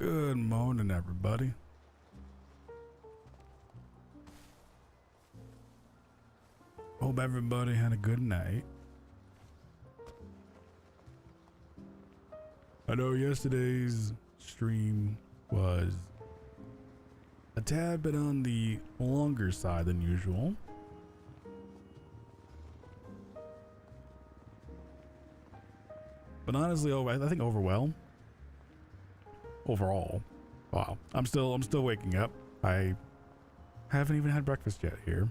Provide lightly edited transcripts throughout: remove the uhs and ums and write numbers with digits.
Good morning, everybody. Hope everybody had a good night. I know yesterday's stream was a tad bit on the longer side than usual. But honestly, I think overall, wow, I'm still waking up. I haven't even had breakfast yet here.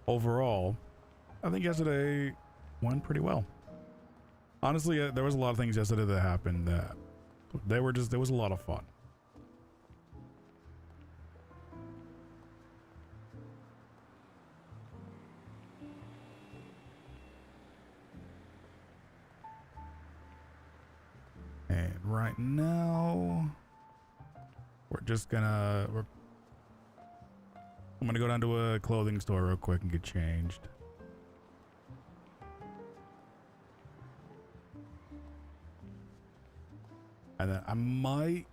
Overall, I think yesterday went pretty well. Honestly, there was a lot of things yesterday that happened that there was a lot of fun. And right now, I'm gonna go down to a clothing store real quick and get changed. And then I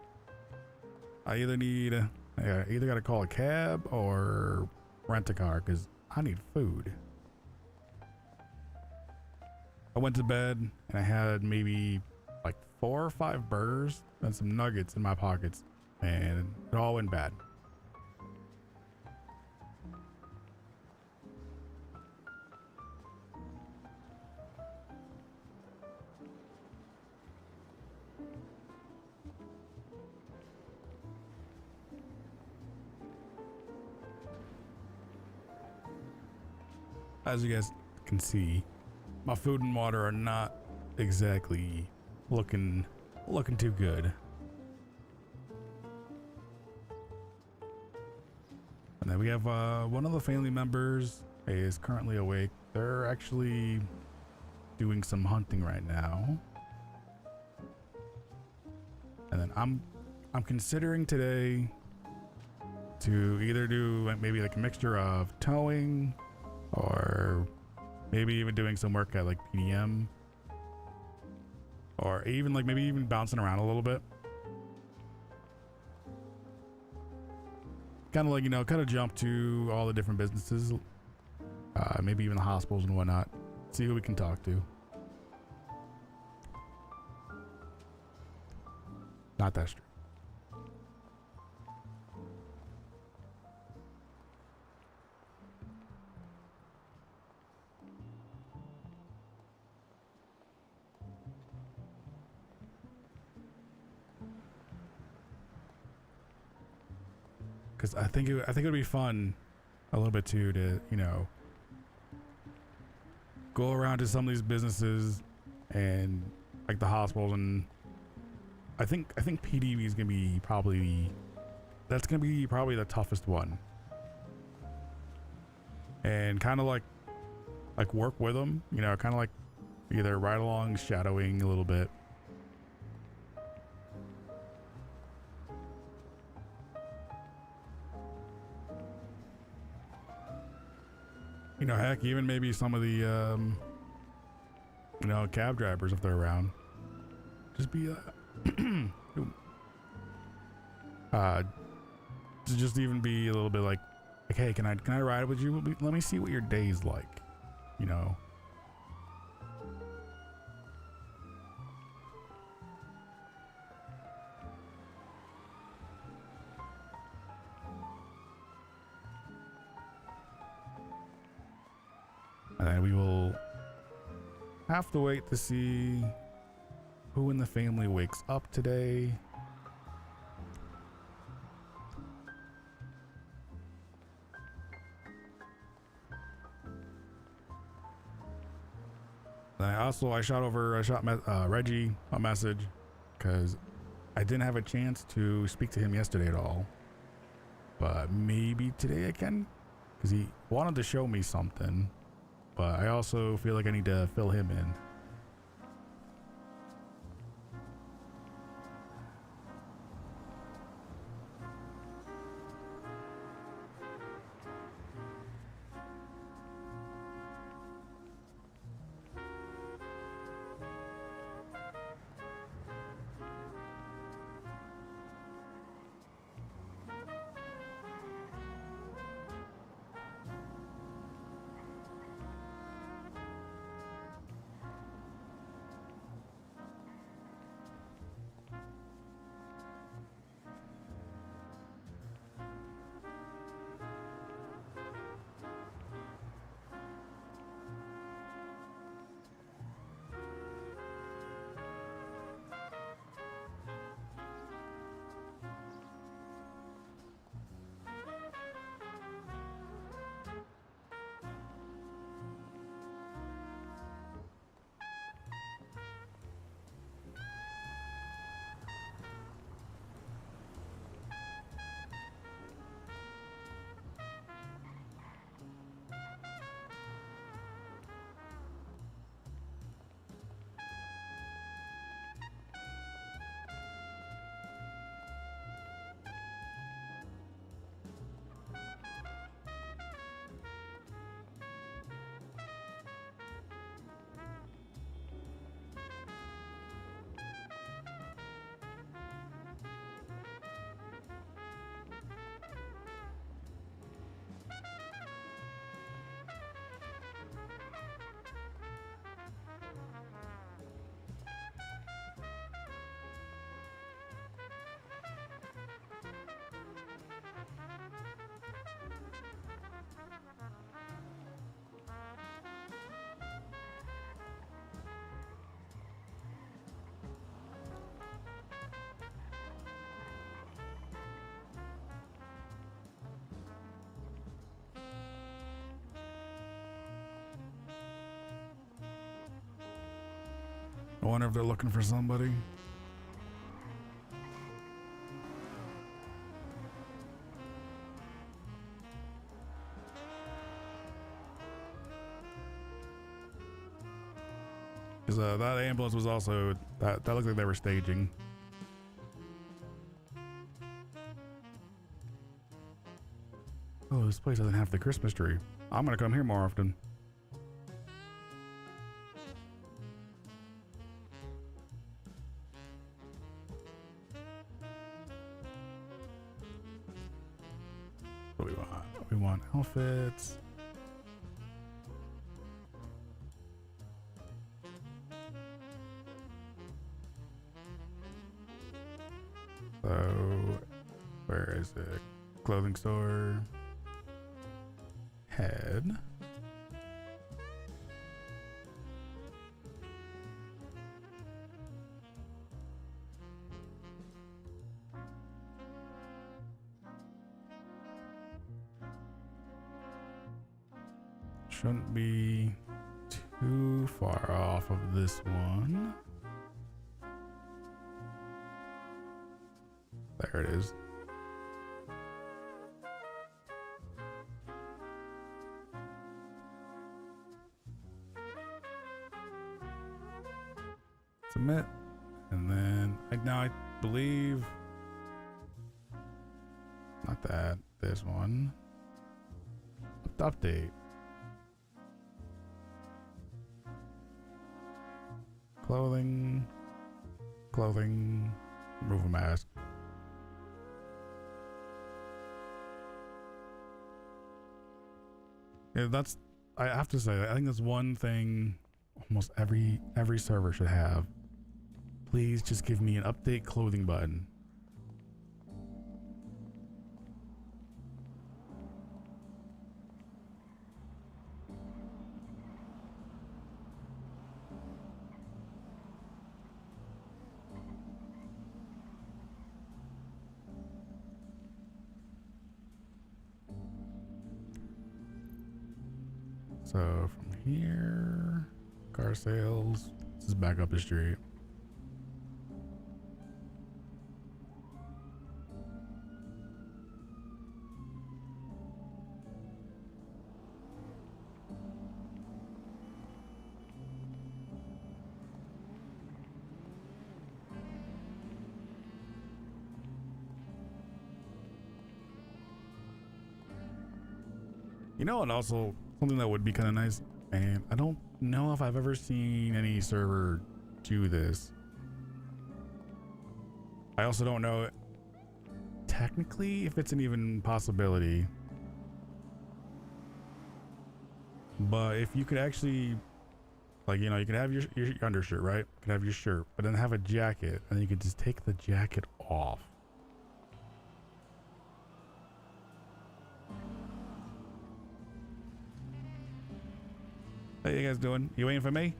either gotta call a cab or rent a car because I need food. I went to bed and I had maybe like 4 or 5 burgers and some nuggets in my pockets, and it all went bad. As you guys can see, my food and water are not exactly looking too good. And then we have one of the family members is currently awake. They're actually doing some hunting right now. And then I'm considering today to either do maybe like a mixture of towing or maybe even doing some work at like PDM, or even like maybe even bouncing around a little bit. Kind of like, kind of jump to all the different businesses, maybe even the hospitals and whatnot. See who we can talk to. Not that straight. Because I think it would be fun a little bit too to go around to some of these businesses and like the hospitals, and I think PDB is gonna be probably the toughest one, and kind of like work with them, kind of like either ride along shadowing a little bit. Heck, even maybe some of the, cab drivers if they're around. Just be, to just even be a little bit like, hey, can I ride with you? Let me see what your day's like, And then we will have to wait to see who in the family wakes up today. I shot Reggie a message because I didn't have a chance to speak to him yesterday at all. But maybe today I can, because he wanted to show me something. But I also feel like I need to fill him in. I wonder if they're looking for somebody. Because that ambulance was also, that looked like they were staging. Oh, this place doesn't have the Christmas tree. I'm gonna come here more often. What do we want? We want outfits. So, where is it? Clothing store. Head. Shouldn't be too far off of this one. There it is. Submit. And then I believe not that, this one. Update. Clothing. Remove a mask. Yeah, that's, I have to say, I think that's one thing almost every server should have. Please just give me an update clothing button. So from here, car sales, this is back up the street. You know, and also something that would be kind of nice, and I don't know if I've ever seen any server do this. I also don't know technically if it's an even possibility, but if you could actually, like, you know, you could have your undershirt, right? You could have your shirt, but then have a jacket, and you could just take the jacket off. How you guys doing? You waiting for me?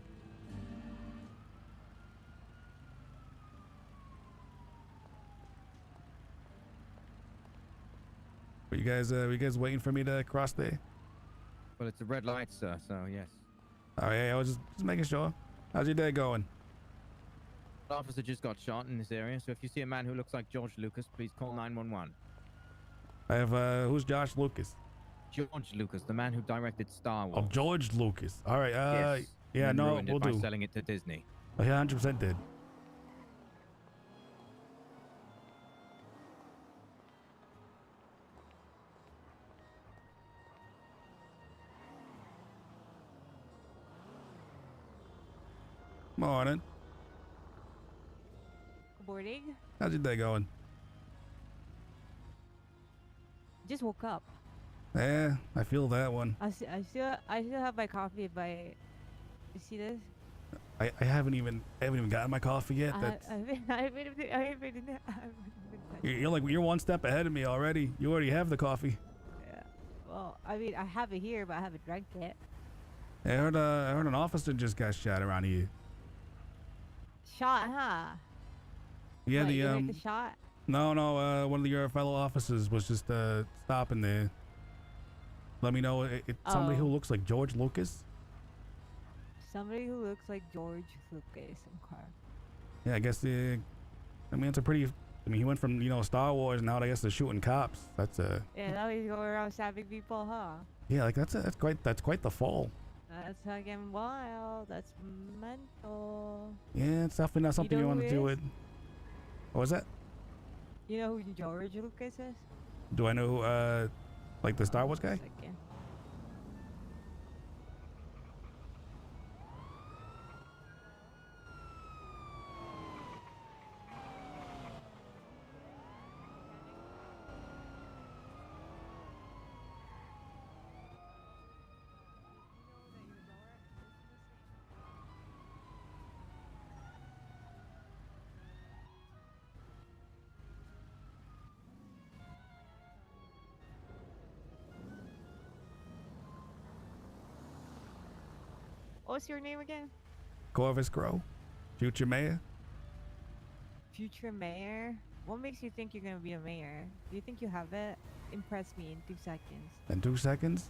Were you guys waiting for me to cross there? Well, it's a red light, sir, so yes. Oh yeah, I was just making sure. How's your day going? An officer just got shot in this area, so if you see a man who looks like George Lucas, please call 911. I have, who's Josh Lucas? George Lucas, the man who directed Star Wars. Oh, George Lucas. All right, yes. yeah, and no, ruined we'll it by do. selling it to Disney. Oh, yeah, 100% did. Morning. Good morning. How's your day going? Just woke up. Yeah, I feel that one. I still have my coffee. You see this? I haven't even gotten my coffee yet. You're one step ahead of me already. You already have the coffee. Yeah. Well, I mean, I have it here, but I haven't drank it. I heard an officer just got shot around here. Shot, huh? Yeah, what, you heard the shot? No, one of your fellow officers was just stopping there. Let me know it's somebody who looks like George Lucas. Somebody who looks like George Lucas in car. Yeah, I guess the. I mean, it's a pretty. I mean, he went from Star Wars now I guess to shooting cops. That's a. Yeah, now he's going around stabbing people, huh? Yeah, like that's quite the fall. That's fucking wild. That's mental. Yeah, it's definitely not something know you want who to he do is? it. What was that? You know who George Lucas is? Do I know like the Star Wars guy? Second. What's your name again? Corvus Grow, future mayor. Future mayor? What makes you think you're gonna be a mayor? Do you think you have it? Impress me in 2 seconds. In 2 seconds.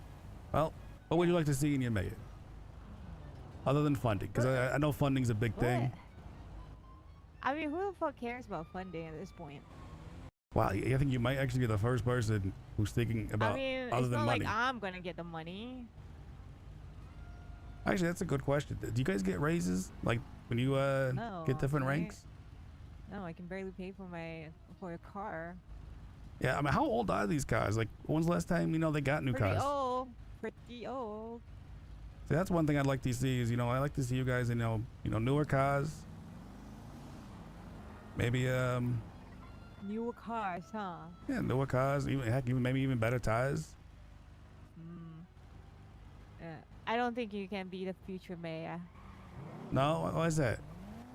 Well, what would you like to see in your mayor? Other than funding, because I know funding's a big thing. What? I mean, who the fuck cares about funding at this point? Wow, I think you might actually be the first person who's thinking about I mean, other it's than not money. like I'm gonna get the money. Actually, that's a good question. Do you guys get raises like when you No, get different I- ranks? No, I can barely pay for a car. Yeah, I mean, how old are these cars? Like, when's the last time they got new Pretty cars? old. Pretty old. See, that's one thing I'd like to see is I like to see you guys in newer cars. Maybe Newer cars, huh? yeah, newer cars. Even heck, maybe even better tires. I don't think you can be the future mayor. No, why is that?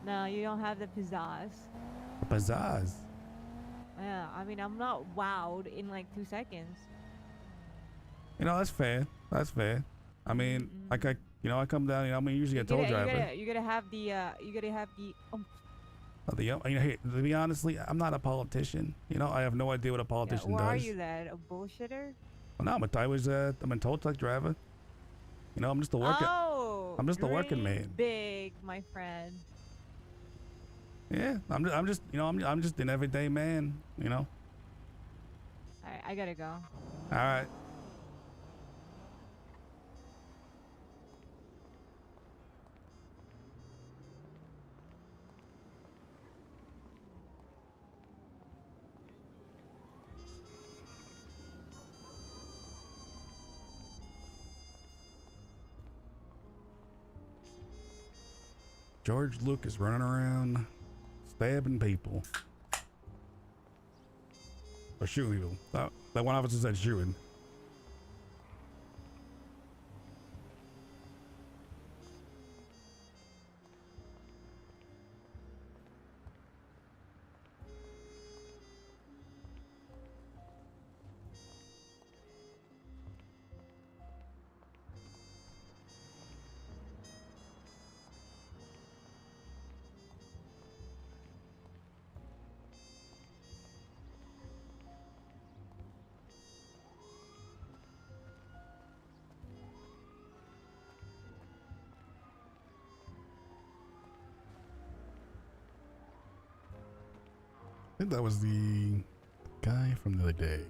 No, you don't have the pizzazz. Pizzazz. Yeah, I mean, I'm not wowed in like 2 seconds. That's fair. That's fair. I mean, like I come down. I'm usually a tow driver. You gotta have the Hey, to be honestly, I'm not a politician. I have no idea what a politician Or does. are you that? A bullshitter? Well, no, I'm a tow truck driver. I'm just a working. Oh, I'm just a working dream man. Big, my friend. Yeah, I'm just an everyday man. Alright, I gotta go. All right. George Lucas running around stabbing people. Or shooting people. That one officer said shooting. I think that was the guy from the other day.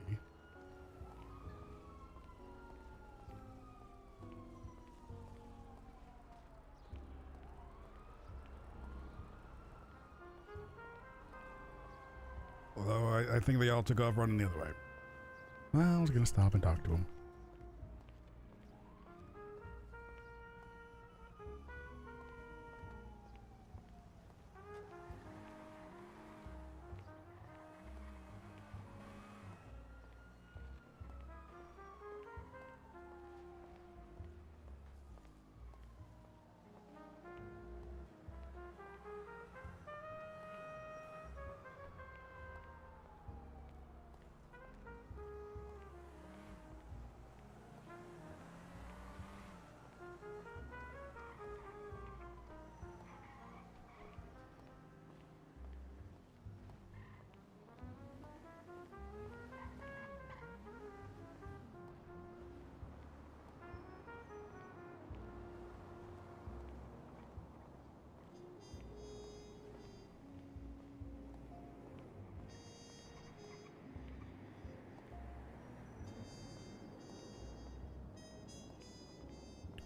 Although I think they all took off running the other way. Well, I was gonna stop and talk to him.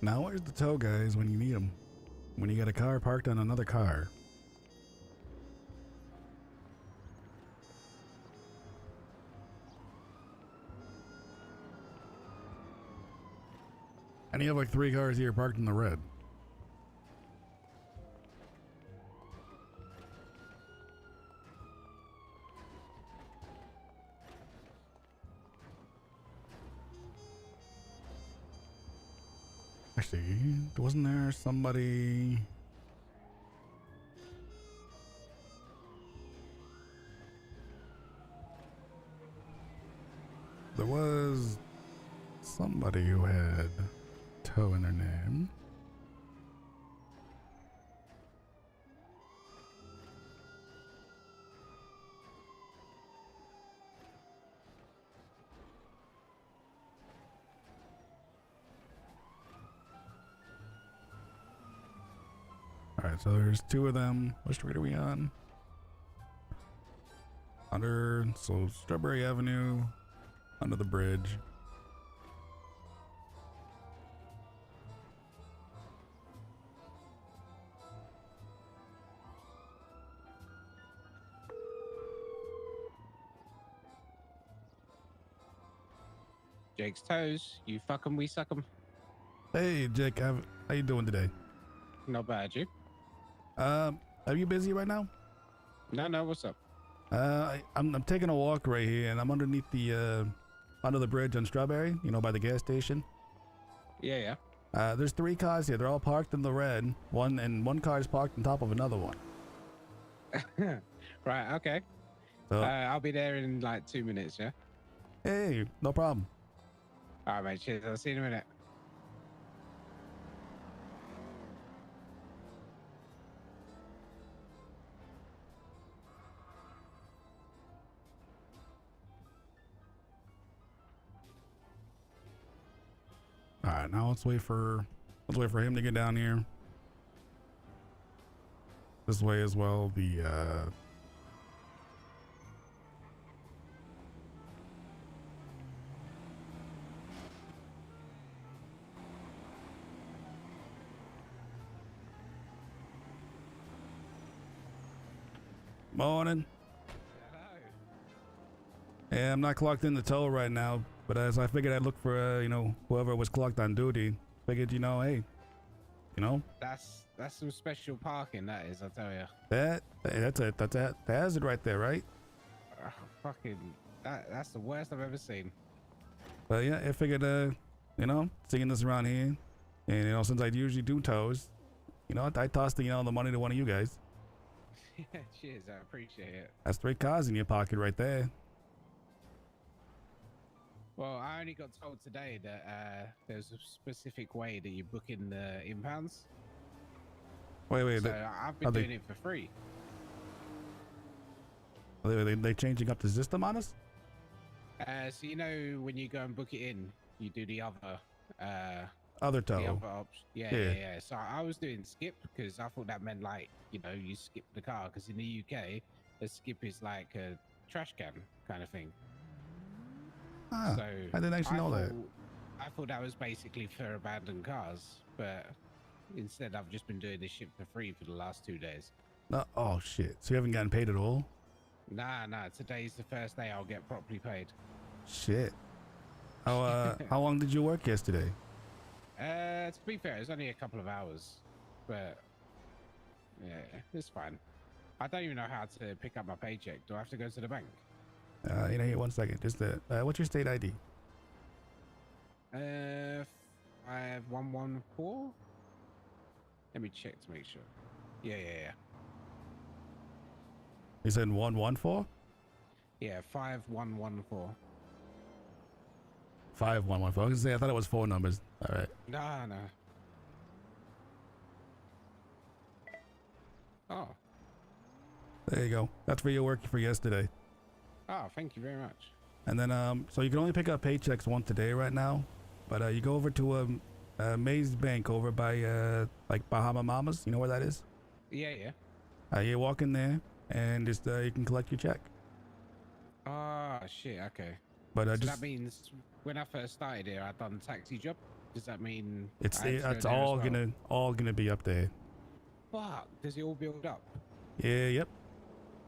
Now where's the tow guys when you need them? When you got a car parked on another car. And you have like 3 cars here parked in the red. Actually, wasn't there somebody? There was somebody who had tow in their name. Alright, so there's 2 of them. What street are we on? So Strawberry Avenue, under the bridge. Jake's toes. You fuck 'em, we suck 'em. Hey Jake, how you doing today? Not bad, you? Are you busy right now? No, what's up? I'm taking a walk right here, and I'm underneath the under the bridge on Strawberry. You know, by the gas station. Yeah. There's 3 cars here. They're all parked in the red. One car is parked on top of another one. Right, okay. So I'll be there in like 2 minutes, yeah? hey, no problem. All right, mate, cheers. I'll see you in a minute. All right, now let's wait for him to get down here. This way as well. Morning. Hello. Yeah, I'm not clocked in the tow right now, but as I figured I'd look for whoever was clocked on duty. Figured hey, That's some special parking, that is, I'll tell you. that's it. That's it right there, right? Fucking, that's the worst I've ever seen. But yeah, I figured, seeing this around here, and since I usually do tows, I tossed the money to one of you guys. Yeah, cheers, I appreciate it. That's 3 cars in your pocket right there. Well, I only got told today that there's a specific way that you book in the impounds. Wait, So I've been doing it for free. they changing up the system on us? So when you go and book it in, you do the other Other tow. the other option. Yeah. So I was doing skip because I thought that meant you skip the car, because in the UK the skip is like a trash can kind of thing. Ah, So I didn't actually know that. I thought that was basically for abandoned cars, but instead I've just been doing this shit for free for the last 2 days. No, oh shit! So you haven't gotten paid at all? Nah, today's the first day I'll get properly paid. Shit. How long did you work yesterday? To be fair, it's only a couple of hours, but yeah, it's fine. I don't even know how to pick up my paycheck. Do I have to go to the bank? Here, 1 second. Just what's your state ID? 5114. Let me check to make sure. Yeah. You said 114? Yeah, 5114. 5114. I was gonna say I thought it was 4 numbers. All right. No. Oh. There you go. That's for your work for yesterday. Oh, thank you very much. And then so you can only pick up paychecks once a day right now, but you go over to Maze Bank over by like Bahama Mamas. You know where that is? Yeah. You walk in there and just you can collect your check. Oh shit. Okay. But So just that means when I first started here, I'd done a taxi job. Does that mean It's I have to go it's there as all gonna be up there. Fuck, does it all build up? Yeah, yep.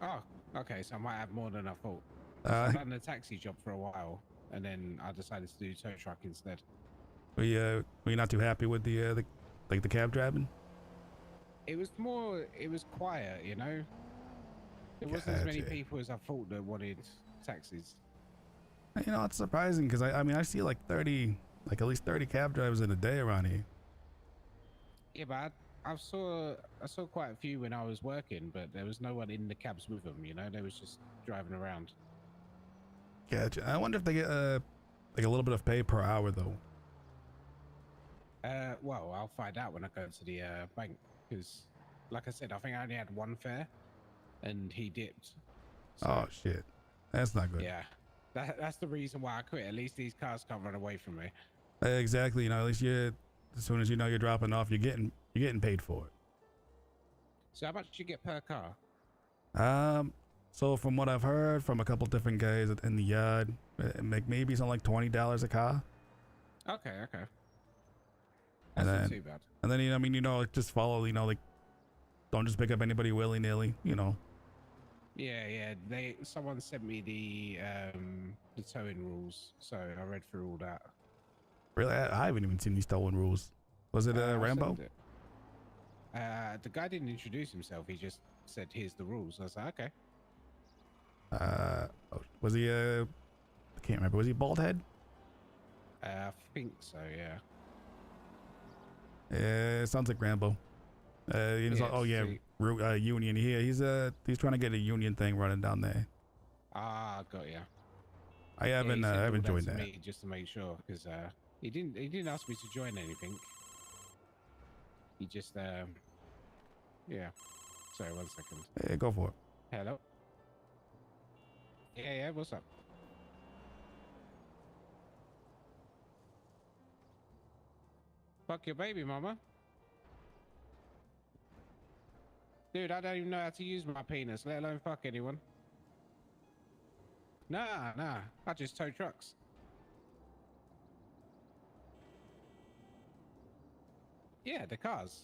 Oh, okay, so I might have more than I thought. 'Cause I've done the taxi job for a while, and then I decided to do tow truck instead. Were you not too happy with the cab driving? It was quiet, you know? There wasn't as many Gotcha. people as I thought that wanted taxis. You know, it's surprising because I mean I see like at least 30 cab drivers in a day around here. Yeah, but I saw quite a few when I was working, but there was no one in the cabs with them, you know? They was just driving around. Gotcha. I wonder if they get like a little bit of pay per hour though. Well, I'll find out when I go to the bank, because, like I said, I think I only had one fare, and he dipped. So, Oh shit, that's not good. yeah, that's the reason why I quit. At least these cars can't run away from me. Exactly. You know, at least as soon as you know you're dropping off, you're getting paid for So how much do you get per car? it. So from what I've heard from a couple different guys in the yard, make maybe something like $20 a car. Okay. And That's not then- too bad. And then, I mean, like just follow, like don't just pick up anybody willy nilly, Yeah. Someone sent me the towing rules, so I read through all that. Really, I haven't even seen these towing rules. Was it I'll Rambo? send it. The guy didn't introduce himself. He just said, "Here's the rules." I was like, "Okay." Was he I can't remember. Was he bald head? I think so. Yeah. Sounds like Rambo. Yeah, see. Union. He's trying to get a union thing running down there. Ah, got ya. I haven't he sent all joined to that. me just to make sure, because he didn't ask me to join anything. He just yeah. Sorry, 1 second. Yeah, go for it. Hello. Yeah. What's up? Fuck your baby mama. Dude, I don't even know how to use my penis, let alone fuck anyone. Nah. I just tow trucks. Yeah, the cars.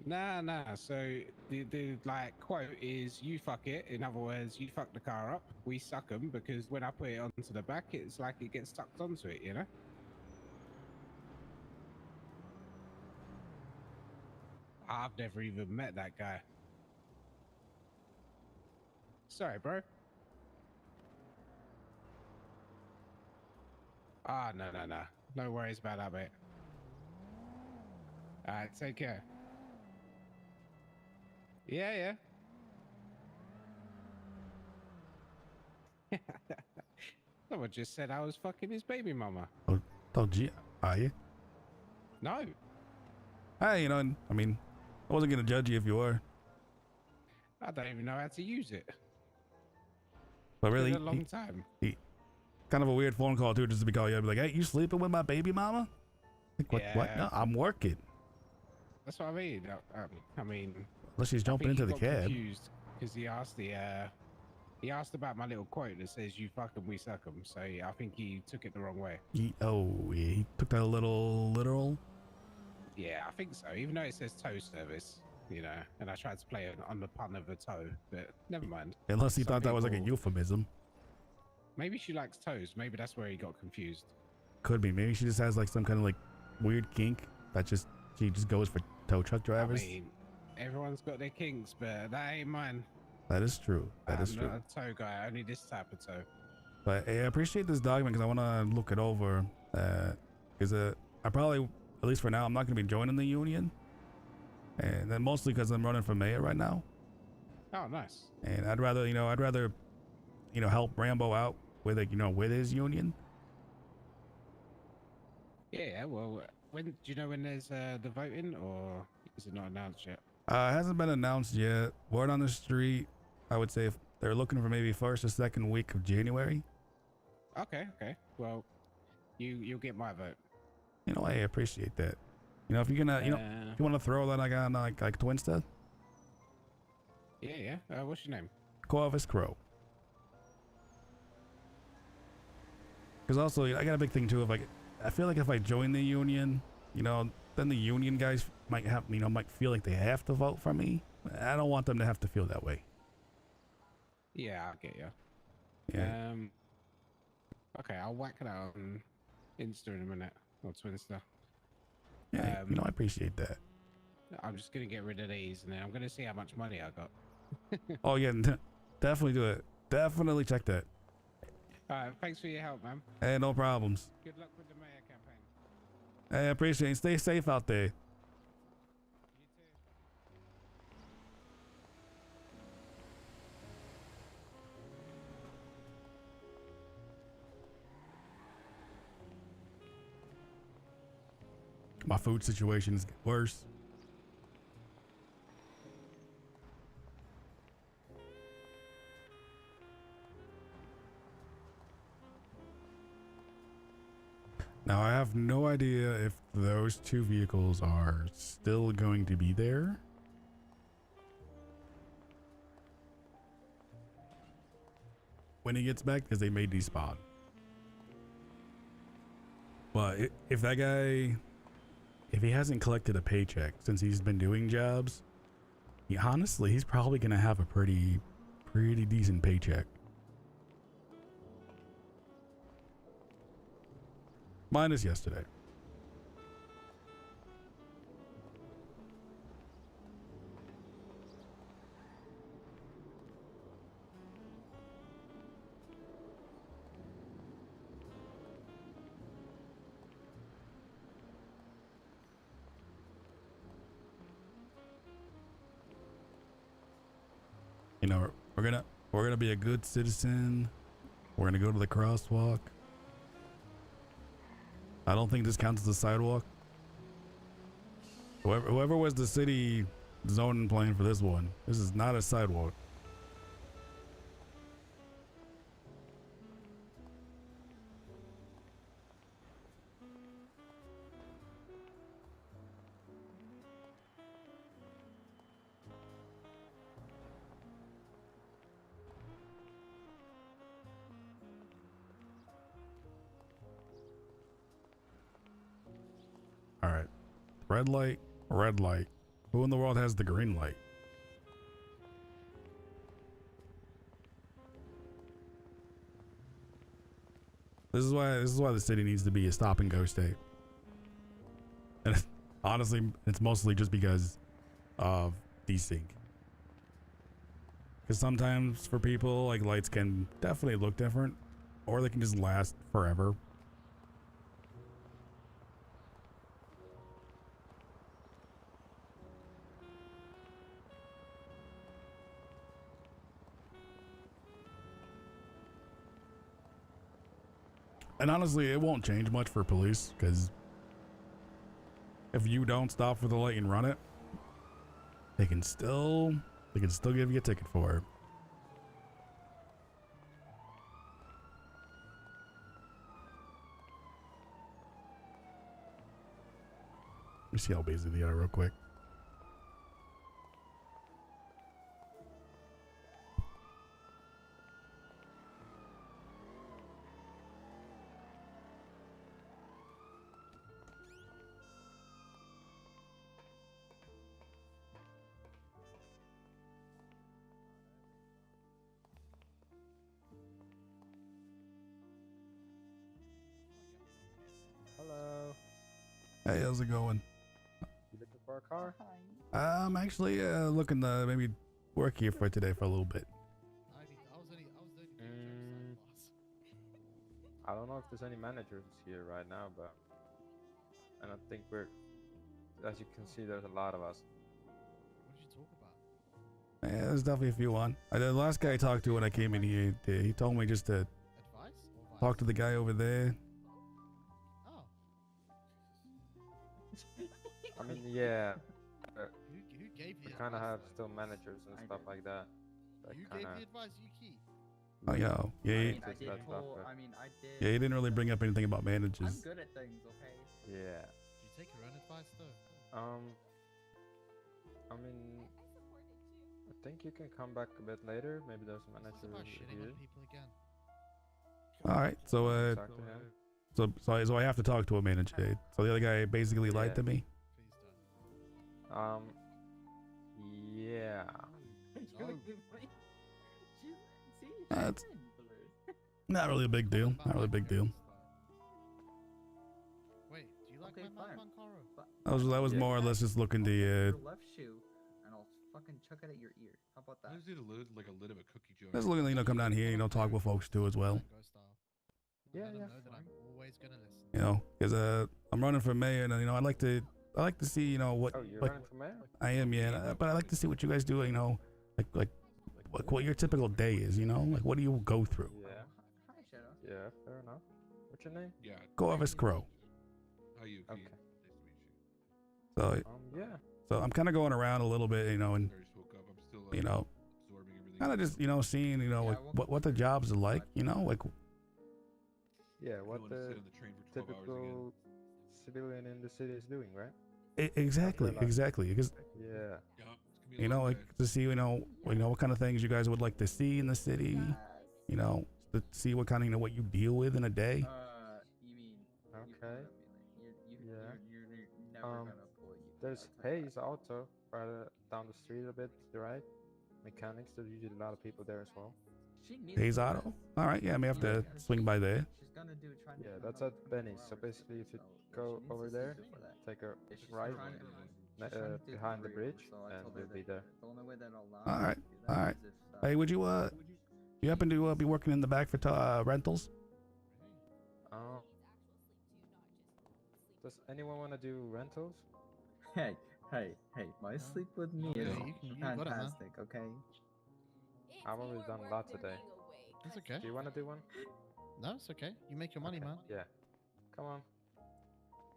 Nah. So the like quote is you fuck it. In other words, you fuck the car up. We suck them because when I put it onto the back, it's like it gets sucked onto it, you know? I've never even met that guy. Sorry, bro. Ah, no. No worries about that, mate. Alright, take care. Yeah. Someone just said I was fucking his baby mama. Oh, gee, are you? No. Hey, I mean, I wasn't gonna judge you if you were, I don't even know how to use it. but It's really, been a long time. kind of a weird phone call too, just to be called you. I'd be like, hey, you sleeping with my baby mama? Like, what? What? Yeah. No, I'm working. That's what I mean. I mean, Unless she's jumping into the cab. Confused because he asked about my little quote that says "you fuck 'em, we suck 'em." So I think he took it the wrong way. He took that a little literal. Yeah, I think so. Even though it says tow service, and I tried to play it on the pun of a toe, but never mind. Unless he Some thought that was like a people- euphemism. Maybe she likes toes. Maybe that's where he got confused. Could be. Maybe she just has like some kind of like weird kink that she just goes for tow truck drivers. I mean, everyone's got their kinks, but that ain't mine. That is true. That is I'm true. not a toe guy. Only this type of toe. But hey, I appreciate this document because I want to look it over. Because I probably, at least for now, I'm not going to be joining the union. And then mostly because I'm running for mayor right now. Oh, nice. And I'd rather help Rambo out with with his union. Yeah. Well, do you know when there's the voting, or is it not announced yet? It hasn't been announced yet. Word on the street, I would say if they're looking for maybe first or second week of January. Okay. Well, you'll get my vote. I appreciate that. If you're gonna, if you want to throw that on like Twinsta, Yeah. What's your name? Corvus Crow. Because also, I got a big thing too of like, I feel like if I join the union, you know, then the union guys might have, you know, might feel like they have to vote for me. I don't want them to have to feel that way. Yeah, I'll get you. Yeah. Okay, I'll whack it out on Insta in a minute, or Twinsta. Yeah, you know, I appreciate that. I'm just gonna get rid of these, and then I'm gonna see how much money I got. Oh yeah, definitely do it. Definitely check that. All right, thanks for your help, man. Hey, no problems. Good luck with the mayor campaign. Hey, I appreciate it. Stay safe out there. You too. My food situation is getting worse. Now, I have no idea if those two vehicles are still going to be there. When he gets back, because they may despawn. But if that guy, if he hasn't collected a paycheck since he's been doing jobs, honestly, he's probably going to have a pretty decent paycheck. Minus yesterday. You know, we're gonna be a good citizen. We're gonna go to the crosswalk. I don't think this counts as a sidewalk. Whoever was the city zoning plan for this one, this is not a sidewalk. All right, red light, red light. Who in the world has the green light? This is why the city needs to be a stop and go state. And honestly, it's mostly just because of desync. Because sometimes for people, like, lights can definitely look different, or they can just last forever. And honestly, it won't change much for police, because if you don't stop for the light and run it, they can still give you a ticket for it. Let me see how busy they are real quick. Hello. Hey, how's it going? You looking for a car? I'm actually looking to maybe work here for today for a little bit. I don't know if there's any managers here right now, but I don't think as you can see, there's a lot of us. What did you talk about? Yeah, there's definitely a few on. The last guy I talked to when I came in here, he told me just to Advice? Or talk to the guy over there. Oh. I mean, yeah, Who gave you we kind of advice, have though? still managers and stuff like that. You gave the advice you keep. Oh, yo. Yeah, I he, mean, I did pull, I mean, I did. yeah, he didn't really bring up anything about I'm managers. good at things, okay? yeah. Did you take your own advice, though? I mean, I think you can come back a bit later. Maybe there's a What's manager this about shitting here. on people again? All right. So Talk to him. so I have to talk to him, manager. So the other guy basically lied to me. Please don't. Yeah. It's not really a big deal. Not really a big deal. Wait, do you like my mouth, Caro? That was Yeah. more or less just looking to Your left shoe, and I'll fucking chuck it at your ear. How about that? I just need a lid, like a lid of a cookie jar. just looking to come down here, talk with folks too as well. Yeah, Let them yeah. know that I'm always gonna listen. Because I'm running for mayor, and I'd like to see what Oh, you're like running for mayor? I am, yeah. But I like to see what you guys do, like what your typical day is, like what do you go through? Yeah. Hi, Shadow. Yeah, fair enough. What's your name? Yeah. Corvus Crow. How you? Okay. Nice to meet you. So Yeah. so I'm kind of going around a little bit, and I just woke up. I'm still absorbing everything. kind of just seeing like what the jobs are like, like Yeah, I what wanna the sit on the train for 12 hours again. typical civilian in the city is doing, right? exactly because Yeah. Yeah, it's gonna be a long like day. to see what kind of things you guys would like to see in the city, to see what kind of what you deal with in a day. You mean? Okay. Yeah. You're never gonna pull you. There's Hayes Auto right down the street a bit to the right. Mechanics, there's usually a lot of people there as well. Hayes Auto. All right, yeah, I may have to swing by there. She's gonna do trying to Yeah, find that's out at the Benny's. 24 So hours. basically, if you So go she needs over to there, do for that. take a Yeah, she's right, trying to- she's trying to do behind the career, bridge, so I and told her you'll be that there. The only way that I'll allow All her right, to do that all right. is if, Hey, would you happen to be working in the back for rentals? Oh. Does anyone want to do rentals? Hey, my sleep with me Yeah, is you got it, man. fantastic, okay? I've already done a lot today. It's okay. Do you want to do one? No, it's okay. You make your money, Okay, man. Yeah. Come on.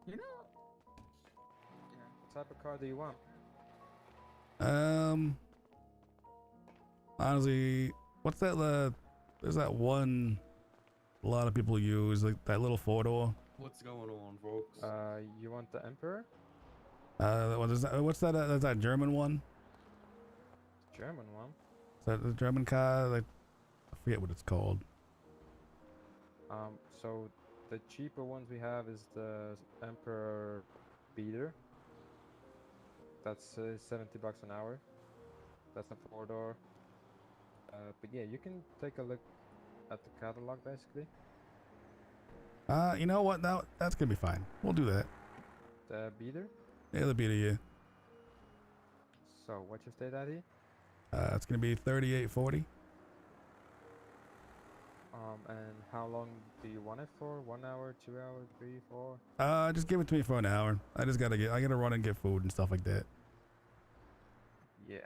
You know? What type of car do you want? Honestly, what's that? There's that one a lot of people use, like that little 4-door. What's going on, folks? You want the Emperor? What is that? What's that? That's that German one. German one. Is that the German car? Like, I forget what it's called. So the cheaper ones we have is the Emperor Beater. That's 70 bucks an hour. That's a 4-door. But yeah, you can take a look at the catalog basically. You know what? Now that's gonna be fine. We'll do that. The Beater. Yeah, the beat of you. So what's your state ID? It's gonna be 3840. And how long do you want it for? 1 hour, 2 hours, 3, 4? Just give it to me for an hour. I gotta run and get food and stuff like that. Yeah.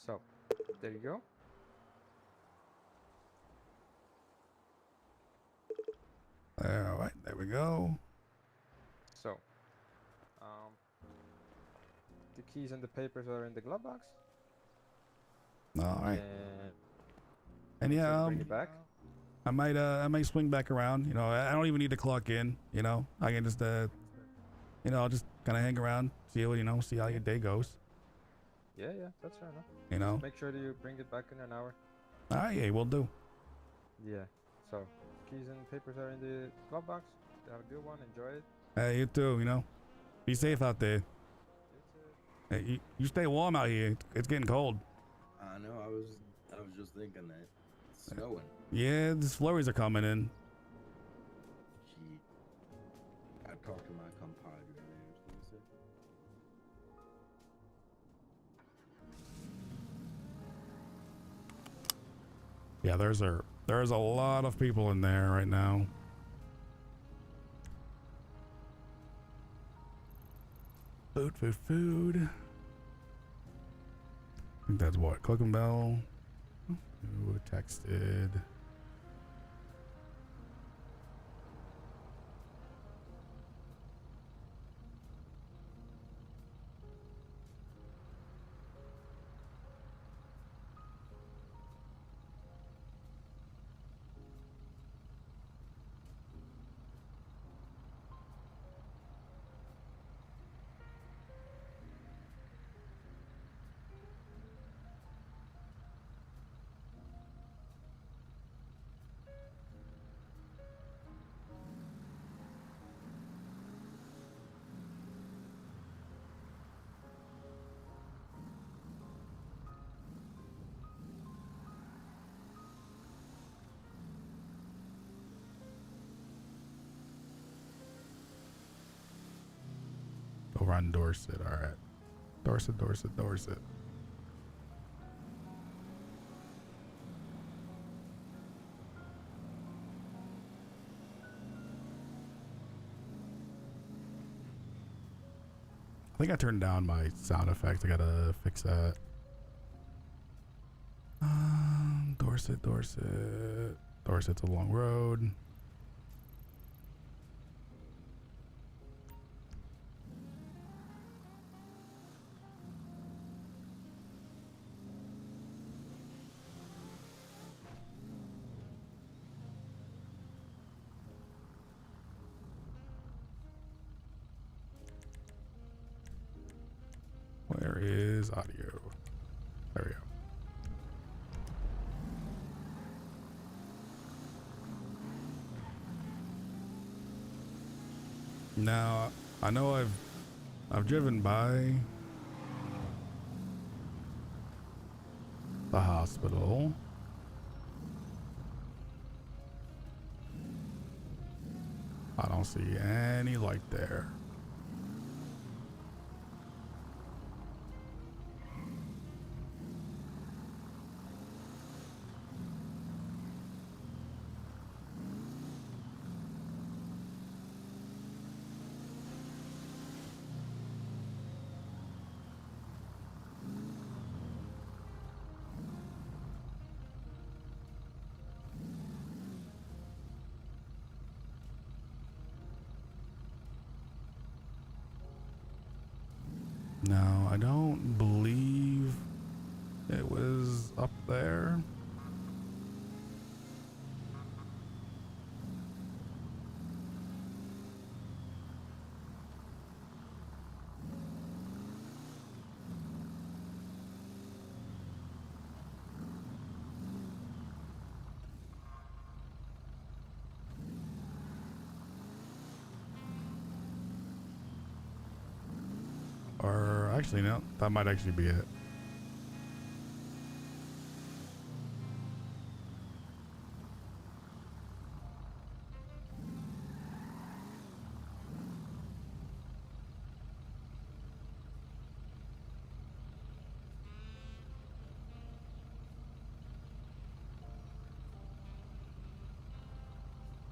So, there you go. All right, there we go. So, the keys and the papers are in the glove box. All right, And and so yeah, you bring it back. I might swing back around. I don't even need to clock in. I can just I'll just kind of hang around, see how your day goes. Yeah, that's fair enough. All Make sure that you bring it back in an hour. right, yeah, we'll do. Yeah. So, keys and papers are in the glove box. Have a good one. Enjoy it. Hey, you too. Be safe out there. Hey, you stay warm out here. It's getting cold. I know. I was just thinking that it's snowing. Yeah, these flurries are coming in. Gee, I talked to my compadre there. So he said, Yeah, there's a lot of people in there right now. Food. I think that's what Clicking Bell. Who texted? Over on Dorset. All right. Dorset. I think I turned down my sound effects. I gotta fix that. Dorset. Dorset's a long road. Where is audio? There we go. Now, I know I've driven by the hospital. I don't see any light there. No, I don't believe it was up there. Or actually, no, that might actually be it.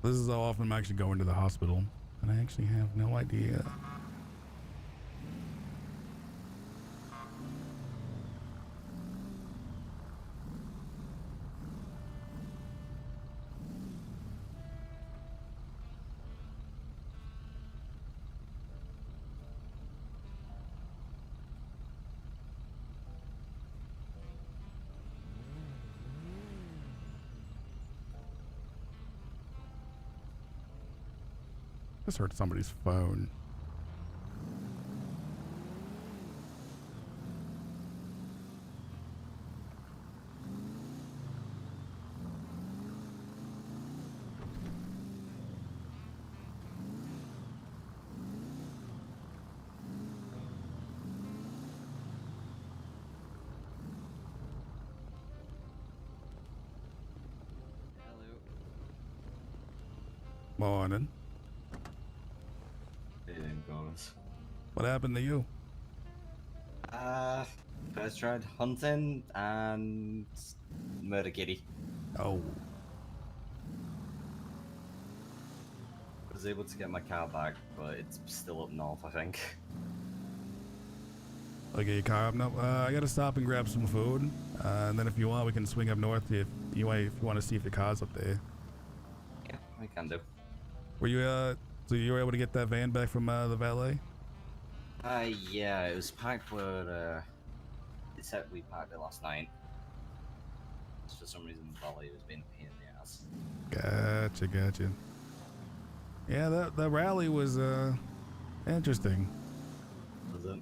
This is how often I'm actually going to the hospital, and I actually have no idea. Just heard somebody's phone. Morning. What happened to you? First tried hunting and murder kitty. Oh. Was able to get my car back, but it's still up north, I think. Okay, your car up now. I gotta stop and grab some food, and then if you want, we can swing up north if you want to see if your car's up there. Yeah, we can do. Were you so you were able to get that van back from the valet? Yeah, it was parked where it said we parked it last night. For some reason, the valet was being a pain in the ass. Gotcha. Yeah, that rally was interesting. Was it?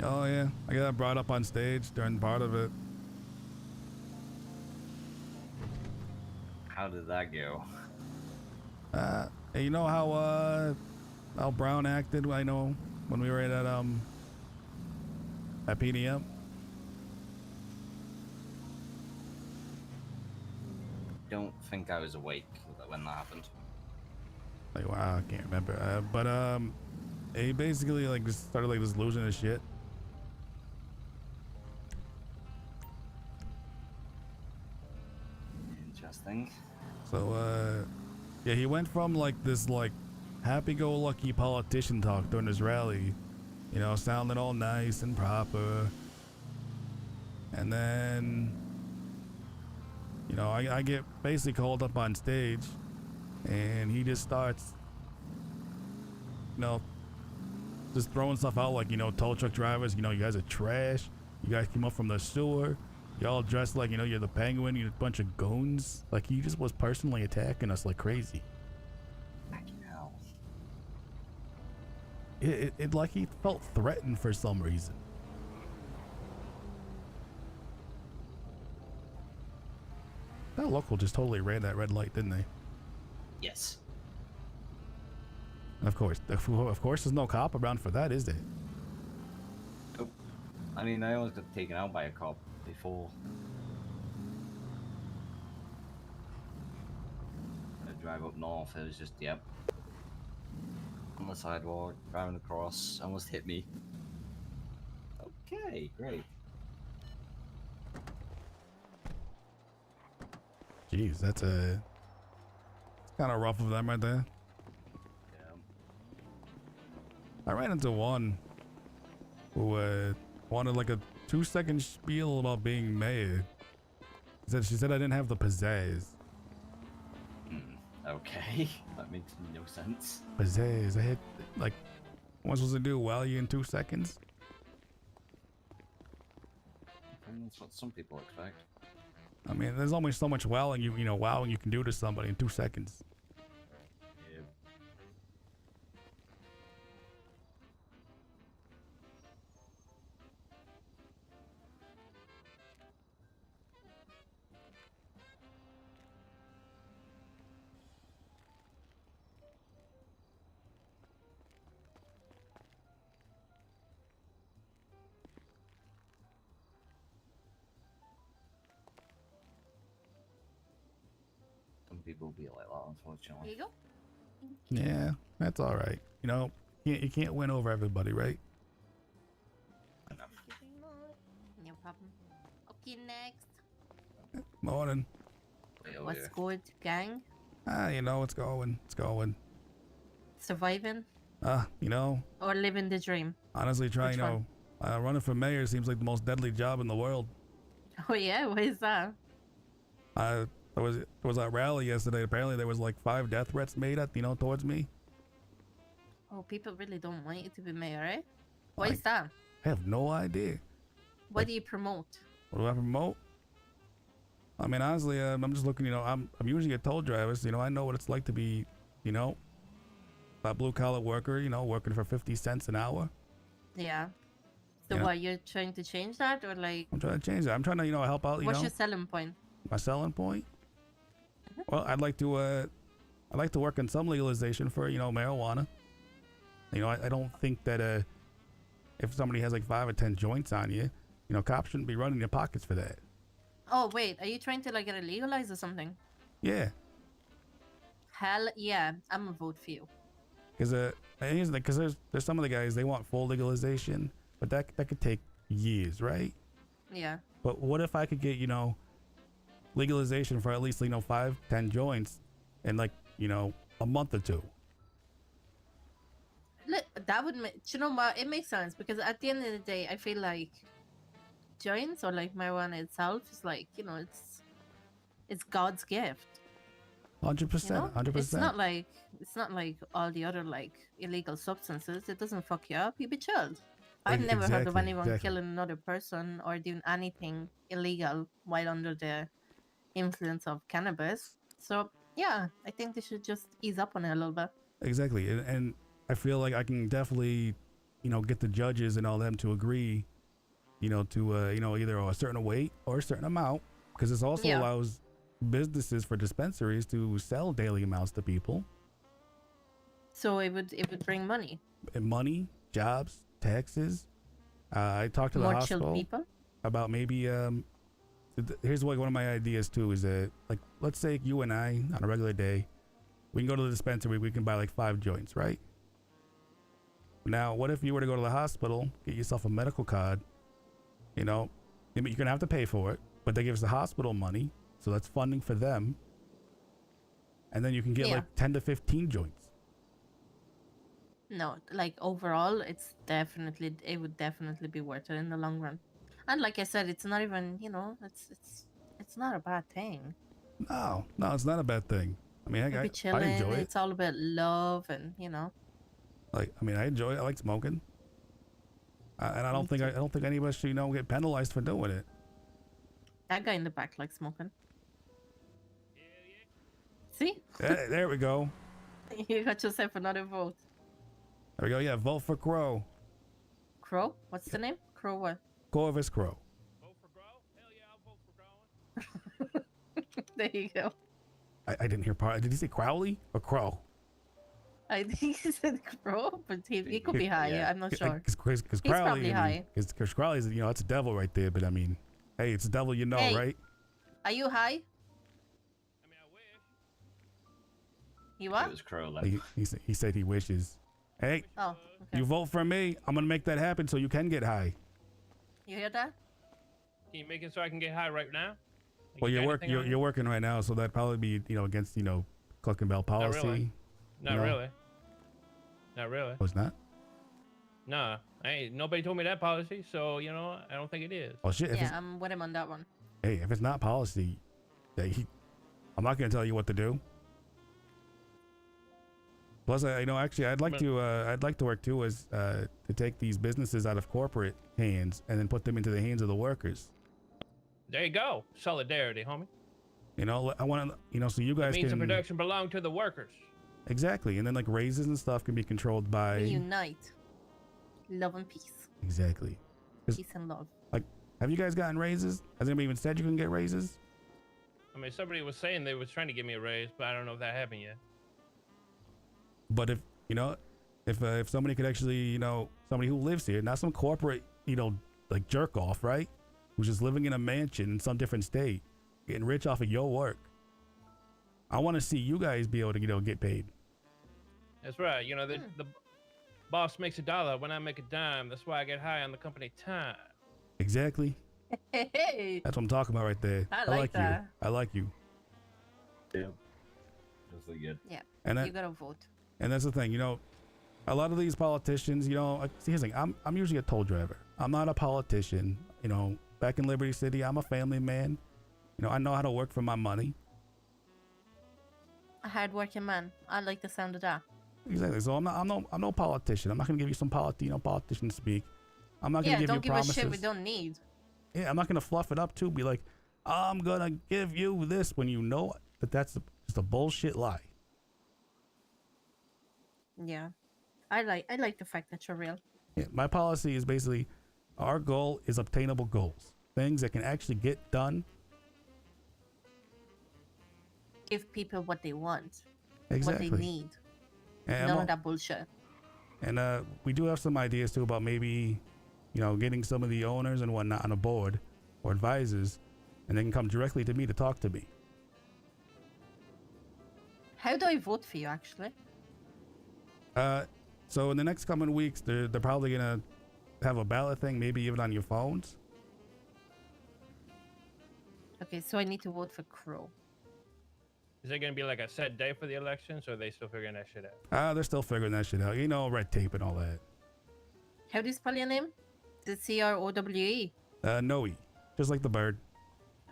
Oh yeah, I got brought up on stage during part of it. How did that go? Hey, you know how Brown acted? I know when we were at PDM. Don't think I was awake when that happened. Like, wow, I can't remember. But he basically like just started like just losing his shit. Interesting. So yeah, he went from like this like happy-go-lucky politician talk during his rally, you know, sounding all nice and proper, and then, you know, I get basically called up on stage, and he just starts, you know, just throwing stuff out like, you know, tow truck drivers, you know, you guys are trash, you guys came up from the sewer, y'all dressed like, you know, you're the Penguin, you're a bunch of goons. Like, he just was personally attacking us like crazy. Fucking hell. It like he felt threatened for some reason. That local just totally ran that red light, didn't they? Yes. Of course there's no cop around for that, is there? Nope. I mean, I almost got taken out by a cop before. I drive up north, it was just, yep. On the sidewalk, driving across, almost hit me. Okay, great. Jeez, that's kind of rough of them right there. Yeah. I ran into one who wanted like a 2-second spiel about being mayor. She said I didn't have the pizzazz. Okay, that makes no sense. Pizzazz. I had like, what am I supposed to do? Wow you in 2 seconds? And that's what some people expect. I mean, there's only so much wowing you can do to somebody in 2 seconds. Yeah. Some people be like that, unfortunately. There you go. Yeah, that's all right. You know, you can't win over everybody, right? No problem. Okay, next. Morning. What's good, gang? You know, it's going. Surviving You know, or living the dream? honestly, Which one? running for mayor seems like the most deadly job in the world. Oh yeah, what is that? There was a rally yesterday. Apparently, there was like 5 death threats made towards me. Oh, people really don't want you to be mayor, right? What is that? I have no idea. What do you promote? What do I promote? I mean, honestly, I'm just looking. I'm usually a toll driver, so I know what it's like to be, a blue collar worker. Working for 50 cents an hour. Yeah. So Yeah. what, you're trying to change that, or like? I'm trying to change that. I'm trying to help out. What's your selling point? My selling point? Well, I'd like to work on some legalization for marijuana. I don't think that if somebody has like 5 or 10 joints on you, cops shouldn't be running your pockets for that. Oh wait, are you trying to like get it legalized or something? Yeah, Hell yeah, I'm gonna vote for you. because there's some of the guys, they want full legalization, but that could take years, right? Yeah. But what if I could get legalization for at least 5-10 joints in like a month or 2? That would make, you know what, it makes sense, because at the end of the day, I feel like joints or like marijuana itself is like, it's God's gift. 100%, 100%. It's not like all the other like illegal substances. It doesn't fuck you up. You be chilled. I've never heard of anyone killing another person or doing anything illegal while under the influence of cannabis. So yeah, I think they should just ease up on it a little bit. Exactly, and I feel like I can definitely, get the judges and all them to agree, to either a certain weight or a certain amount, because this also allows businesses for dispensaries to sell daily amounts to people. So it would bring money. And money, jobs, taxes. I talked to the hospital More chilled people about maybe here's what one of my ideas too is that, like, let's say you and I on a regular day we can go to the dispensary. We can buy like 5 joints, right? Now, what if you were to go to the hospital, get yourself a medical card? You know, you're gonna have to pay for it, but they give us the hospital money, so that's funding for them. And then you can get like 10 to 15 joints. No, like overall, it would definitely be worth it in the long run. And like I said, it's not even, it's not a bad thing. No, it's not a bad thing. I mean, You'll be I chilling. enjoy it. It's all about love and, Like, I mean, I enjoy it. I like smoking. And I don't think any of us should, get penalized for doing it. That guy in the back likes smoking. See? There we go. You got yourself another vote. There we go. Yeah, vote for Crow. Crow? What's the name? Crow what? Corvus Crow. Vote for Grow? Hell yeah, I'll vote for Grow. There you go. I didn't hear part. Did he say Crowley or Crow? I think he said Crow, but he could be high. Yeah. I'm not sure. Because He's Crowley, probably high. Because Crowley's, it's a devil right there. But I mean, hey, it's a devil, Hey. right? Are you high? I mean, I wish. You what? It was Crow. He said he wishes. Hey, Oh, okay. you vote for me. I'm gonna make that happen so you can get high. You hear that? Can you make it so I can get high right now? Like, Well, you got anything on you're working right now, so that'd probably be against Cluck and Bell policy. really. Not No. really. Not really. Oh, it's not. Nah, nobody told me that policy, so I don't think it is. Oh shit! Yeah, I'm with him on that one. Hey, if it's not policy, I'm not gonna tell you what to do. Plus, actually, I'd like to work too as to take these businesses out of corporate hands and then put them into the hands of the workers. There you go. Solidarity, homie. I want to, so you guys It means can the production belong to the workers. exactly, and then like raises and stuff can be controlled by Unite. Love and peace. exactly. Peace and love. Like, have you guys gotten raises? Has anybody even said you can get raises? I mean, somebody was saying they was trying to give me a raise, but I don't know if that happened yet. But if somebody could actually, somebody who lives here, not some corporate, like jerk off, right? Who's just living in a mansion in some different state, getting rich off of your work. I want to see you guys be able to, get paid. That's right. The boss makes $1 when I make a dime. That's why I get high on the company time. Exactly. Hey. That's what I'm talking about right there. I like that. you. I like you. Yeah. That's really good. Yeah. And you gotta vote. And that's the thing, a lot of these politicians, see, here's the thing, I'm usually a toll driver. I'm not a politician. Back in Liberty City, I'm a family man. I know how to work for my money. A hard-working man. I like the sound of that. Exactly. So I'm no politician. I'm not gonna give you some politician speak. I'm not gonna give you don't give promises. us shit we don't need. Yeah, I'm not gonna fluff it up too. Be like, I'm gonna give you this when you know that's just a bullshit lie. Yeah. I like the fact that you're real. Yeah, my policy is basically, our goal is obtainable goals, things that can actually get done. Give people what they want. Exactly. What they need. And None of that bullshit. And we do have some ideas too about maybe, getting some of the owners and whatnot on a board or advisors, and they can come directly to me to talk to me. How do I vote for you, actually? So in the next coming weeks, they're probably gonna have a ballot thing, maybe even on your phones. Okay, so I need to vote for Crow. Is there going to be like a set day for the elections, or are they still figuring that shit out? They're still figuring that shit out. Red tape and all that. How do you spell your name? Is it C-R-O-W-E? Noe. Just like the bird.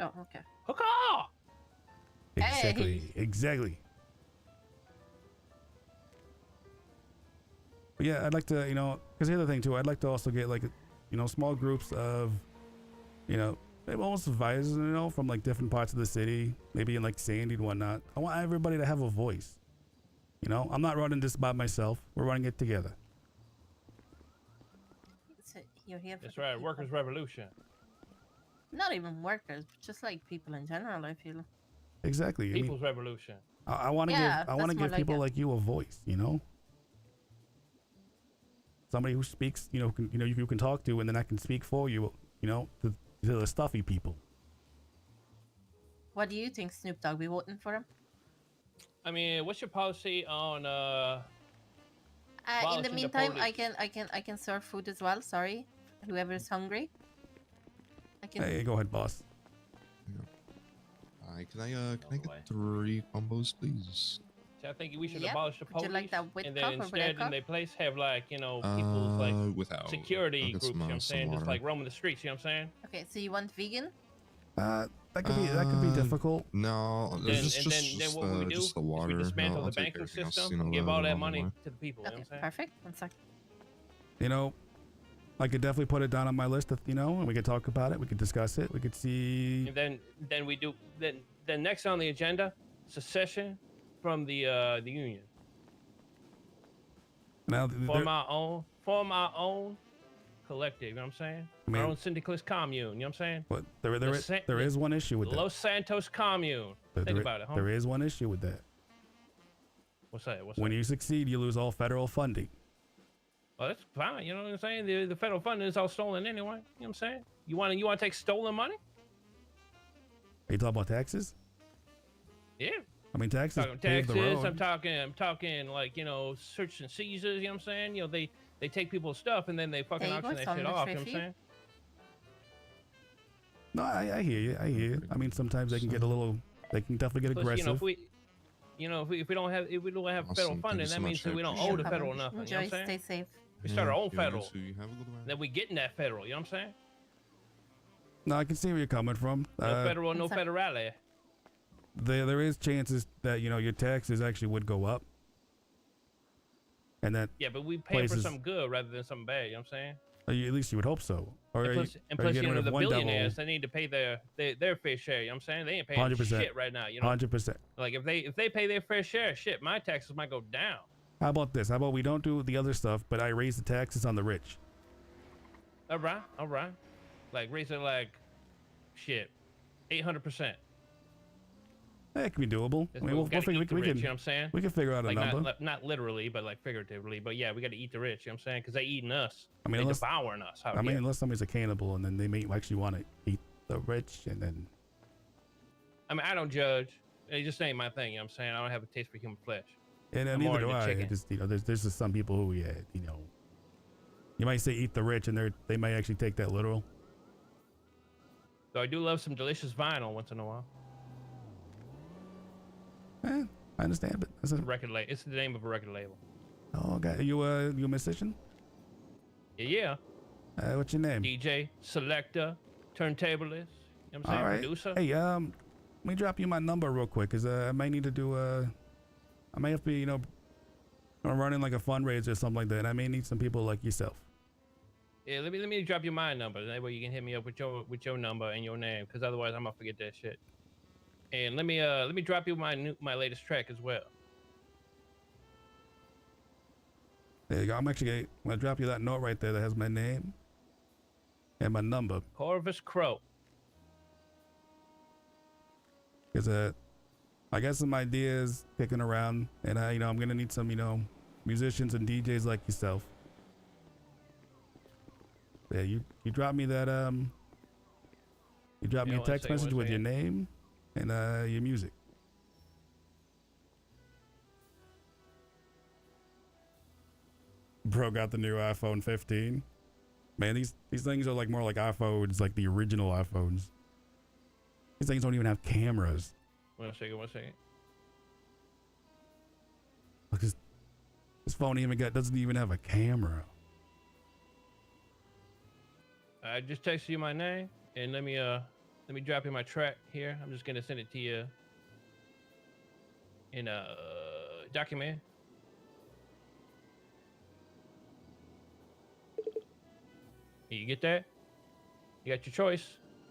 Oh, okay. Caw-caw! Exactly. Hey. Exactly. But yeah, I'd like to, because the other thing too, I'd like to also get like, small groups of, maybe almost advisors, from like different parts of the city, maybe in like Sandy and whatnot. I want everybody to have a voice. I'm not running this by myself. We're running it together. So you're here for That's the right, people. workers' revolution. Not even workers, but just like people in general, I feel. Exactly. People's revolution. I want to give people like you a voice. Somebody who speaks, you can talk to, and then I can speak for you. To the stuffy people. What do you think, Snoop Dogg? We voting for him? I mean, what's your policy on In the abolishing meantime, I police? can serve food as well. Sorry, whoever's hungry. I can. Hey, go ahead, boss. Hi, can I get 3 combos, please? So I think we should Yep. abolish the Would you police, like that with and cup then or without instead in cup? their place have like, you know, people's like Without. security I'll get groups. You know what I'm some saying? Just water. like roaming the streets. You know what I'm saying? Okay, so you want vegan? That could be difficult. No, Then, just then what we do just the is water. we dismantle I'll the take banking everything else, system you know, and give all that along the money way. to the people. You know what I'm saying? Perfect. 1 second. You know, I could definitely put it down on my list. Of, you know, and we could talk about it. We could discuss it. We could see. And then we do then next on the agenda, secession from the union. Now, Form our own collective. You know what I'm saying? I mean- Our own syndicalist commune. You know what I'm saying? But there is one issue with that. Los Santos commune. Think about it, huh? There is one issue with that. What's that? When you succeed, you lose all federal funding. Well, that's fine. You know what I'm saying? The federal funding is all stolen anyway. You know what I'm saying? You want to take stolen money? Are you talking about taxes? Yeah. I mean, taxes Talking pave the taxes. road. I'm talking like, you know, search and seizures. You know what I'm saying? You know, they take people's stuff and then they fucking There you go, auction that it's on shit the off. You know what I'm trophy. saying? No, I hear you. I hear you. I mean, sometimes they can get a little. They can definitely get Plus, aggressive. if we don't have federal Awesome. funding, Thank you so that means much. that we don't I owe the appreciate federal it. nothing. Enjoy. You know what I'm Stay saying? safe. We start our own Yeah, federal. so you have a good one. Then we getting that federal. You know what I'm saying? No, I can see where you're coming from. No federal, no federale. There is chances that your taxes actually would go up, and that Yeah, but we pay places, for something good rather than something bad. You know what I'm saying? at least you would hope so. Or And are plus, you, and are plus you getting rid the of one billionaires, devil? they need to pay their fair share. You know what I'm saying? They ain't paying 100%. shit right now. You know, 100%. like if they pay their fair share, shit, my taxes might go down. How about this? How about we don't do the other stuff, but I raise the taxes on the rich? All right. Like raise it like, shit, 800%. That can be doable. I mean, we gotta eat the rich, can. you know what I'm saying? We can figure out a Like number. not literally, but like figuratively. But yeah, we got to eat the rich. You know what I'm saying? Because they eating us. I mean, they unless- devouring us. I mean, unless somebody's a cannibal and then they may actually want to eat the rich, and then I mean, I don't judge. It just ain't my thing. You know what I'm saying? I don't have a taste for human flesh. and I'm neither more do into I. chicken. It just there's just some people who you might say eat the rich, and they might actually take that literal. So I do love some delicious vinyl once in a while. I understand, but It's a record label. It's the name of a record label. oh, okay. You a musician? Yeah. What's your name? DJ, selector, turntablist. You know what I'm saying? All right. Producer. Hey, let me drop you my number real quick, cause I might need to do I may have to be running like a fundraiser or something like that. And I may need some people like yourself. Yeah, let me drop you my number. That way you can hit me up with your number and your name, because otherwise I'm gonna forget that shit. And let me drop you my latest track as well. There you go. I'm actually gonna drop you that note right there that has my name and my number. Corvus Crow. Cause I got some ideas kicking around, and I'm gonna need some musicians and DJs like yourself. Yeah, you drop me that you drop me a text message with your name and your music. Bro got the new iPhone 15. Man, these things are like more like iPhones, like the original iPhones. These things don't even have cameras. One second. Look, this phone doesn't even have a camera. I just texted you my name, and let me drop you my track here. I'm just gonna send it to you in a document. You get that? You got your choice.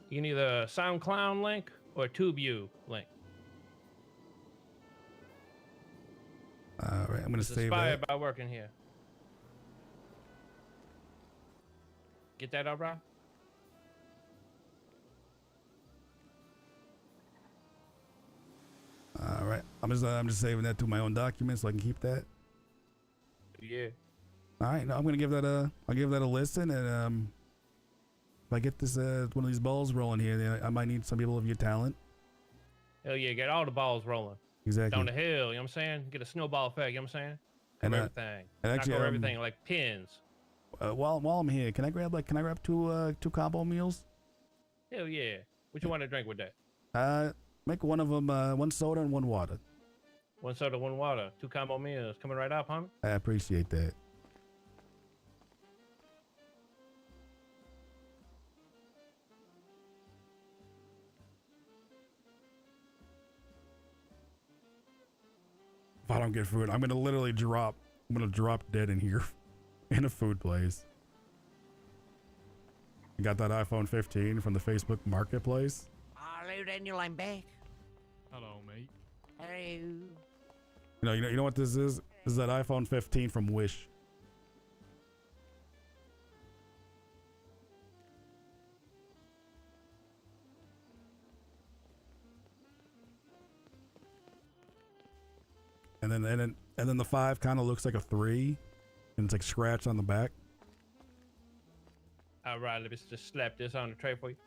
You can either SoundCloud link or a TubeU link. All right, I'm gonna It's save inspired that. by working here. Get that, all right? All right, I'm just saving that to my own documents so I can keep that. Yeah. All right, now I'll give that a listen, and if I get this one of these balls rolling here, then I might need some people of your talent. Hell yeah, get all the balls rolling. Exactly. down the hill. You know what I'm saying? Get a snowball effect. You know what I'm saying? And, Cover everything. and actually, Knock over everything like pins. While I'm here, can I grab two combo meals? Hell yeah. What you want to drink with that? Make one of them one soda and one water. One soda, one water. 2 combo meals. Coming right up, homie. I appreciate that. If I don't get food, I'm gonna literally drop. I'm gonna drop dead in here, in a food place. I got that iPhone 15 from the Facebook Marketplace. Hello, Daniel. I'm back. Hello, mate. Hello. You know what this is? This is that iPhone 15 from Wish. And then the 5 kind of looks like a 3, and it's like scratched on the back. All right, let me just slap this on the tray for you.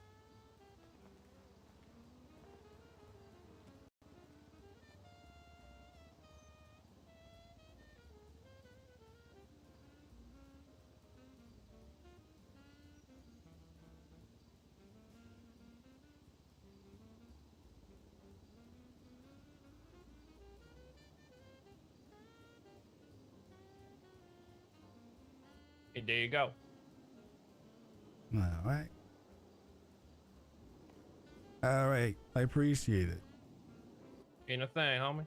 And there you go. All right. All right. I appreciate it. Ain't a thing, homie.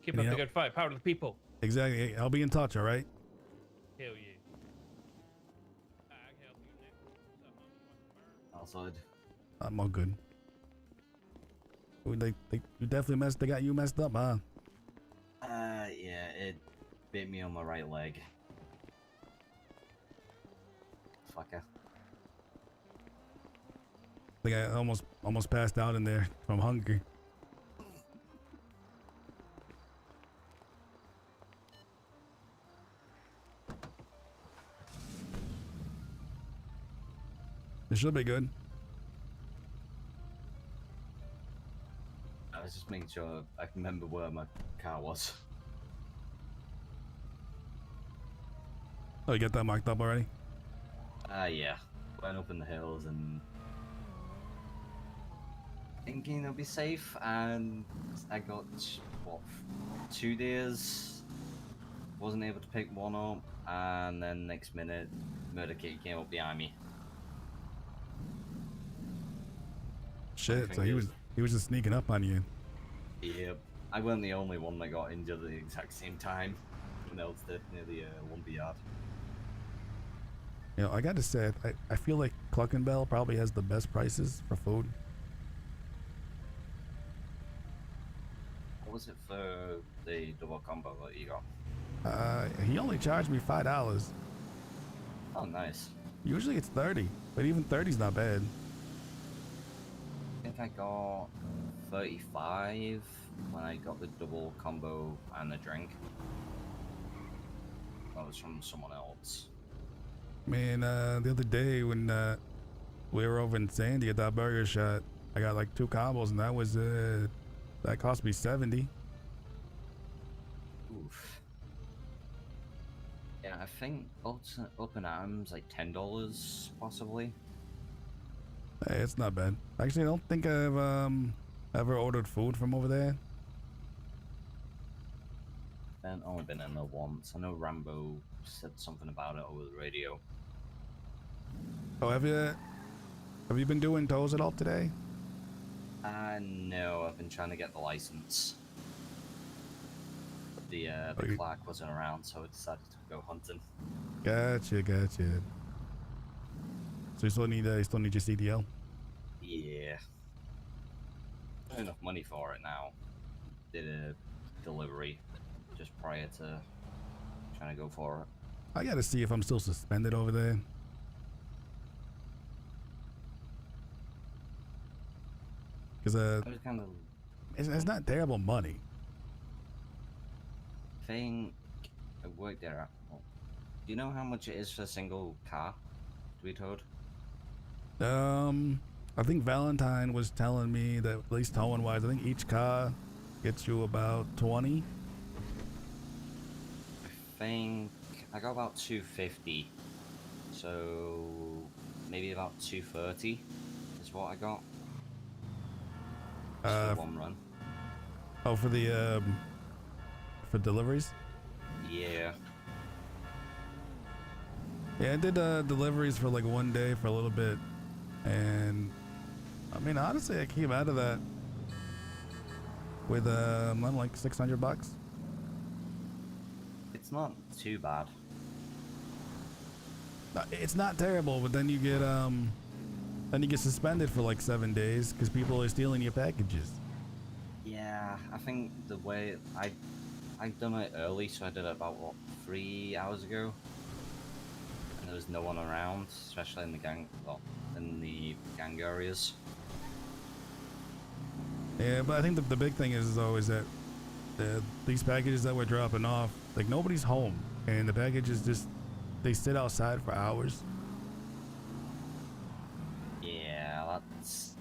Keep up the good fight. Power to the people. Exactly. I'll be in touch, all right? Hell yeah. Outside. I'm all good. You definitely they got you messed up, huh? Yeah, it bit me on my right leg. Fucker. I think I almost passed out in there from hunger. It should be good. I was just making sure I can remember where my car was. Oh, you got that marked up already? Yeah. Went up in the hills and thinking it'll be safe, and I got, what, 2 days? Wasn't able to pick one up, and then next minute, Murder Kid came up behind me. Shit, so he was just sneaking up on you. Yep. I wasn't the only one that got injured at the exact same time. Everyone else did near the lumber yard. You know, I got to say, I feel like Cluck and Bell probably has the best prices for food. What was it for the double combo that you got? He only charged me $5. Oh, nice. Usually it's 30, but even 30's not bad. I think I got 35 when I got the double combo and the drink. That was from someone else. Man, the other day when we were over in Sandy at that burger shot, I got like 2 combos, and that cost me 70. Oof. Yeah, I think up in arms like $10 possibly. Hey, it's not bad. Actually, I don't think I've ever ordered food from over there. I've only been in there once. I know Rambo said something about it over the radio. Oh, have you been doing tows at all today? No, I've been trying to get the license. The clerk wasn't around, so I decided to go hunting. Gotcha. So you still need your CDL? Yeah. Not enough money for it now. Did a delivery just prior to trying to go for it. I gotta see if I'm still suspended over there. Because it's not terrible money. I think I worked there. Do you know how much it is for a single car to be towed? I think Valentine was telling me that, at least towing wise, I think each car gets you about 20. I think I got about 250. So maybe about 230 is what I got. Just for one run. Oh, for the for deliveries. Yeah. Yeah, I did deliveries for like one day for a little bit, and I mean honestly, I came out of that with like $600. It's not too bad. It's not terrible, but then you get suspended for like 7 days because people are stealing your packages. Yeah, I think the way I done it early, so I did it about what 3 hours ago, and there was no one around, especially in the gang areas. Yeah, but I think the big thing is though is that these packages that we're dropping off, like nobody's home, and the packages just they sit outside for hours. Yeah, that's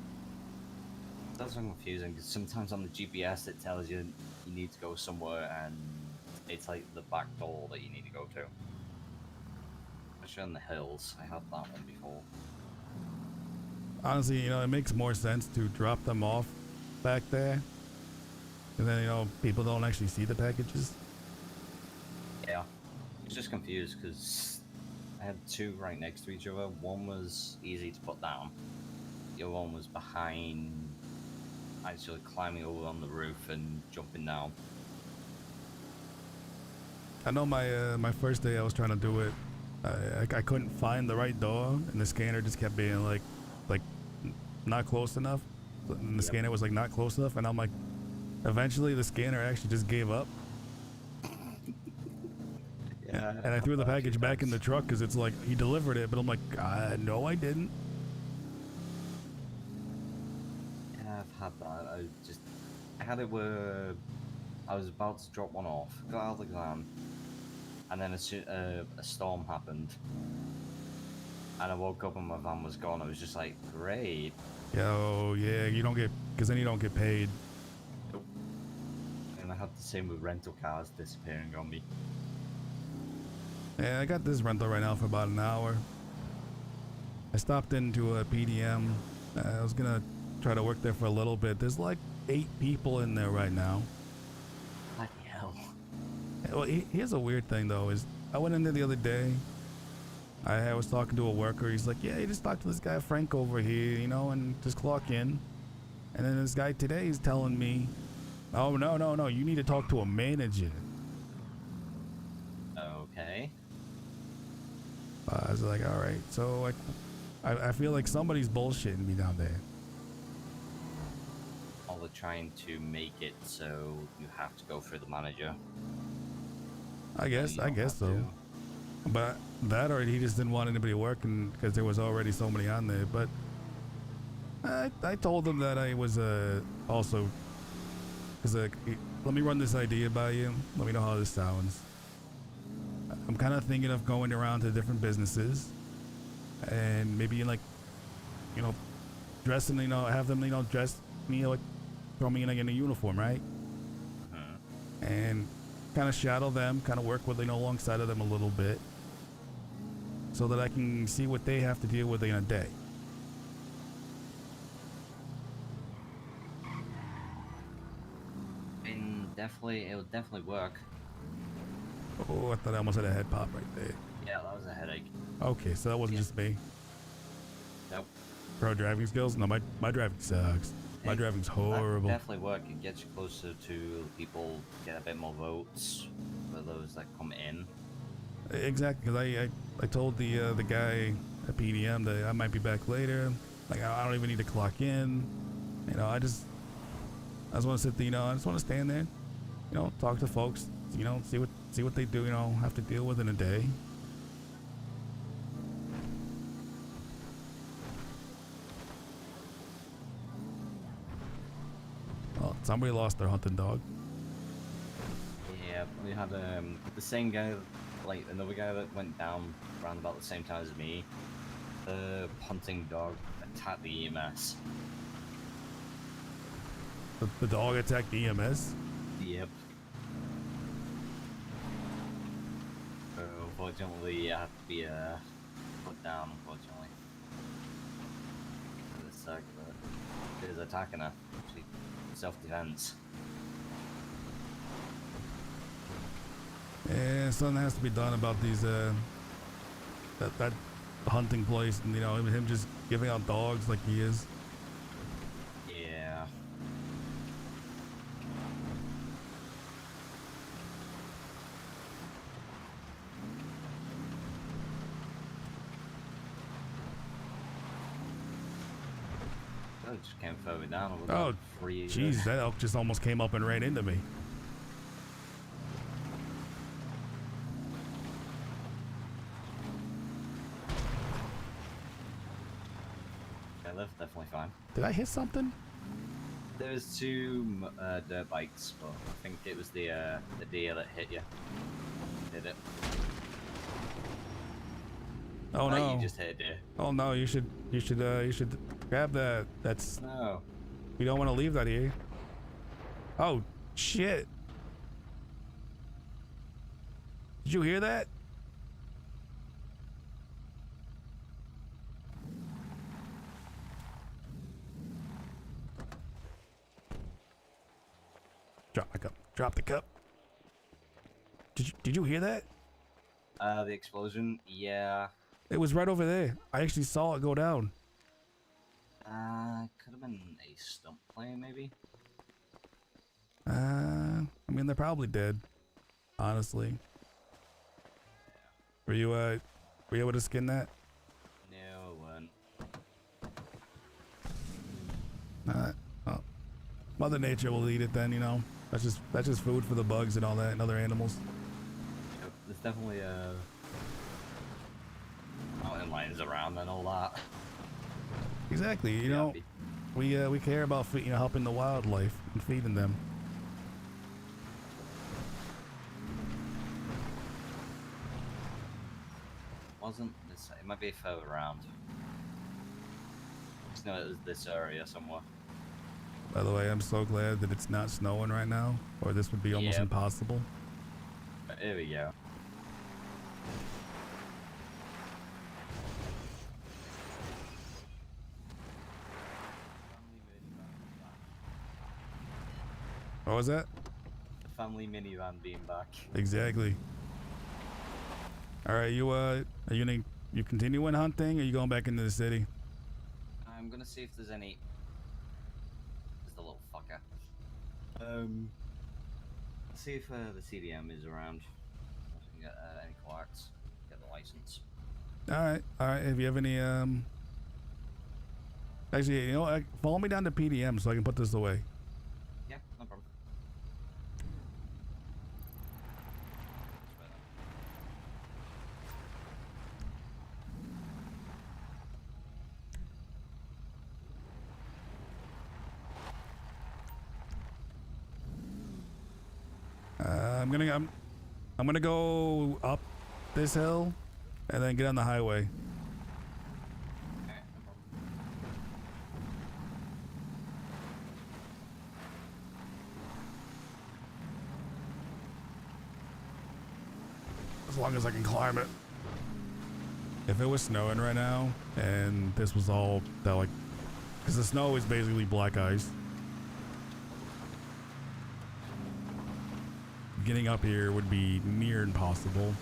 confusing because sometimes on the GPS it tells you you need to go somewhere, and it's like the back door that you need to go to. Especially on the hills, I had that one before. Honestly, you know, it makes more sense to drop them off back there, and then you know people don't actually see the packages. Yeah, I was just confused because I had two right next to each other. One was easy to put down. The other one was behind, actually climbing over on the roof and jumping down. I know my first day I was trying to do it, I couldn't find the right door, and the scanner just kept being like not close enough, and the scanner was like not close enough, and I'm like, eventually the scanner actually just gave up. Yeah, and I threw the package back in the truck because it's like he delivered it, but I'm like, no, I didn't. Yeah, I've had that. I had it where I was about to drop one off, got out of the van, and then a storm happened, and I woke up and my van was gone. I was just like, great. Yo, yeah, you don't get, because then you don't get paid. And I had the same with rental cars disappearing on me. Yeah, I got this rental right now for about an hour. I stopped into a PDM. I was gonna try to work there for a little bit. There's like 8 people in there right now. Bloody hell. Well, here's a weird thing though, is I went in there the other day. I was talking to a worker. He's like, yeah, you just talk to this guy Frank over here, you know, and just clock in. And then this guy today is telling me, oh, no, you need to talk to a manager. Okay. I was like, all right. So like, I feel like somebody's bullshitting me down there. Or they're trying to make it so you have to go through the manager. I guess so. But that, or he just didn't want anybody working because there was already so many on there. But I told him that I was also, because let me run this idea by you. Let me know how this sounds. I'm kind of thinking of going around to different businesses and maybe like, you know, dressing, you know, have them, you know, dress me like, throw me in like in a uniform, right? And kind of shadow them, kind of work with, you know, alongside of them a little bit, so that I can see what they have to deal with in a day. And it would definitely work. Oh, I thought I almost had a head pop right there. Yeah, that was a headache. Okay, so that wasn't just me. Nope. Pro driving skills? No, my driving sucks. My driving's horrible. That definitely work. It gets you closer to people, get a bit more votes for those that come in. Exactly, because I told the guy at PDM that I might be back later. Like, I don't even need to clock in. You know, I just want to sit there, you know, I just want to stand there, you know, talk to folks, you know, see what they do, you know, have to deal with in a day. Well, somebody lost their hunting dog. Yeah, we had the same guy, like another guy that went down around about the same time as me. The hunting dog attacked the EMS. The dog attacked EMS? Yep. So unfortunately, I have to be put down. Unfortunately, for this but it is attacking her. Actually, self-defense. Yeah, something has to be done about these that hunting place, and you know him just giving out dogs like he is. Yeah. I just came further down. Oh, jeez, that elk just almost came up and ran into me. Definitely fine. Did I hit something? There was two dirt bikes, but I think it was the deer that hit you. Did it? Oh no! You just hit a deer. Oh no! You should grab that. That's no. We don't want to leave that here. Oh shit! Did you hear that? Drop the cup. Drop the cup. Did you hear that? The explosion? Yeah. It was right over there. I actually saw it go down. Could have been a stump plane, maybe? I mean, they're probably dead. Honestly. Were you able to skin that? No, it weren't. Oh. Mother Nature will eat it then, you know. That's just food for the bugs and all that and other animals. Yep, there's definitely mountain lions around and all that. Exactly, you know, we care about helping the wildlife and feeding them. Wasn't this? It might be further around. Just know it was this area somewhere. By the way, I'm so glad that it's not snowing right now, or this would be almost impossible. Here we go. What was that? The family minivan being back. Exactly. All right, you continuing hunting, or are you going back into the city? I'm gonna see if there's any. There's the little fucker. See if the CDM is around. If we can get any quarks. Get the license. All right. If you have any, actually, you know, follow me down to PDM so I can put this away. Yeah, no problem. I'm gonna go up this hill and then get on the highway. As long as I can climb it. If it was snowing right now and this was all that, like, because the snow is basically black ice. Getting up here would be near impossible.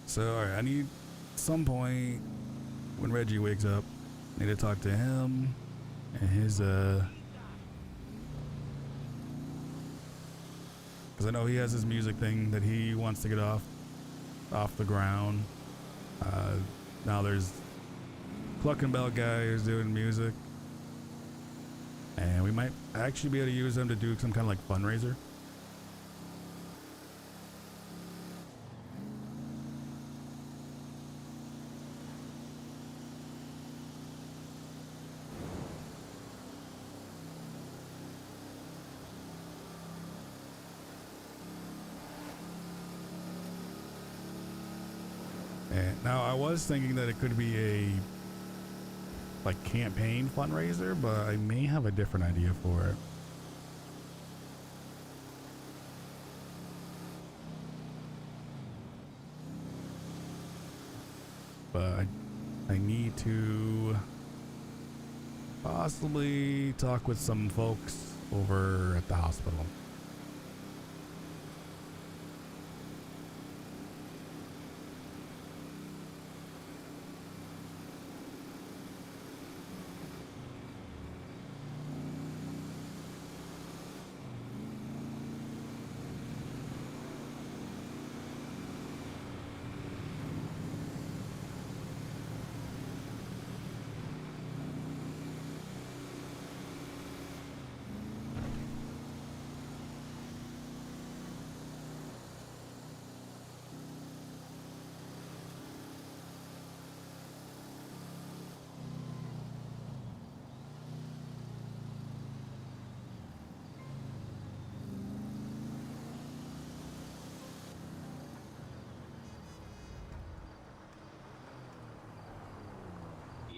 So, alright, I need some point when Reggie wakes up, I need to talk to him and his because I know he has his music thing that he wants to get off the ground. Now there's Clucking Bell guy who's doing music, and we might actually be able to use them to do some kind of like fundraiser. And now I was thinking that it could be a like campaign fundraiser, but I may have a different idea for it. But I need to possibly talk with some folks over at the hospital.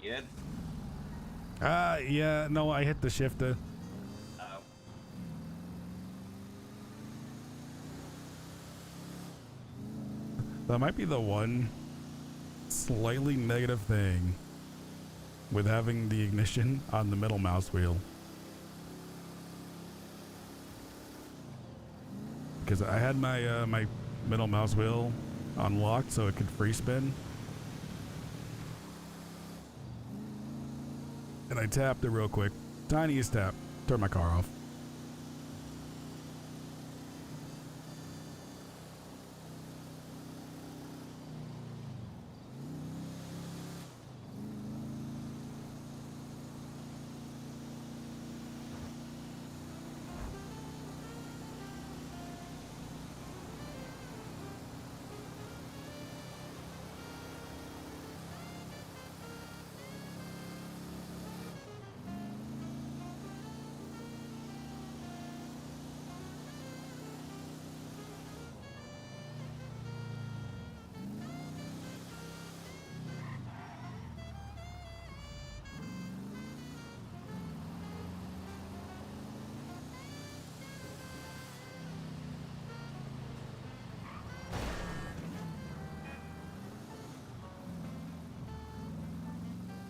Yeah. Yeah, no, I hit the shifter. Oh. That might be the one slightly negative thing with having the ignition on the middle mouse wheel. Because I had my my middle mouse wheel unlocked so it could free spin. And I tapped it real quick. Tiniest tap. Turned my car off.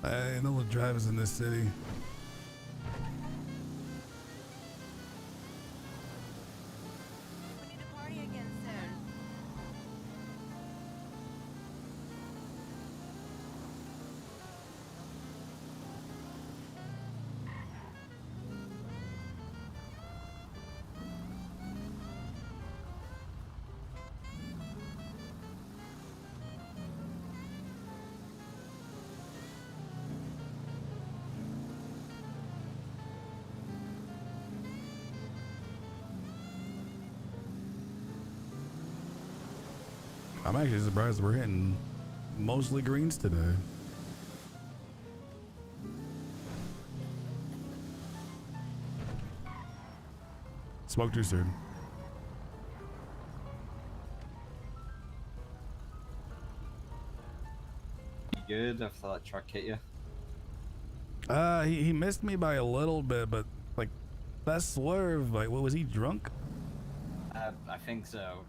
I know the drivers in this city. We need to party again, sir. I'm actually surprised we're hitting mostly greens today. Smoke too soon. You good after that truck hit you? He missed me by a little bit, but like that swerve, like what was he drunk? I think so.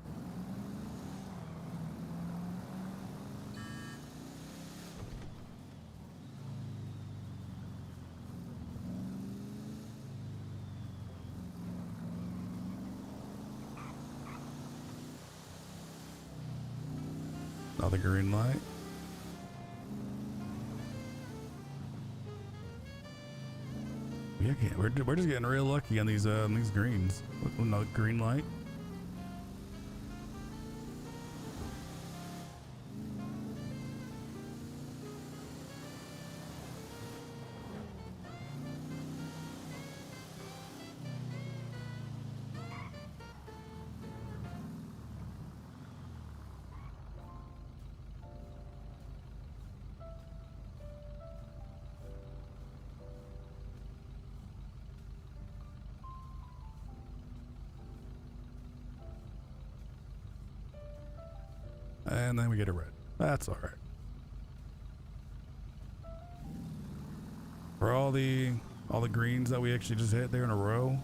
Another green light. Yeah, we're just getting real lucky on these greens. Another green light. And then we get a red. That's all right. For all the greens that we actually just hit there in a row,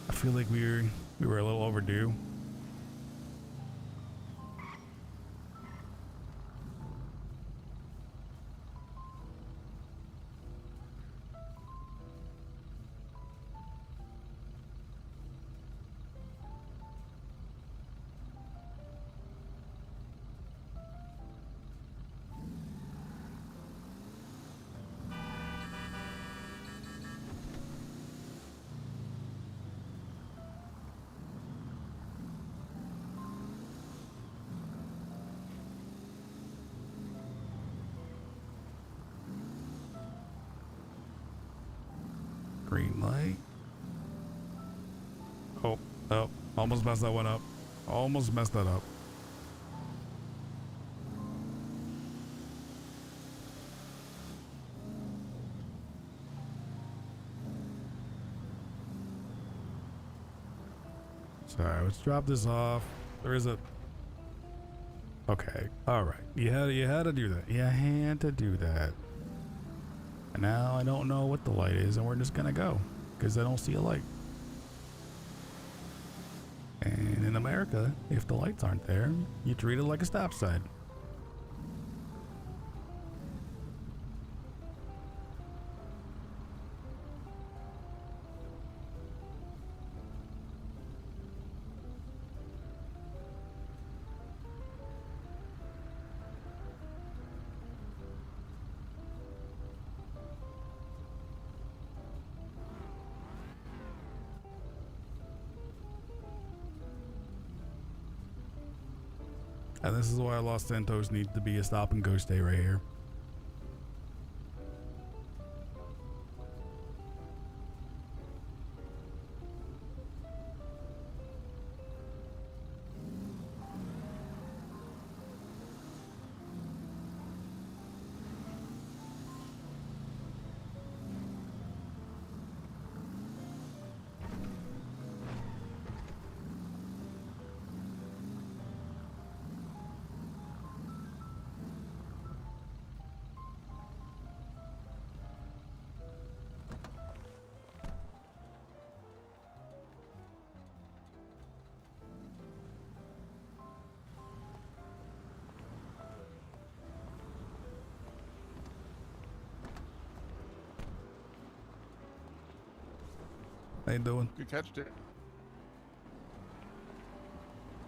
I feel like we were a little overdue. Green light. Oh, almost messed that one up. Almost messed that up. Sorry, let's drop this off. There is a... Okay, alright. You had to do that. You had to do that. And now I don't know what the light is, and we're just gonna go. Because I don't see a light. And in America, if the lights aren't there, you treat it like a stop sign. And this is why Los Santos needs to be a stop and go stay right here. How you doing? Good catch, Dick.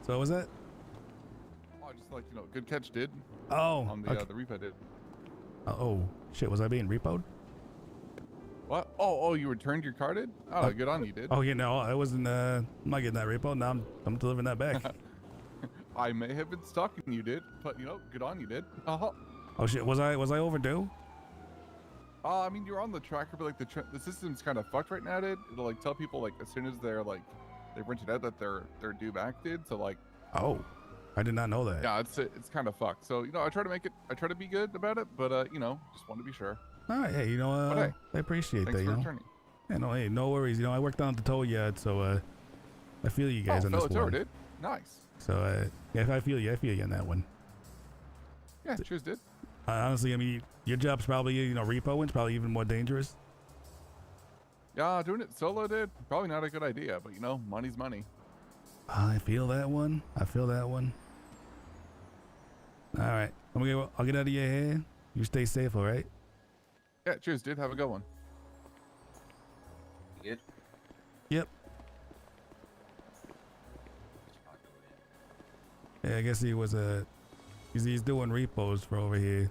So what was that? Oh, just like, good catch, did. Oh, on the okay. the repo did. Oh shit, was I being repoed? What? Oh, you returned your car, did? Oh, good on you, did. Oh yeah, no, I wasn't. I'm not getting that repo. Now I'm delivering that back. I may have been stalking you, did, but good on you, did. Uh-huh. Oh shit, was I overdue? I mean, you're on the tracker, but like the system's kind of fucked right now, did. It'll like tell people like as soon as they're like they rented out that they're due back, did. So like. Oh, I did not know that. Yeah, it's kind of fucked. So I try to be good about it, but just want to be sure. All right, hey, hey, I appreciate thanks that. for returning. Yeah, no, hey, no worries. I worked down at the tow yard, so I feel you guys on this fellow one. tour, did. Nice. So yeah, if I feel you on that one. Yeah, cheers, did. Honestly, I mean, your job's probably repoing's probably even more dangerous. Yeah, doing it solo, did. Probably not a good idea, but money's money. I feel that one. All right, I'll get out of your hair. You stay safe, all right? Yeah, cheers, dude. Have a good one. You good? Yep. Yeah, I guess he was he's doing repos for over here.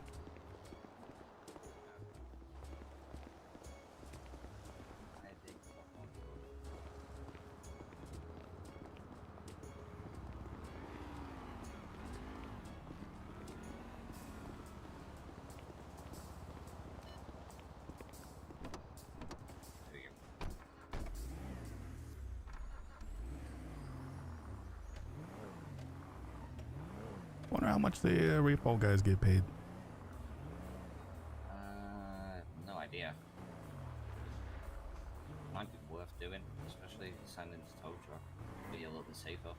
Wonder how much the repo guys get paid. No idea. Might be worth doing, especially sending to tow truck. Be a little bit safer.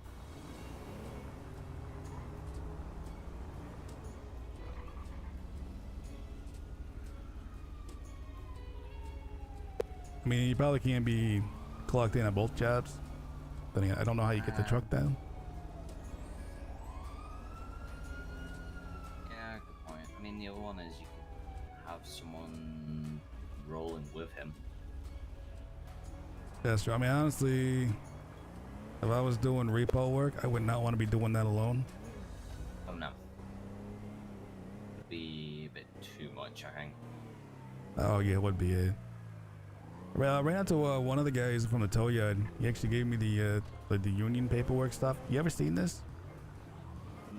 I mean, you probably can't be collecting at both jobs. Then again, I don't know how you get the truck down. Yeah, good point. I mean, the other one is you could have someone rolling with him. That's true. I mean, honestly, if I was doing repo work, I would not want to be doing that alone. Oh no. It'd be a bit too much, I think. Oh yeah, it would be it. Well, I ran into one of the guys from the tow yard. He actually gave me the union paperwork stuff. You ever seen this?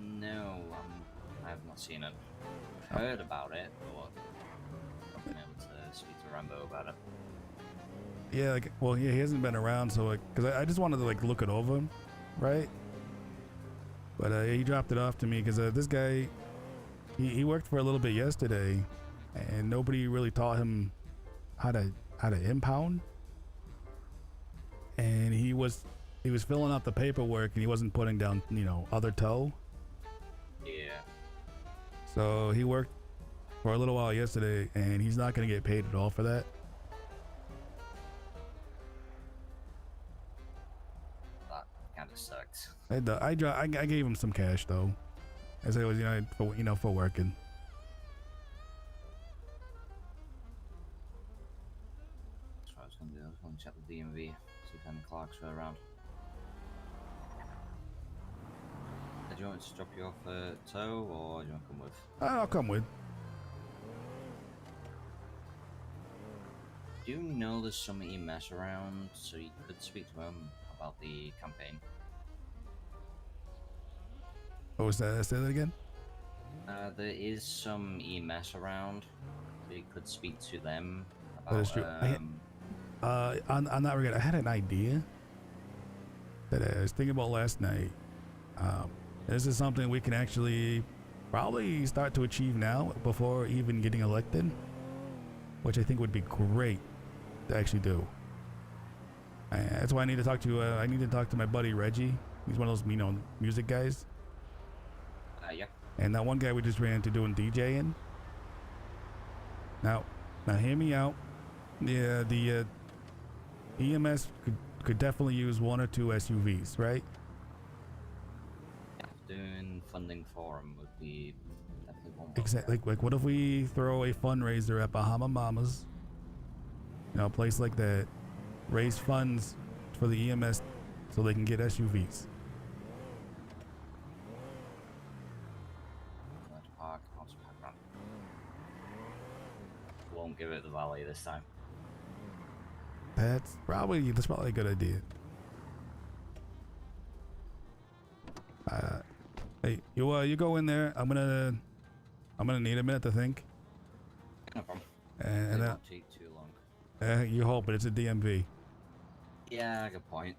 No, I have not seen it. I've heard about it, but I've been able to speak to Rambo about it. Yeah, like, well, yeah, he hasn't been around, so like, cause I just wanted to like look it over, right? But he dropped it off to me because this guy, he worked for a little bit yesterday, and nobody really taught him how to impound. And he was filling out the paperwork, and he wasn't putting down, you know, other tow. Yeah. So he worked for a little while yesterday, and he's not gonna get paid at all for that. That kind of sucks. I gave him some cash though, as it was, for working. That's what I was gonna do. I was gonna check the DMV, see if any clerks were around. Do you want me to drop you off at tow, or do you want to come with? I'll come with. Do you know there's some EMS around, so you could speak to him about the campaign? What was that? Say that again? There is some EMS around, so you could speak to them about. That is true. On that regard, I had an idea that I was thinking about last night. This is something we can actually probably start to achieve now before even getting elected, which I think would be great to actually do. That's why I need to talk to. I need to talk to my buddy Reggie. He's one of those, music guys. Yeah. And that one guy we just ran into doing DJing. Now hear me out. Yeah, the EMS could definitely use 1 or 2 SUVs, right? Doing funding for him would be definitely one. Exactly. Like, what if we throw a fundraiser at Bahama Mamas? A place like that. Raise funds for the EMS so they can get SUVs. Won't give it the valley this time. That's probably a good idea. Hey, you go in there. I'm gonna need a minute to think. No problem. And it won't take too long. You hope, but it's a DMV. Yeah, good point.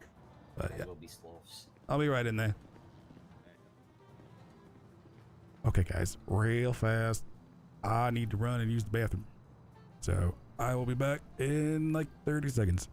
But yeah, Will be sloths. I'll be right in there. Okay, guys, real fast. I need to run and use the bathroom. So I will be back in like 30 seconds.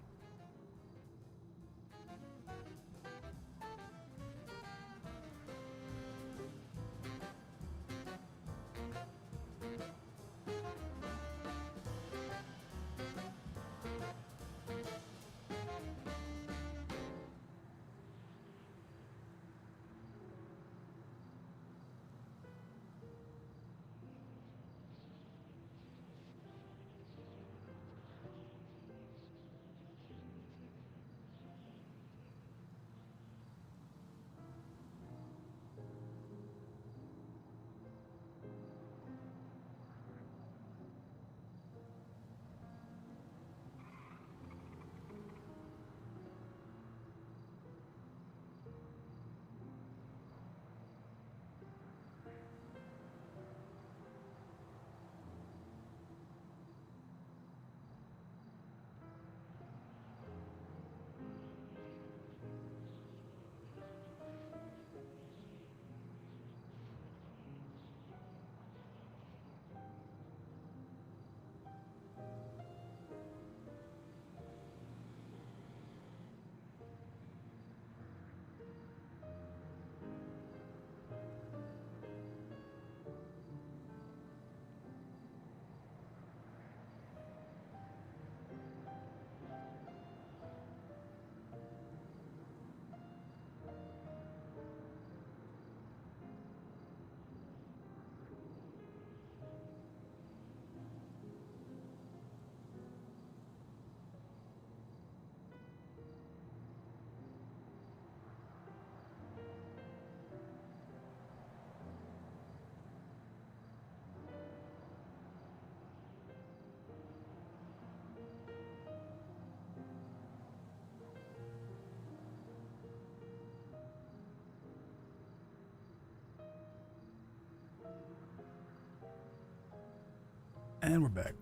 And we're back.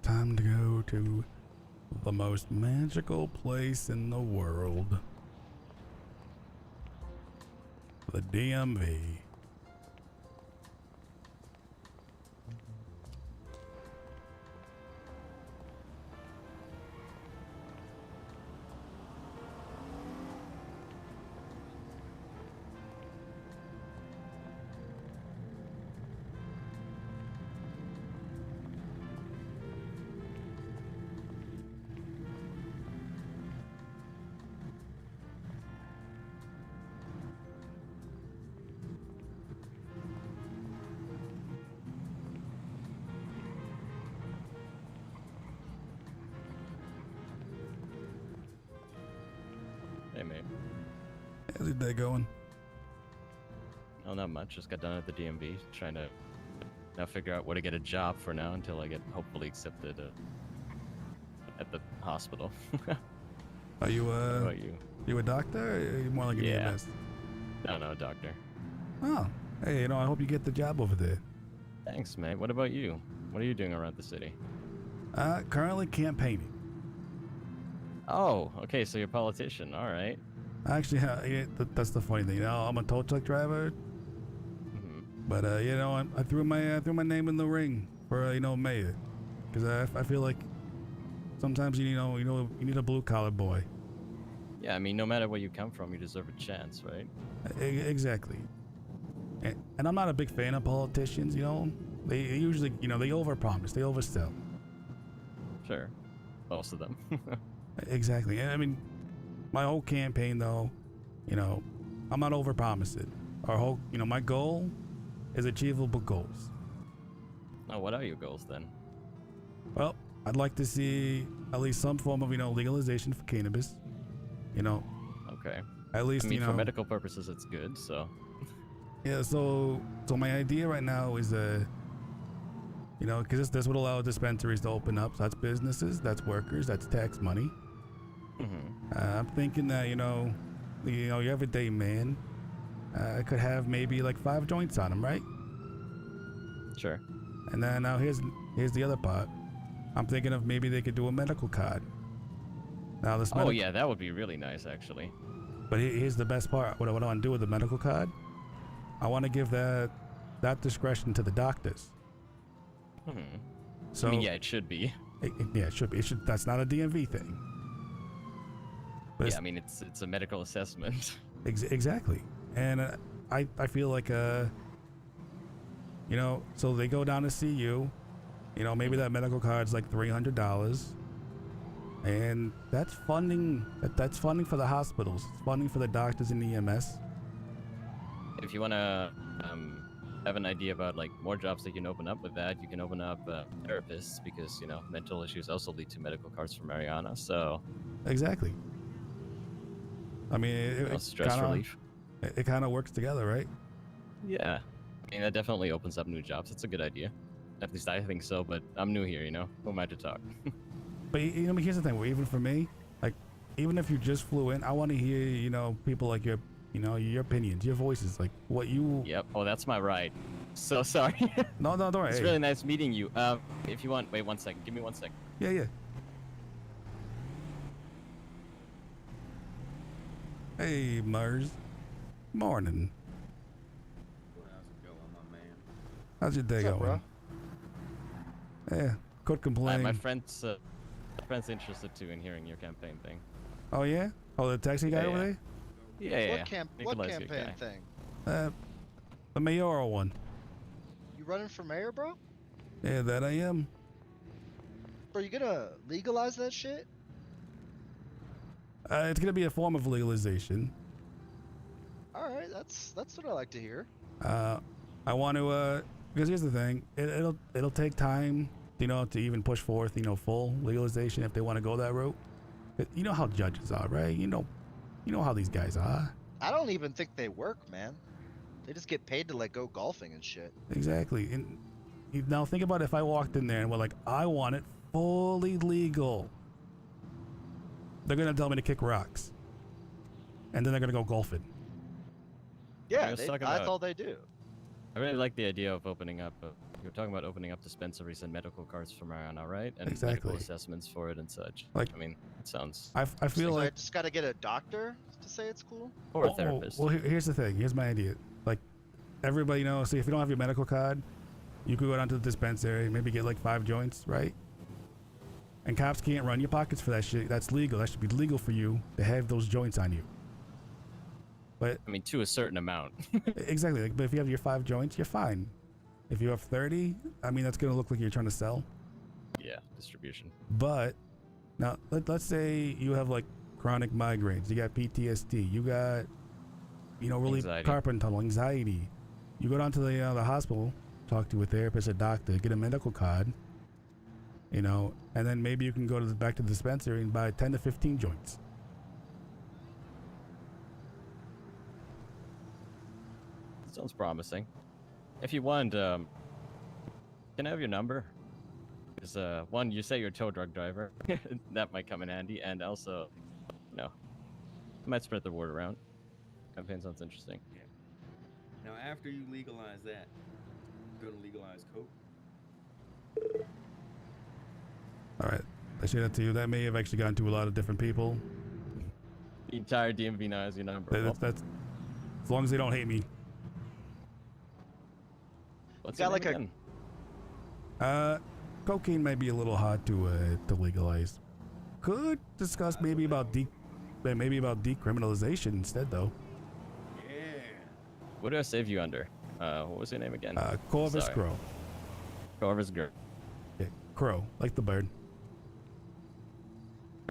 Time to go to the most magical place in the world. The DMV. Hey, mate. How's your day going? Oh, not much. Just got done at the DMV, trying to now figure out where to get a job for now until I get hopefully accepted at the hospital. Are you What about you? You a doctor? Or are you more like an Yeah. EMS? No, doctor. Oh, hey, you know, I hope you get the job over there. Thanks, mate. What about you? What are you doing around the city? Currently campaigning. Oh, okay, so you're a politician. All right. Actually, that's the funny thing. You know, I'm a tow truck driver, but you know, I threw my name in the ring for mayor, because I feel like sometimes you need a blue collar boy. Yeah, I mean, no matter where you come from, you deserve a chance, right? Exactly. And I'm not a big fan of politicians. You know, they usually they overpromise, they oversell. Sure. Most of them. Exactly. And I mean, my whole campaign though, I'm not overpromising. Our whole, my goal is achievable goals. Oh, what are your goals then? Well, I'd like to see at least some form of, legalization for cannabis. Okay. At least, I mean, for medical purposes, it's good, so. Yeah, so my idea right now is, because this would allow dispensaries to open up. So that's businesses, that's workers, that's tax money. I'm thinking that, your everyday man could have maybe like 5 joints on him, right? Sure. And then now here's the other part. I'm thinking of maybe they could do a medical card. Now this. Oh yeah, that would be really nice, actually. But here's the best part. What I want to do with the medical card, I want to give that discretion to the doctors. So I mean, yeah, it should be. Yeah, it should be. That's not a DMV thing. But Yeah, I mean, it's a medical assessment. Exactly. And I feel like so they go down to see you. Maybe that medical card's like $300, and that's funding. That's funding for the hospitals. It's funding for the doctors and the EMS. If you want to have an idea about like more jobs that you can open up with that, you can open up therapists, because mental issues also lead to medical cards for marijuana. So exactly. I mean, stress relief. It kind of works together, right? Yeah, I mean, that definitely opens up new jobs. It's a good idea. At least I think so, but I'm new here, Who am I to talk? But here's the thing. Even for me, like, even if you just flew in, I want to hear, people like your opinions, your voices, like what you. Yep. Oh, that's my right. So sorry. No, don't worry. It's really nice meeting you. If you want, wait 1 second. Give me 1 second. Yeah. Hey, Mars. Morning. How's it going, my man? How's your day going? Yeah, could complain. My friend's interested too in hearing your campaign thing. Oh yeah? Oh, the taxi guy over there? Yeah. What campaign thing? The mayoral one. You running for mayor, bro? Yeah, that I am. Bro, you gonna legalize that shit? It's gonna be a form of legalization. All right, that's what I like to hear. I want to because here's the thing. It'll take time, to even push forth, full legalization if they want to go that route. You know how judges are, right? You know how these guys are. I don't even think they work, man. They just get paid to like go golfing and shit. Exactly. And now think about if I walked in there and were like, I want it fully legal. They're gonna tell me to kick rocks, and then they're gonna go golfing. Yeah, let's they, talk that's about- all they do. I really like the idea of opening up. You're talking about opening up dispensaries and medical cards for marijuana, right? And Exactly. medical assessments for it and such. Like, I mean, it sounds. I feel So I like just got to get a doctor to say it's cool. Or a therapist. Well, here's the thing. Here's my idea. Like, everybody knows. See, if you don't have your medical card, you could go down to the dispensary, maybe get like 5 joints, right? And cops can't run your pockets for that shit. That's legal. That should be legal for you to have those joints on you. But I mean, to a certain amount. exactly. Like, but if you have your 5 joints, you're fine. If you have 30, I mean, that's gonna look like you're trying to sell. Yeah, distribution. But now, let's say you have like chronic migraines, you got PTSD, you got, you know, really Anxiety. carpal tunnel, anxiety. You go down to the hospital, talk to a therapist, a doctor, get a medical card, you know, and then maybe you can go to back to the dispensary and buy 10 to 15 joints. Sounds promising. If you want, can I have your number? Because one, you say you're a tow truck driver. That might come in handy, and also, you know, might spread the word around. Campaign sounds interesting. Yeah. Now, after you legalize that, you're gonna legalize coke. All right, I say that to you. That may have actually gotten to a lot of different people. The entire DMV now has your number. That's as long as they don't hate me. What's got your like name a again? Cocaine might be a little hard to legalize. Could discuss maybe about decriminalization instead, though. Yeah. What do I save you under? What was your name again? Corvus Sorry. Crow. Corvus Crow. Yeah, crow, like the bird.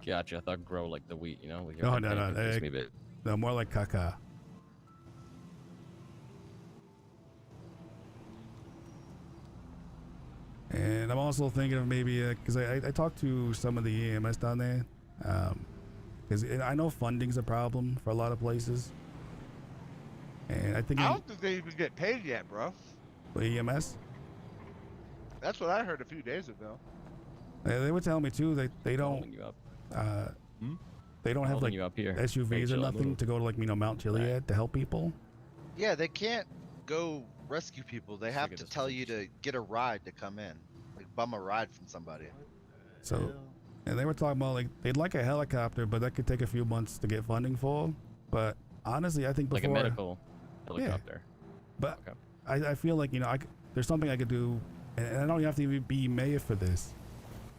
Gotcha. I thought grow like the wheat, you know? Like No, your name confused no. me a bit. No, more like caca. And I'm also thinking of maybe, because I talked to some of the EMS down there, because I know funding's a problem for a lot of places. And I think I don't think they even get paid yet, bro. for EMS, That's what I heard a few days ago. they were telling me too that they don't, Holding you up. they don't have Holding like you up here. SUVs or Rachel, nothing little- to go to like Mount Chiliad to help people. Yeah, they can't go rescue people. They have at to this tell you to get a ride to come in, like bum a ride from somebody. So, and they were talking about like they'd like a helicopter, but that could take a few months to get funding for. But honestly, I think before, Like a medical helicopter. But Okay. I feel like, you know, there's something I could do, and I don't have to even be mayor for this.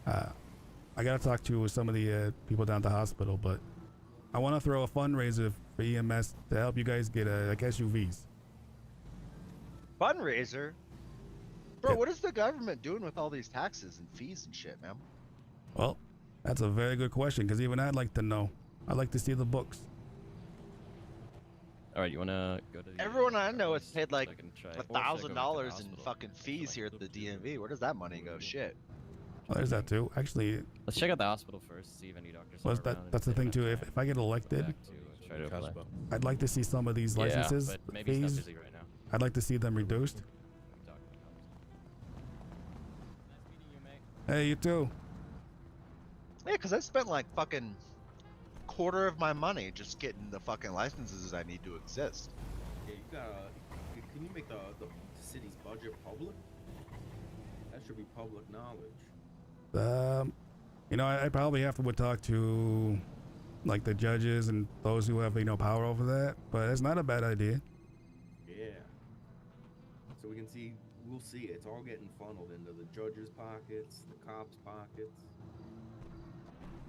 I gotta talk to some of the people down at the hospital, but I want to throw a fundraiser for EMS to help you guys get like SUVs. Fundraiser? Bro, Yeah. what is the government doing with all these taxes and fees and shit, man? Well, that's a very good question, because even I'd like to know. I'd like to see the books. All right, you want to go to the Everyone I know has paid like I can try- or should I go to the $1,000 in hospital? fucking fees here at the DMV. Where does that money go? Shit. Well, there's that too. Actually, Let's check out the hospital first, see if any doctors well, are around. and that's the if they thing too. might If I get elected, back to try to apply. I'd like to see some of these licenses yeah, but maybe he's not fees. busy right now. I'd like to see them reduced. Hey, you too. Yeah, because I spent like fucking quarter of my money just getting the fucking licenses I need to exist. Yeah, you gotta. Can you make the city's budget public? That should be public knowledge. You know, I probably have to talk to like the judges and those who have, you know, power over that, but it's not a bad idea. Yeah. So we can see. We'll see. It's all getting funneled into the judges' pockets, the cops' pockets.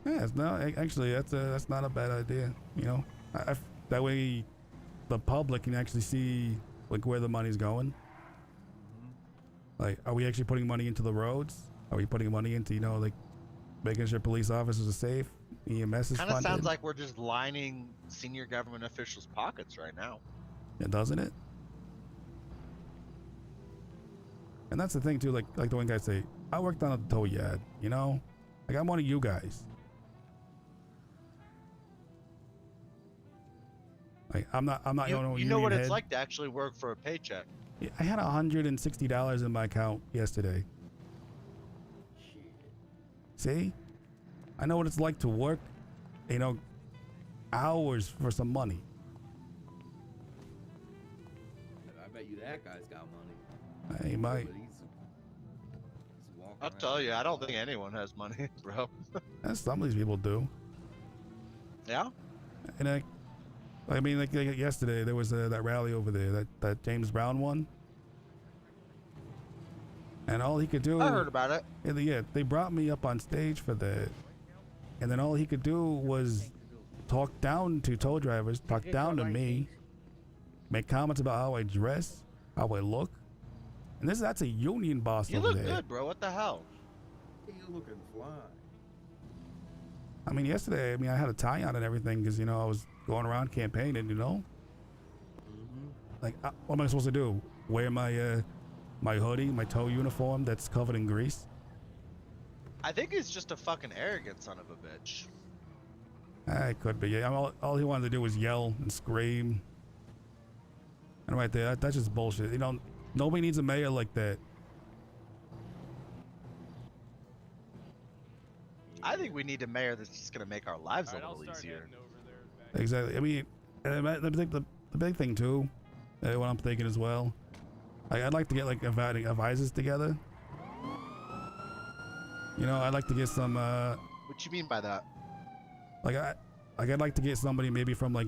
Yeah, it's not actually that's not a bad idea. You know, that way the public can actually see like where the money's going. Like, are we actually putting money into the roads? Are we putting money into, you know, like making sure police officers are safe? EMS is Kind of funded. sounds like we're just lining senior government officials' pockets right now. Yeah, doesn't it? And that's the thing too. Like the one guy say, I worked on a tow yard. You know, like I'm one of you guys. Like, I'm not You, going to you know what union it's head. like to actually work for a paycheck. Yeah, I had $160 in my account yesterday. See? I know what it's like to work, hours for some money. I bet you that guy's got money. He might. But he's walking I'll around. tell you, I don't think anyone has money, bro. Some of these people do. Yeah? And I mean, like yesterday, there was that rally over there, that James Brown one. And all he could do... I heard about it. Yeah, they brought me up on stage for that. And then all he could do was talk down to tow drivers, talk down to me, make comments about how I dress, how I look. And that's a union boss You over look there. good, bro. What the hell? You looking fly. I mean, yesterday, I had a tie on and everything because, I was going around campaigning, Like, what am I supposed to do? Wear my my hoodie, my tow uniform that's covered in grease? I think he's just a fucking arrogant son of a bitch. It could be. Yeah, all he wanted to do was yell and scream. And right there, that's just bullshit. Nobody needs a mayor like that. I think we need a mayor that's just gonna make our lives a little easier. Exactly. I mean, the big thing too, what I'm thinking as well, I'd like to get like advisors together. I'd like to get some. What you mean by that? I'd like to get somebody maybe from like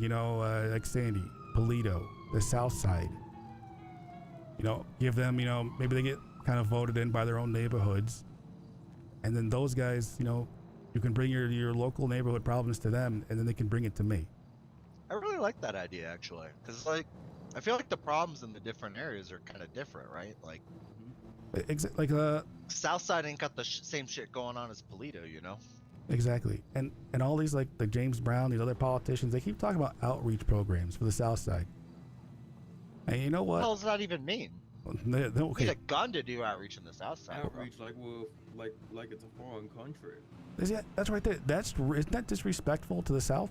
Sandy, Polito, the South Side. Give them, maybe they get kind of voted in by their own neighborhoods, and then those guys, you can bring your local neighborhood problems to them, and then they can bring it to me. I really like that idea actually, because I feel like the problems in the different areas are kind of different, right? Like, Southside ain't got the same shit going on as Polito, Exactly. And all these like the James Brown, these other politicians, they keep talking about outreach programs for the South Side. And you know what? What the hell does that even mean? Okay. You need a gun to do outreach in the South Side. Outreach like it's a foreign country. That's right there. Isn't that disrespectful to the South?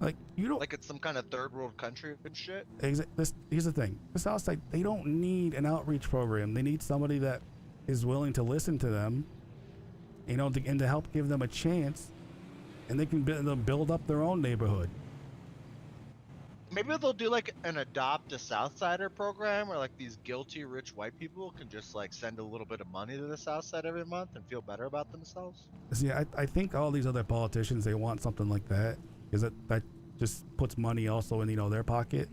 Like, you don't... Like it's some kind of third world country and shit? Here's the thing. The South Side, they don't need an outreach program. They need somebody that is willing to listen to them, and to help give them a chance, and they can build up their own neighborhood. Maybe they'll do like an adopt a Southsider program where like these guilty rich white people can just like send a little bit of money to the South Side every month and feel better about themselves. See, I think all these other politicians, they want something like that, because that just puts money also in their pocket.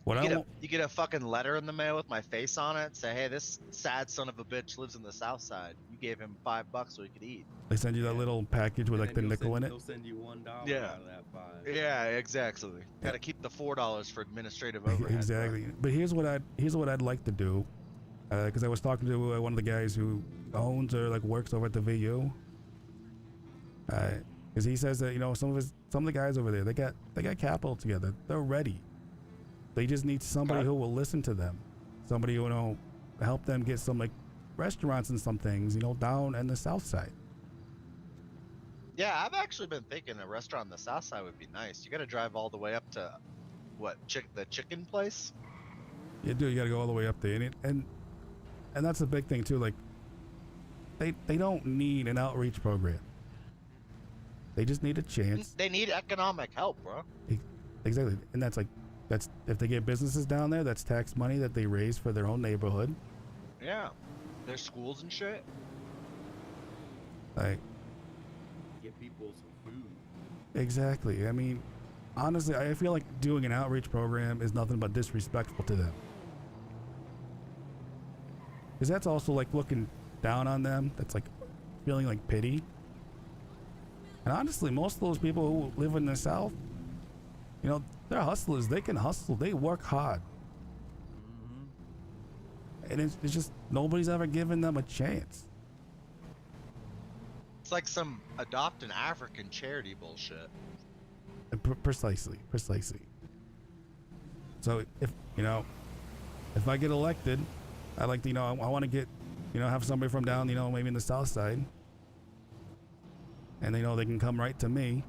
You get a fucking letter in the mail with my face on it. Say, hey, this sad son of a bitch lives in the South Side. You gave him $5 so he could eat. They send you that little package with like the nickel in it. They'll send you $1 Yeah. out of that $5. Yeah, exactly. Got to keep the $4 for administrative overhead. Exactly. But here's what I'd like to do, because I was talking to one of the guys who owns or like works over at the VU. Because he says that some of the guys over there, they got capital together. They're ready. They just need somebody who will listen to them. Somebody who will help them get some like restaurants and some things, down in the South Side. Yeah, I've actually been thinking a restaurant on the South Side would be nice. You got to drive all the way up to the chicken place? You do. You got to go all the way up there, and that's the big thing too. Like, they don't need an outreach program. They just need a chance. They need economic help, bro. Exactly, and that's if they get businesses down there, that's tax money that they raise for their own neighborhood. Yeah, there's schools and shit. Like, Get people some food. exactly. I mean, honestly, I feel like doing an outreach program is nothing but disrespectful to them. Because that's also like looking down on them. That's like feeling like pity. And honestly, most of those people who live in the South, they're hustlers. They can hustle. They work hard. And it's just nobody's ever given them a chance. It's like some adopt an African charity bullshit. Precisely. So if I get elected, I like to, I want to get, have somebody from down, maybe in the South Side. And they know they can come right to me.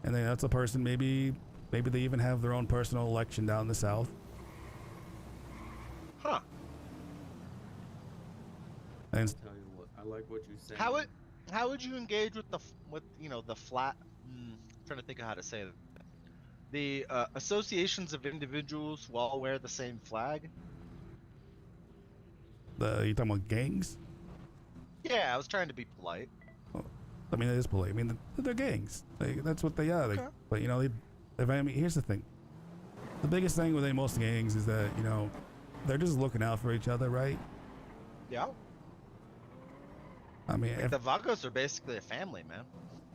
And then that's a person maybe maybe they even have their own personal election down in the South. Huh. And Tell you what, I like what you said. How would you engage with the flat? Trying to think of how to say it. The associations of individuals who all wear the same flag. you talking about gangs? Yeah, I was trying to be polite. I mean, it is polite. I mean, they're gangs. That's what they are. Okay. But here's the thing. The biggest thing with most gangs is that they're just looking out for each other, right? Yeah. I mean, The Vagos are basically a family, man.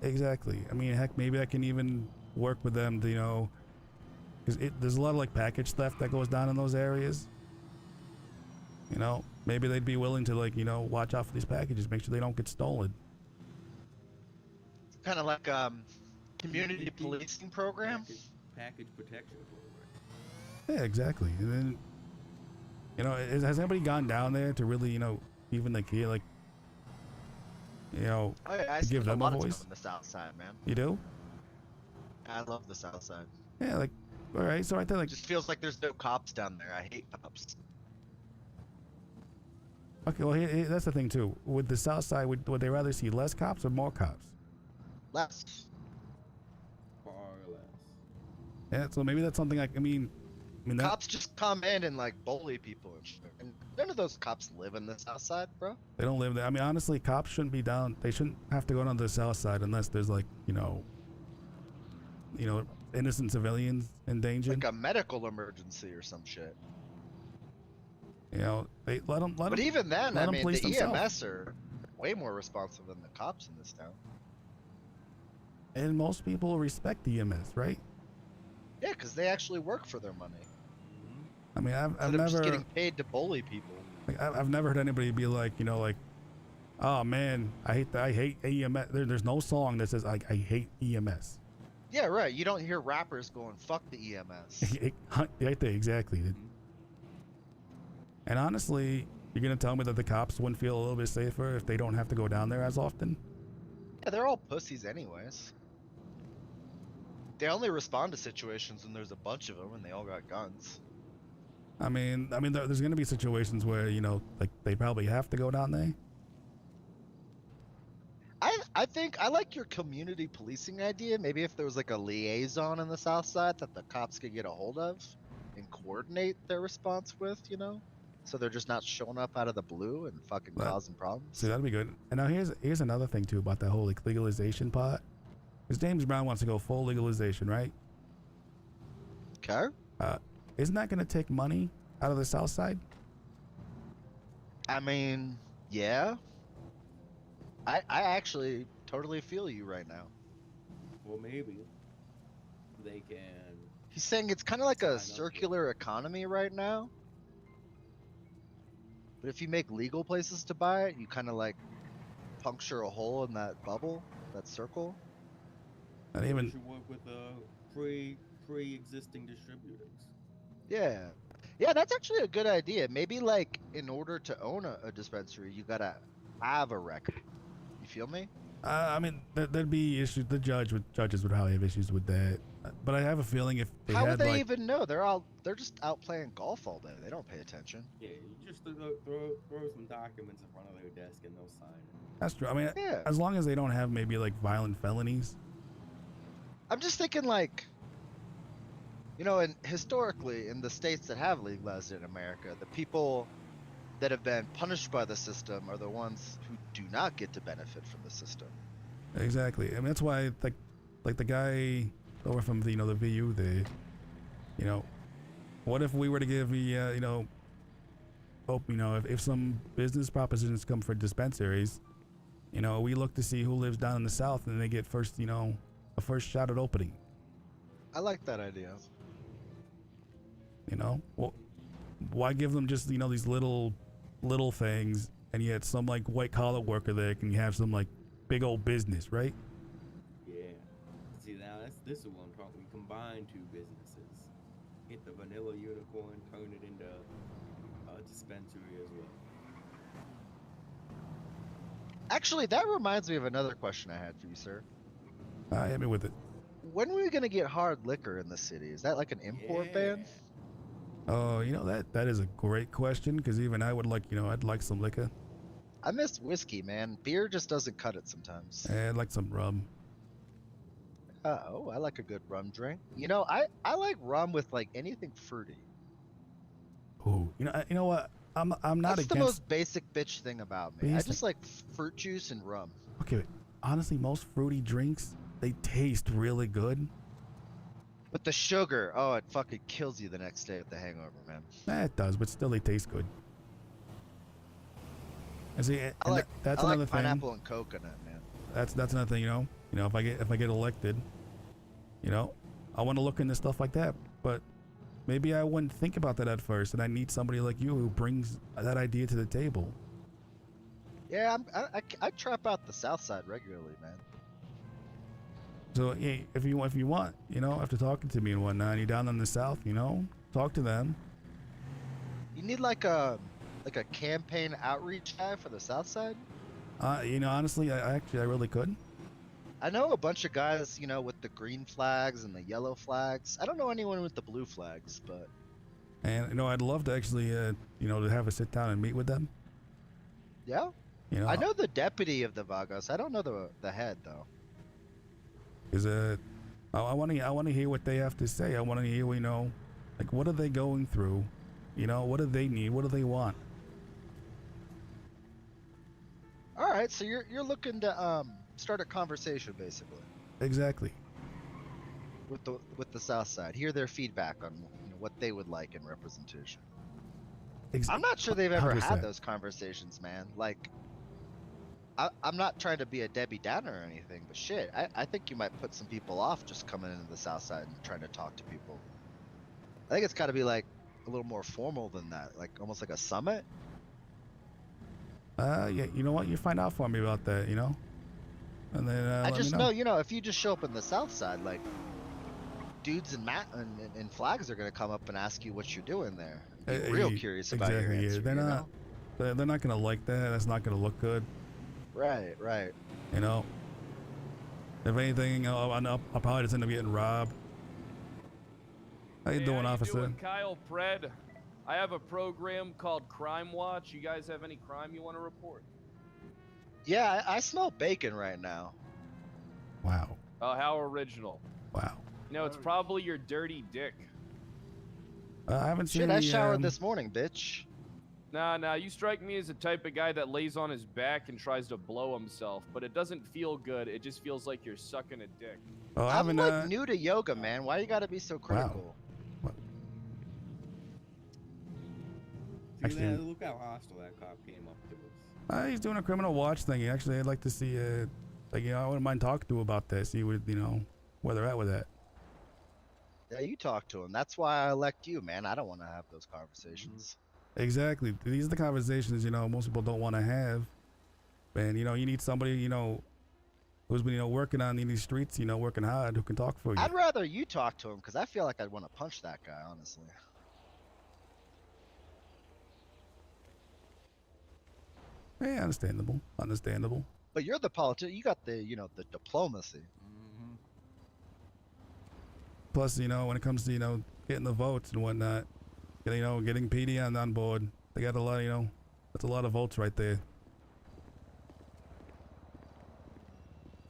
Exactly. I mean, heck, maybe I can even work with them to, because there's a lot of package theft that goes down in those areas. Maybe they'd be willing to watch out for these packages, make sure they don't get stolen. Kind of like community policing program. Package protection program. Yeah, exactly. And then, has anybody gone down there to really, even Oh yeah, I to give spend them a lot a of time voice? on the South Side, man. You do? I love the South Side. Yeah, all right. So right there, It just feels like there's no cops down there. I hate cops. Okay, well, that's the thing too. With the South Side, would they rather see less cops or more cops? Less. Far less. Yeah, so maybe that's something I mean, that, Cops just come in and bully people and shit. And none of those cops live in the South Side, bro. they don't live there. I mean, honestly, cops shouldn't be down. They shouldn't have to go down to the South Side unless there's innocent civilians in danger. Like a medical emergency or some shit. They let them. But even then, I mean, police the themselves. EMS are way more responsive than the cops in this town. And most people respect the EMS, right? Yeah, because they actually work for their money. I mean, I've Instead of just never, getting paid to bully people. I've never heard anybody be oh man, I hate EMS. There's no song that says I hate EMS. Yeah, right. You don't hear rappers going, fuck the EMS. Right there, exactly. And honestly, you're gonna tell me that the cops wouldn't feel a little bit safer if they don't have to go down there as often? Yeah, they're all pussies anyways. They only respond to situations when there's a bunch of them and they all got guns. I mean, there's gonna be situations where they probably have to go down there. I think I like your community policing idea. Maybe if there was a liaison on the South Side that the cops could get a hold of and coordinate their response with, so they're just not showing up out of the blue and fucking causing problems. See, that'd be good. And now here's another thing too about that whole legalization part. Because James Brown wants to go full legalization, right? Okay. Isn't that gonna take money out of the South Side? I mean, yeah. I actually totally feel you right now. Well, maybe they can. He's saying it's kind of like a circular economy right now. But if you make legal places to buy it, you kind of puncture a hole in that bubble, that circle. And You even should work with pre-existing distributors. Yeah. Yeah, that's actually a good idea. Maybe in order to own a dispensary, you gotta have a record. You feel me? I mean, there'd be issues. Judges would probably have issues with that. But I have a feeling if they How had would they even know? They're just out playing golf all day. They don't pay attention. Yeah, you just throw some documents in front of their desk and they'll sign it. That's true. I mean, Yeah. as long as they don't have maybe violent felonies. I'm just thinking and historically in the states that have legalized it in America, the people that have been punished by the system are the ones who do not get to benefit from the system. Exactly. I mean, that's why the guy over from the the VU there, what if we were to give the if some business propositions come for dispensaries, we look to see who lives down in the South and they get first a first shot at opening. I like that idea. Well, why give them just these little things, and yet some white collar worker there can have some big old business, right? Yeah. See, now this is what I'm talking. We combine two businesses. Get the vanilla unicorn, turn it into a dispensary as well. Actually, that reminds me of another question I had for you, sir. Hit me with it. when are we gonna get hard liquor in the city? Is that like an import ban? Oh, you know, that is a great question, because even I would like, you know, I'd like some liquor. I miss whiskey, man. Beer just doesn't cut it sometimes. I'd like some rum. Oh, I like a good rum drink. You know, I like rum with like anything fruity. Ooh, you know what? I'm not That's against. the most basic bitch thing about me. I Basic. just like fruit juice and rum. Okay, honestly, most fruity drinks, they taste really good. But the sugar, oh, it fucking kills you the next day with the hangover, man. It does, but still they taste good. And see, I like that's I like another thing. pineapple and coconut, man. That's another thing, you know. You know, if I get elected, you know, I want to look into stuff like that. But maybe I wouldn't think about that at first, and I need somebody like you who brings that idea to the table. Yeah, I trap out the South Side regularly, man. So hey, if you want, you know, after talking to me and whatnot, and you're down in the South, you know, talk to them. You need like a campaign outreach guy for the South Side. You know, honestly, I really could. I know a bunch of guys, you know, with the green flags and the yellow flags. I don't know anyone with the blue flags, but And you know, I'd love to actually, you know, to have a sit down and meet with them. yeah. You know, I know the deputy of the Vagos. I don't know the head though. Is I want to hear what they have to say. I want to hear, you know, like what are they going through? You know, what do they need? What do they want? All right, so you're looking to start a conversation basically Exactly. with the South Side. Hear their feedback on, you know, what they would like in representation. I'm not sure they've ever had 100%. those conversations, man. Like, I'm not trying to be a Debbie Downer or anything, but shit, I think you might put some people off just coming into the South Side and trying to talk to people. I think it's got to be like a little more formal than that, like almost like a summit. Yeah, you know what? You find out for me about that, you know? And then I let me just know. know, you know, if you just show up in the South Side, like dudes and flags are gonna come up and ask you what you're doing there. Be real curious about your Exactly, answer. yeah. They're you not. know? They're not gonna like that. That's not gonna look good. Right, right. You know. If anything, I'll probably just end up getting robbed. How you doing, officer? Doing, Kyle Pred. I have a program called Crime Watch. You guys have any crime you want to report? Yeah, I smell bacon right now. Wow. Oh, how original. Wow. You know, it's probably your dirty dick. I haven't seen Shit, I any, showered this morning, bitch. Nah, you strike me as the type of guy that lays on his back and tries to blow himself, but it doesn't feel good. It just feels like you're sucking a dick. Oh, I I'm haven't. like new to yoga, man. Why you gotta be so critical? Actually- Look how hostile that cop came up to us. He's doing a criminal watch thing. Actually, I'd like to see, like, you know, I wouldn't mind talking to him about that. See what, you know, where they're at with that. Yeah, you talk to him. That's why I elect you, man. I don't want to have those conversations. Exactly. These are the conversations, you know, most people don't want to have. And, you know, you need somebody, you know, who's been, you know, working on these streets, you know, working hard, who can talk for you. I'd rather you talk to him because I feel like I'd want to punch that guy, honestly. Yeah, understandable. Understandable. But you're the politician. You got the, you know, the diplomacy. Plus, you know, when it comes to, you know, getting the votes and whatnot, you know, getting PD on board, they got a lot, you know, that's a lot of votes right there.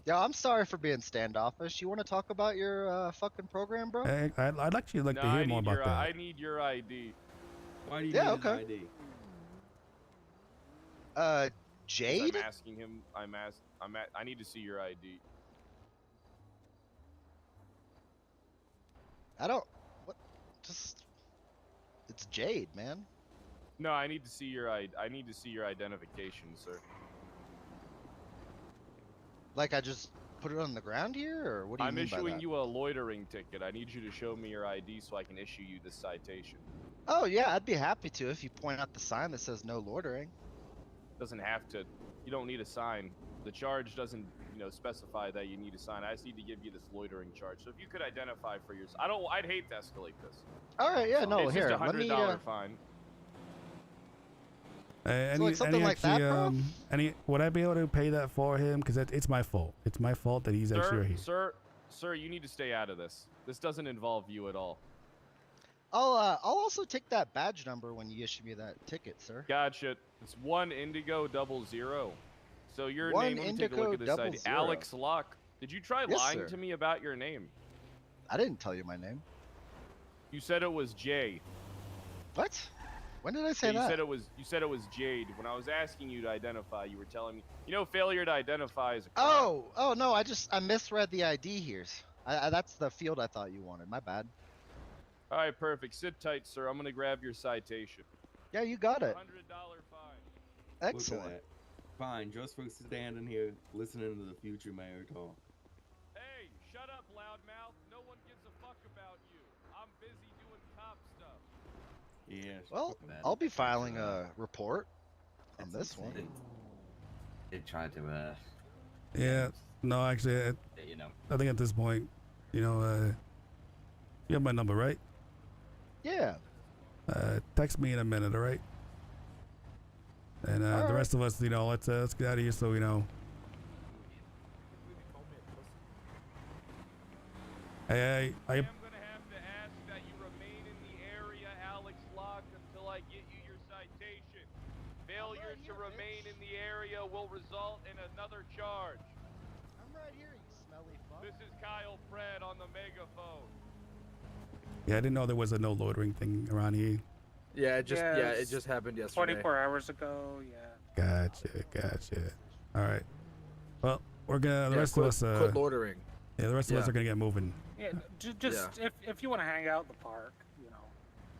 Yeah, I'm sorry for being standoffish. You want to talk about your fucking program, bro? I'd actually like to hear more about that. I need your ID. Why do you Yeah, need his okay. ID? Jade? I'm asking him. I need to see your ID. I don't. What? Just. It's Jade, man. No, I need to see your ID. I need to see your identification, sir. Like I just put it on the ground here, or what do you I'm mean by issuing that? you a loitering ticket. I need you to show me your ID so I can issue you this citation. Oh yeah, I'd be happy to if you point out the sign that says no loitering. Doesn't have to. You don't need a sign. The charge doesn't, you know, specify that you need a sign. I just need to give you this loitering charge. So if you could identify for yours, I'd hate to escalate this. All right, yeah, no, it's here, just let me. $100 fine. like something like that, bro? Would I be able to pay that for him? Because it's my fault. It's my fault that he's actually right here. Sir, Sir, you need to stay out of this. This doesn't involve you at all. I'll also take that badge number when you issue me that ticket, sir. Gotcha. It's 1 Indigo 00. So your One name, let me take a look at this Indigo ID. 00. Alex Locke. Did you try Yes, lying sir. to me about your name? I didn't tell you my name. You said it was Jay. What? When did I say Yeah, that? you said it was Jade. When I was asking you to identify, you were telling me, failure to identify is a crime. Oh no, I misread the ID here. That's the field I thought you wanted. My bad. All right, perfect. Sit tight, sir. I'm gonna grab your citation. Yeah, you got it. $100 fine. Excellent. Look at that. Fine, just for standing here listening to the future mayor talk. Hey, shut up, loudmouth. No one gives a fuck about you. I'm busy doing cop stuff. Yeah. Well, I'll be filing a report on That's this one. insane. They tried to Yeah. No, actually, you know. I think at this point, you have my number, right? Yeah. Text me in a minute, all right? And the rest of us, let's get out of here so we know. Hey, I am gonna have to ask that you remain in the area, Alex Locke, until I get you your citation. Failure to remain in the area will result in another charge. I'm right here, you smelly fuck. This is Kyle Fred on the megaphone. Yeah, I didn't know there was a no loitering thing around here. Yeah, it just happened yesterday. 24 hours ago, yeah. Gotcha. All right. Well, we're gonna. The rest quit, of us. quit loitering. Yeah, the rest of us are gonna get moving. Yeah, just if you want to hang out in the park,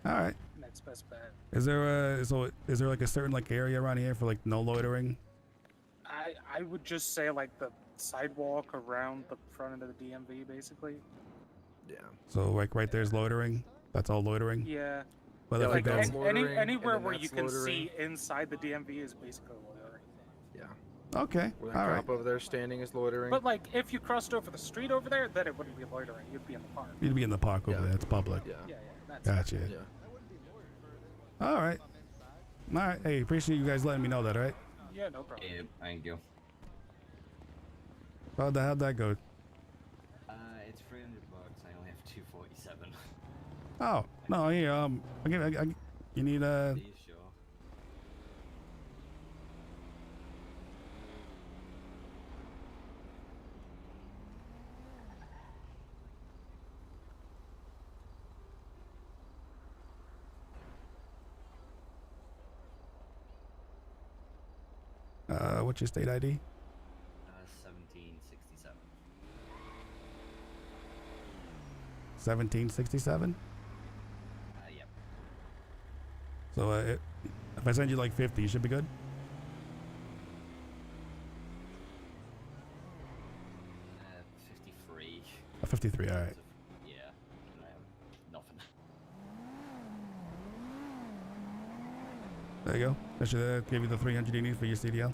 All right. next best bet. Is there is there like a certain area around here for like no loitering? I would just say like the sidewalk around the front of the DMV, basically. Yeah. So like right there's loitering. That's all loitering. Yeah. But Yeah, if like we go, that's loitering, anywhere and then where you that's can loitering. see inside the DMV is basically loitering. Yeah. Okay. Where that All right. cop over there standing is loitering. But like, if you crossed over the street over there, then it wouldn't be loitering. You'd be in the park. You'd be in the park over there. It's public. Yeah, that's Gotcha. Yeah. All right. All right. Hey, appreciate you guys letting me know that. All right. Yeah, no problem. Yeah, thank you. How'd that go? It's $300. I only have 247. Oh no. Here. You need Are you sure? What's your state ID? 1767. 1767. Yep. So if I send you like 50, you should be good. 53. 53. All right. Yeah. I have nothing. There you go. That should give you the 300 you need for your CDL.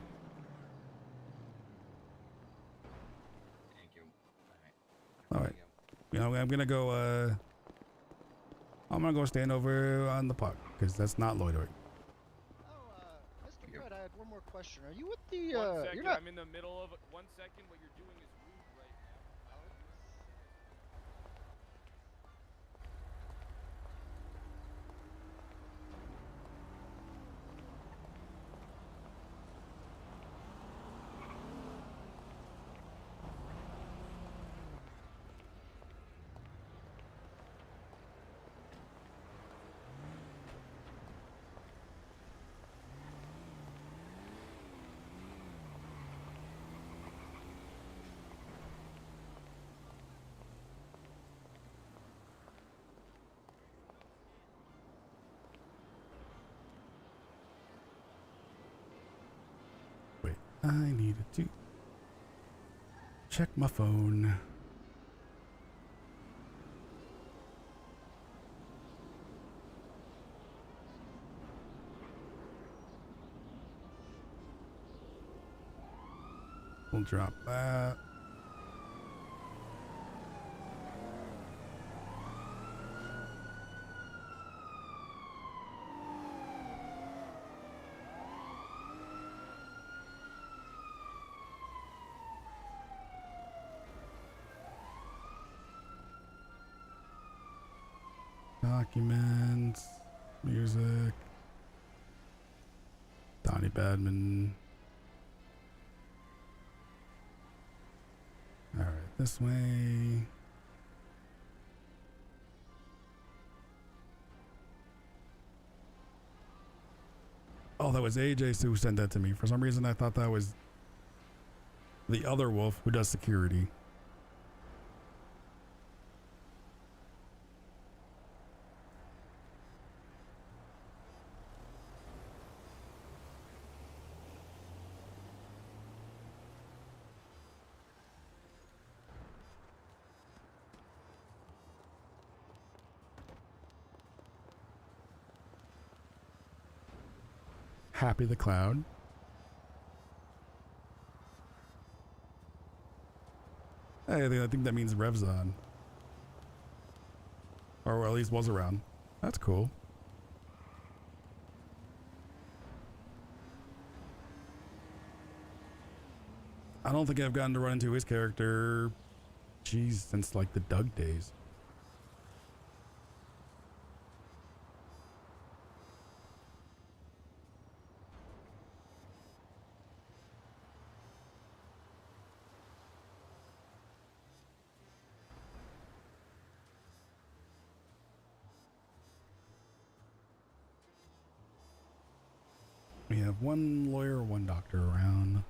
Thank you. All right. I'm gonna go. I'm gonna go stand over on the park because that's not loitering. Mr. Fred, I had one more question. Are you with the? One second, You're not. I'm in the middle of 1 second. What you're doing is rude right now. I needed to check my phone. We'll drop that. Documents, music, Donnie Badman. All right, this way. Oh, that was AJ who sent that to me. For some reason, I thought that was the other wolf who does security. Happy the Cloud. Hey, I think that means Rev's on. Or at least was around. That's cool. I don't think I've gotten to run into his character, geez, since like the Doug days. We have one lawyer, one doctor around.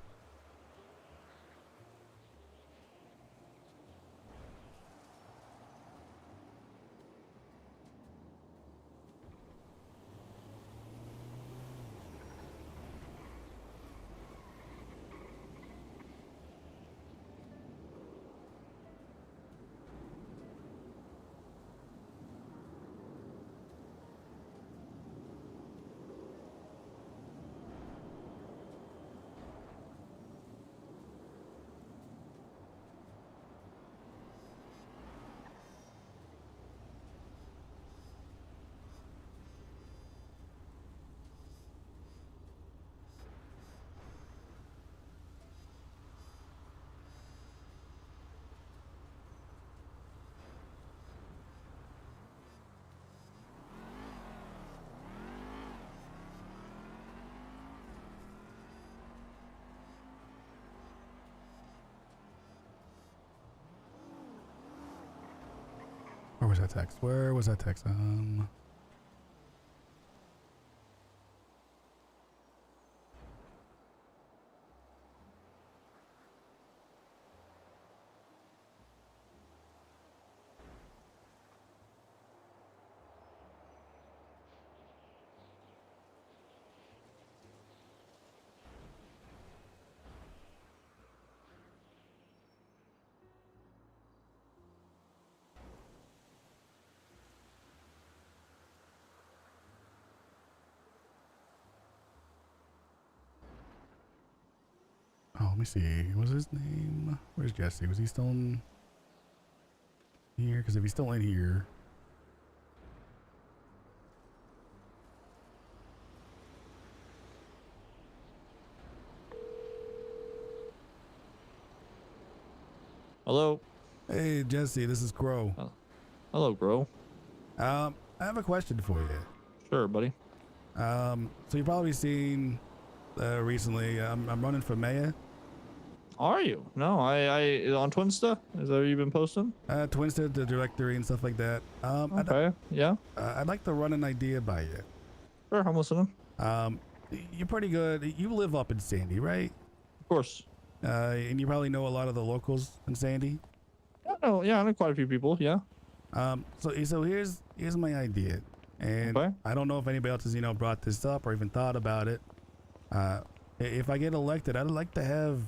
Where was that text? Where was that text? Oh, let me see. What was his name? Where's Jesse? Was he still in here? Because if he's still in here. Hello. Hey, Jesse, this is Crow. Hello, Crow. I have a question for you. Sure, buddy. So you've probably seen recently, I'm running for mayor. Are you? No, I on Twinsta? Is that where you've been posting? Twinsta, the directory and stuff like that. Okay, yeah. I'd like to run an idea by you. Sure, I'm listening. You're pretty good. You live up in Sandy, right? Of course. And you probably know a lot of the locals in Sandy. Yeah, I know quite a few people. Yeah. So here's my idea, and I don't know if anybody else has brought this up or even thought about it. If I get elected, I'd like to have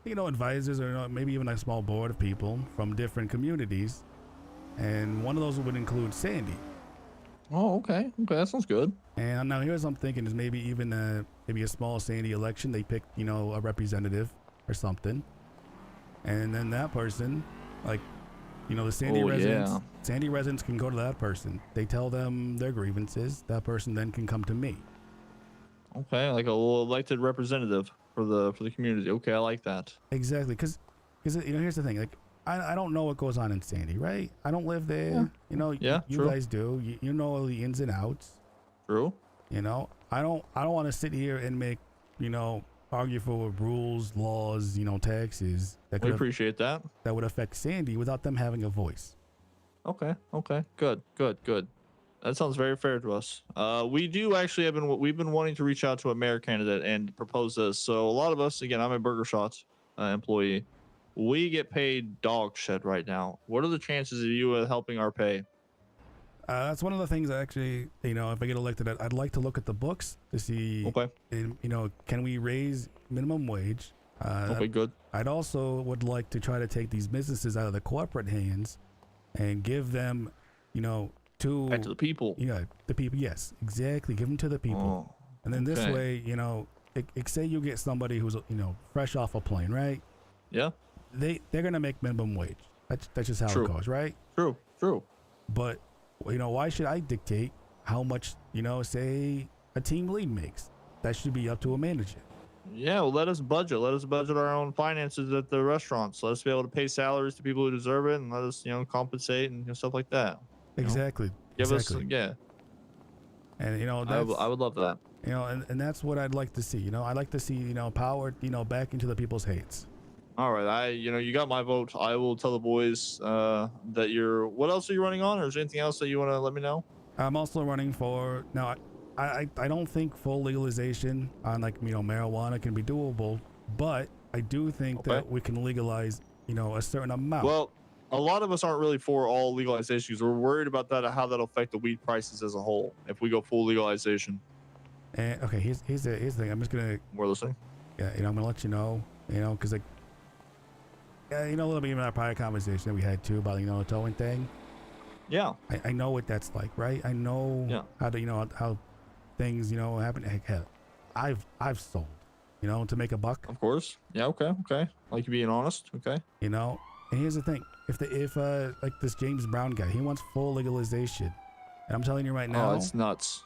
advisors or maybe even a small board of people from different communities, and one of those would include Sandy. Oh, okay. Okay, that sounds good. And now here's what I'm thinking is maybe even maybe a small Sandy election. They pick a representative or something, and then that person, like the Sandy residents. Yeah. Sandy residents can go to that person. They tell them their grievances. That person then can come to me. Okay, like a little elected representative for the community. Okay, I like that. Exactly, because here's the thing. Like I don't know what goes on in Sandy, right? I don't live there. Yeah. You know, Yeah, you true. guys do. You know the ins and outs. True. You know, I don't want to sit here and make, argue for rules, laws, taxes that We could appreciate that. that would affect Sandy without them having a voice. Okay. Good. That sounds very fair to us. We do actually we've been wanting to reach out to a mayor candidate and propose this. So a lot of us, again, I'm a Burger Shot employee. We get paid dog shit right now. What are the chances of you helping our pay? That's one of the things actually, if I get elected, I'd like to look at the books to see, can we raise minimum wage? Okay, good. I'd also would like to try to take these businesses out of the corporate hands and give them, Back to the people. Yeah, the people. Yes, exactly. Give them to the people. And then this okay. way, say you get somebody who's, fresh off a plane, right? Yeah. They're gonna make minimum wage. That's just how True. it goes, right? True. But why should I dictate how much say a team lead makes? That should be up to a manager. Yeah, well, let us budget our own finances at the restaurants. Let us be able to pay salaries to people who deserve it, and let us compensate and stuff like that. Exactly. Give exactly. us, yeah. And I would love that. And that's what I'd like to see. I'd like to see power back into the people's hands. All right, you got my vote. I will tell the boys that you're. What else are you running on, or is there anything else that you want to let me know? I'm also running for now. I don't think full legalization on marijuana can be doable, but I do think that we can legalize a certain amount. Well, a lot of us aren't really for all legalizations. We're worried about that, how that'll affect the weed prices as a whole if we go full legalization. And okay, here's the thing. I'm just gonna. We're listening. Yeah, I'm gonna let you know. Because a little bit of our prior conversation that we had too about the towing thing. Yeah. I know what that's like, right? I know how to how things happen. Heck, hell, I've sold, to make a buck. Of course. Yeah. Okay. Like you being honest. Okay. And here's the thing: if like this James Brown guy, he wants full legalization, and I'm telling you right now, it's nuts.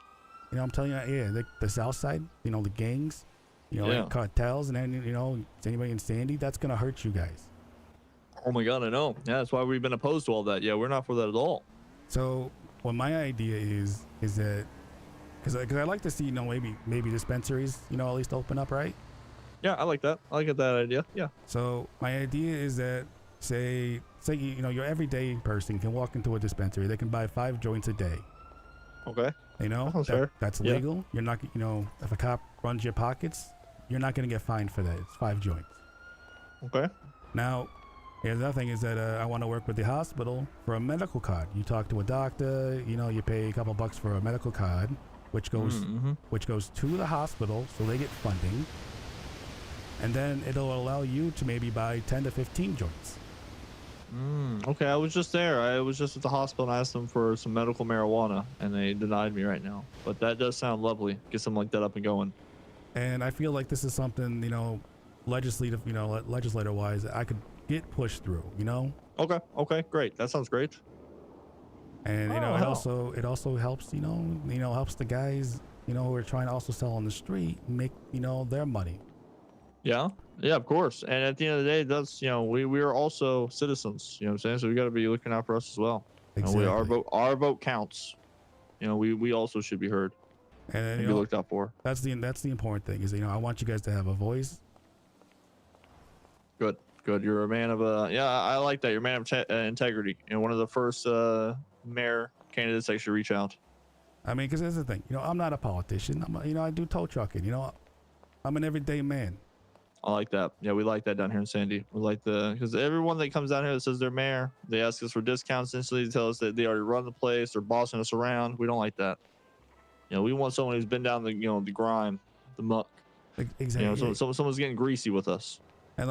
I'm telling you, the South Side, the gangs, like cartels, and then anybody in Sandy, that's gonna hurt you guys. Oh my God, I know. Yeah, that's why we've been opposed to all that. Yeah, we're not for that at all. So what my idea is that because I like to see maybe dispensaries at least open up, right? Yeah, I like that. I like that idea. Yeah. So my idea is that say your everyday person can walk into a dispensary, they can buy 5 joints a day. Okay. Fair. That's legal. You're not if a cop runs your pockets, you're not gonna get fined for that. It's 5 joints. Okay. Now, here's the other thing is that I want to work with the hospital for a medical card. You talk to a doctor, you pay a couple bucks for a medical card, which goes to the hospital, so they get funding, and then it'll allow you to maybe buy 10 to 15 joints. Okay, I was just there. I was just at the hospital and asked them for some medical marijuana, and they denied me right now. But that does sound lovely. Get something like that up and going. And I feel like this is something, legislator-wise, I could get pushed through, Okay, great. That sounds great. And it also helps, helps the guys, who are trying to also sell on the street make, their money. Yeah, of course. And at the end of the day, that's we are also citizens. You know what I'm saying? So we got to be looking out for us as well. Exactly. Our vote counts. We also should be heard and be looked out for. That's the important thing is I want you guys to have a voice. Good. You're a man of I like that. You're a man of integrity, and one of the first mayor candidates that should reach out. I mean, because here's the thing. I'm not a politician. I do tow trucking. I'm an everyday man. I like that. Yeah, we like that down here in Sandy. We like because everyone that comes down here that says they're mayor, they ask us for discounts instantly. They tell us that they already run the place. They're bossing us around. We don't like that. We want someone who's been down the the grime, the muck. Exactly. Someone's getting greasy with us. And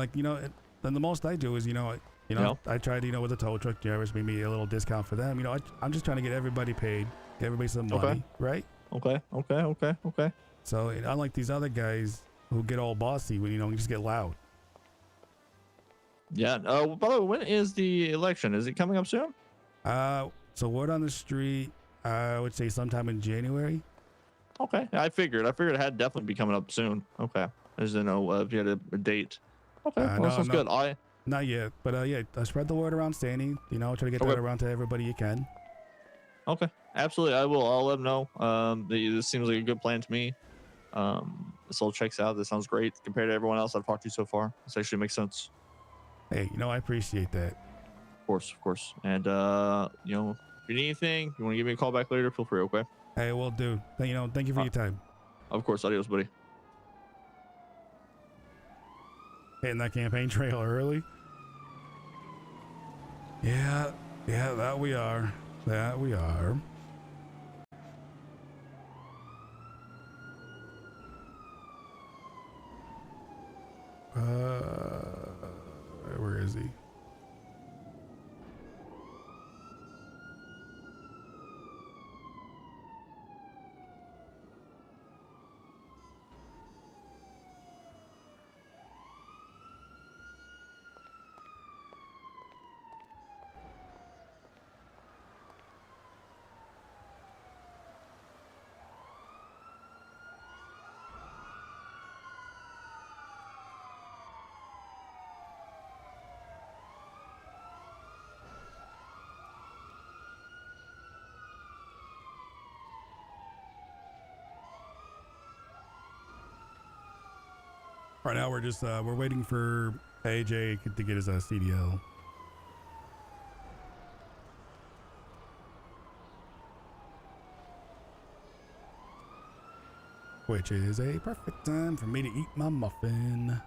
then the most I do is I try to with the tow truck drivers maybe a little discount for them. I'm just trying to get everybody paid, get everybody some money, right? Okay. So unlike these other guys who get all bossy when you just get loud. Yeah. By the way, when is the election? Is it coming up soon? So word on the street, I would say sometime in January. Okay. I figured it had definitely be coming up soon. Okay. I just didn't know if you had a date. Okay. Well, that sounds good. Not yet, but yeah, spread the word around Stanny. You know, try to get that around to everybody you can. Okay, absolutely. I will. I'll let them know. This seems like a good plan to me. This all checks out. This sounds great compared to everyone else I've talked to so far. This actually makes sense. Hey, you know, I appreciate that. Of course. And you know, if you need anything, you want to give me a call back later, feel free. Okay. Hey, will do. You know, thank you for your time. Of course. Adios, buddy. Hitting that campaign trail early. Yeah, that we are. That we are. Where is he? Right now we're just we're waiting for AJ to get his CDL. Which is a perfect time for me to eat my muffin.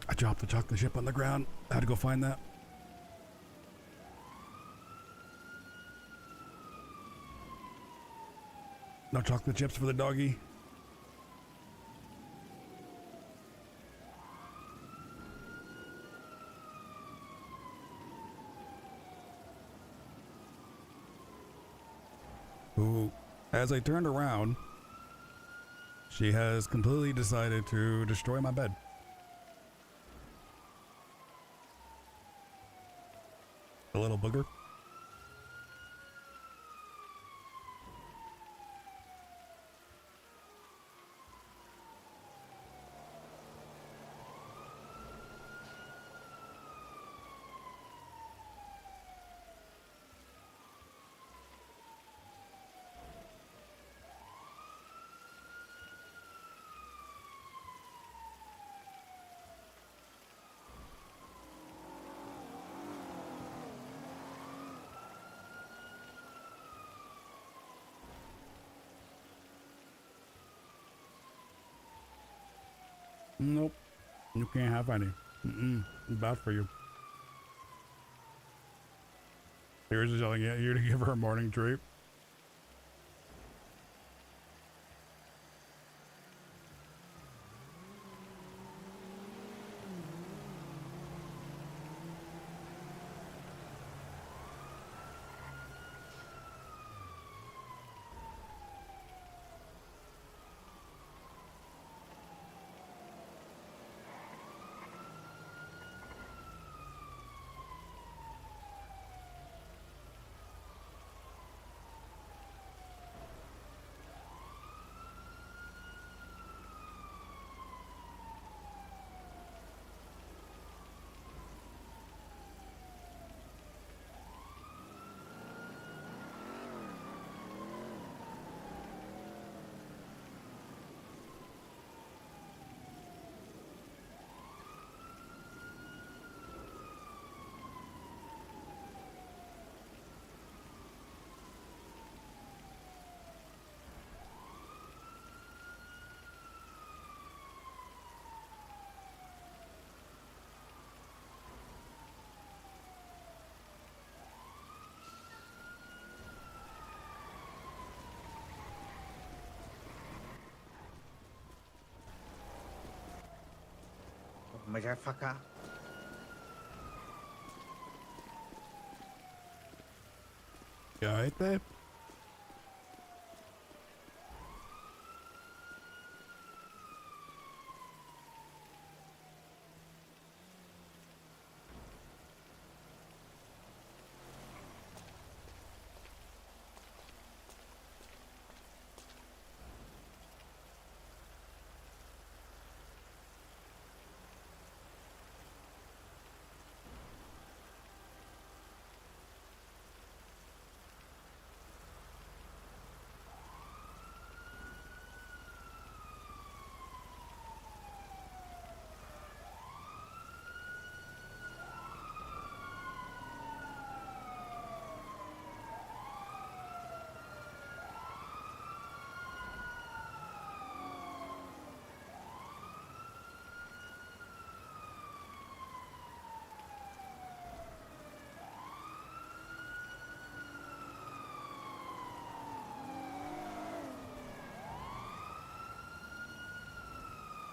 I dropped the chocolate chip on the ground. I had to go find that. No chocolate chips for the doggy. Who, as I turned around, she has completely decided to destroy my bed. A little booger. Nope. You can't have any. Bad for you. Here's yelling at you to give her a morning treat. motherfucker. You alright there?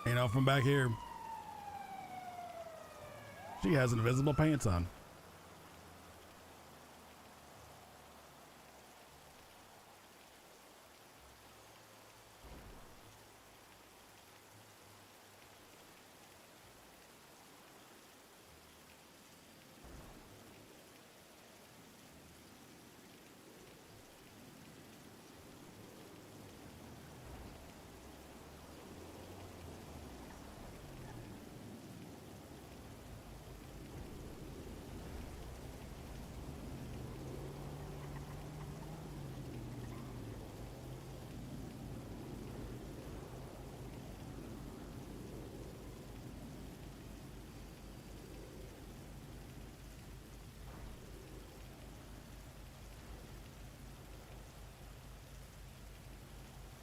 You know, from back here, she has invisible pants on.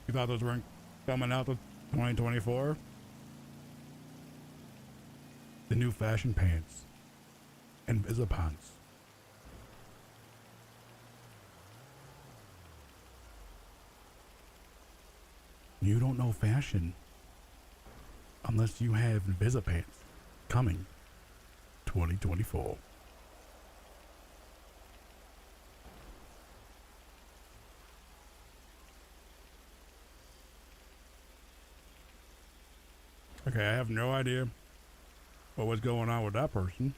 You thought those weren't coming out to 2024? The new fashion pants. Invisipants. You don't know fashion unless you have Invisipants coming 2024. Okay, I have no idea what was going on with that person.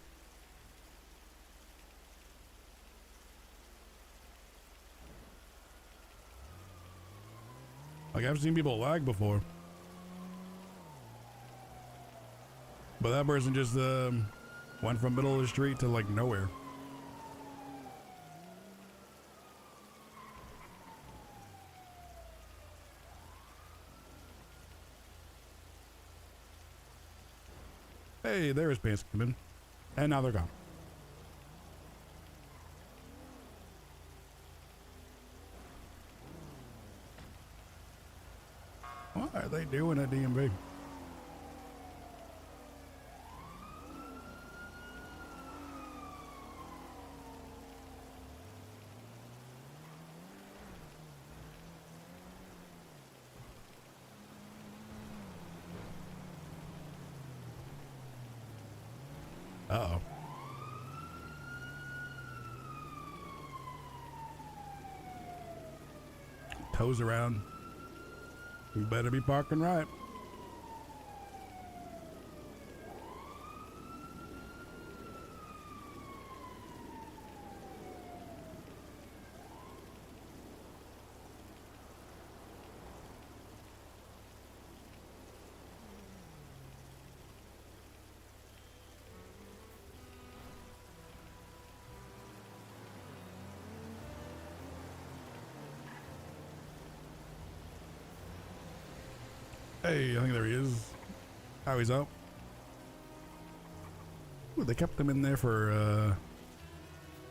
Like, I've seen people lag before. But that person just went from middle of the street to like nowhere. Hey, there is pants coming. And now they're gone. What are they doing at DMV? Uh-oh. Toes around. You better be parking right. Hey, I think there he is. Oh, he's up. Ooh, they kept him in there for,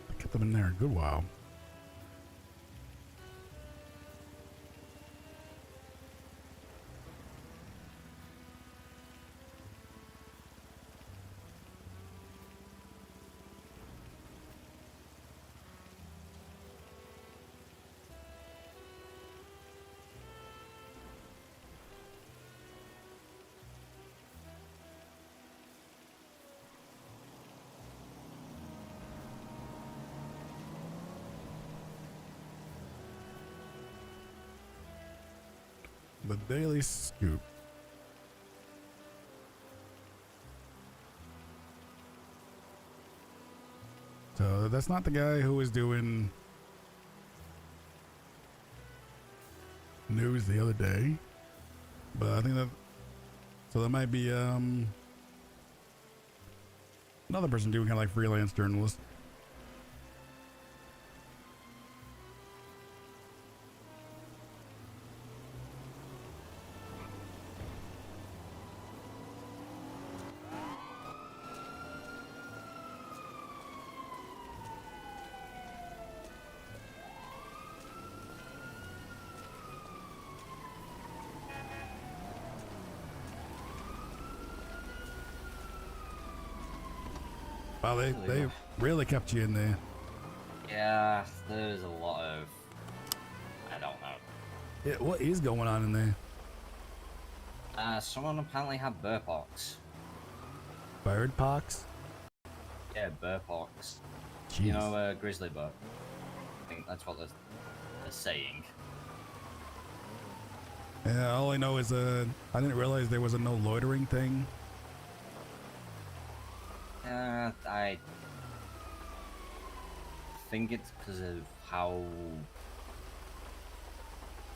they kept him in there a good while. The Daily Scoop. So that's not the guy who was doing news the other day, but I think that, so that might be another person doing kind of like freelance journalist. Wow, they really kept you in there. Yeah, there's a lot of. I don't know. Yeah, what is going on in there? Someone apparently had bird pox. Bird pox? Yeah, bird pox. Jeez. You know, grizzly bear. I think that's what they're saying. Yeah, all I know is I didn't realize there was a no loitering thing. I think it's because of how.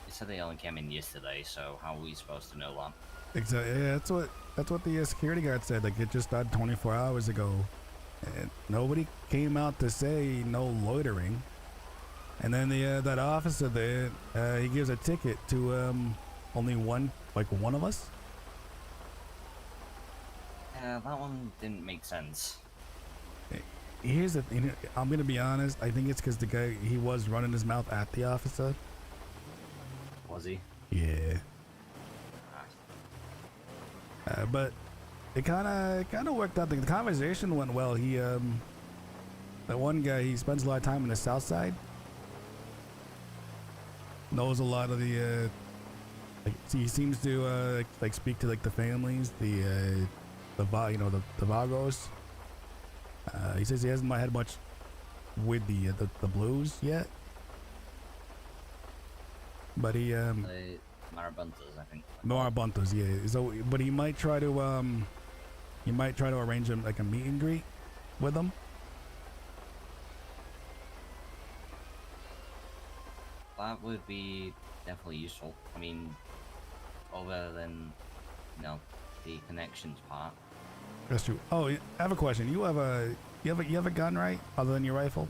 They said they only came in yesterday, so how are we supposed to know that? Exactly. Yeah, that's what the security guard said. Like it just started 24 hours ago, and nobody came out to say no loitering. And then the that officer there, he gives a ticket to only one of us. Yeah, that one didn't make sense. Here's the thing. I'm gonna be honest. I think it's because the guy, he was running his mouth at the officer. Was he? Yeah. But it kind of worked out. The conversation went well. He that one guy, he spends a lot of time in the South Side. Knows a lot of the he seems to like speak to like the families, the Vagos. He says he hasn't had much with the blues yet, but he Marabuntas, I think. Marabuntas, yeah. So, but he might try to arrange like a meet and greet with them. That would be definitely useful. I mean, other than the connections part. That's true. Oh, I have a question. You have a gun, right? Other than your rifle?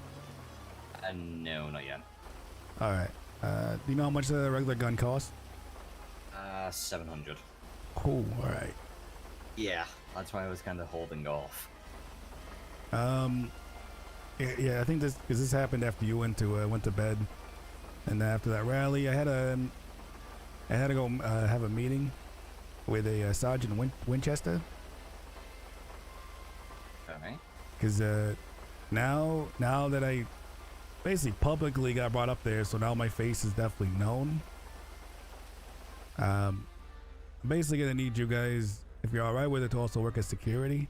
No, not yet. All right. Do you know how much a regular gun costs? 700. Cool. All right. Yeah, that's why I was kind of holding off. Yeah, I think this happened after you went to bed, and after that rally, I had to go have a meeting with a Sergeant Winchester. Okay. Because now that I basically publicly got brought up there, so now my face is definitely known. I'm basically gonna need you guys, if you're all right with it, to also work as security.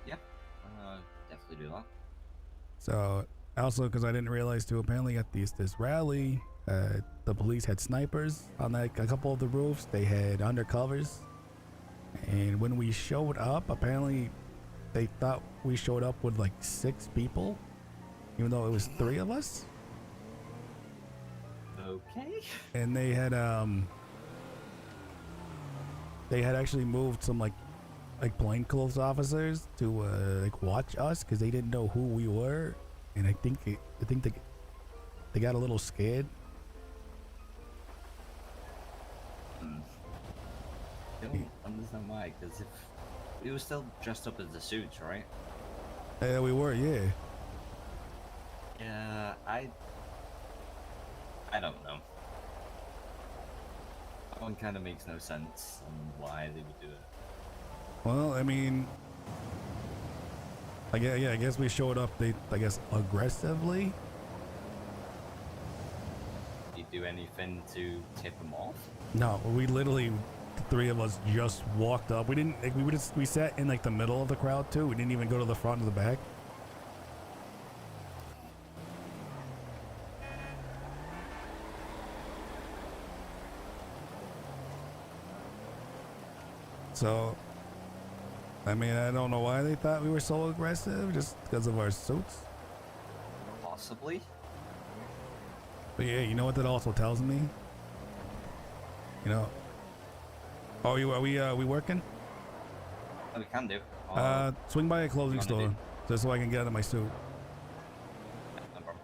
Yeah, definitely do that. So also, because I didn't realize too, apparently at this rally, the police had snipers on like a couple of the roofs. They had undercovers, and when we showed up, apparently they thought we showed up with like 6 people, even though it was 3 of us. Okay. And they had actually moved some like plainclothes officers to like watch us because they didn't know who we were, and I think they got a little scared. I don't understand why, because if we were still dressed up as the suits, right? Yeah, we were, yeah. Yeah, I don't know. That one kind of makes no sense on why they would do it. Well, I mean, I guess we showed up, aggressively. Did you do anything to tip them off? No, we literally, the 3 of us just walked up. We didn't, like, we sat in like the middle of the crowd too. We didn't even go to the front or the back. So, I mean, I don't know why they thought we were so aggressive, just because of our suits. Possibly. But yeah, you know what that also tells me? You know. Oh, are we working? Oh, we can do. Swing by a clothing What do you wanna store, just so I can get out of my suit. No problem.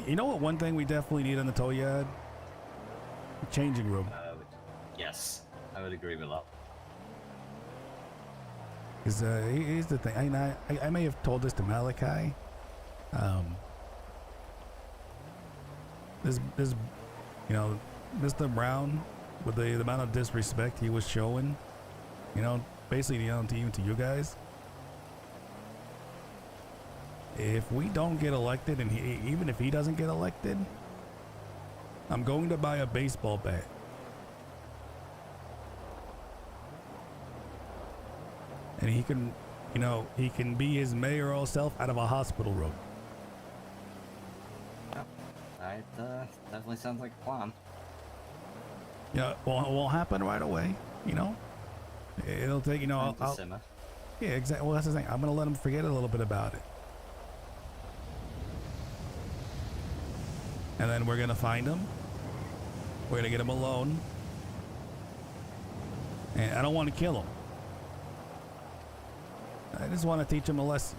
You know what? One thing we definitely need in the tow yard? A changing room. Yes, I would agree with that. Because here's the thing. I may have told this to Malachi. This you know, Mr. Brown, with the amount of disrespect he was showing, you know, basically, you know, even to you guys. If we don't get elected, and even if he doesn't get elected, I'm going to buy a baseball bat. And he can, you know, he can be his mayoral self out of a hospital room. That definitely sounds like a plan. Yeah, it won't happen right away, you know? It'll take, you know, I'll simmer. yeah, exactly. Well, that's the thing. I'm going to let him forget a little bit about it. And then we're going to find him. We're going to get him alone. And I don't want to kill him. I just want to teach him a lesson.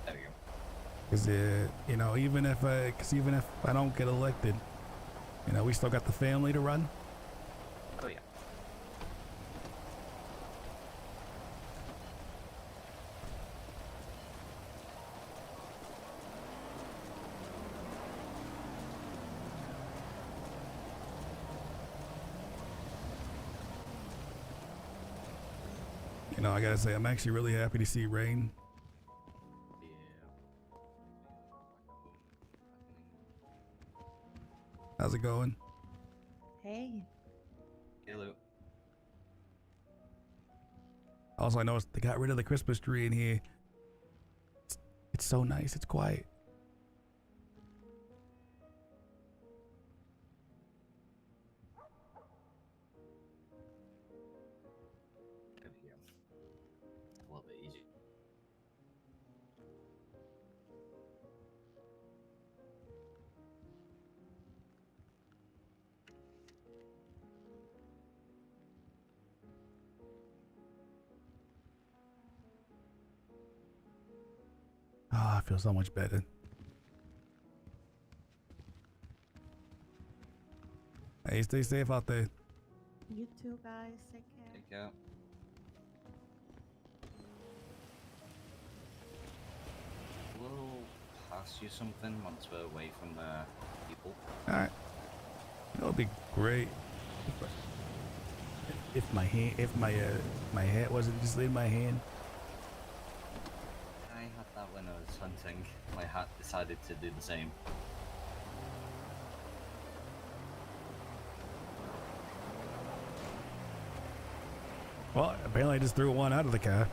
There we go. Because, you know, even if I don't get elected, you know, we still got the family to run. Oh, yeah. You know, I gotta say, I'm actually really happy to see rain. How's it going? Hey. Hello. Also, I noticed they got rid of the Christmas tree in here. It's so nice. It's quiet. There we go. A little bit easier. Ah, I feel so much better. Hey, stay safe out there. You too, guys. Take care. Take care. We'll pass you something once we're away from the people. Alright. That would be great. If my hand, my hat wasn't just in my hand. I had that when I was hunting. My hat decided to do the same. Well, apparently I just threw one out of the car.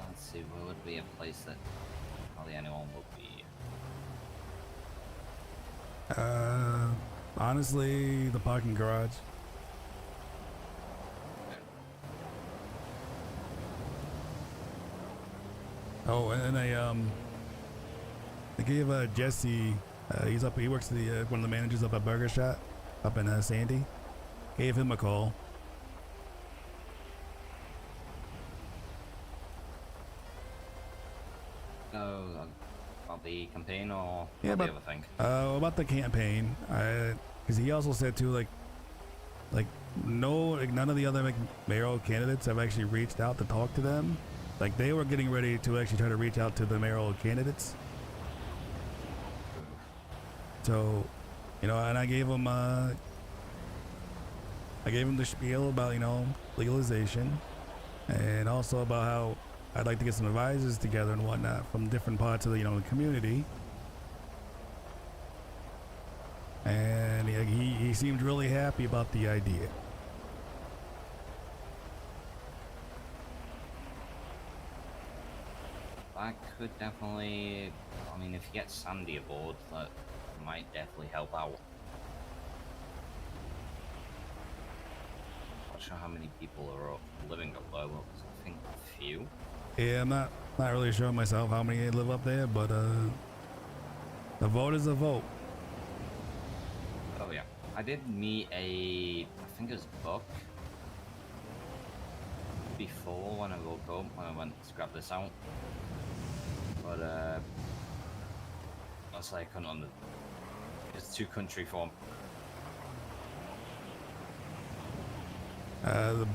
Let's see, where would be a place that probably anyone would be? Honestly, the parking garage. Oh, and I gave Jesse, he works at the one of the managers up at Burger Shot up in Sandy. Gave him a call. Oh, about the campaign or Yeah, the but other thing? about the campaign, because he also said too, none of the other mayoral candidates have actually reached out to talk to them. Like they were getting ready to actually try to reach out to the mayoral candidates. So, you know, and I gave him the spiel about, you know, legalization, and also about how I'd like to get some advisors together and whatnot from different parts of the, you know, the community. And he seemed really happy about the idea. That could definitely. I mean, if you get Sandy aboard, that might definitely help out. Not sure how many people are living up there, but I think a few. Yeah, I'm not really sure myself how many live up there, but the vote is a vote. Oh yeah, I did meet I think it was Buck before when I woke up when I went to grab this out, but that's like I couldn't on the. It's too country for him. The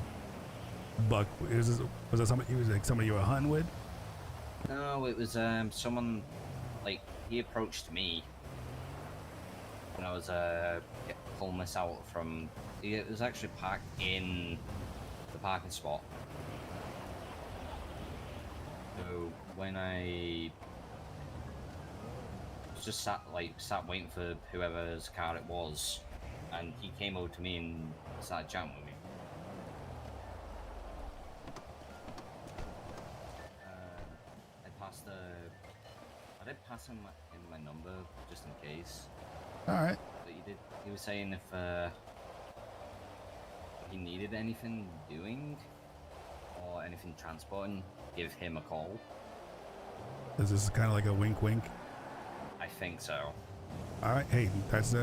Buck was that somebody? He was like somebody you were hunting with? No, it was someone like he approached me when I was pulling this out from. It was actually parked in the parking spot. So when I was just sat waiting for whoever's car it was, and he came over to me and started chatting with me. I did pass him my number just in case. All right. But he was saying if he needed anything doing or anything transporting, give him a call. Is this kind of like a wink wink? I think so. All right. Hey, that's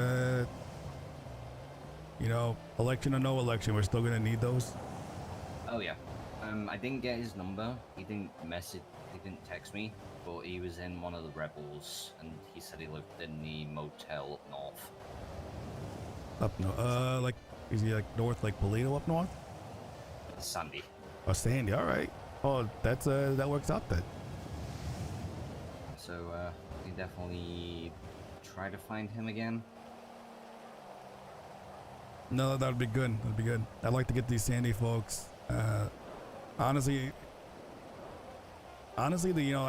election or no election, we're still gonna need those. Oh yeah. I didn't get his number. He didn't text me, but he was in one of the rebels, and he said he lived in the motel up north. Up north, like is he like north, like Polito up north? Sandy. Oh, Sandy. All right. Oh, that's that works out then. So we definitely try to find him again. No, that'd be good. That'd be good. I'd like to get these Sandy folks. Honestly, I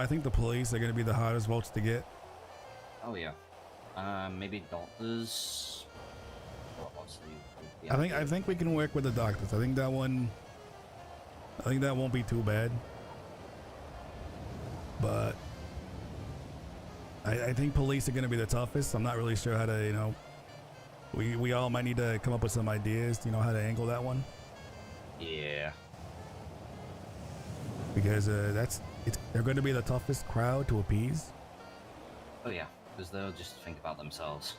think the police are gonna be the hardest votes to get. Oh yeah. Maybe doctors. What's the I think we can work with the doctors. I think that won't be too bad. But I think police are gonna be the toughest. I'm not really sure how to, we all might need to come up with some ideas, how to angle that one. Yeah. Because they're going to be the toughest crowd to appease. Oh yeah, because they'll just think about themselves,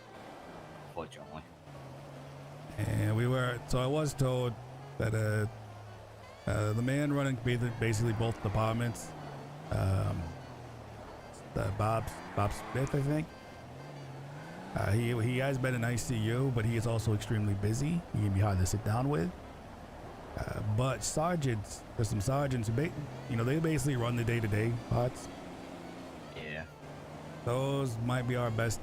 fortunately. And I was told that the man running basically both departments, Bob Smith, I think. He has been an ICU, but he is also extremely busy. He can be hard to sit down with. But there's some sergeants who, they basically run the day-to-day parts. Yeah. Those might be our best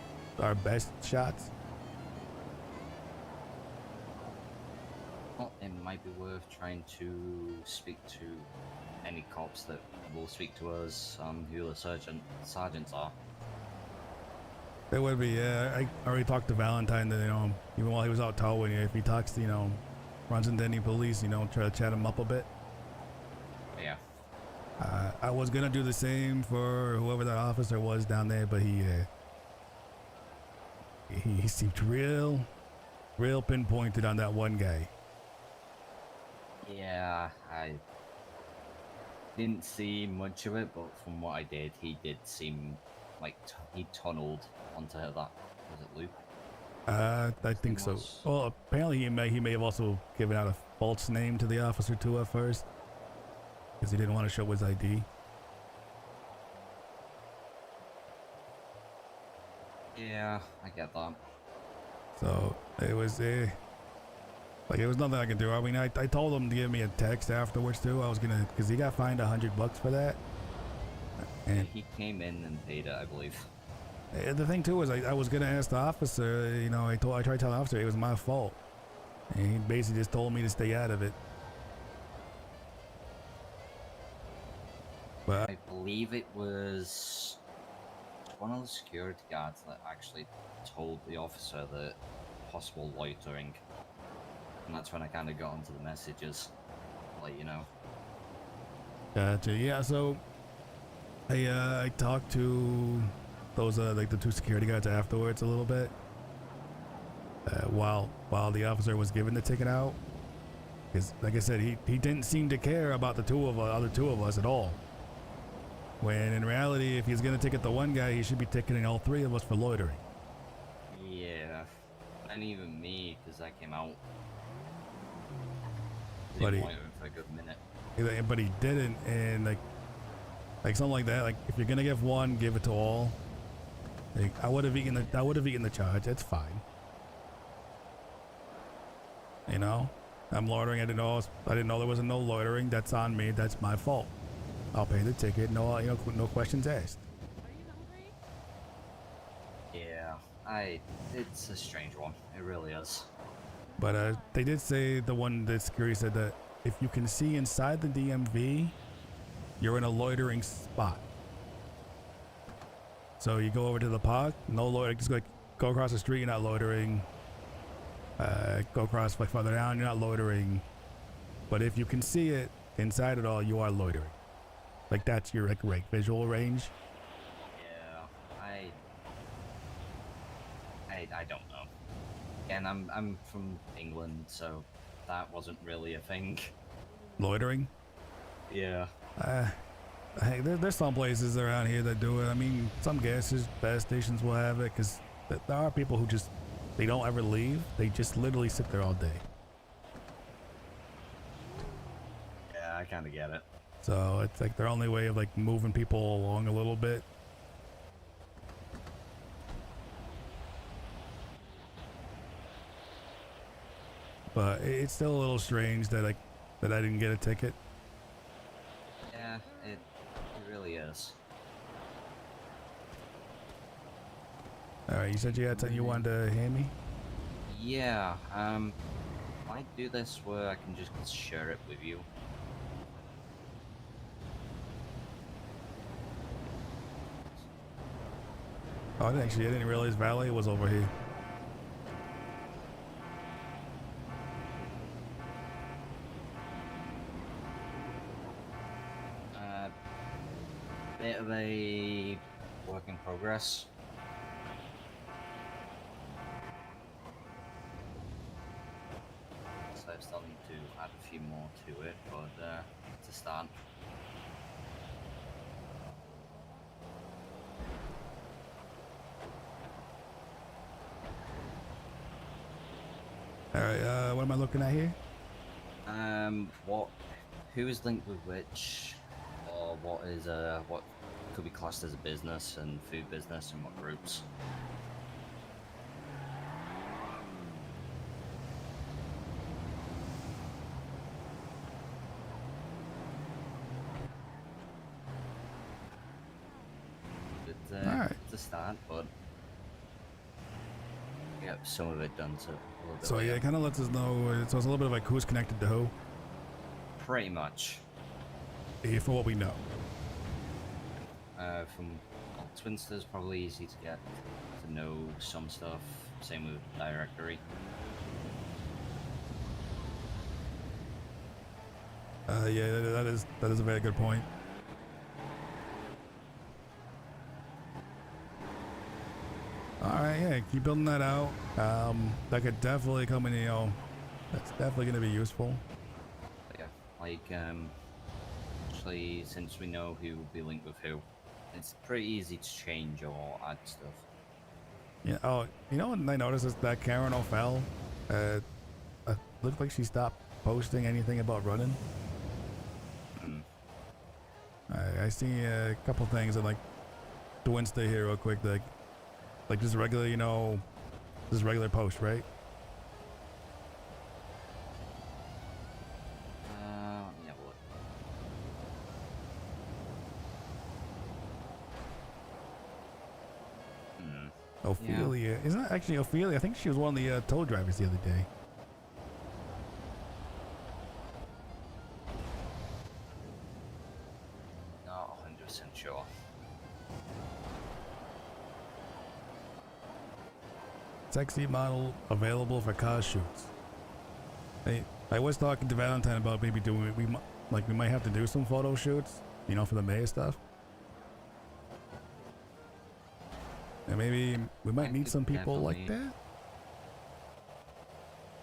shots. Well, it might be worth trying to speak to any cops that will speak to us on who the sergeants are. It would be, yeah. I already talked to Valentine that, even while he was out towing, if he talks to, runs into any police, try to chat him up a bit. Yeah. I was gonna do the same for whoever that officer was down there, but he seemed real pinpointed on that one guy. Yeah, I didn't see much of it, but from what I did, he did seem like he tunneled onto that. Was it Luke? I think so. Well, apparently he may have also given out a false name to the officer too at first, because he didn't want to show his ID. Yeah, I get that. So it was it was nothing I could do. I mean, I told him to give me a text afterwards too. I was gonna, because he got fined $100 for that. And he came in and paid it, I believe. The thing too is I was gonna ask the officer, I tried to tell the officer it was my fault, and he basically just told me to stay out of it. But I believe it was one of the security guards that actually told the officer that possible loitering. And that's when I kind of got onto the messages, like, you know. Gotcha. Yeah. So I talked to those like the 2 security guards afterwards a little bit. While the officer was giving the ticket out, because like I said, he didn't seem to care about the other two of us at all. When in reality, if he's gonna ticket the one guy, he should be ticketing all 3 of us for loitering. Yeah, and even me, because I came out. But he, loitering for a good minute. but he didn't, and like something like that. Like if you're gonna give one, give it to all. Like I would have eaten the charge. That's fine. You know, I'm loitering. I didn't know there was no loitering. That's on me. That's my fault. I'll pay the ticket. No, no questions asked. Yeah, it's a strange one. It really is. But they did say the security said that if you can see inside the DMV, you're in a loitering spot. So you go over to the park, no loitering. Just go across the street. You're not loitering. Go across like further down, you're not loitering. But if you can see it inside it all, you are loitering. Like that's your like visual range. Yeah, I don't know. And I'm from England, so that wasn't really a thing. Loitering? Yeah. Hey, there's some places around here that do it. I mean, some gas stations will have it because there are people who just they don't ever leave. They just literally sit there all day. Yeah, I kind of get it. So it's like their only way of like moving people along a little bit. But it's still a little strange that I didn't get a ticket. Yeah, it really is. All right, you said you had something you wanted to hand me? Yeah, I do this where I can just share it with you. Oh, I didn't realize Valet was over here. Bit of a work in progress. So I still need to add a few more to it, but it's a start. All right, what am I looking at here? Who is linked with which, or what could be classed as a business and food business, and what groups? It's a start, but yep, some of it done to a little bit So later. yeah, it kind of lets us know. So it's a little bit of like who's connected to who. Pretty much. For what we know. From Twinster's probably easy to get to know some stuff. Same with directory. Yeah, that is a very good point. All right, yeah, keep building that out. That could definitely come in. That's definitely going to be useful. But yeah, like actually, since we know who will be linked with who, it's pretty easy to change or add stuff. Yeah. Oh, you know what I noticed is that Karen O'Fell, looked like she stopped posting anything about running. I see a couple things and like, to Wednesday here real quick, like just regular, just regular post, right? Yeah, what? Ophelia. Isn't that actually Ophelia? I think she was one of the tow drivers the other day. Not 100% sure. sexy model available for car shoots. Hey, I was talking to Valentine about maybe doing we might have to do some photo shoots, you know, for the mayor stuff. And maybe we might meet some people like that.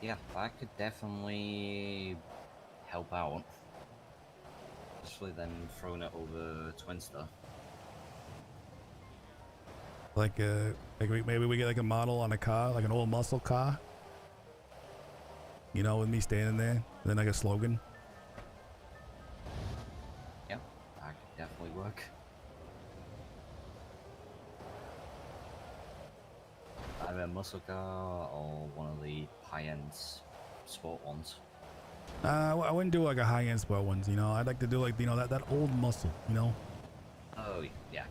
Yeah, I could definitely help out. Especially then throwing it over Twinster. Like maybe we get like a model on a car, like an old muscle car. You know, with me standing there, and then like a slogan. Yeah, that could definitely work. Either a muscle car or one of the high-end sport ones. I wouldn't do like a high-end sport ones, you know. I'd like to do like, you know, that old muscle, you know. Oh yeah.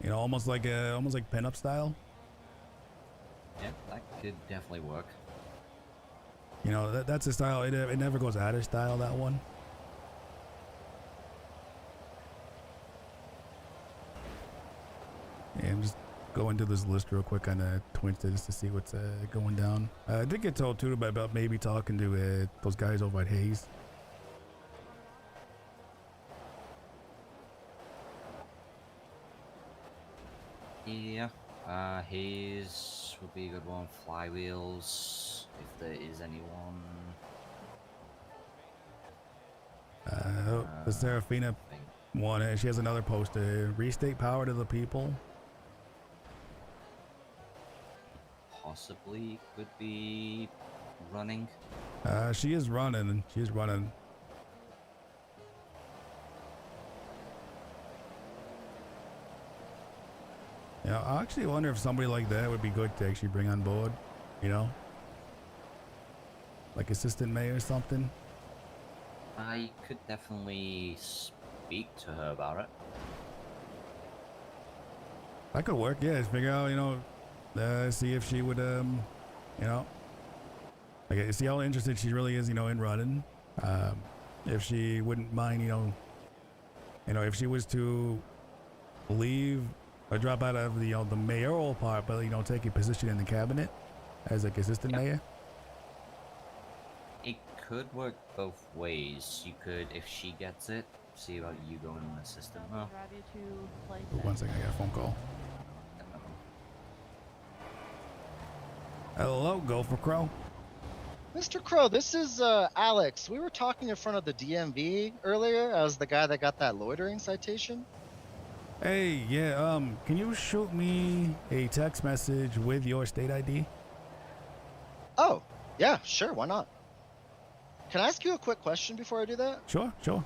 You know, almost like pinup style. Yeah, that could definitely work. You know, that's a style. It never goes out of style. That one. Yeah, I'm just going through this list real quick on Twinster just to see what's going down. I did get told too about maybe talking to those guys over at Hayes. Yeah, Hayes would be a good one. Flywheels, if there is anyone. The Serafina one, she has another poster. Restate power to the people. Possibly could be running. She is running. She's running. You know, I actually wonder if somebody like that would be good to actually bring on board. You know, like assistant mayor or something. I could definitely speak to her about it. That could work. Yeah, just figure out, you know, see if she would, you know, like see how interested she really is, you know, in running. If she wouldn't mind, you know, if she was to leave or drop out of the the mayoral part, but you know, take a position in the cabinet as like assistant mayor. It could work both ways. You could, if she gets it, see about you going an assistant. Oh. One second, I got a phone call. Hello, Gopher Crow. Mr. Crow, this is Alex. We were talking in front of the DMV earlier. I was the guy that got that loitering citation. Hey, yeah, can you shoot me a text message with your state ID? Oh, yeah, sure, why not? Can I ask you a quick question before I do that? Sure, sure.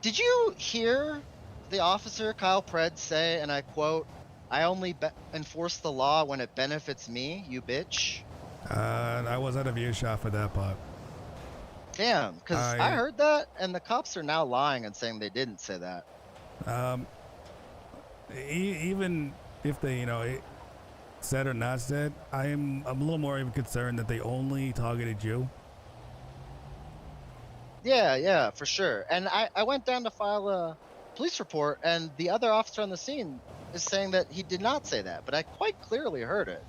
Did you hear the officer, Kyle Pred, say, and I quote, "I only enforce the law when it benefits me, you bitch"? I was out of earshot for that part. Damn, because I heard that, and the cops are now lying and saying they didn't say that. Even if they, you know, said or not said, I'm a little more even concerned that they only targeted you. Yeah, for sure. And I went down to file a police report, and the other officer on the scene is saying that he did not say that, but I quite clearly heard it.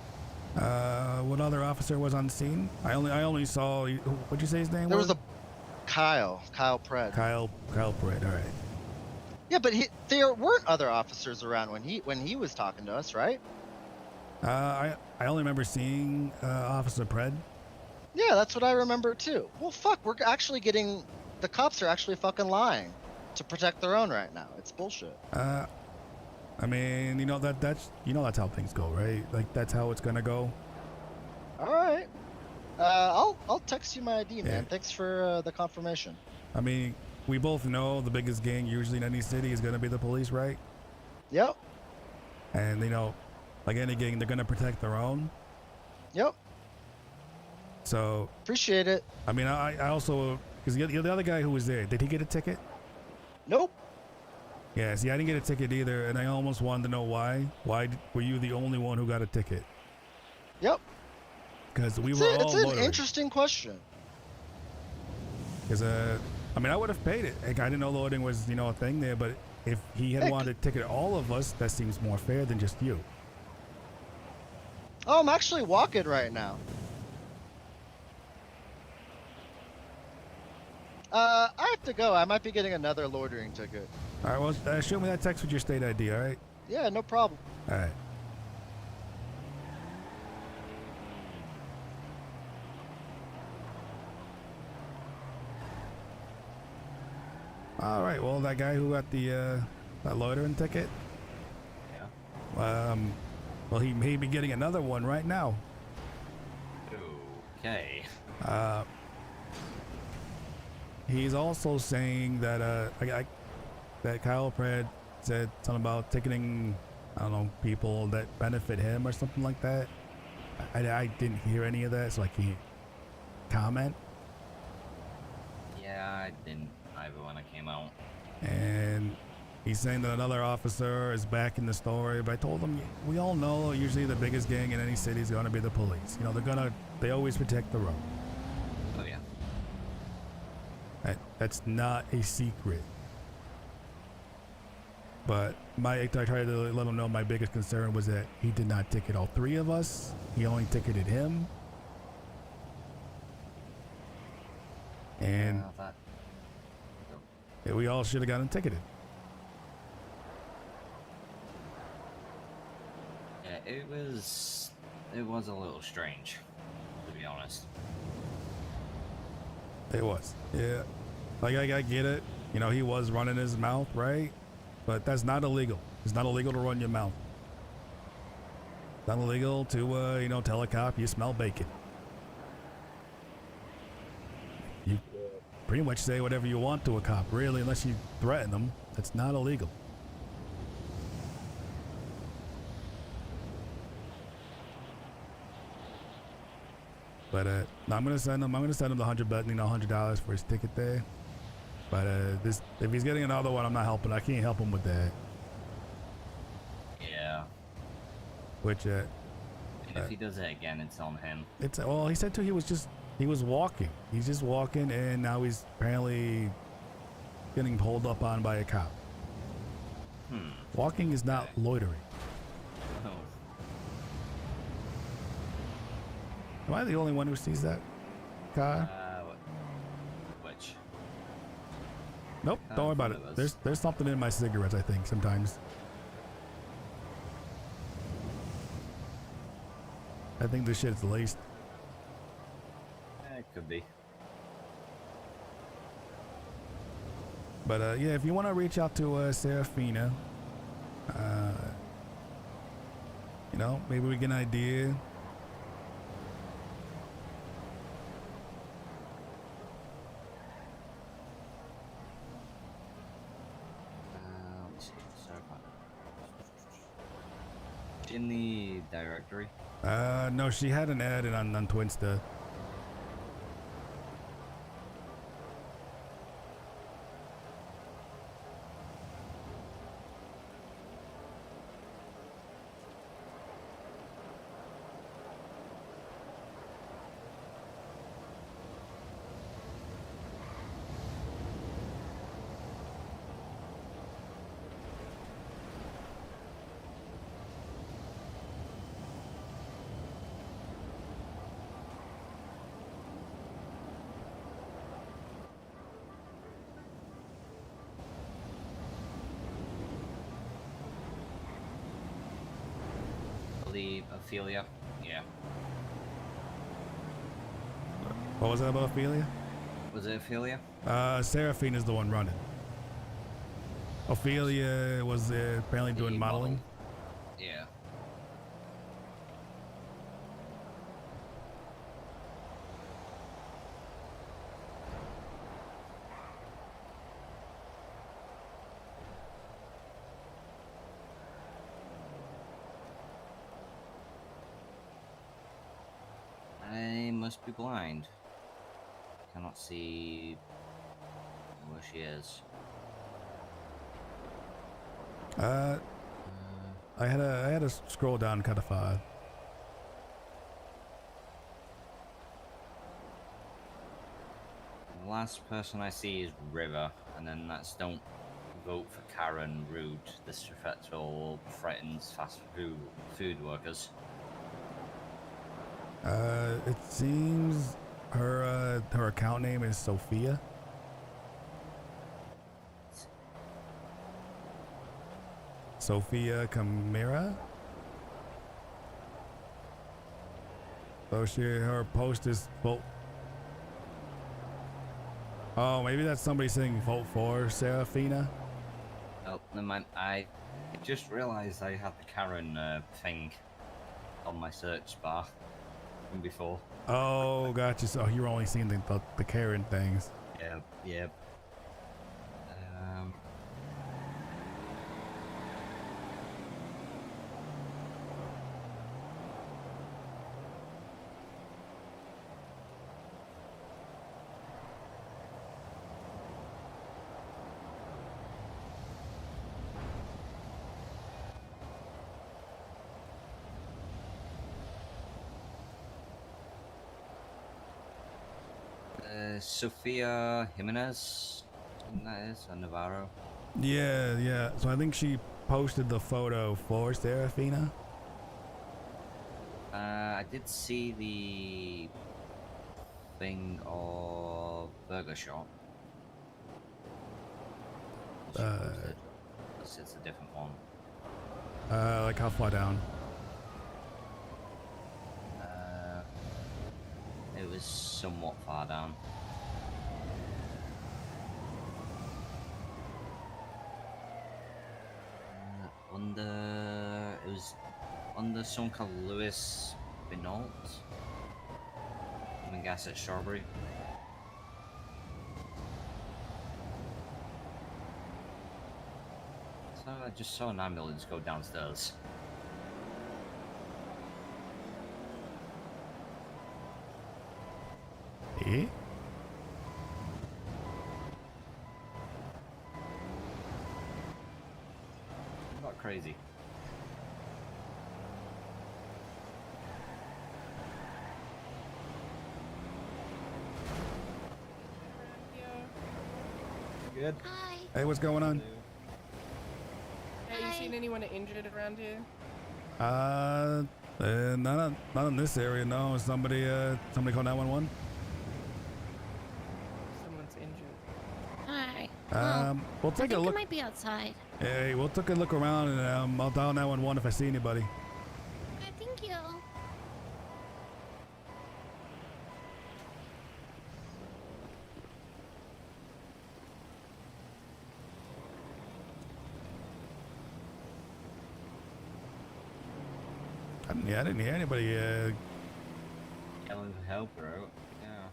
What other officer was on scene? I only saw. What'd you say his name There was? was a Kyle Pred. Kyle Pred. All right. Yeah, but there weren't other officers around when he was talking to us, right? I only remember seeing Officer Pred. Yeah, that's what I remember too. Well, fuck, we're actually getting the cops are actually fucking lying to protect their own right now. It's bullshit. I mean, you know that's how things go, right? Like that's how it's gonna go. All right. I'll text you my ID, man. Thanks for the confirmation. I mean, we both know the biggest gang usually in any city is gonna be the police, right? Yep. And you know, like any gang, they're gonna protect their own. Yep. So appreciate it. I mean, I also, because the other guy who was there, did he get a ticket? Nope. Yeah, see, I didn't get a ticket either, and I almost wanted to know why. Why were you the only one who got a ticket? Yep. Because we were all It's an loitering. interesting question. Because I mean, I would have paid it. Like, I didn't know loitering was, you know, a thing there, but if he had wanted to ticket all of us, that seems more fair than just you. Oh, I'm actually walking right now. I have to go. I might be getting another loitering ticket. All right, well, show me that text with your state ID, all right? Yeah, no problem. All right. All right, well, that guy who got the that loitering ticket, well, he may be getting another one right now. Okay. He's also saying that that Kyle Pratt said something about ticketing, I don't know, people that benefit him or something like that. I didn't hear any of that, so I can't comment. Yeah, I didn't either when I came out. And he's saying that another officer is back in the story, but I told him, we all know usually the biggest gang in any city is going to be the police. You know, they always protect the road. Oh yeah. That's not a secret. But I tried to let him know my biggest concern was that he did not ticket all three of us. He only ticketed him. And we all should have gotten ticketed. Yeah, it was a little strange, to be honest. It was, yeah. Like I get it. You know, he was running his mouth, right? But that's not illegal. It's not illegal to run your mouth. It's not illegal to, you know, tell a cop you smell bacon. You pretty much say whatever you want to a cop, really, unless you threaten them. That's not illegal. But I'm gonna send him the $100 for his ticket there. But if he's getting another one, I'm not helping. I can't help him with that. Yeah. Which If he does it again, it's on him. Well, he said too. He was walking. He's just walking, and now he's apparently getting pulled up on by a cop. Walking is not loitering. Oh. Am I the only one who sees that car? Which? Nope, don't worry about it. There's something in my cigarettes, I think, sometimes. I think this shit's laced. It could be. But yeah, if you want to reach out to Serafina, you know, maybe we get an idea. In the directory? No, she had an ad on Twinsta. Ophelia. Yeah. What was that about Ophelia? Was it Ophelia? Seraphine is the one running. Ophelia was apparently doing modeling. Yeah. I must be blind. Cannot see where she is. I had to scroll down kind of far. The last person I see is River, and then that's don't vote for Karen, rude, disrespectful, threatens fast food workers. It seems her her account name is Sophia. Sophia Camara. So her post is vote. Oh, maybe that's somebody saying vote for Serafina. Oh, never mind. I just realised I had the Karen thing on my search bar from before. Oh, gotcha. So you're only seeing the Karen things. Yep, yep. Sofia Jimenez, I think that is, or Navarro. Yeah, yeah. So I think she posted the photo for Serafina. I did see the thing of Burger Shop. It's a different one. Like how far down? It was somewhat far down. It was under someone called Louis Binault. I'm guess at Strawberry. So I just saw an ambulance go downstairs. Eh? Not crazy. Good. Hi. Hey, what's going on? Have you seen anyone injured around here? Not in this area. No, somebody call 911. Someone's injured. Hi. We'll take I a think look. it might be outside. Hey, we'll take a look around and I'll dial 911 if I see anybody. Okay, thank you. I didn't hear anybody. Yelling for help, bro. Yeah.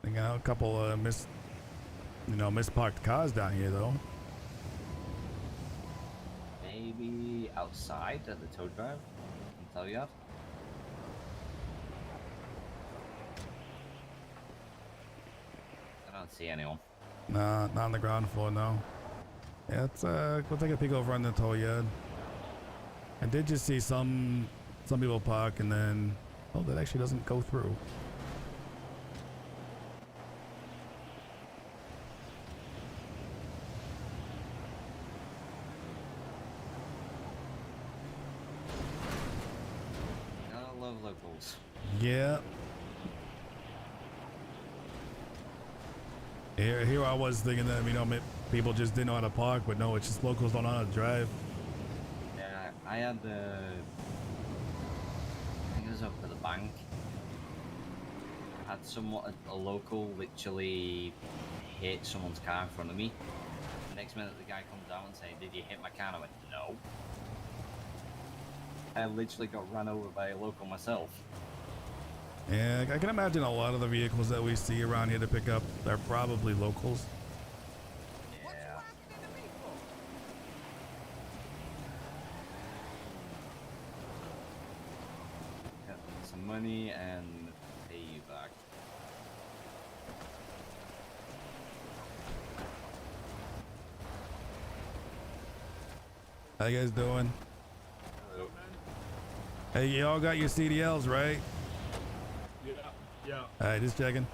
Thinking out a couple misparked cars down here though. Maybe outside at the tow drive. Can tell you. I don't see anyone. Nah, not on the ground floor, no. Yeah, we'll take a peek over on the tow yard. I did just see some people park and then, oh, that actually doesn't go through. I love locals. Yeah. Here I was thinking that, people just didn't know how to park, but no, it's just locals don't know how to drive. Yeah, I had I think it was up at the bank. I had a local literally hit someone's car in front of me. The next minute the guy comes out and saying, "Did you hit my car?" I went, "No." I literally got run over by a local myself. Yeah, I can imagine a lot of the vehicles that we see around here to pick up are probably locals. Yeah. Got some money and pay you back. How you guys doing? Hey, you all got your CDLs, right? Yeah. All right, just checking.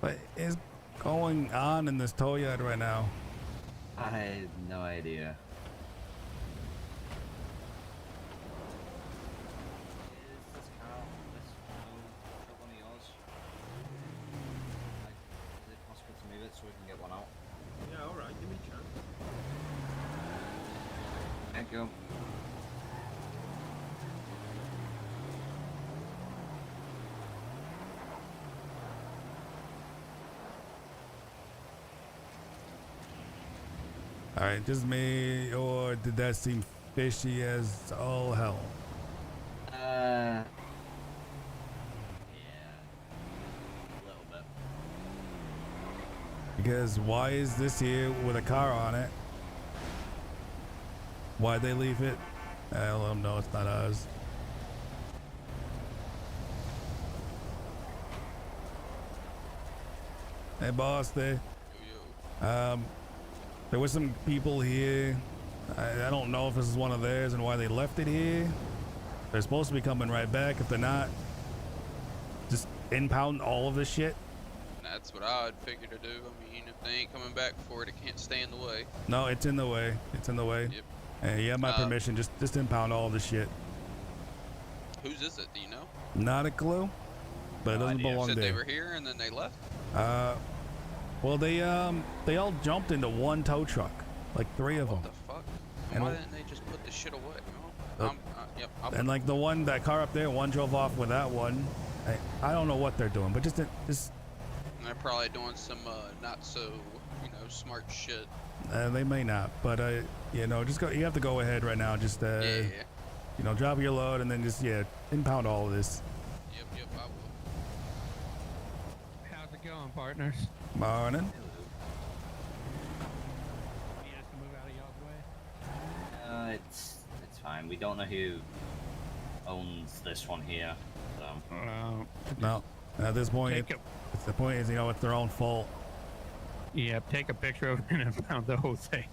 What is going on in this tow yard right now? I had no idea. Is this car, this one of yours? Like, is it possible to move it so we can get one out? Yeah, alright, give me a chance. Thank you. All right, just me, or did that seem fishy as all hell? Yeah, a little bit. Because why is this here with a car on it? Why'd they leave it? I let them know it's not ours. Hey, boss, there. There was some people here. I don't know if this is one of theirs and why they left it here. They're supposed to be coming right back. If they're not, just impound all of this shit. That's what I'd figure to do. I mean, if they ain't coming back for it, it can't stay in the way. No, it's in the way. It's in the way. Yep. You have my permission. Just impound all of this shit. Whose is it? Do you know? Not a clue, but it doesn't belong said there. they were here and then they left. Well, they all jumped into one tow truck, like 3 of them. What the fuck? And Why w- didn't they just put this shit away? You know? Yep. And like that car up there, one drove off with that one. I don't know what they're doing, but just They're probably doing some not so smart shit. they may not, but just go. You have to go ahead right now. Just drop your load and then just impound all of this. Yep, I will. How's it going, partners? Morning. Need us to move out of y'all's way? It's fine. We don't know who owns this one here, so. No, at this point, it's the point is it's their own fault. Yeah, take a picture of it and impound the whole thing.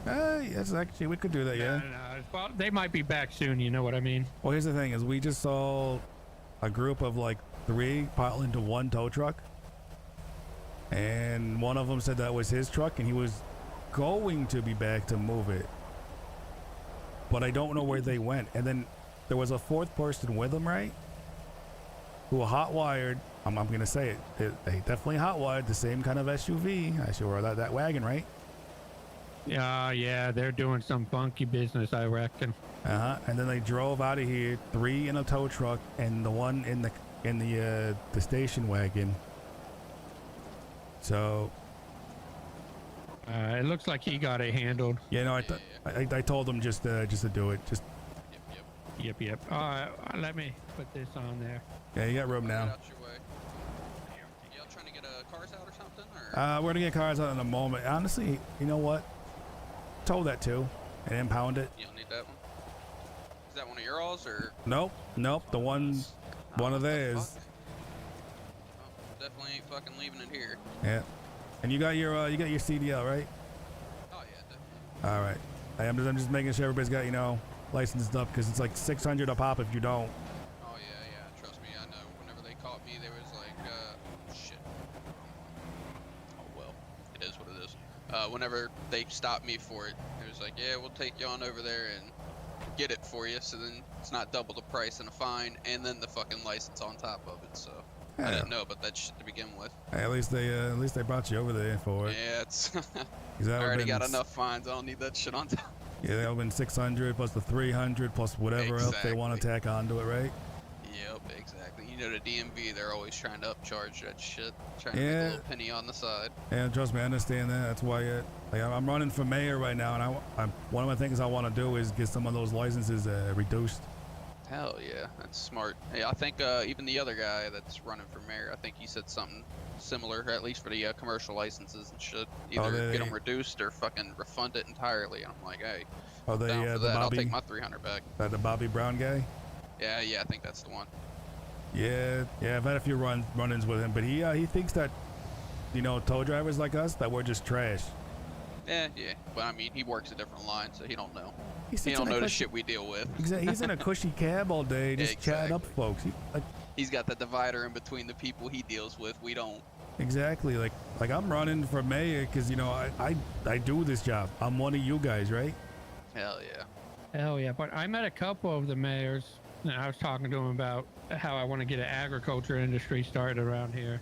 Yes, actually, we could do that. Yeah. No, well, they might be back soon. You know what I mean? Well, here's the thing: is we just saw a group of like 3 pile into one tow truck, and one of them said that was his truck, and he was going to be back to move it, but I don't know where they went. And then there was a 4th person with him, right? Who hot-wired. I'm gonna say it. They definitely hot-wired the same kind of SUV. I sure that wagon, right? Yeah, they're doing some funky business, I reckon. And then they drove out of here, 3 in a tow truck, and the one in the station wagon. So. It looks like he got it handled. I told him just to do it. Just. Yep. All right, let me put this on there. Yeah, you got room now. Y'all trying to get cars out or something? Or? We're gonna get cars out in a moment. Honestly, you know what? Tow that too, and impound it. You don't need that one. Is that one of yours or? Nope. The one of theirs. Definitely ain't fucking leaving it here. Yeah. And you got your CDL, right? Oh yeah, definitely. All right. I'm just making sure everybody's got licensed up because it's like $600 a pop if you don't. Oh yeah. Trust me, I know. Whenever they caught me, there was like, shit. Oh well, it is what it is. Whenever they stopped me for it, it was like, yeah, we'll take you on over there and get it for you. So then it's not double the price and a fine, and then the fucking license on top of it. So I didn't know about that shit to begin with. Hey, at least they brought you over there for it. Yeah, it's. I I already got enough fines. I don't need that shit on top. Yeah, that would have been 600 plus the 300 plus whatever else they want to tack onto it, right? Yep, exactly. You know, the DMV, they're always trying to upcharge that shit, trying to make a little penny on the side. Yeah, trust me, I understand that. That's why I'm running for mayor right now, and one of my things I want to do is get some of those licenses reduced. Hell yeah, that's smart. Yeah, I think even the other guy that's running for mayor, I think he said something similar, at least for the commercial licenses and shit. Either get them reduced or fucking refund it entirely. And I'm like, hey, Oh, down for the that. I'll Bobby, take my 300 back. The Bobby Brown guy. Yeah, I think that's the one. Yeah, I've had a few run-ins with him, but he thinks that, tow drivers like us, that we're just trash. Yeah, but I mean, he works a different line, so he don't know. He don't know the shit we deal with. He's in a cushy cab all day, just chatting up folks. He's got the divider in between the people he deals with. We don't. Exactly. Like I'm running for mayor because, you know, I do this job. I'm one of you guys, right? Hell yeah. Hell yeah. But I met a couple of the mayors, and I was talking to them about how I want to get an agriculture industry started around here.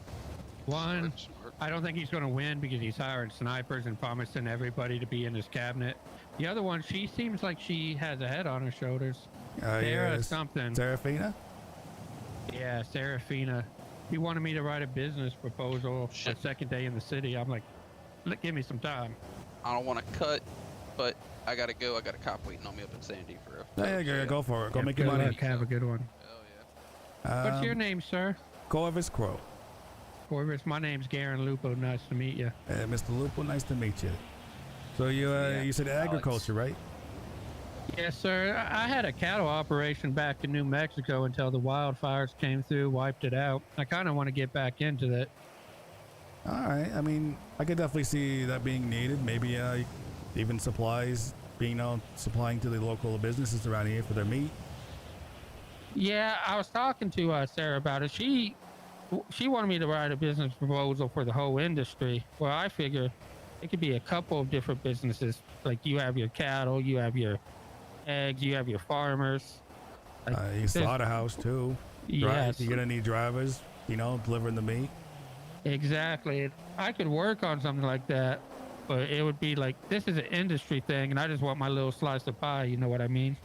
One, Smart. I don't think he's going to win because he's hiring snipers and promising everybody to be in his cabinet. The other one, she seems like she has a head on her shoulders. Sarah Yes. something. Serafina? Yeah, Serafina. He wanted me to write a business proposal the second day in the city. I'm like, give me some time. I don't want to cut, but I gotta go. I got a cop waiting on me up in Sandy for a. Yeah, go for it. Go make good your money. luck. Have a good one. What's your name, sir? Corvus Crow. Corvus, my name's Garen Lupo. Nice to meet you. Mr. Lupo, nice to meet you. So you said agriculture, right? Yes, sir. I had a cattle operation back in New Mexico until the wildfires came through, wiped it out. I kind of want to get back into that. All right. I mean, I could definitely see that being needed. Maybe even supplies being supplying to the local businesses around here for their meat. Yeah, I was talking to Sarah about it. She wanted me to write a business proposal for the whole industry. Well, I figure it could be a couple of different businesses. Like you have your cattle, you have your eggs, you have your farmers. Your slaughterhouse too. Yes. You're gonna need drivers, delivering the meat. Exactly. I could work on something like that, but it would be like, this is an industry thing, and I just want my little slice of pie. You know what I mean?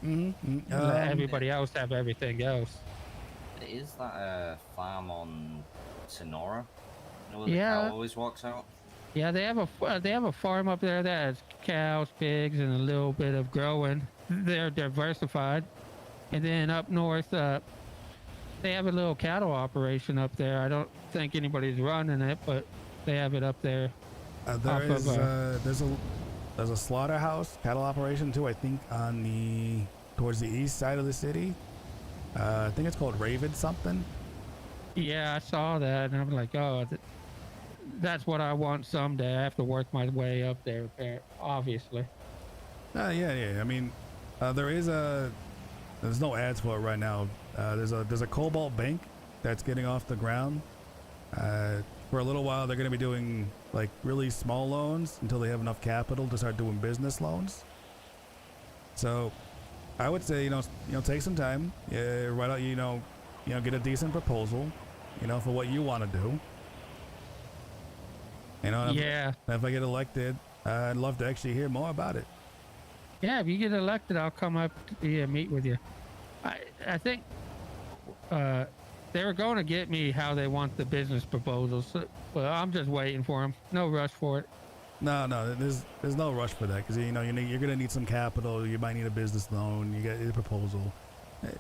Mm-hmm. Let everybody else have everything else. Is that a farm on Sonora? You know where the Yeah. cow always walks out? Yeah, they have a farm up there that has cows, pigs, and a little bit of growing. They're diversified. And then up north, they have a little cattle operation up there. I don't think anybody's running it, but they have it up there. There's a slaughterhouse cattle operation too. I think towards the east side of the city. I think it's called Raven something. Yeah, I saw that, and I'm like, oh, that's what I want someday. I have to work my way up there, obviously. Yeah. I mean, there's no ads for it right now. There's a Cobalt Bank that's getting off the ground. For a little while, they're going to be doing like really small loans until they have enough capital to start doing business loans. So, I would say take some time. Yeah, write out get a decent proposal, for what you want to do. Yeah. If I get elected, I'd love to actually hear more about it. Yeah, if you get elected, I'll come up to meet with you. I think they were going to get me how they want the business proposals, but I'm just waiting for them. No rush for it. No, there's no rush for that because you're gonna need some capital. You might need a business loan. You get a proposal.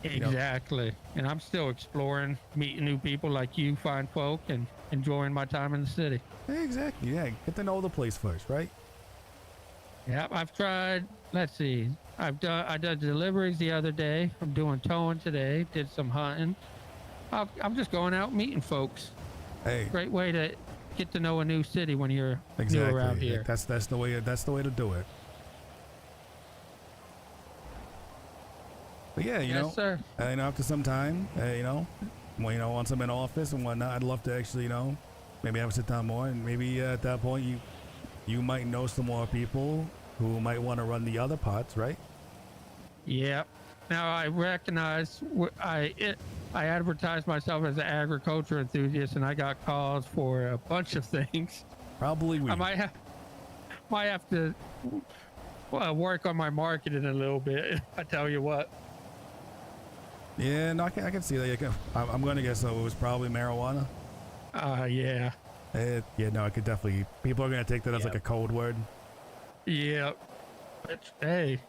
Exactly, and I'm still exploring, meeting new people like you, fine folk, and enjoying my time in the city. Exactly. Yeah, get to know the place first, right? Yep, I've tried. Let's see. I did deliveries the other day. I'm doing towing today. Did some hunting. I'm just going out meeting folks. Hey, great way to get to know a new city when you're new around here. That's the way to do it. But yeah, Yes, sir. After some time, once I'm in office and whatnot, I'd love to actually, maybe have a sit down more, and maybe at that point you might know some more people who might want to run the other parts, right? Yep. Now I recognize I advertised myself as an agriculture enthusiast, and I got calls for a bunch of things. Probably we. I might have to work on my marketing a little bit. I tell you what. Yeah, no, I can see that. I'm going to guess it was probably marijuana. Yeah. I could definitely. People are going to take that as like a code word. Yeah. But, hey,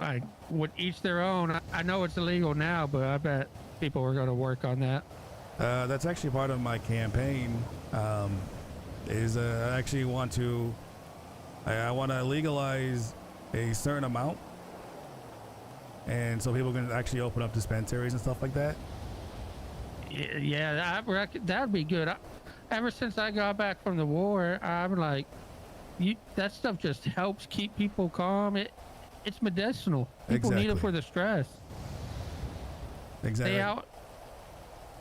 I would each their own. I know it's illegal now, but I bet people are going to work on that. That's actually part of my campaign. I actually want to. I want to legalize a certain amount, and so people can actually open up dispensaries and stuff like that. Yeah, I reckon that'd be good. Ever since I got back from the war, I'm like, that stuff just helps keep people calm. It's medicinal. People need it for the stress. Exactly.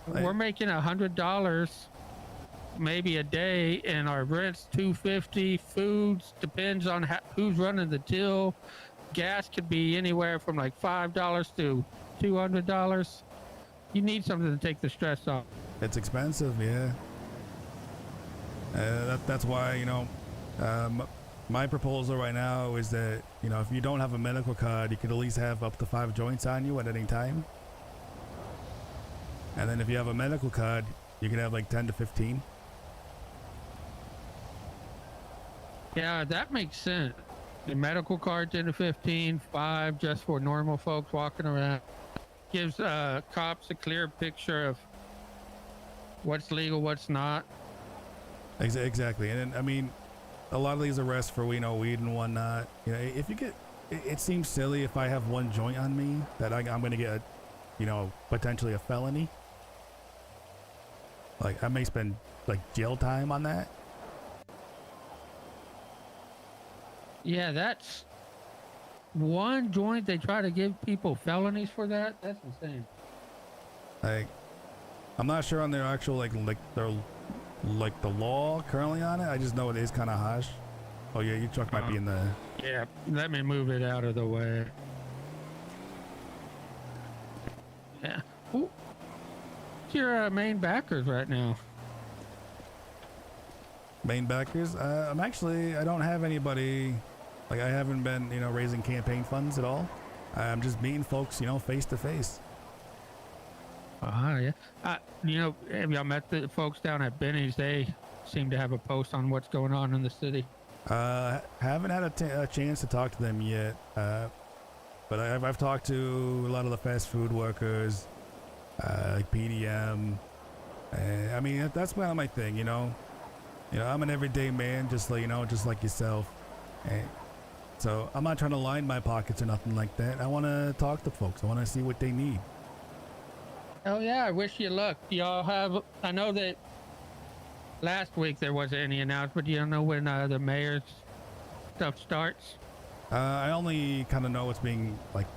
We're making $100 maybe a day, and our rent's $250. Foods depends on who's running the till. Gas could be anywhere from like $5 to $200. You need something to take the stress off. It's expensive, yeah. That's why, you know, my proposal right now is that, you know, if you don't have a medical card, you can at least have up to 5 joints on you at any time. And then if you have a medical card, you can have like 10 to 15. Yeah, that makes sense. The medical card 10 to 15, 5 just for normal folks walking around. Gives cops a clear picture of what's legal, what's not. Exactly. And I mean, a lot of these arrests for, you know, weed and whatnot, you know, if you get, it seems silly if I have 1 joint on me that I'm going to get, you know, potentially a felony. Like, I may spend like jail time on that. Yeah, that's 1 joint. They try to give people felonies for that. That's insane. Like, I'm not sure on their actual like the law currently on it. I just know it is kind of harsh. Oh yeah, your truck might be in the. Yeah, let me move it out of the way. Yeah. Who's your main backers right now? Main backers? I don't have anybody. Like, I haven't been, you know, raising campaign funds at all. I'm just meeting folks, you know, face to face. Yeah. You know, have y'all met the folks down at Benny's? They seem to have a post on what's going on in the city. Haven't had a chance to talk to them yet. But I've talked to a lot of the fast food workers, like PDM. I mean, that's kind of my thing, you know. You know, I'm an everyday man, just like, you know, just like yourself. And so I'm not trying to line my pockets or nothing like that. I want to talk to folks. I want to see what they need. Oh yeah, I wish you luck. Do y'all have? I know that last week there wasn't any announcement. Do you know when the mayor's stuff starts? I only kind of know what's being like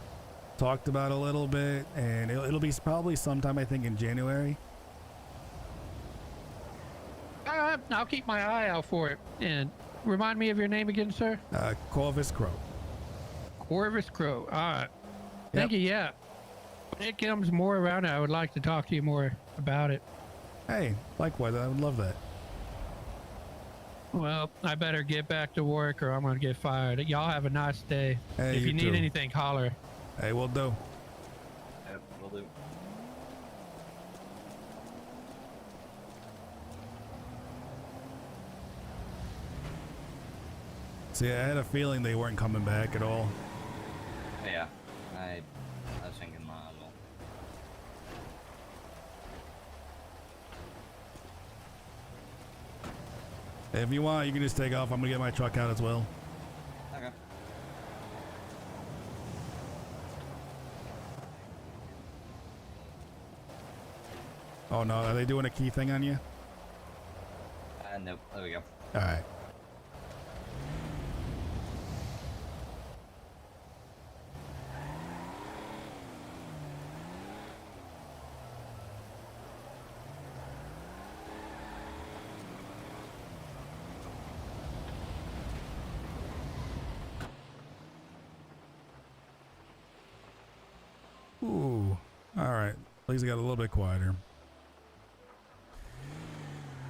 talked about a little bit, and it'll be probably sometime, I think, in January. I'll keep my eye out for it. And remind me of your name again, sir. Corvus Crow. Corvus Crow. All right. Thank you. Yeah. When it comes more around, I would like to talk to you more about it. Hey, likewise. I would love that. Well, I better get back to work or I'm going to get fired. Y'all have a nice day. Hey, if you need too. anything, holler. Hey, we'll do. Yep, will do. See, I had a feeling they weren't coming back at all. Yeah, I was thinking that as well. If you want, you can just take off. I'm gonna get my truck out as well. Okay. Oh no, are they doing a key thing on you? Nope. There we go. All right. Ooh, all right. At least it got a little bit quieter.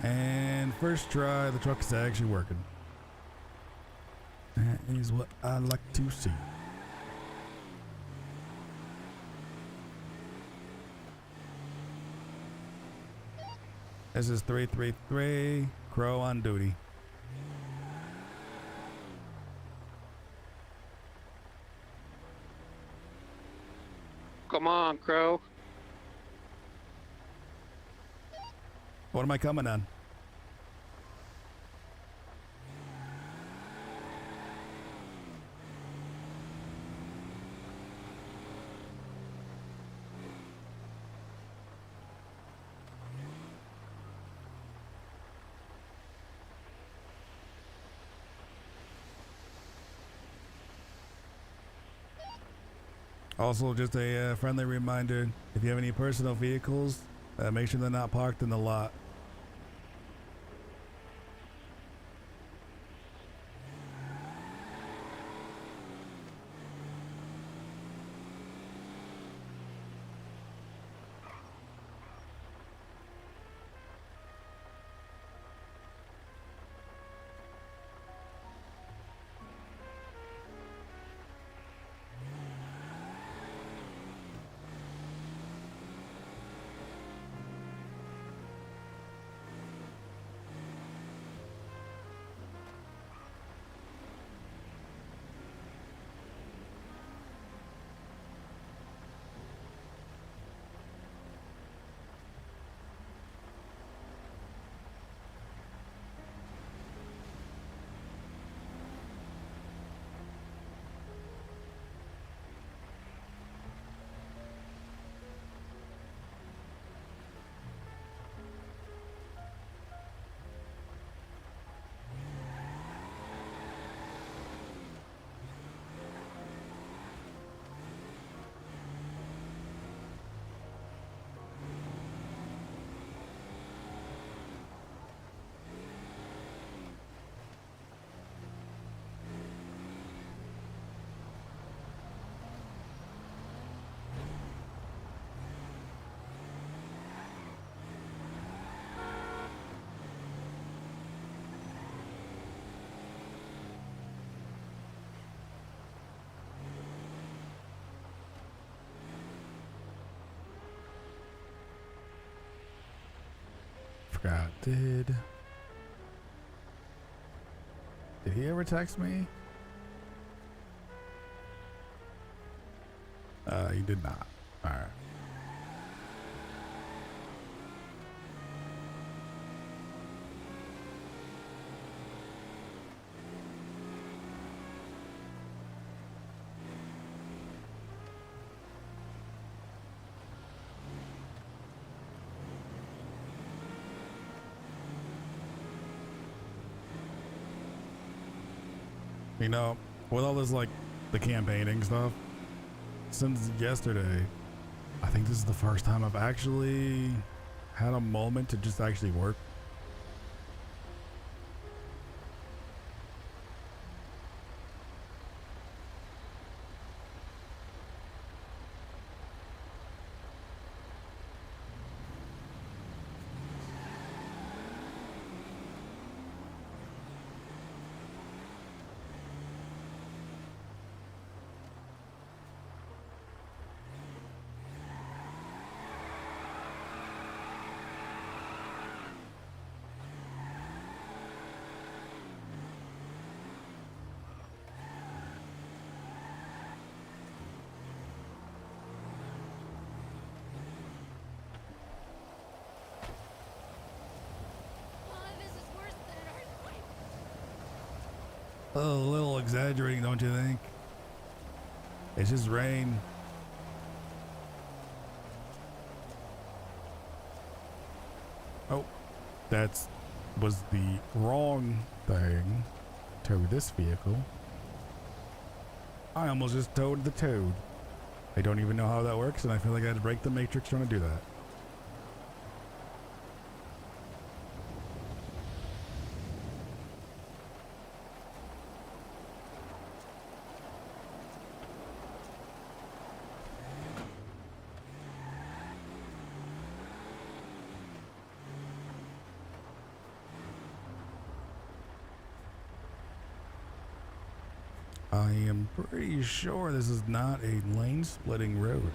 And first try, the truck is actually working. That is what I like to see. This is 333, Crow on duty. Come on, Crow. What am I coming on? Also, just a friendly reminder, if you have any personal vehicles, make sure they're not parked in the lot. forgot. Did he ever text me? He did not. All right. You know, with all this, like, the campaigning stuff, since yesterday, I think this is the first time I've actually had a moment to just actually work. A little exaggerating, don't you think? It's just rain. Oh, was the wrong thing. Tow this vehicle. I almost just towed the toad. I don't even know how that works, and I feel like I had to break the matrix trying to do that. I am pretty sure this is not a lane splitting road.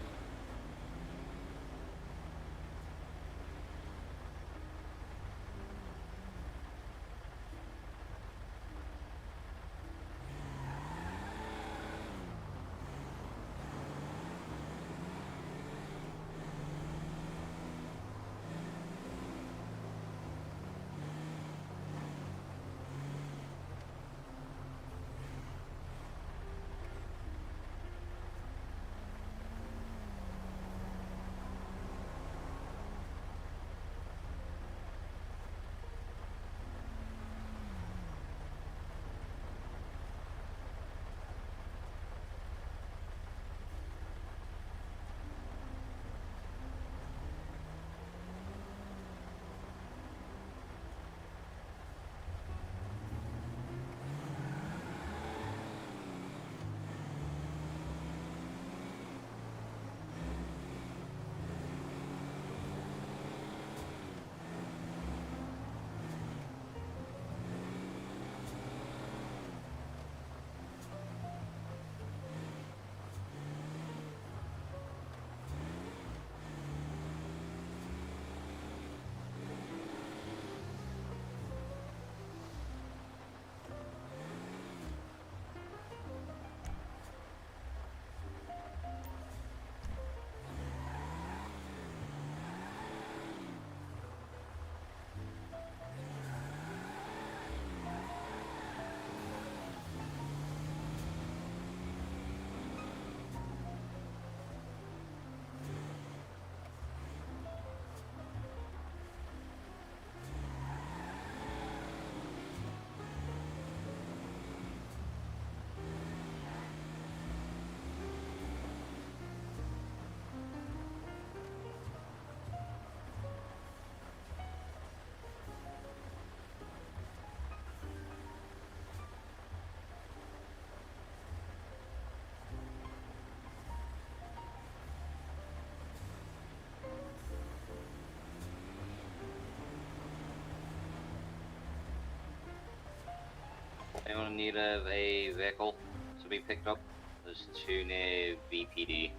Anyone in need of a vehicle to be picked up? There's two near VPD.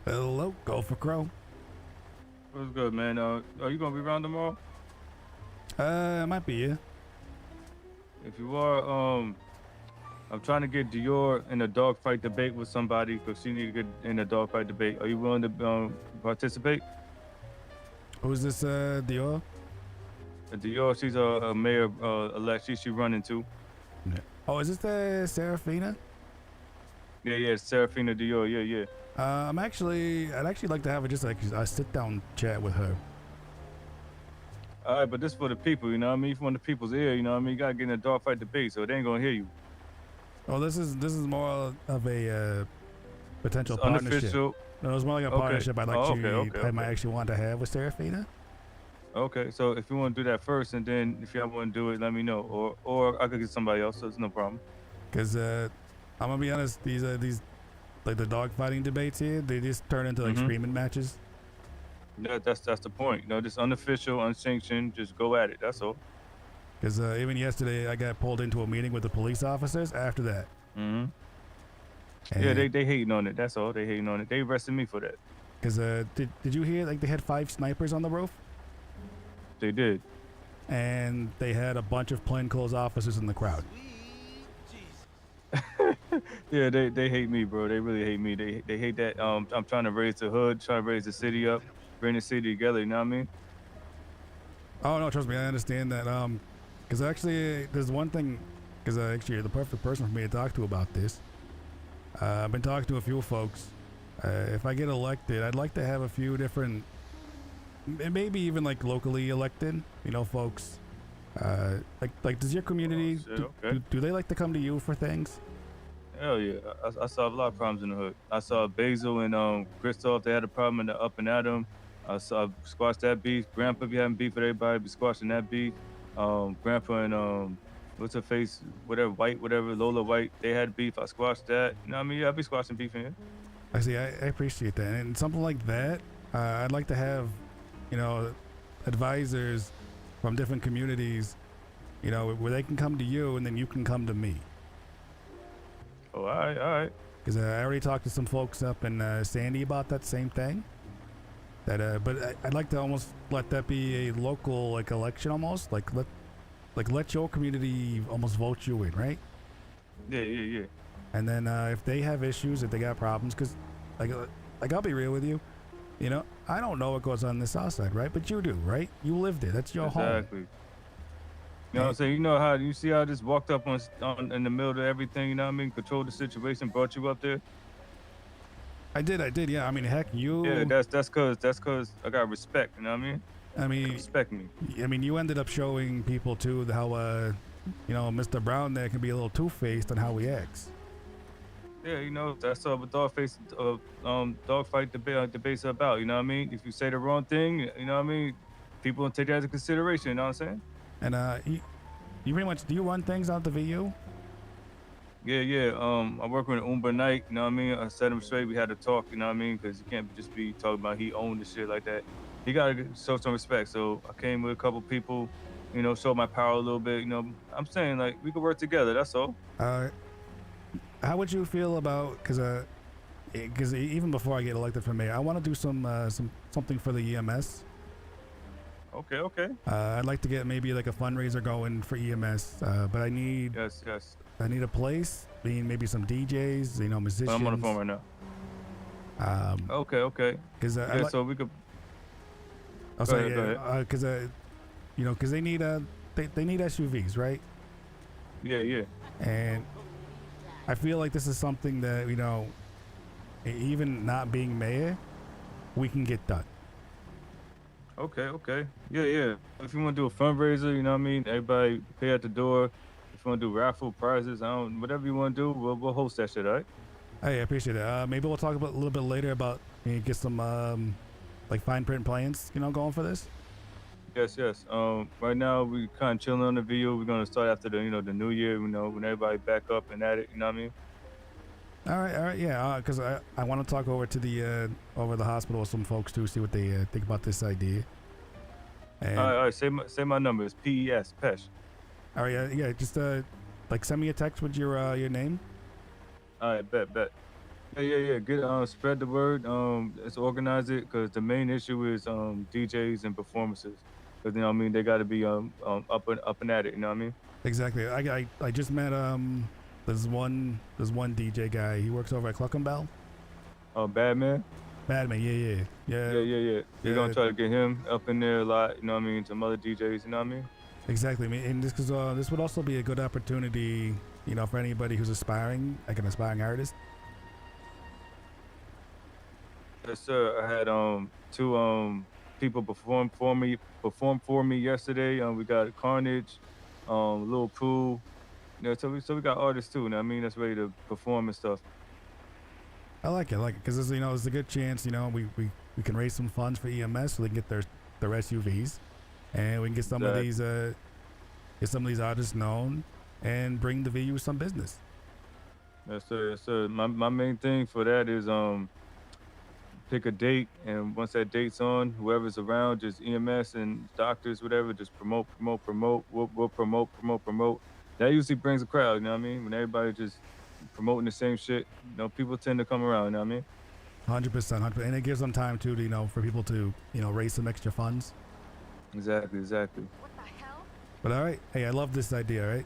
Hello, go for Crow. What's good, man? Are you gonna be around tomorrow? Might be, yeah. If you are, I'm trying to get Dior in a dogfight debate with somebody because she need to get in a dogfight debate. Are you willing to participate? Who's this, Dior? Dior, she's a mayor elect. She running too. Yeah. Oh, is this the Serafina? Yeah, Serafina Dior. Yeah. I'd actually like to have just like a sit down chat with her. All right, but this for the people, you know what I mean? If you want the people's ear, you know what I mean? You gotta get in a dogfight debate, so they ain't gonna hear you. Oh, this is more of a potential It's partnership. unofficial. No, it's more like a Okay. partnership I'd like Oh, to. okay, I might actually want to have with Serafina. Okay, so if you want to do that first, and then if y'all want to do it, let me know, or I could get somebody else. So it's no problem. Because I'm gonna be honest, these like the dog fighting debates here, they just turn into like screaming matches. That's the point. You know, just unofficial, unsanctioned. Just go at it. That's all. Because even yesterday, I got pulled into a meeting with the police officers after that. Mm-hmm. Yeah, they hating on it. That's all. They hating on it. They arrested me for that. Because did you hear like they had 5 snipers on the roof? They did. And they had a bunch of plainclothes officers in the crowd. Yeah, they hate me, bro. They really hate me. They hate that. I'm trying to raise the hood, trying to raise the city up, bring the city together. You know what I mean? Oh no, trust me, I understand that. Because actually, there's one thing. Because actually, you're the perfect person for me to talk to about this. I've been talking to a few folks. If I get elected, I'd like to have a few different, maybe even like locally elected, folks. Like does your community, do they like to come to you for things? Hell yeah. I solve a lot of problems in the hood. I saw Basil and Christoph, they had a problem in the Up and Adam. I squashed that beef. Grandpa be having beef with everybody, be squashing that beef. Grandpa and what's her face, whatever, White, whatever, Lola White, they had beef. I squashed that. You know what I mean? Yeah, I be squashing beef in here. I see. I appreciate that. And something like that, I'd like to have, advisors from different communities, where they can come to you and then you can come to me. Oh, all right. Because I already talked to some folks up in Sandy about that same thing. But I'd like to almost let that be a local election almost, let your community almost vote you in, right? Yeah. And then if they have issues, if they got problems, because I'll be real with you, I don't know what goes on the south side, right? But you do, right? You lived it. That's your home. Exactly. You know what I'm saying? You see how I just walked up on in the middle of everything, you know what I mean? Controlled the situation, brought you up there. I did, yeah. I mean, heck, you... Yeah, that's cause I got respect, you know what I mean? Respect me. I mean, you ended up showing people, too, how, Mr. Brown there can be a little two-faced on how he acts. Yeah, that's what dogfight debates are about, you know what I mean? If you say the wrong thing, you know what I mean? People don't take that into consideration, you know what I'm saying? And you pretty much, do you run things out the VU? Yeah. I work with Umber Knight, you know what I mean? I set him straight. We had to talk, you know what I mean? Because you can't just be talking about he owned the shit like that. He got to show some respect. So I came with a couple people, show my power a little bit. I'm saying, we could work together. That's all. How would you feel about, because even before I get elected for mayor, I want to do something for the EMS. Okay. I'd like to get maybe a fundraiser going for EMS, but I need yes. I need a place, maybe some DJs, musicians. I'm on the phone right now. Okay. Because so we could. Go ahead. Because because they need they need SUVs, right? Yeah. And I feel like this is something that even not being mayor, we can get done. Okay. Yeah. If you want to do a fundraiser, you know what I mean? Everybody pay at the door. If you want to do raffle prizes, whatever you want to do, we'll host that shit, all right? Hey, I appreciate it. Maybe we'll talk about a little bit later about get some fine print plans, going for this. Yes. Right now we kind of chilling on the video. We're gonna start after the the new year. When everybody back up and at it. You know what I mean? All right, yeah. Because I want to talk over to the hospital with some folks too, see what they think about this idea. And all right. Say my number. It's PES Pesh. All right, yeah. Just like send me a text with your name. All right, bet. Yeah. Get spread the word. Let's organize it because the main issue is DJs and performances. Because you know what I mean, they got to be up and at it. You know what I mean? Exactly. I just met there's one DJ guy. He works over at Cluckenbell. Oh, Badman. Badman. Yeah. We're gonna try to get him up in there a lot. You know what I mean? Some other DJs. You know what I mean? Exactly. I mean, and this would also be a good opportunity, you know, for anybody who's aspiring, like an aspiring artist. Yes, sir. I had two people perform for me yesterday. We got Carnage, Lil Pooh. You know, so we got artists too. You know what I mean? That's ready to perform and stuff. I like it, because it's a good chance. You know, we can raise some funds for EMS so they can get their SUVs, and we can get some of these artists known and bring the VU some business. Yes, sir. My main thing for that is pick a date, and once that date's on, whoever's around, just EMS and doctors, whatever, just promote. We'll promote. That usually brings a crowd, you know what I mean? When everybody just promoting the same shit, you know, people tend to come around, you know what I mean? 100%, and it gives them time too, to, you know, for people to, you know, raise some extra funds. Exactly. But all right, hey, I love this idea, all right?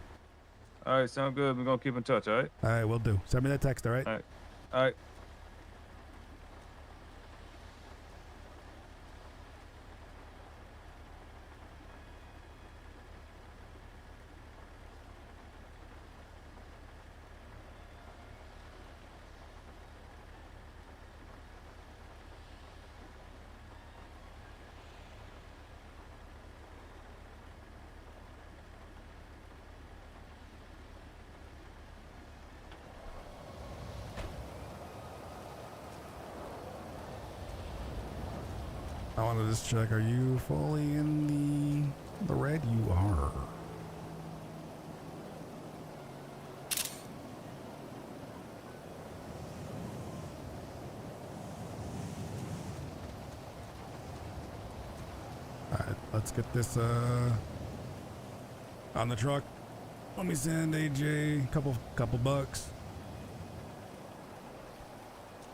All right, sound good. We're gonna keep in touch, all right? All right, we'll do. Send me that text, all right? All right. I want to just check, are you fully in the red? You are. Alright, let's get this on the truck. Let me send AJ a couple bucks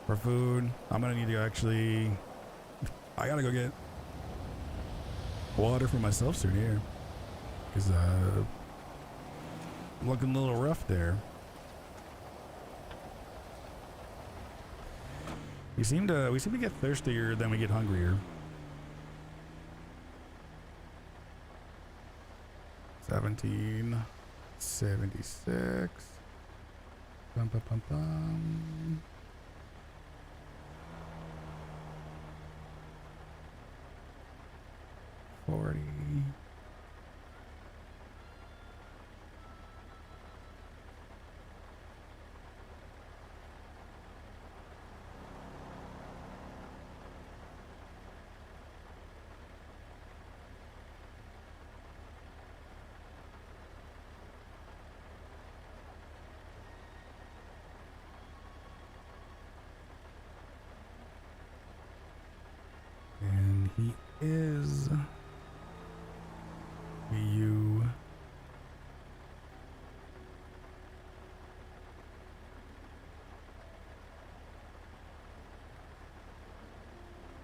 for food. I'm gonna need to actually, I gotta go get water for myself soon here, because I'm looking a little rough there. We seem to get thirstier than we get hungrier. 1776. Bum, bum, bum, bum. $40. And he is VU.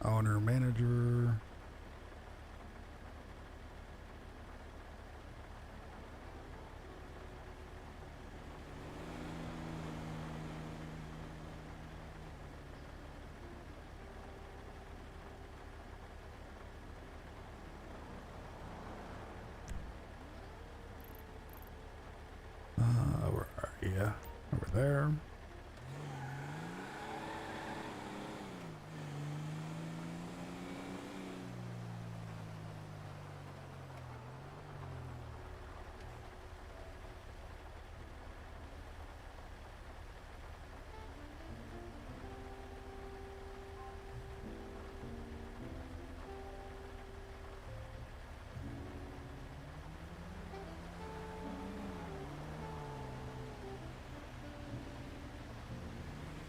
Owner manager. Where are you? Over there.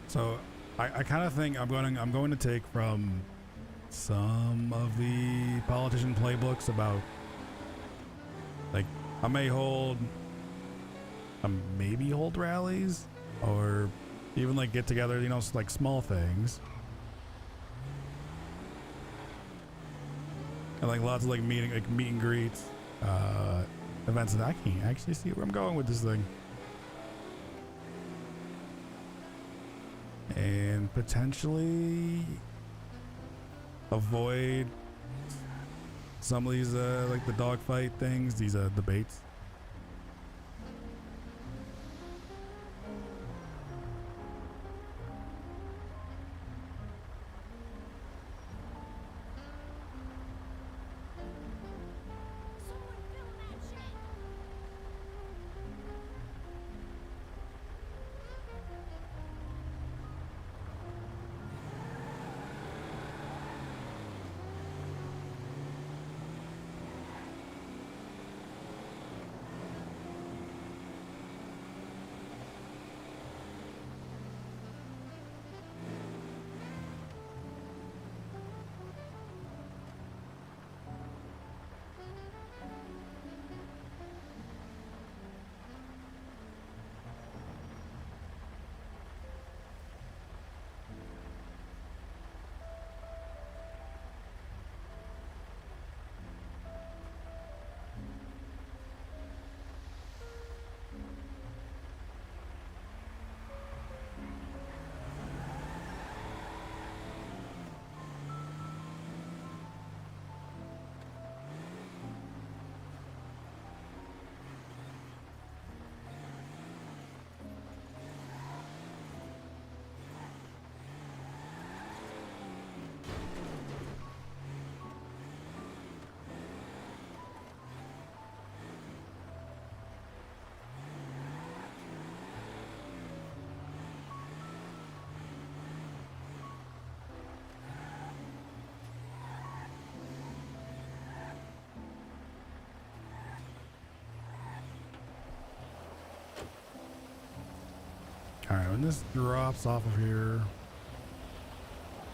So I kind of think I'm going to take from some of the politician playbooks about, like, I may hold maybe hold rallies or even like get together, you know, like small things. And like lots of like meet and greets, events. And I can't actually see where I'm going with this thing. And potentially avoid some of these like the dogfight things, these debates. Alright, when this drops off of here,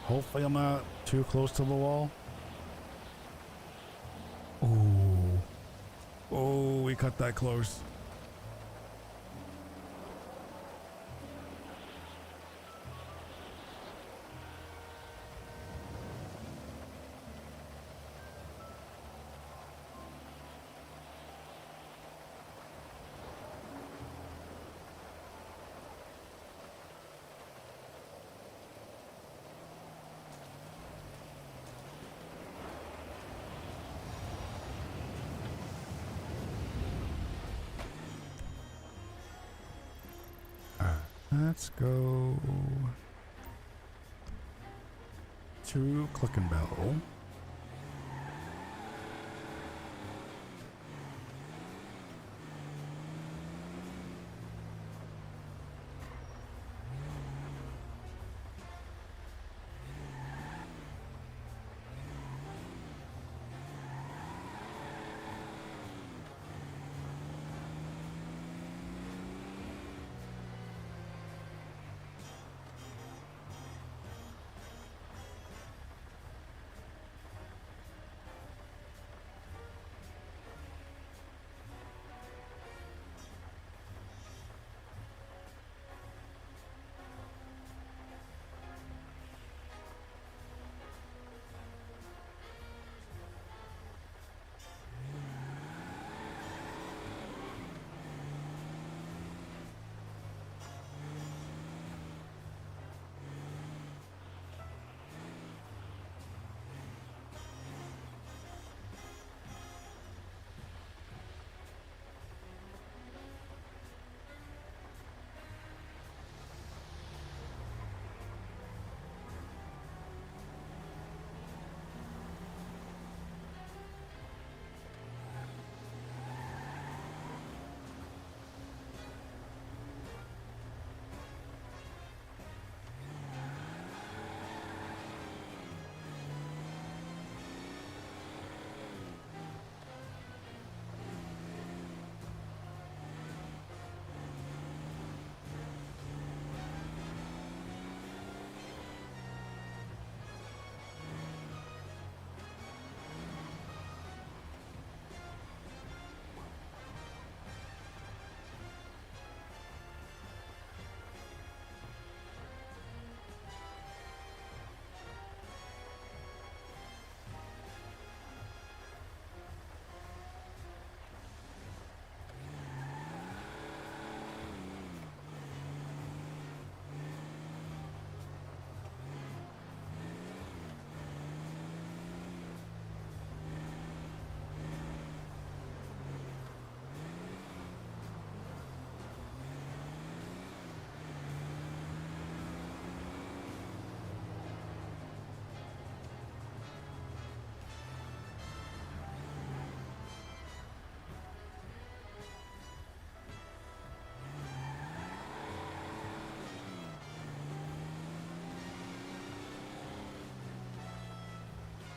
hopefully I'm not too close to the wall. Ooh. Oh, we cut that close. Let's go to Click and Bell.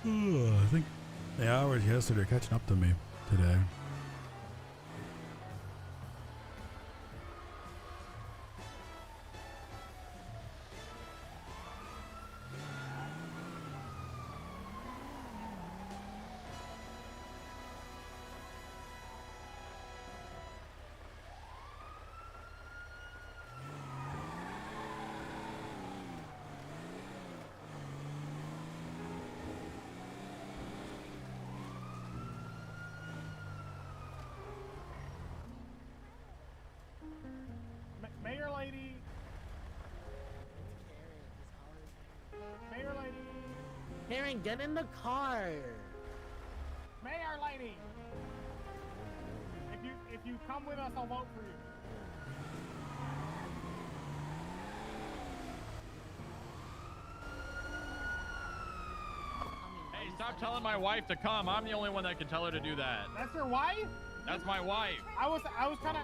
I think the hours yesterday are catching up to me today. Mayor lady. Mayor lady. Karen, get in the car. Mayor lady. If you come with us, I'll vote for you. Hey, stop telling my wife to come. I'm the only one that can tell her to do that. That's your wife? That's my wife. I was kind of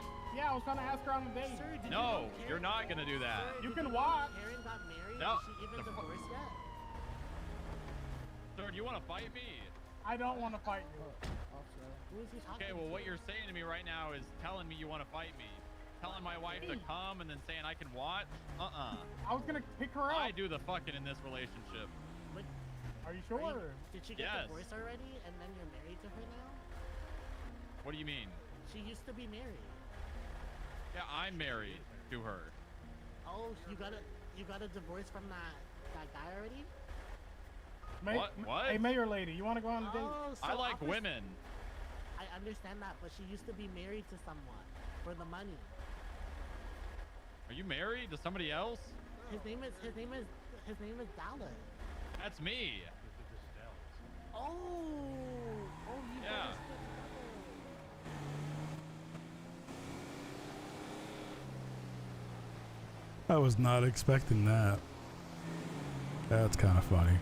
ask her on a date. Sir, did No, you you're not gonna do that. You can walk. Karen got married. No. Is she even divorced yet? Sir, do you want to fight me? I don't want to fight you. Who is he talking Okay, well, to? what you're saying to me right now is telling me you want to fight me. Telling my wife to come and then saying I can watch? I was gonna pick her up. I do the fucking in this relationship. But are you sure? Did she get Yes. divorced already, and then you're married to her now? What do you mean? She used to be married. Yeah, I'm married to her. Oh, you got a divorce from that guy already? What? Hey, mayor lady, you want to go on a date? Oh, so I like officer- women. I understand that, but she used to be married to someone for the money. Are you married to somebody else? His name is Dallas. That's me. Oh, you Yeah. guys. I was not expecting that. That's kind of funny.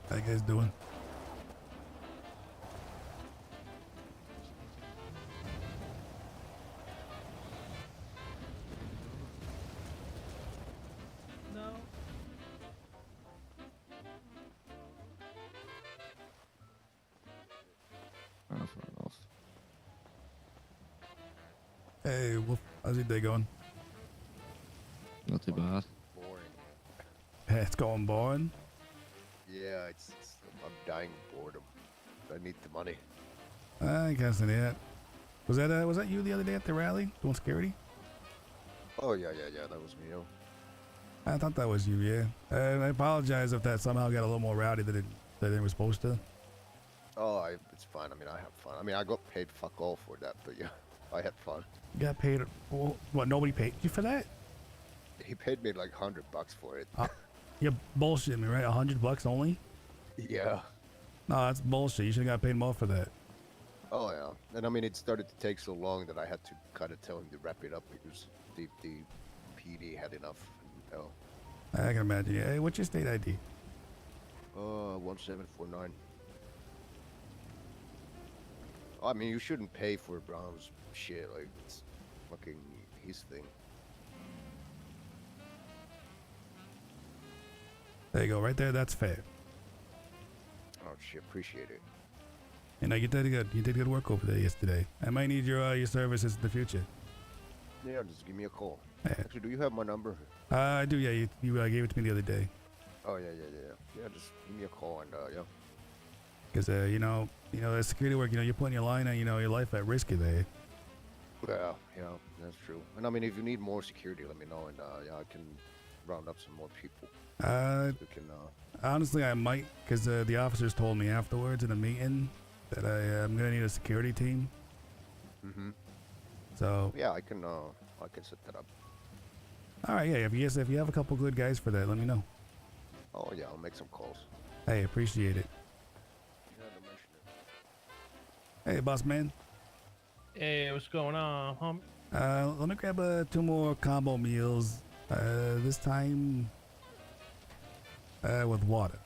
How you guys doing? No. enough. Hey, Wolf, how's your day going? Not too bad. Boring. Hey, it's going boring. Yeah, I'm dying of boredom. I need the money. I guess that. Was that you the other day at the rally doing security? Oh yeah, that was me. I thought that was you, yeah. And I apologize if that somehow got a little more rowdy than it was supposed to. Oh, it's fine. I mean, I have fun. I mean, I got paid fuck all for that, but yeah, I had fun. You got paid? What? Nobody paid you for that? He paid me like $100 for it. You're bullshitting me, right? $100 only? Yeah. No, that's bullshit. You should have got paid more for that. Oh yeah, and I mean, it started to take so long that I had to kind of tell him to wrap it up because the PD had enough. You know. I can imagine. Hey, what's your state ID? 1749. I mean, you shouldn't pay for Brown's shit. Like, it's fucking his thing. There you go, right there. That's fair. Oh shit, appreciate it. You know, you did good. You did good work over there yesterday. I might need your services in the future. Yeah, just give me a call. Yeah. Actually, do you have my number? I do. Yeah, you gave it to me the other day. Oh yeah. Yeah, just give me a call and yeah. Because you know, the security work. You know, you're putting your line and your life at risk there. Well, yeah, that's true. And I mean, if you need more security, let me know, and yeah, I can round up some more people. We can, honestly, I might, because the officers told me afterwards in a meeting that I'm gonna need a security team. So yeah, I can set that up. All right, yeah. If you have a couple good guys for that, let me know. Oh yeah, I'll make some calls. Hey, appreciate it. Yeah, don't mention it. Hey, boss man. Hey, what's going on, homie? Let me grab 2 more combo meals. This time with water.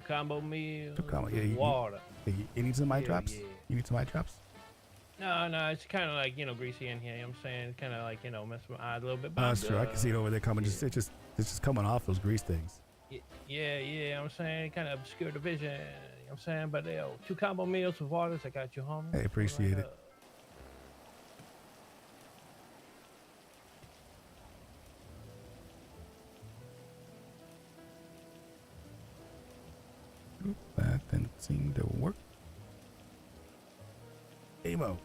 Combo meal. Yeah, water. You need some eye Yeah, drops? yeah. You need some eye drops? No, it's kind of like, greasy in here. You know what I'm saying? Kind of like, mess my eye a little bit. Oh, that's true. I can see it over there coming. It's just coming off those grease things. Yeah, you know what I'm saying? Kind of obscure the vision. You know what I'm saying? But, 2 combo meals with waters. I got you, homie. Hey, appreciate it. That didn't seem to work. Emo.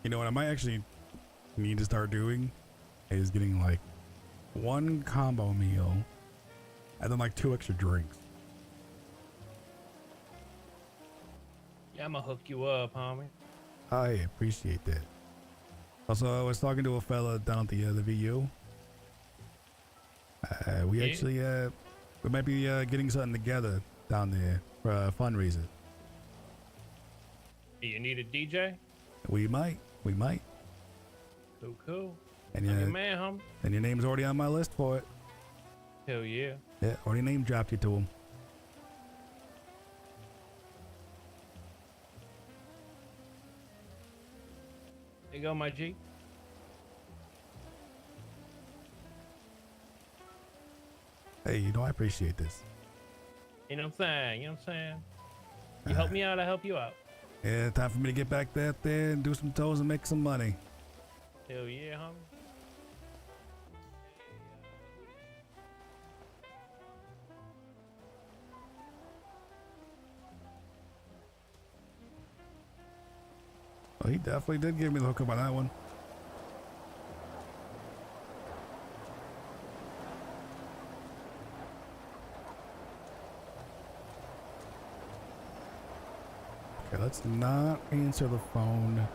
You know what I might actually need to start doing is getting like 1 combo meal and then like 2 extra drinks. Yeah, I'm going to hook you up, homie. I appreciate that. Also, I was talking to a fella down at the VU. We actually we might be getting something together down there for a fundraiser. You need a DJ? We might. Cool. And I'm your man, homie. And your name's already on my list for it. Hell yeah. Yeah, already name dropped you to him. There you go, my G. Hey, I appreciate this. You know what I'm saying? You help me out, I help you out. Yeah, time for me to get back there and do some toes and make some money. Hell yeah, homie. Well, he definitely did give me the hookup on that one. Okay, let's not answer the phone.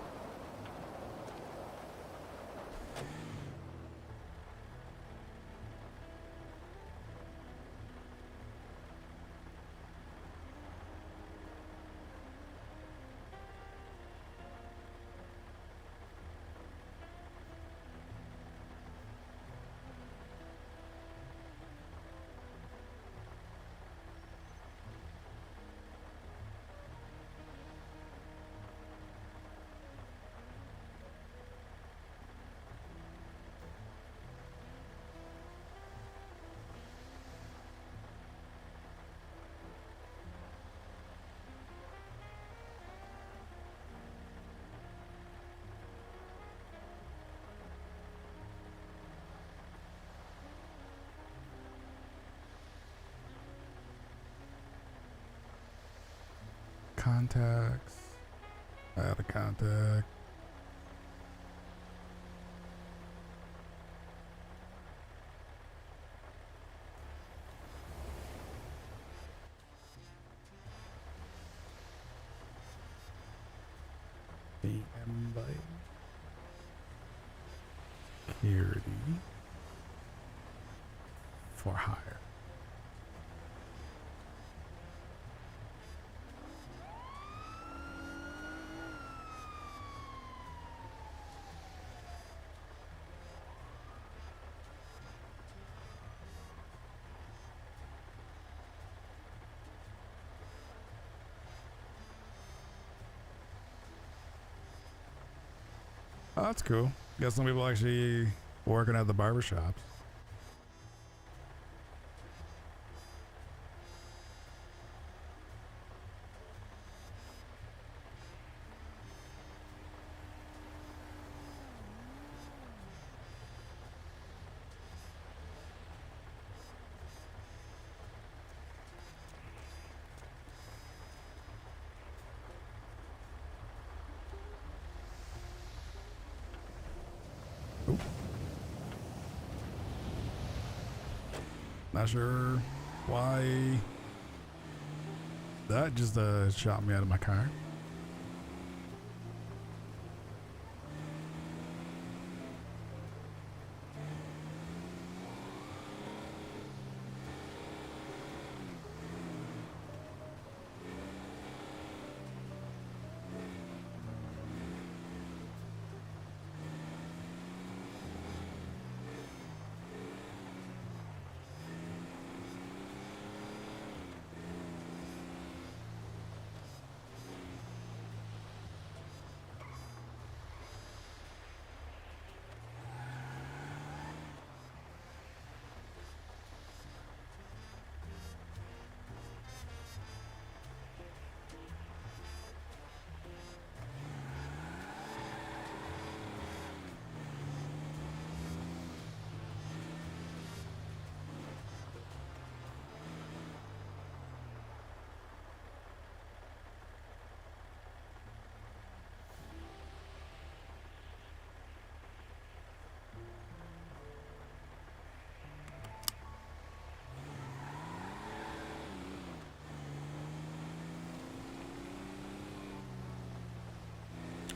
contacts. Add a contact. The invite. Security. For hire. Oh, that's cool. Got some people actually working at the barber shops. Not sure why that just shot me out of my car.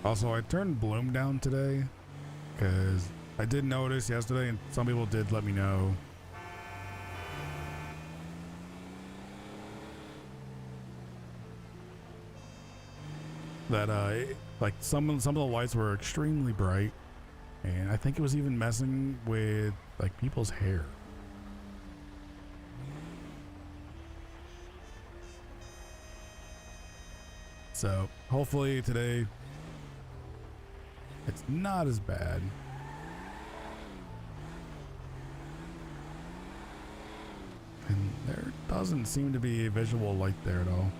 Also, I turned bloom down today because I did notice yesterday, and some people did let me know, that like some of the lights were extremely bright, and I think it was even messing with like people's hair. So hopefully today it's not as bad. And there doesn't seem to be a visual light there at all.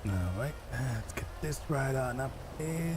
All right, let's get this right on up there.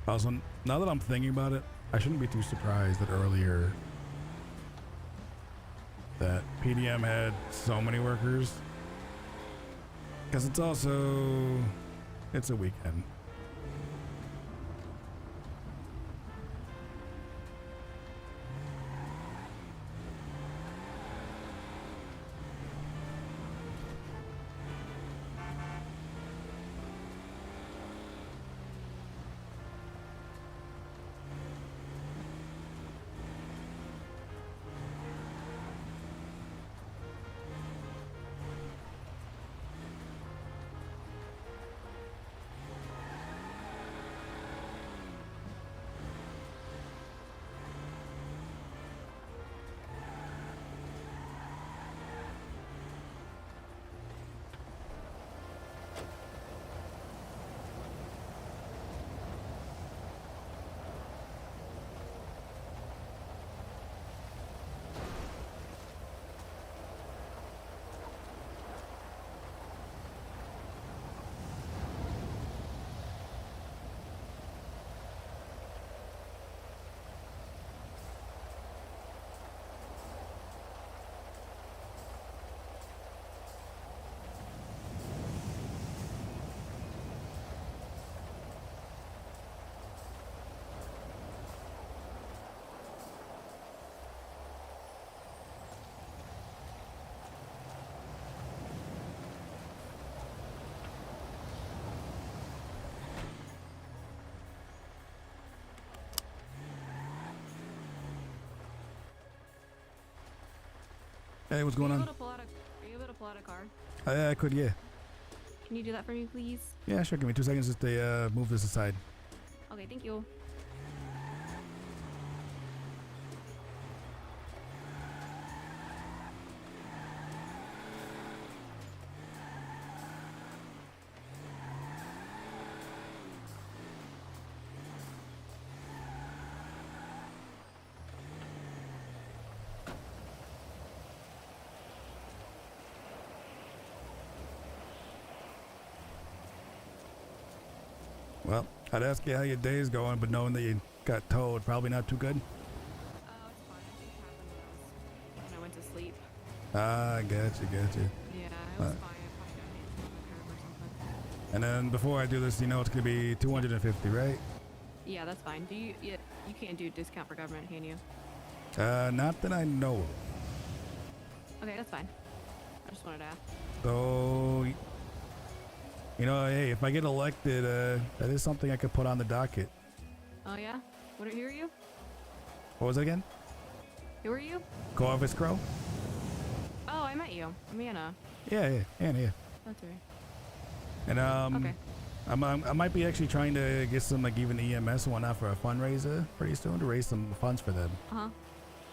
Also, now that I'm thinking about it, I shouldn't be too surprised that earlier that PDM had so many workers, because it's a weekend. Hey, what's going on? Are you able to pull out a car? I could, yeah. Can you do that for me, please? Yeah, sure. Give me 2 seconds just to move this aside. Okay, thank you. Well, I'd ask you how your day's going, but knowing that you got towed, probably not too good. Oh, it's fine. I just happened when I went to sleep. Ah, gotcha. Yeah, it was fine. I probably got hit from the curb or something. And then before I do this, you know it's gonna be 250, right? Yeah, that's fine. You can't do discount for government, can you? Not that I know of. Okay, that's fine. I just wanted to ask. So, you know, hey, if I get elected, that is something I could put on the docket. Oh yeah? Who are you? What was it again? Who are you? Corvus Crow? Oh, I met you. I'm Anna. Yeah, Anna, yeah. That's right. And Okay. I might be actually trying to get some like even EMS and whatnot for a fundraiser pretty soon to raise some funds for them. Uh-huh.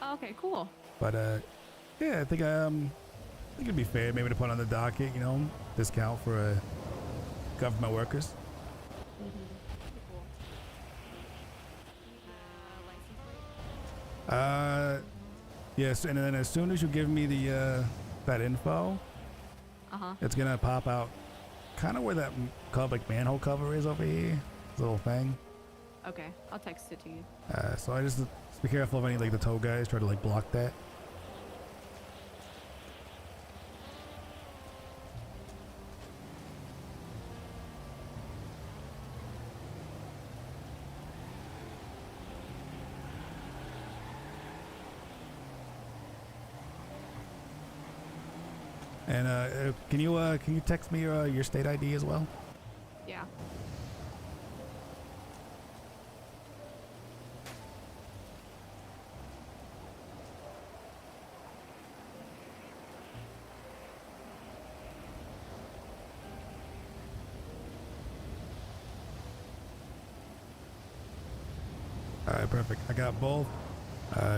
Oh, okay, cool. But yeah, I think it'd be fair maybe to put on the docket, you know, discount for government workers. Yes, and then as soon as you give me the that info, it's gonna pop out kind of where that like manhole cover is over here, this little thing. Okay, I'll text it to you. So I just be careful of any like the tow guys try to like block that. And can you text me your state ID as well? Yeah. All right, perfect. I got both.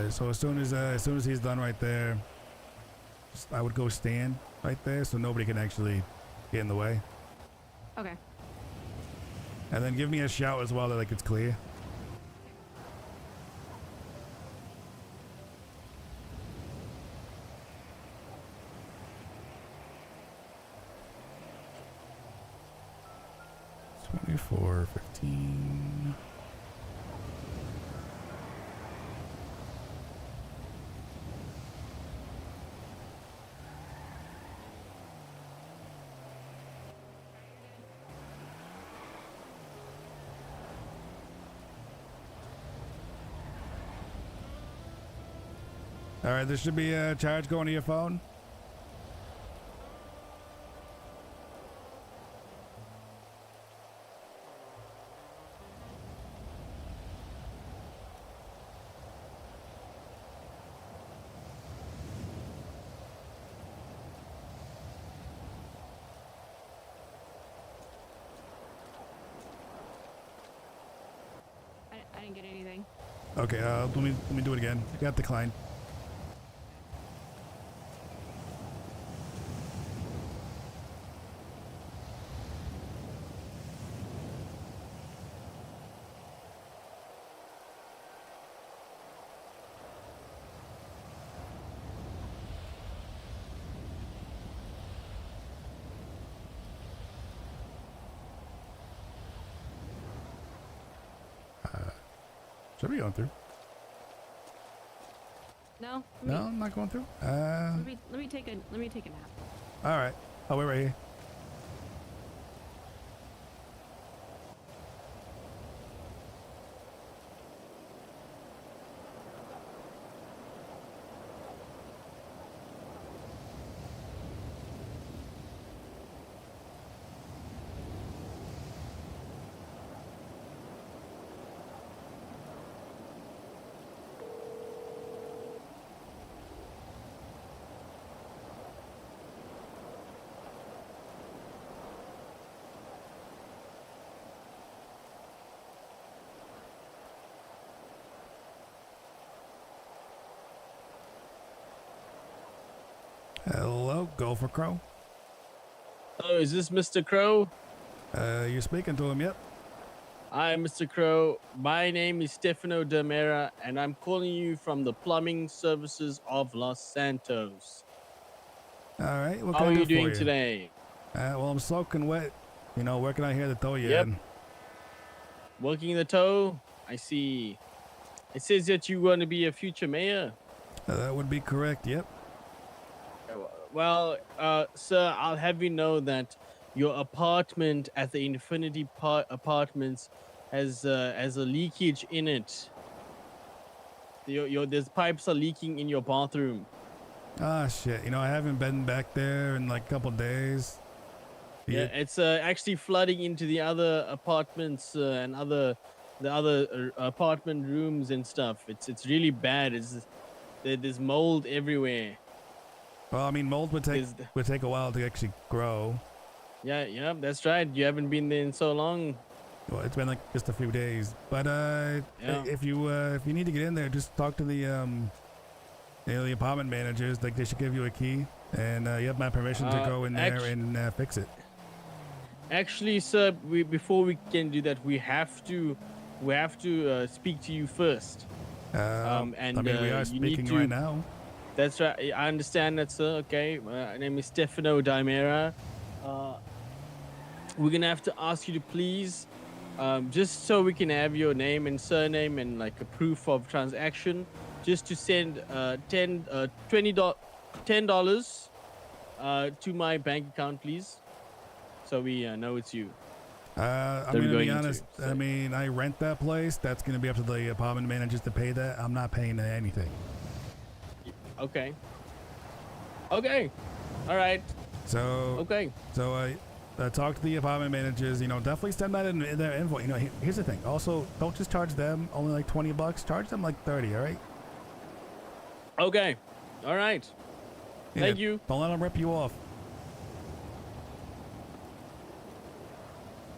So as soon as he's done right there, I would go stand right there so nobody can actually get in the way. Okay. And then give me a shout as well that like it's clear. $24.15. All right, there should be a charge going to your phone. I didn't get anything. Okay, let me do it again. Got declined. Should be going through. No. No, I'm not going through. Let me take a nap. All right. I'll wait right here. Hello, Gopher Crow. Oh, is this Mr. Crow? You're speaking to him, yep. Hi, Mr. Crow. My name is Stefano Damera, and I'm calling you from the plumbing services of Los Santos. All right, what How can are I do you for doing you? today? Well, I'm soaking wet. You know, working out here at the tow yard. Yep. Working the tow? I see. It says that you want to be a future mayor. That would be correct, yep. Well, sir, I'll have you know that your apartment at the Infinity Apartments has a leakage in it. There's pipes are leaking in your bathroom. Ah, shit. You know, I haven't been back there in like a couple days. Yeah, it's actually flooding into the other apartments and the other apartment rooms and stuff. It's really bad. There's mold everywhere. Well, I mean, mold would take a while to actually grow. Yeah, that's right. You haven't been there in so long. Well, it's been like just a few days. But if you need to get in there, just talk to the apartment managers. Like they should give you a key, and you have my permission to go in there and fix it. Actually, sir, before we can do that, we have to speak to you first. And I mean, we are speaking right now. That's right. I understand that, sir. Okay. My name is Stefano Dimera. We're gonna have to ask you to please, just so we can have your name and surname and like a proof of transaction, just to send $10 to my bank account, please, so we know it's you. I'm gonna be honest. I mean, I rent that place. That's gonna be up to the apartment managers to pay that. I'm not paying anything. Okay. All right. So Okay. So talk to the apartment managers. You know, definitely send that in their invoice. You know, here's the thing. Also, don't just charge them only like $20. Charge them like 30. All right. Okay. All right. Yeah, Thank you. Don't let them rip you off.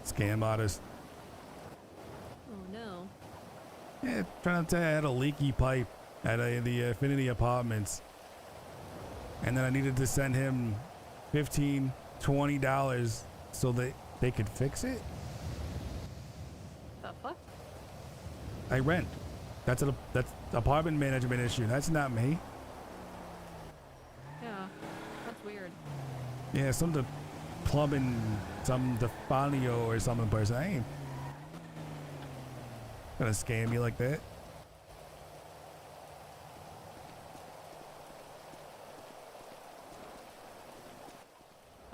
Scam artist. Oh no. Yeah, trying to tell you I had a leaky pipe at the Affinity Apartments, and then I needed to send him $15, $20 so that they could fix it. The fuck? I rent. That's apartment management issue. That's not me. Yeah. That's weird. Yeah, some plumbing, some Defanio or some person. I ain't gonna scam you like that.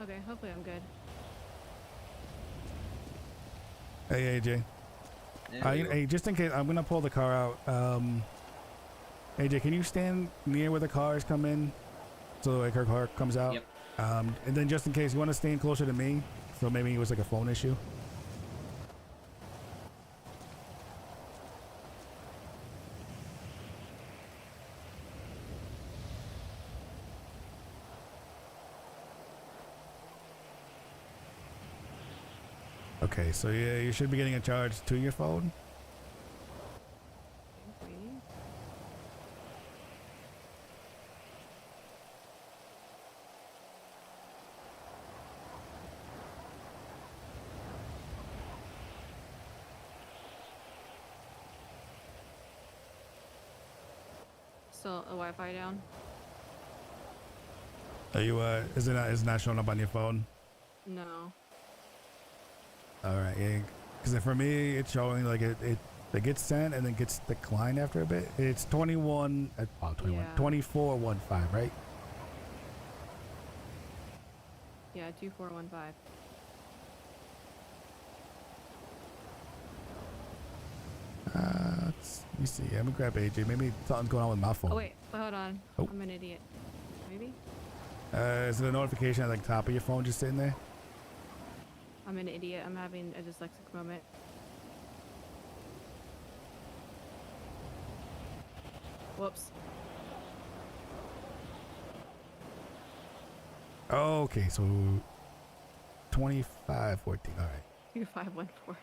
Okay, hopefully I'm good. Hey AJ. Hey, just in case, I'm gonna pull the car out. AJ, can you stand near where the cars come in, so like her car comes out? Yep. And then just in case, you want to stand closer to me, so maybe it was like a phone issue. Okay, so yeah, you should be getting a charge to your phone. Still a Wi-Fi down? Are you is it not showing up on your phone? No. All right, yeah. Because for me, it's showing like it gets sent and then gets declined after a bit. It's 21 at 2415, right? Yeah, 2415. Let me see. I'm gonna grab AJ. Maybe something's going on with my phone. Oh wait, hold on. Oh. I'm an idiot. Maybe? Is it a notification at the top of your phone just sitting there? I'm an idiot. I'm having a dyslexic moment. Whoops. Okay, so 2514. All right. 2514.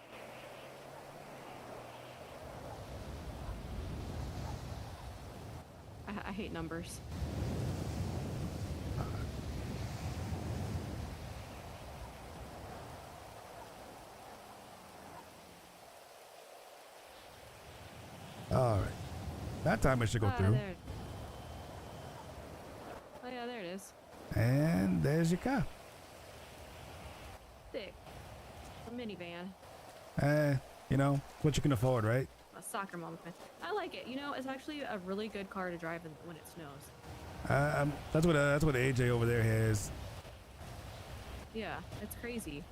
I hate numbers. All right. That time it should go through. There. Oh yeah, there it is. And there's your car. Thick. A minivan. You know, what you can afford, right? A soccer mom fan. I like it. You know, it's actually a really good car to drive when it snows. That's what AJ over there has. Yeah, it's crazy.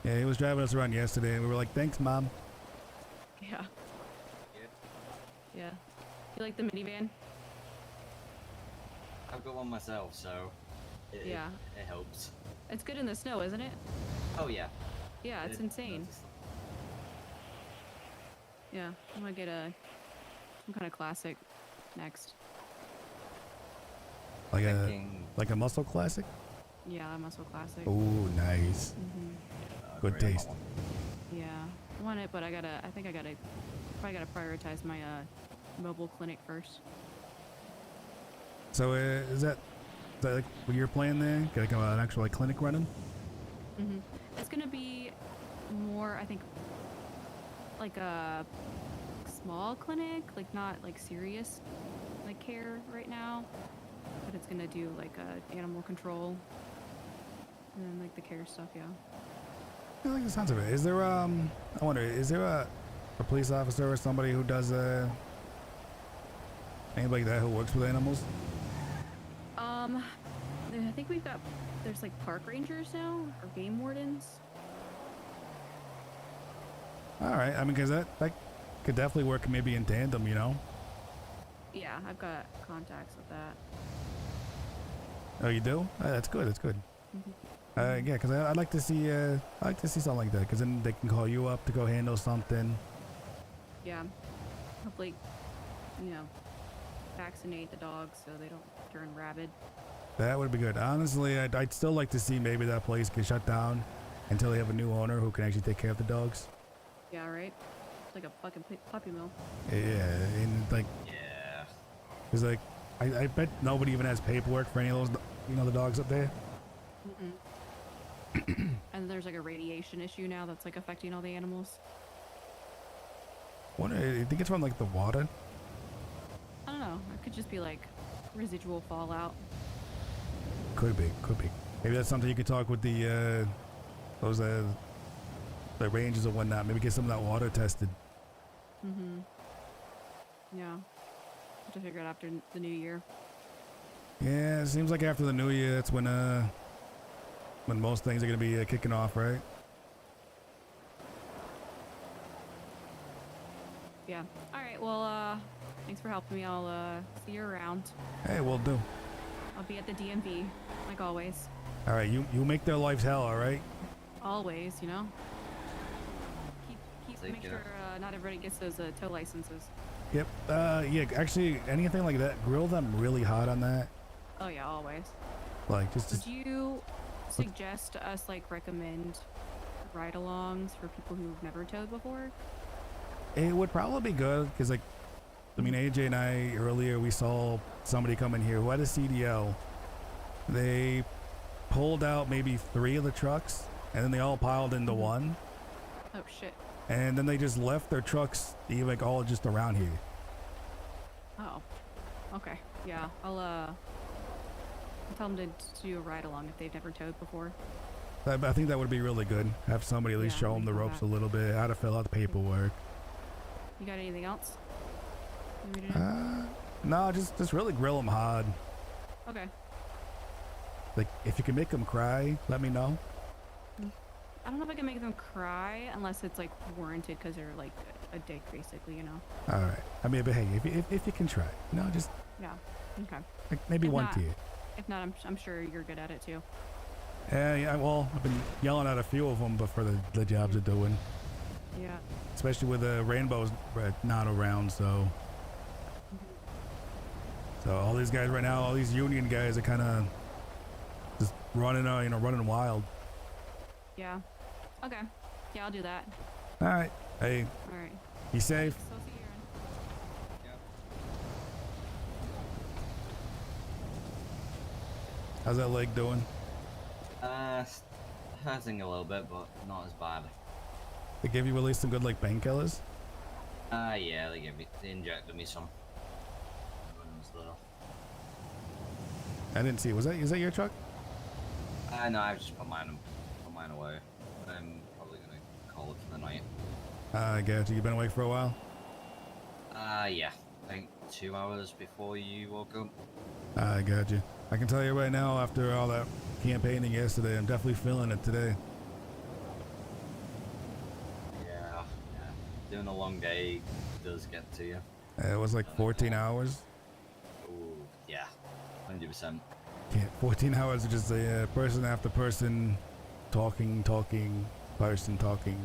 Yeah, he was driving us around yesterday, and we were like, "Thanks, Mom." Yeah. Yeah. You like the minivan? I've got one myself, so Yeah. it helps. It's good in the snow, isn't it? Oh yeah. Yeah, it's insane. Yeah, I'm gonna get some kind of classic next. Like a muscle classic? Yeah, a muscle classic. Oh, nice. Good taste. Yeah, I want it, but I think I probably gotta prioritize my mobile clinic first. So is that like what you're playing there? Got an actual like clinic running? It's gonna be more, I think, like a small clinic, like not like serious like care right now, but it's gonna do like animal control and then like the care stuff. Yeah. I like the sounds of it. Is there I wonder, is there a police officer or somebody who does anybody like that who works with animals? I think there's like park rangers now or game wardens. All right, I mean, because that could definitely work maybe in tandem, you know? Yeah, I've got contacts with that. Oh, you do? That's good, that's good. Yeah, because I'd like to see something like that, because then they can call you up to go handle something. Yeah. Hopefully, vaccinate the dogs so they don't turn rabid. That would be good. Honestly, I'd still like to see maybe that place get shut down until they have a new owner who can actually take care of the dogs. Yeah, right? It's like a fucking puppy mill. Yeah, and like, yeah, because like, I bet nobody even has paperwork for any of those, the dogs up there. And there's like a radiation issue now that's like affecting all the animals. I think it's from like the water. I don't know. It could just be like residual fallout. Could be. Maybe that's something you could talk with the rangers or whatnot. Maybe get some of that water tested. Yeah. Have to figure it out after the new year. Yeah, it seems like after the new year, that's when most things are gonna be kicking off, right? Yeah. All right. Well, thanks for helping me. I'll see you around. Hey, we'll do. I'll be at the DMV, like always. All right, you make their lives hell, all right? Always, Make Take sure care. not everybody gets those tow licenses. Yep. Yeah. Actually, anything like that, grill them really hot on that. Oh yeah, always. Like just. Would you suggest us like recommend ride-alongs for people who've never towed before? It would probably be good because, like, I mean, AJ and I earlier we saw somebody come in here who had a CDL. They pulled out maybe 3 of the trucks, and then they all piled into one. Oh shit. And then they just left their trucks, like all just around here. Oh. Okay. Yeah. I'll tell them to do a ride-along if they've never towed before. I think that would be really good. Have somebody at least show them the ropes a little bit, how to fill out the paperwork. You got anything else? You want me to do? No, just really grill them hard. Okay. Like, if you can make them cry, let me know. I don't know if I can make them cry unless it's like warranted because they're like a dick, basically, All right. I mean, but hey, if you can try, just Yeah. Okay. like maybe If one not- tear. If not, I'm sure you're good at it too. Yeah. Well, I've been yelling at a few of them, but for the jobs they're doing, Yeah. especially with the rainbows not around, so all these guys right now, all these union guys are kind of just running, running wild. Yeah. Okay. Yeah, I'll do that. All right. Hey. All right. Be safe. So see you around. How's that leg doing? Hurting a little bit, but not as bad. They gave you at least some good like painkillers. Yeah, they injected me some. When I was little. I didn't see. Is that your truck? No, I've just put mine away. I'm probably gonna call it for the night. I got you. You've been awake for a while. Yeah. I think 2 hours before you woke up. I got you. I can tell you right now, after all that campaigning yesterday, I'm definitely feeling it today. Yeah. Doing a long day does get to you. It was like 14 hours. Ooh, yeah. 100%. Yeah, 14 hours of just person after person talking, person talking.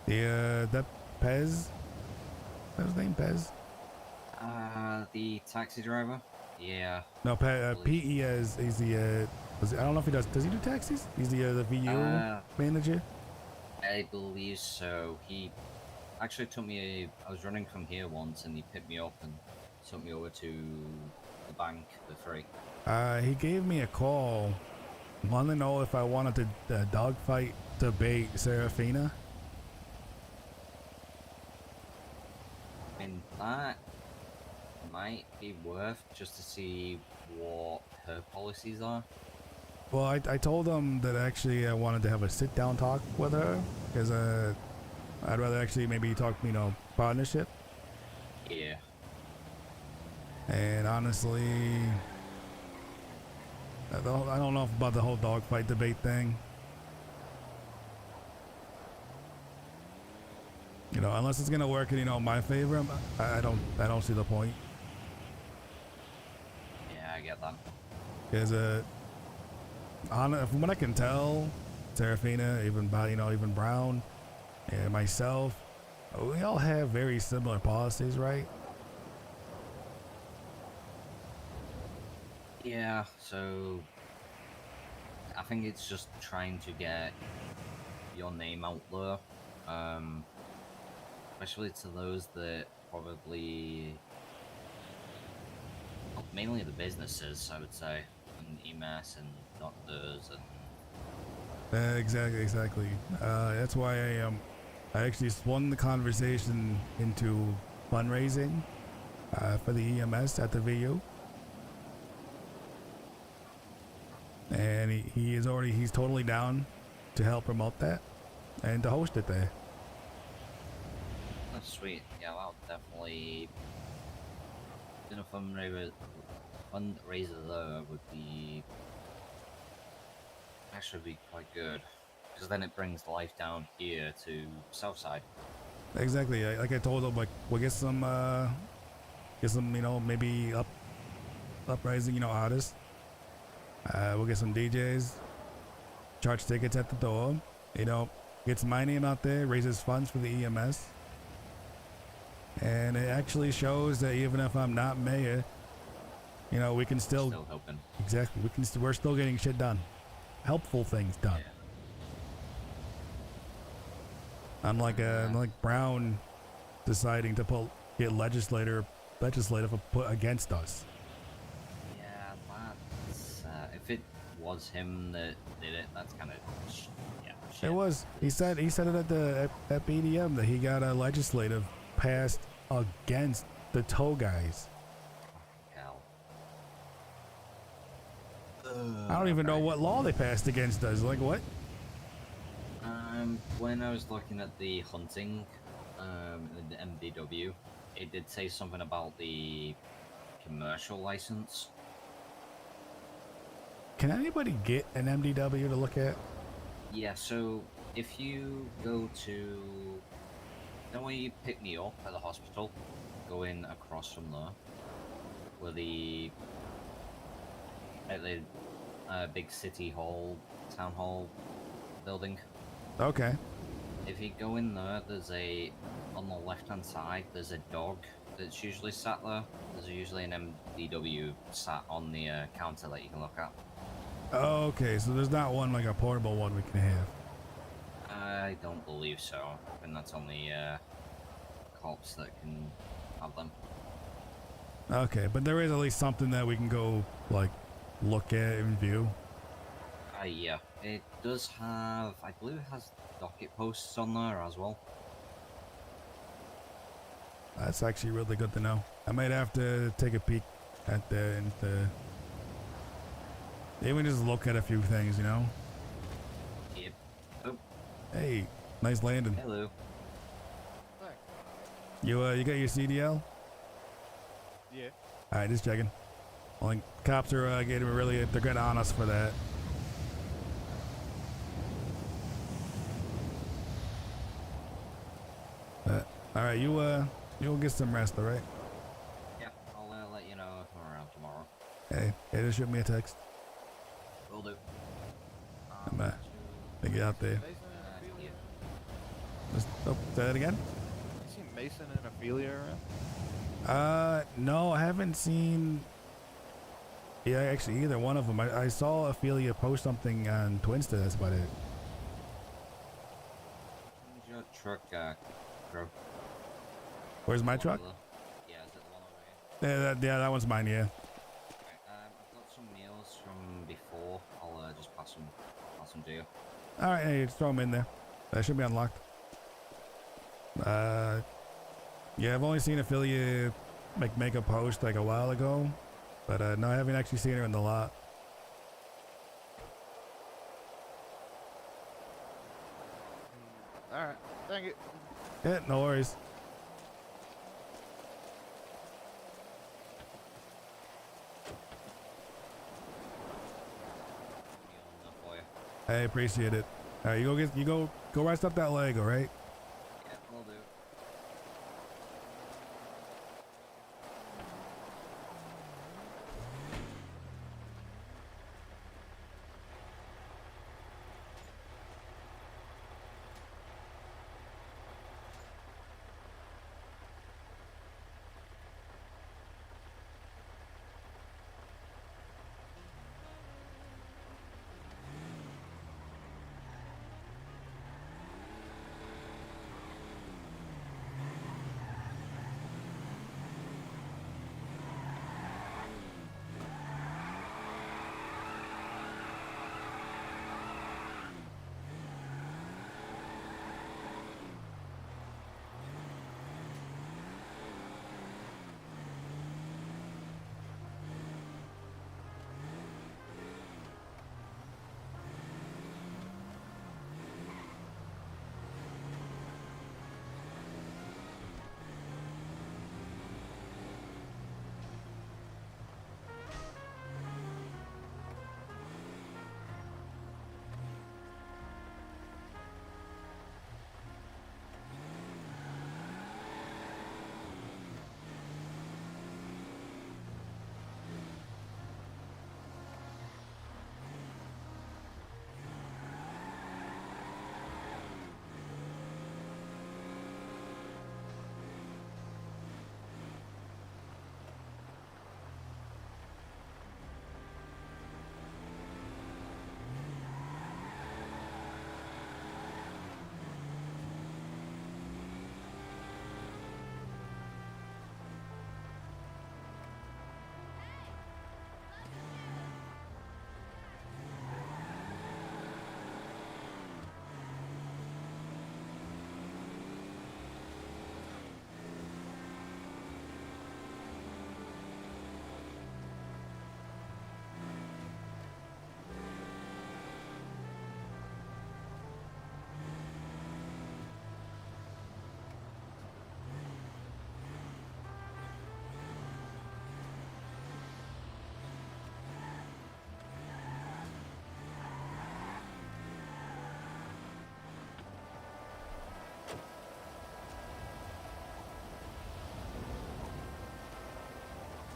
That Pez? Is that his name, Pez? The taxi driver? Yeah. No, P.E.S. He's the, I don't know if he does he do taxis? He's the VU manager? I believe so. He actually took me, I was running from here once and he picked me up and took me over to the bank for free. He gave me a call. Wanted to know if I wanted to dogfight debate Serafina. I mean, that might be worth just to see what her policies are. Well, I told him that actually I wanted to have a sit-down talk with her, because I'd rather actually maybe talk, partnership. Yeah. And honestly, I don't know about the whole dogfight debate thing. Unless it's gonna work in my favor, I don't see the point. Yeah, I get that. Because from what I can tell, Serafina, even even Brown, and myself, we all have very similar policies, right? Yeah, so I think it's just trying to get your name out there, especially to those that probably, well, mainly the businesses, I would say, and EMS and doctors and. Exactly. That's why I actually swung the conversation into fundraising for the EMS at the VU. And he's totally down to help promote that and to host it there. That's sweet. Yeah, that would definitely. Doing a fundraiser there would be actually be quite good, because then it brings life down here to Southside. Exactly. Like I told him, like we'll get some maybe uprising artists. We'll get some DJs, charge tickets at the door. Gets my name out there, raises funds for the EMS, and it actually shows that even if I'm not mayor, we can still helping. Exactly. We're still getting shit done, helpful things done. Yeah. Unlike Brown deciding to get legislative put against us. Yeah, that's if it was him that did it, that's kind of shit. It was. He said it at BDM that he got a legislative passed against the tow guys. Hell. I don't even know what law they passed against us. Like what? When I was looking at the hunting, in the MDW, it did say something about the commercial license. Can anybody get an MDW to look at? Yeah, so if you go to then when you pick me up at the hospital, going across from there, where at the big city hall, town hall building. Okay. If you go in there, on the left-hand side, there's a dog that's usually sat there. There's usually an MDW sat on the counter that you can look at. Oh, okay, so there's not one like a portable one we can have. I don't believe so. I think that's only cops that can have them. Okay, but there is at least something that we can go look at and view. Yeah, it does have. I believe it has docket posts on there as well. That's actually really good to know. I might have to take a peek at even just look at a few things, Yep. Oh. Hey, nice landing. Hello. You got your CDL? Yeah. All right, just checking. Well, cops are they're getting on us for that. All right, you'll get some rest, all right? Yeah, I'll let you know if I'm around tomorrow. Hey, just shoot me a text. Will do. I'm get out there. Yeah. Say that again? You seen Mason and Ophelia around? No, I haven't seen. Yeah, actually, either one of them. I saw Ophelia post something on Twinsta. That's about it. Your truck, Crow. Where's my truck? Yeah, is it the one over here? Yeah, that one's mine. Yeah. Okay, I've got some meals from before. I'll just pass them to you. All right, hey, just throw them in there. That should be unlocked. Yeah, I've only seen Ophelia make a post a while ago, but no, I haven't actually seen her in the lot. All right. Thank you. Yeah, no worries. I appreciate it. All right, you go rest up that leg, all right? Yeah, will do.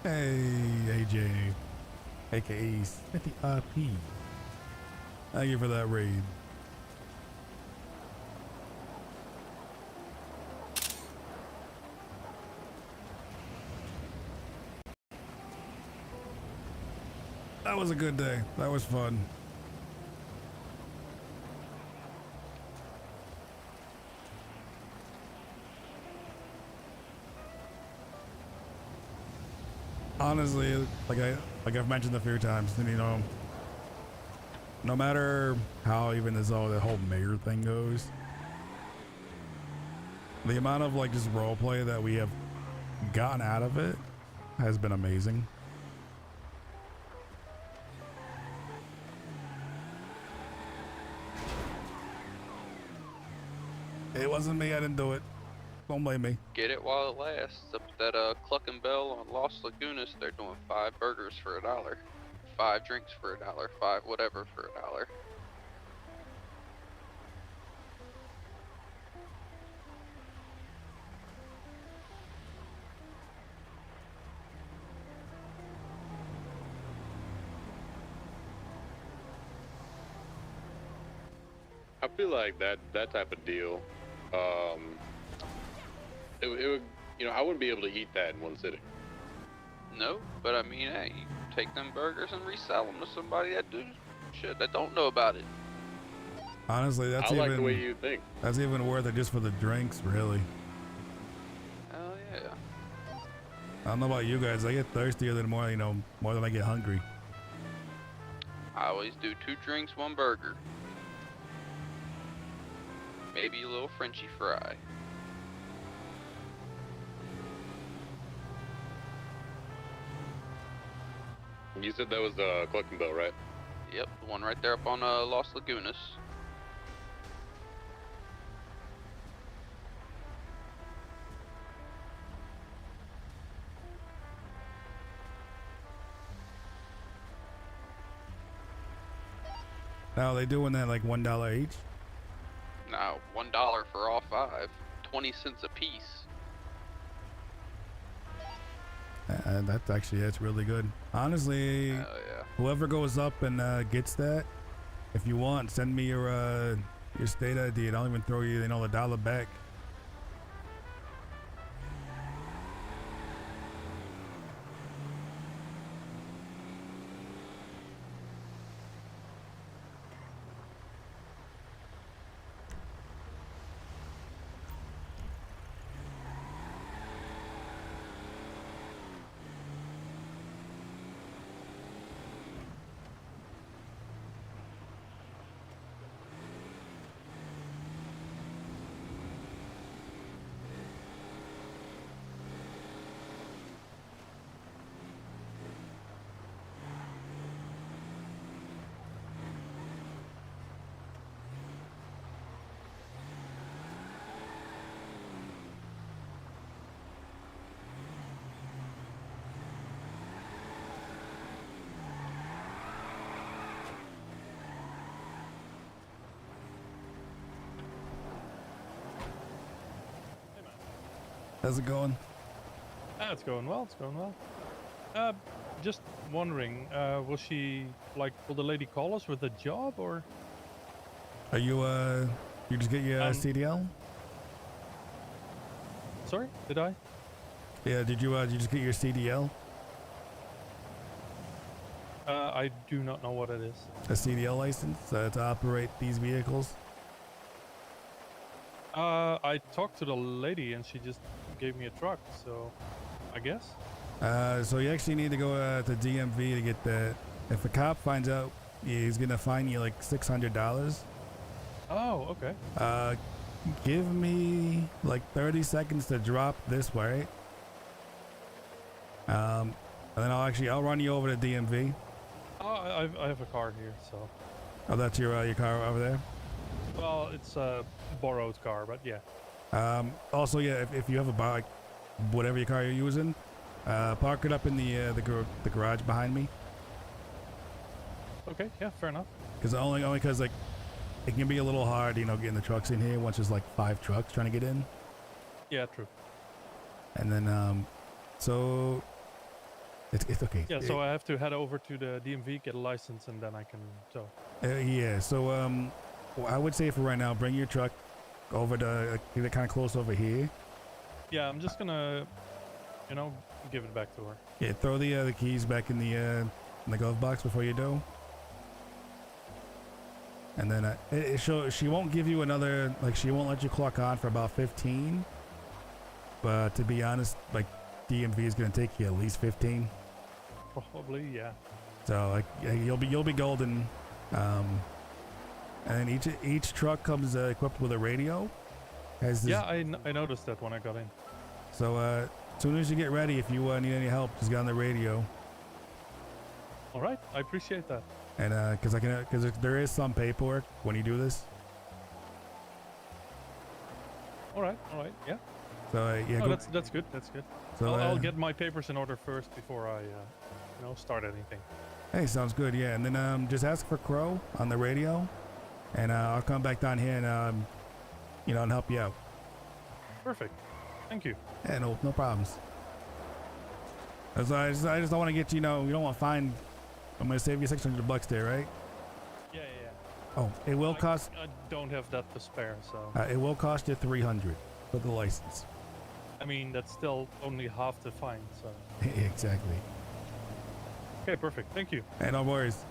Hey, AJ, aka Smithy RP. Thank you for that raid. That was a good day. That was fun. Honestly, like I've mentioned a few times, and you know, no matter how even the whole mayor thing goes, the amount of like just role play that we have gotten out of it has been amazing. It wasn't me. I didn't do it. Don't blame me. Get it while it lasts. Up at that Cluck and Bell on Los Lagunas, they're doing 5 burgers for $1, 5 drinks for $1, 5 whatever for $1. I feel like that type of deal, it would, you know, I wouldn't be able to eat that in one sitting. No, but I mean, hey, you take them burgers and resell them to somebody that that don't know about it. Honestly, that's I even like the way you think. That's even worth it just for the drinks, really. Hell yeah. I don't know about you guys. I get thirstier than more than I get hungry. I always do 2 drinks, 1 burger. Maybe a little Frenchy fry. You said that was Cluck and Bell, right? Yep, the one right there up on Los Lagunas. Now, are they doing that like $1 each? Now, $1 for all 5, 20 cents a piece. That's actually, that's really good. Honestly, whoever goes up and gets that, if you want, send me your state ID. I'll even throw you, the $1 back. How's it going? It's going well. It's going well. Just wondering, will the lady call us with a job or? Are you you just get your CDL? Sorry, did I? Yeah, did you just get your CDL? I do not know what it is. A CDL license to operate these vehicles? I talked to the lady and she just gave me a truck, so I guess. So you actually need to go to DMV to get that. If a cop finds out, he's gonna fine you like $600. Oh, okay. Give me like 30 seconds to drop this way. And then I'll run you over to DMV. Oh, I have a car here, so. Oh, that's your car over there? Well, it's a borrowed car, but yeah. Also, yeah, if you have a bike, whatever your car you're using, park it up in the garage behind me. Okay, yeah, fair enough. Because only because like it can be a little hard, getting the trucks in here once there's like 5 trucks trying to get in. Yeah, true. And then so It's okay. Yeah, so I have to head over to the DMV, get a license, and then I can tow. Yeah. So well, I would say for right now, bring your truck over to get it kind of close over here. Yeah, I'm just gonna, you know, give it back to her. Yeah. Throw the keys back in the glove box before you do. And then she won't give you another, like, she won't let you clock on for about 15. But to be honest, like, DMV is gonna take you at least 15. Probably, yeah. So like you'll be golden. And each truck comes equipped with a radio. Has this, Yeah, I noticed that when I got in. So as soon as you get ready, if you need any help, just get on the radio. All right, I appreciate that. And because there is some paperwork when you do this. All right, yeah. So yeah, Oh, that's good. That's good. So, I'll get my papers in order first before I, start anything. Hey, sounds good. Yeah, and then just ask for Crow on the radio, and I'll come back down here and and help you out. Perfect. Thank you. Yeah, no problems. I just don't want to get you don't want to find. I'm gonna save you $600 there, right? Yeah. Oh, it will cost. I don't have that to spare, so. It will cost you $300 for the license. I mean, that's still only half the fine, so. Exactly. Okay, perfect. Thank you. Hey, no worries.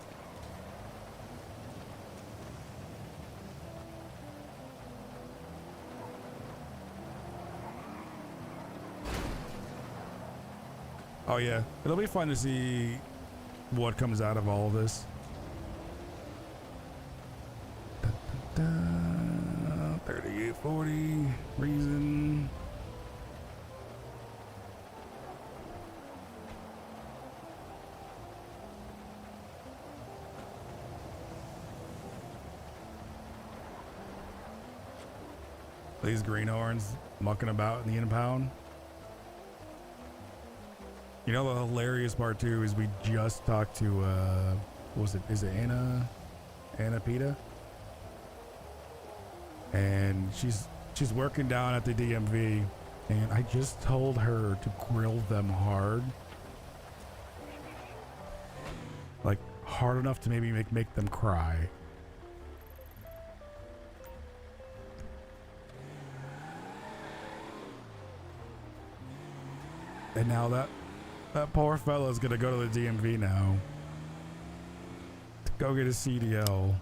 Oh yeah, it'll be fun to see what comes out of all of this. 3840 reason. These greenhorns mucking about in the impound. You know, the hilarious part too is we just talked to what was it? Is it Anna Pita? And she's working down at the DMV, and I just told her to grill them hard, like hard enough to maybe make them cry. And now that poor fella's gonna go to the DMV now to go get his CDL.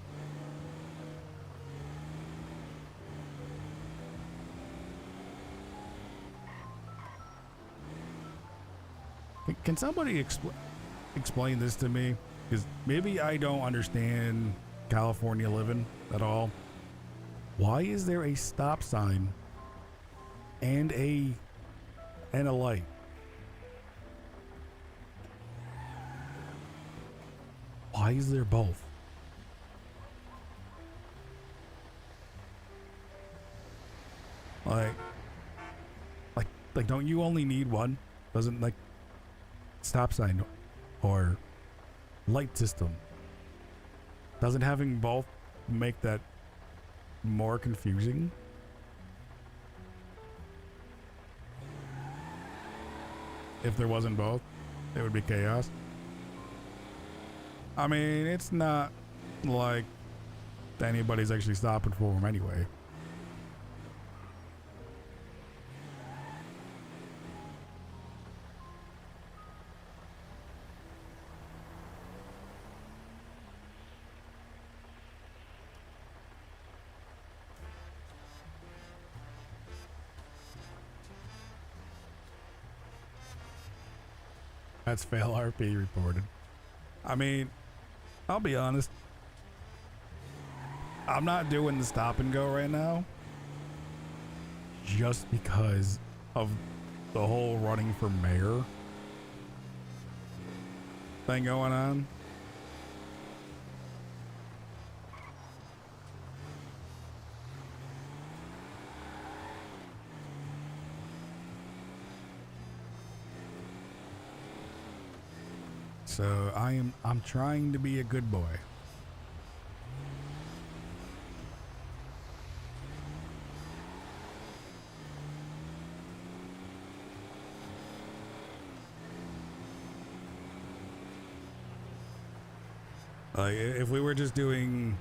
Can somebody explain this to me? Because maybe I don't understand California living at all. Why is there a stop sign and a light? Why is there both? Like, don't you only need one? Doesn't like stop sign or light system? Doesn't having both make that more confusing? If there wasn't both, it would be chaos. I mean, it's not like anybody's actually stopping for him anyway. That's fail RP reported. I mean, I'll be honest. I'm not doing the stop and go right now. Just because of the whole running for mayor thing going on. So I'm trying to be a good boy. Like if we were just doing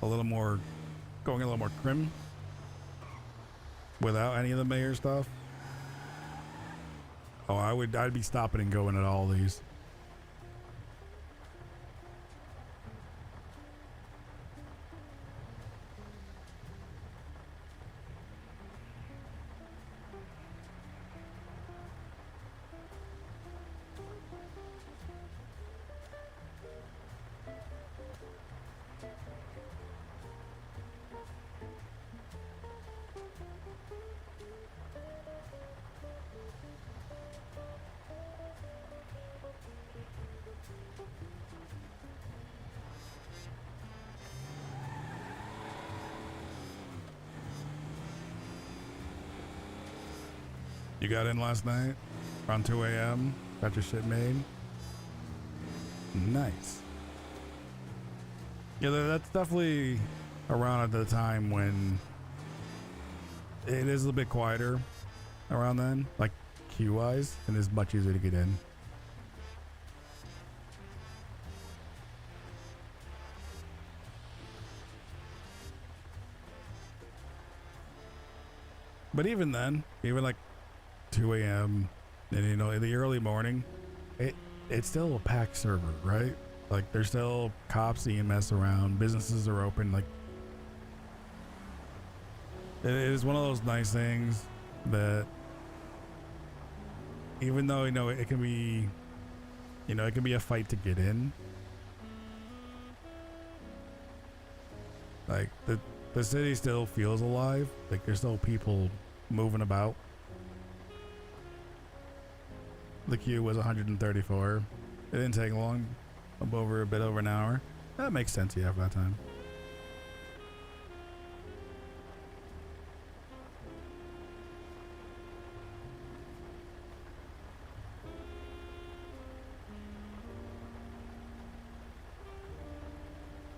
a little more, going a little more trim without any of the mayor stuff. Oh, I'd be stopping and going at all these. You got in last night around 2 a.m. Got your shit made. Nice. Yeah, that's definitely around at the time when it is a bit quieter around then, like queue-wise, and it's much easier to get in. But even then, even like 2 a.m. and you know in the early morning, it's still a packed server, right? Like there's still cops, EMS around, businesses are open. Like it is one of those nice things that even though it can be, it can be a fight to get in. Like the city still feels alive. Like there's still people moving about. The queue was 134. It didn't take long, a bit over an hour. That makes sense, yeah, for that time.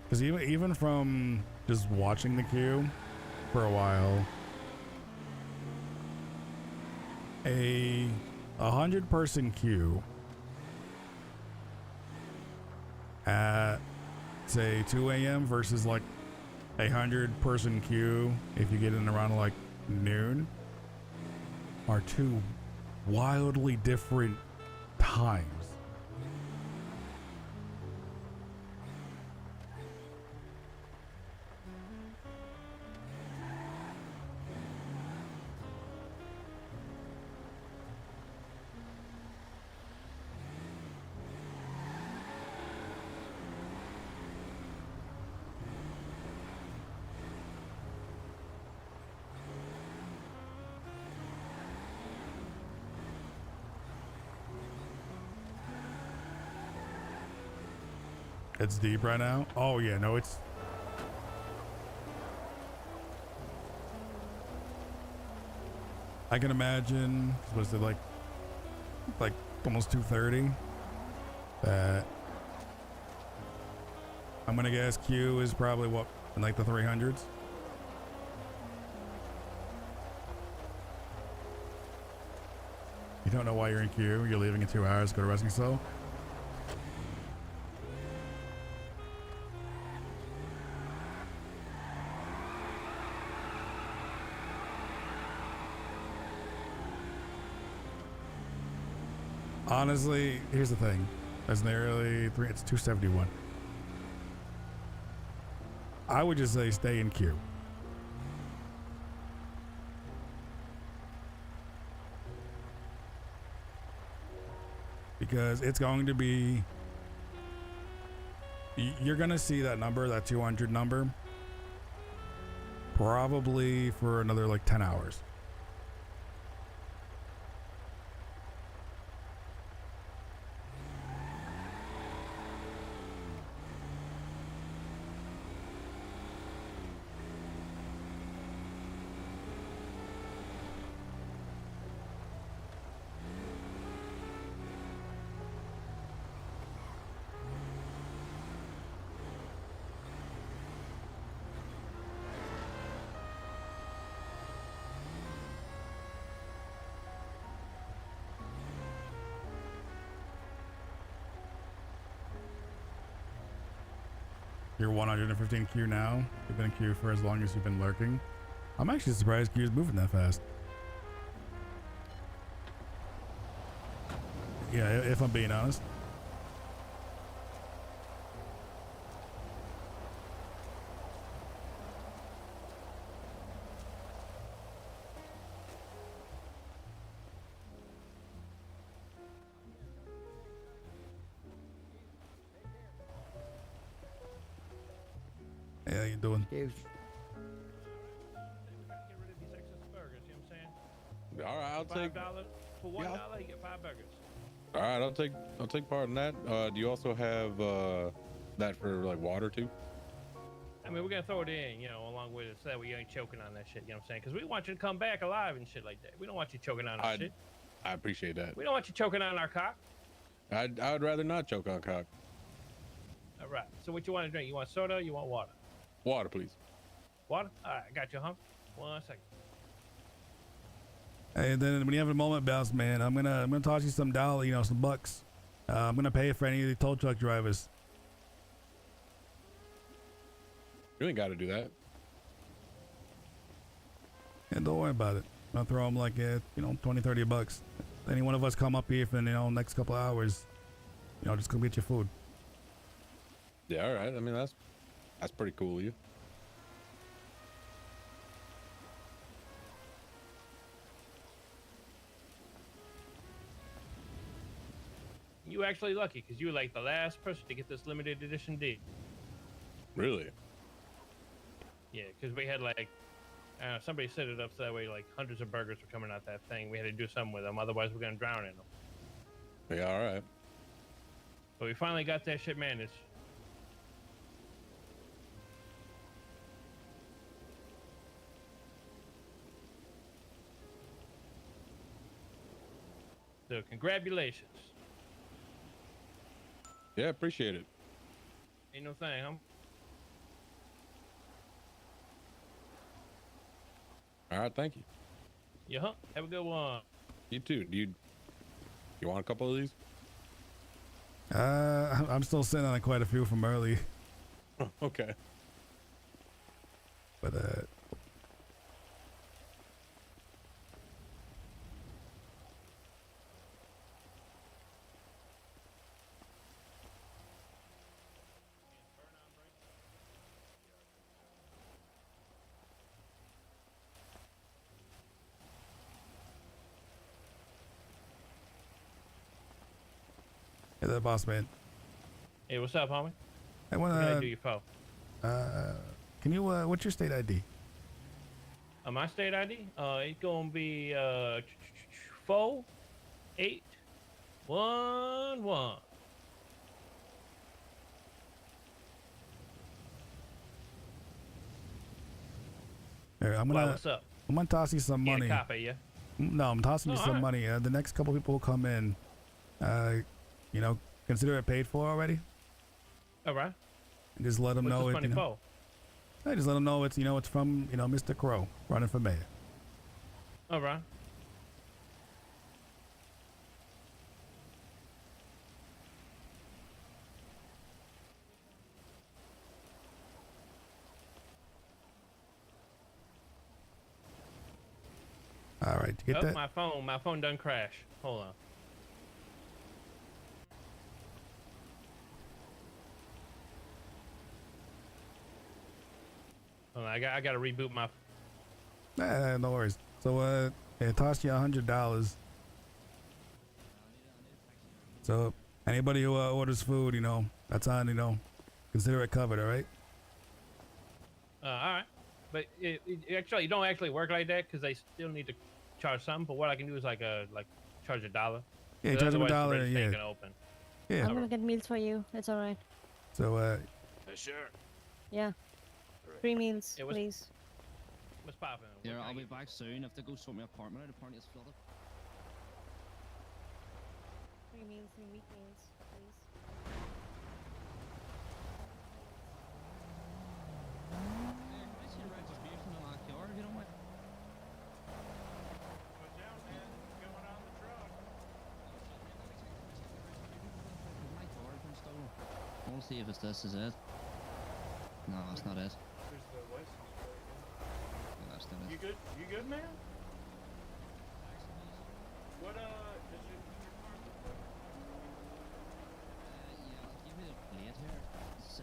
Because even from just watching the queue for a while, a 100-person queue at say 2 a.m. versus like a 100-person queue if you get in around like noon are two wildly different times. It's deep right now. Oh yeah, no, it's. I can imagine. Was it like almost 2:30? That I'm gonna guess Q is probably what in like the 300s. You don't know why you're in queue. You're leaving in 2 hours. Go to rescue cell. Honestly, here's the thing. It's nearly three. It's 271. I would just say stay in queue. Because it's going to be. You're going to see that number, that 200 number, probably for another like 10 hours. You're 115 queue now. You've been in queue for as long as you've been lurking. I'm actually surprised queue's moving that fast. Yeah, if I'm being honest. Hey, how you doing? All right, I'll take. $5 for $1. You get 5 burgers. All right, I'll take part in that. Do you also have that for like water too? I mean, we're gonna throw it in, you know, along with it, so that way you ain't choking on that shit. You know what I'm saying? Because we want you to come back alive and shit like that. We don't want you choking on our shit. I appreciate that. We don't want you choking on our cock. I would rather not choke on cock. All right. So what you want to drink? You want soda? Or you want water? Water, please. Water. All right. I got you, huh? 1 second. Hey, then when you have a moment, boss man, I'm gonna toss you some dollar, you know, some bucks. I'm gonna pay for any of the tow truck drivers. You ain't got to do that. And don't worry about it. I'll throw them like, you know, 20, 30 bucks. Any one of us come up here for, you know, next couple of hours, you know, just come get your food. Yeah, all right. I mean, that's pretty cool of you. You actually lucky because you were like the last person to get this limited edition deal. Really? Yeah, because we had like, somebody set it up so that way like hundreds of burgers were coming out that thing. We had to do something with them, otherwise we're gonna drown in them. Yeah, all right. But we finally got that shit managed. So congratulations. Yeah, appreciate it. Ain't no thing, huh? All right, thank you. Yeah, huh? Have a good one. You too. Do you want a couple of these? I'm still sitting on quite a few from early. Okay. But hey there, boss man. Hey, what's up, homie? I What can I wanna. do you for? Can you? What's your state ID? My state ID? It's gonna be 4811. Here, I'm Why, gonna. what's up? I'm gonna toss you some Get a money. copy, yeah? No, I'm tossing you Oh, some alright. money. The next couple people will come in. You know, consider it paid for already. All right. And just let them What's know this it. money You know, for? hey, just let them know it's, you know, it's from, you know, Mr. Crow running for mayor. All right. All right, you get Oh, that? my phone done crash. Hold on. Hold on, I got to reboot my. No worries. So, it tossed you $100. So, anybody who orders food, you know, that's on, you know, consider it covered. All right. All right. But it actually, you don't actually work like that because they still need to charge something. But what I can do is like charge $1. Yeah, Because charge them otherwise the $1. register ain't Yeah. gonna open. Yeah. I'm gonna get meals for you. That's all right. So, Sure. Yeah. 3 meals, It was- please. What's popping? Yeah, I'll be back soon. If they go sort my apartment out, apparently it's flooded. 3 meals, 3 meat meals, please. I want to see if it's this is it. No, that's not it. There's the license plate. No, that's not it. You good? You good, man? What does your car look like? Yeah, I'll give you the plate here. It's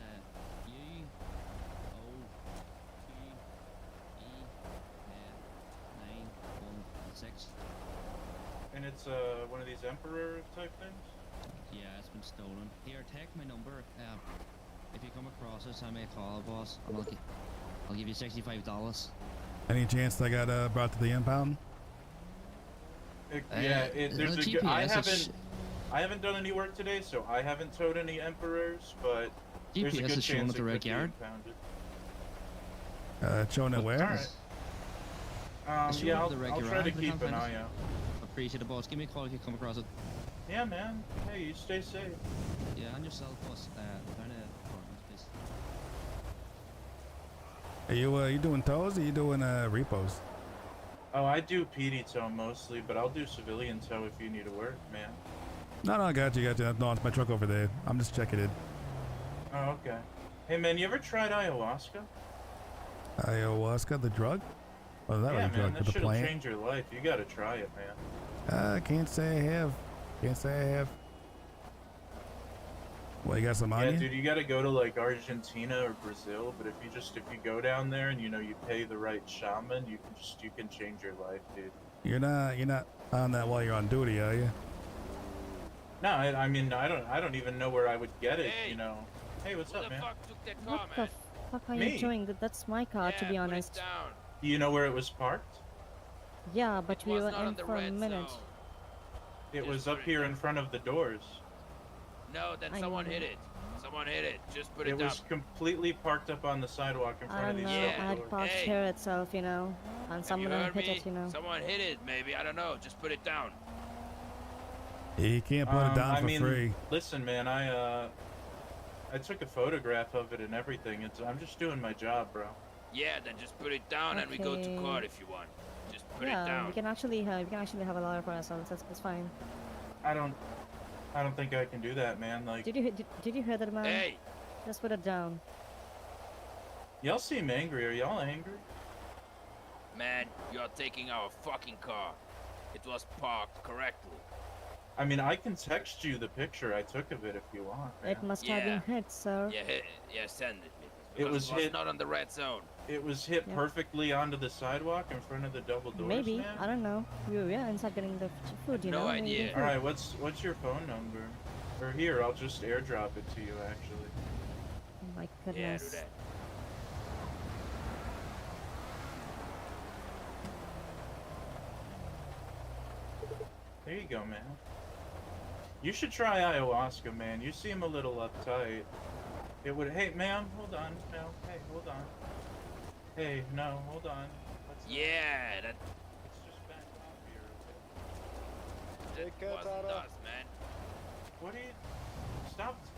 U-O-P-E-F-916. And it's one of these Emperor type things? Yeah, it's been stolen. Here, take my number. If you come across it, send me a call, boss, and I'll give you $65. Any chance I got brought to the impound? There's a GPS, I haven't done any work today, so I haven't towed any Emperors, but there's a GPS good is showing chance at the it red could be yard. impounded. Showing it where? Alright. Yeah, I'll try to keep an eye out. Appreciate it, boss. Give me a call if you come across it. Yeah, man. Hey, you stay safe. Yeah, and yourself, boss. Down at apartments, please. Are you doing tows or you doing repos? Oh, I do PD tow mostly, but I'll do civilian tow if you need to work, man. No, I got you. No, it's my truck over there. I'm just checking it. Oh, okay. Hey, man, you ever tried ayahuasca? Ayahuasca, the drug? Oh, that Yeah, was a man, drug that with the shit'll plant. change your life. You gotta try it, man. Can't say I have. Can't say I have. Well, you got some on Yeah, you? dude, you gotta go to like Argentina or Brazil, but if you go down there and you pay the right shaman, you can change your life, dude. You're not on that while you're on duty, are you? No, I mean, I don't even know where I would get it, Hey, what's up, man? What the fuck are Me? you doing? That's my car, to be honest. Do you know where it was parked? Yeah, but we were in for a minute. It was up here in front of the doors. No, then I someone know. hit it. Someone hit it. Just put it, It down. was completely parked up on the sidewalk in front I of don't these know, double I had doors. parked here itself, and Have you someone heard hit me? it, Someone hit it, maybe. I don't know. Just put it down. You can't put it down I for mean, free. Listen, man, I took a photograph of it and everything. I'm just doing my job, bro. Yeah, then just put it down and we go to Okay. court if you want. Just put it Yeah, down. we can actually have a lawyer for ourselves. That's fine. I don't think I can do that, man. Like, Did you hear that, man? Hey! Just put it down. y'all seem angry. Are y'all angry? Man, you're taking our fucking car. It was parked correctly. I mean, I can text you the picture I took of it if you want. Man. It must have been hit, sir. Yeah, send it. It Because was hit. not on the red zone. It was hit Yeah. perfectly onto the sidewalk in front of the double doors. Maybe, man. I don't know. We were inside getting the food, No maybe idea. food. All right, what's your phone number? Or here, I'll just airdrop it to you. Actually. Oh my Yeah, do goodness. that. There you go, man. You should try ayahuasca, man. You seem a little uptight. It would. Hey, ma'am, hold on. No, hey, hold on. Hey, no, hold on. Yeah, that Let's just back off here. wasn't us, man. What do you?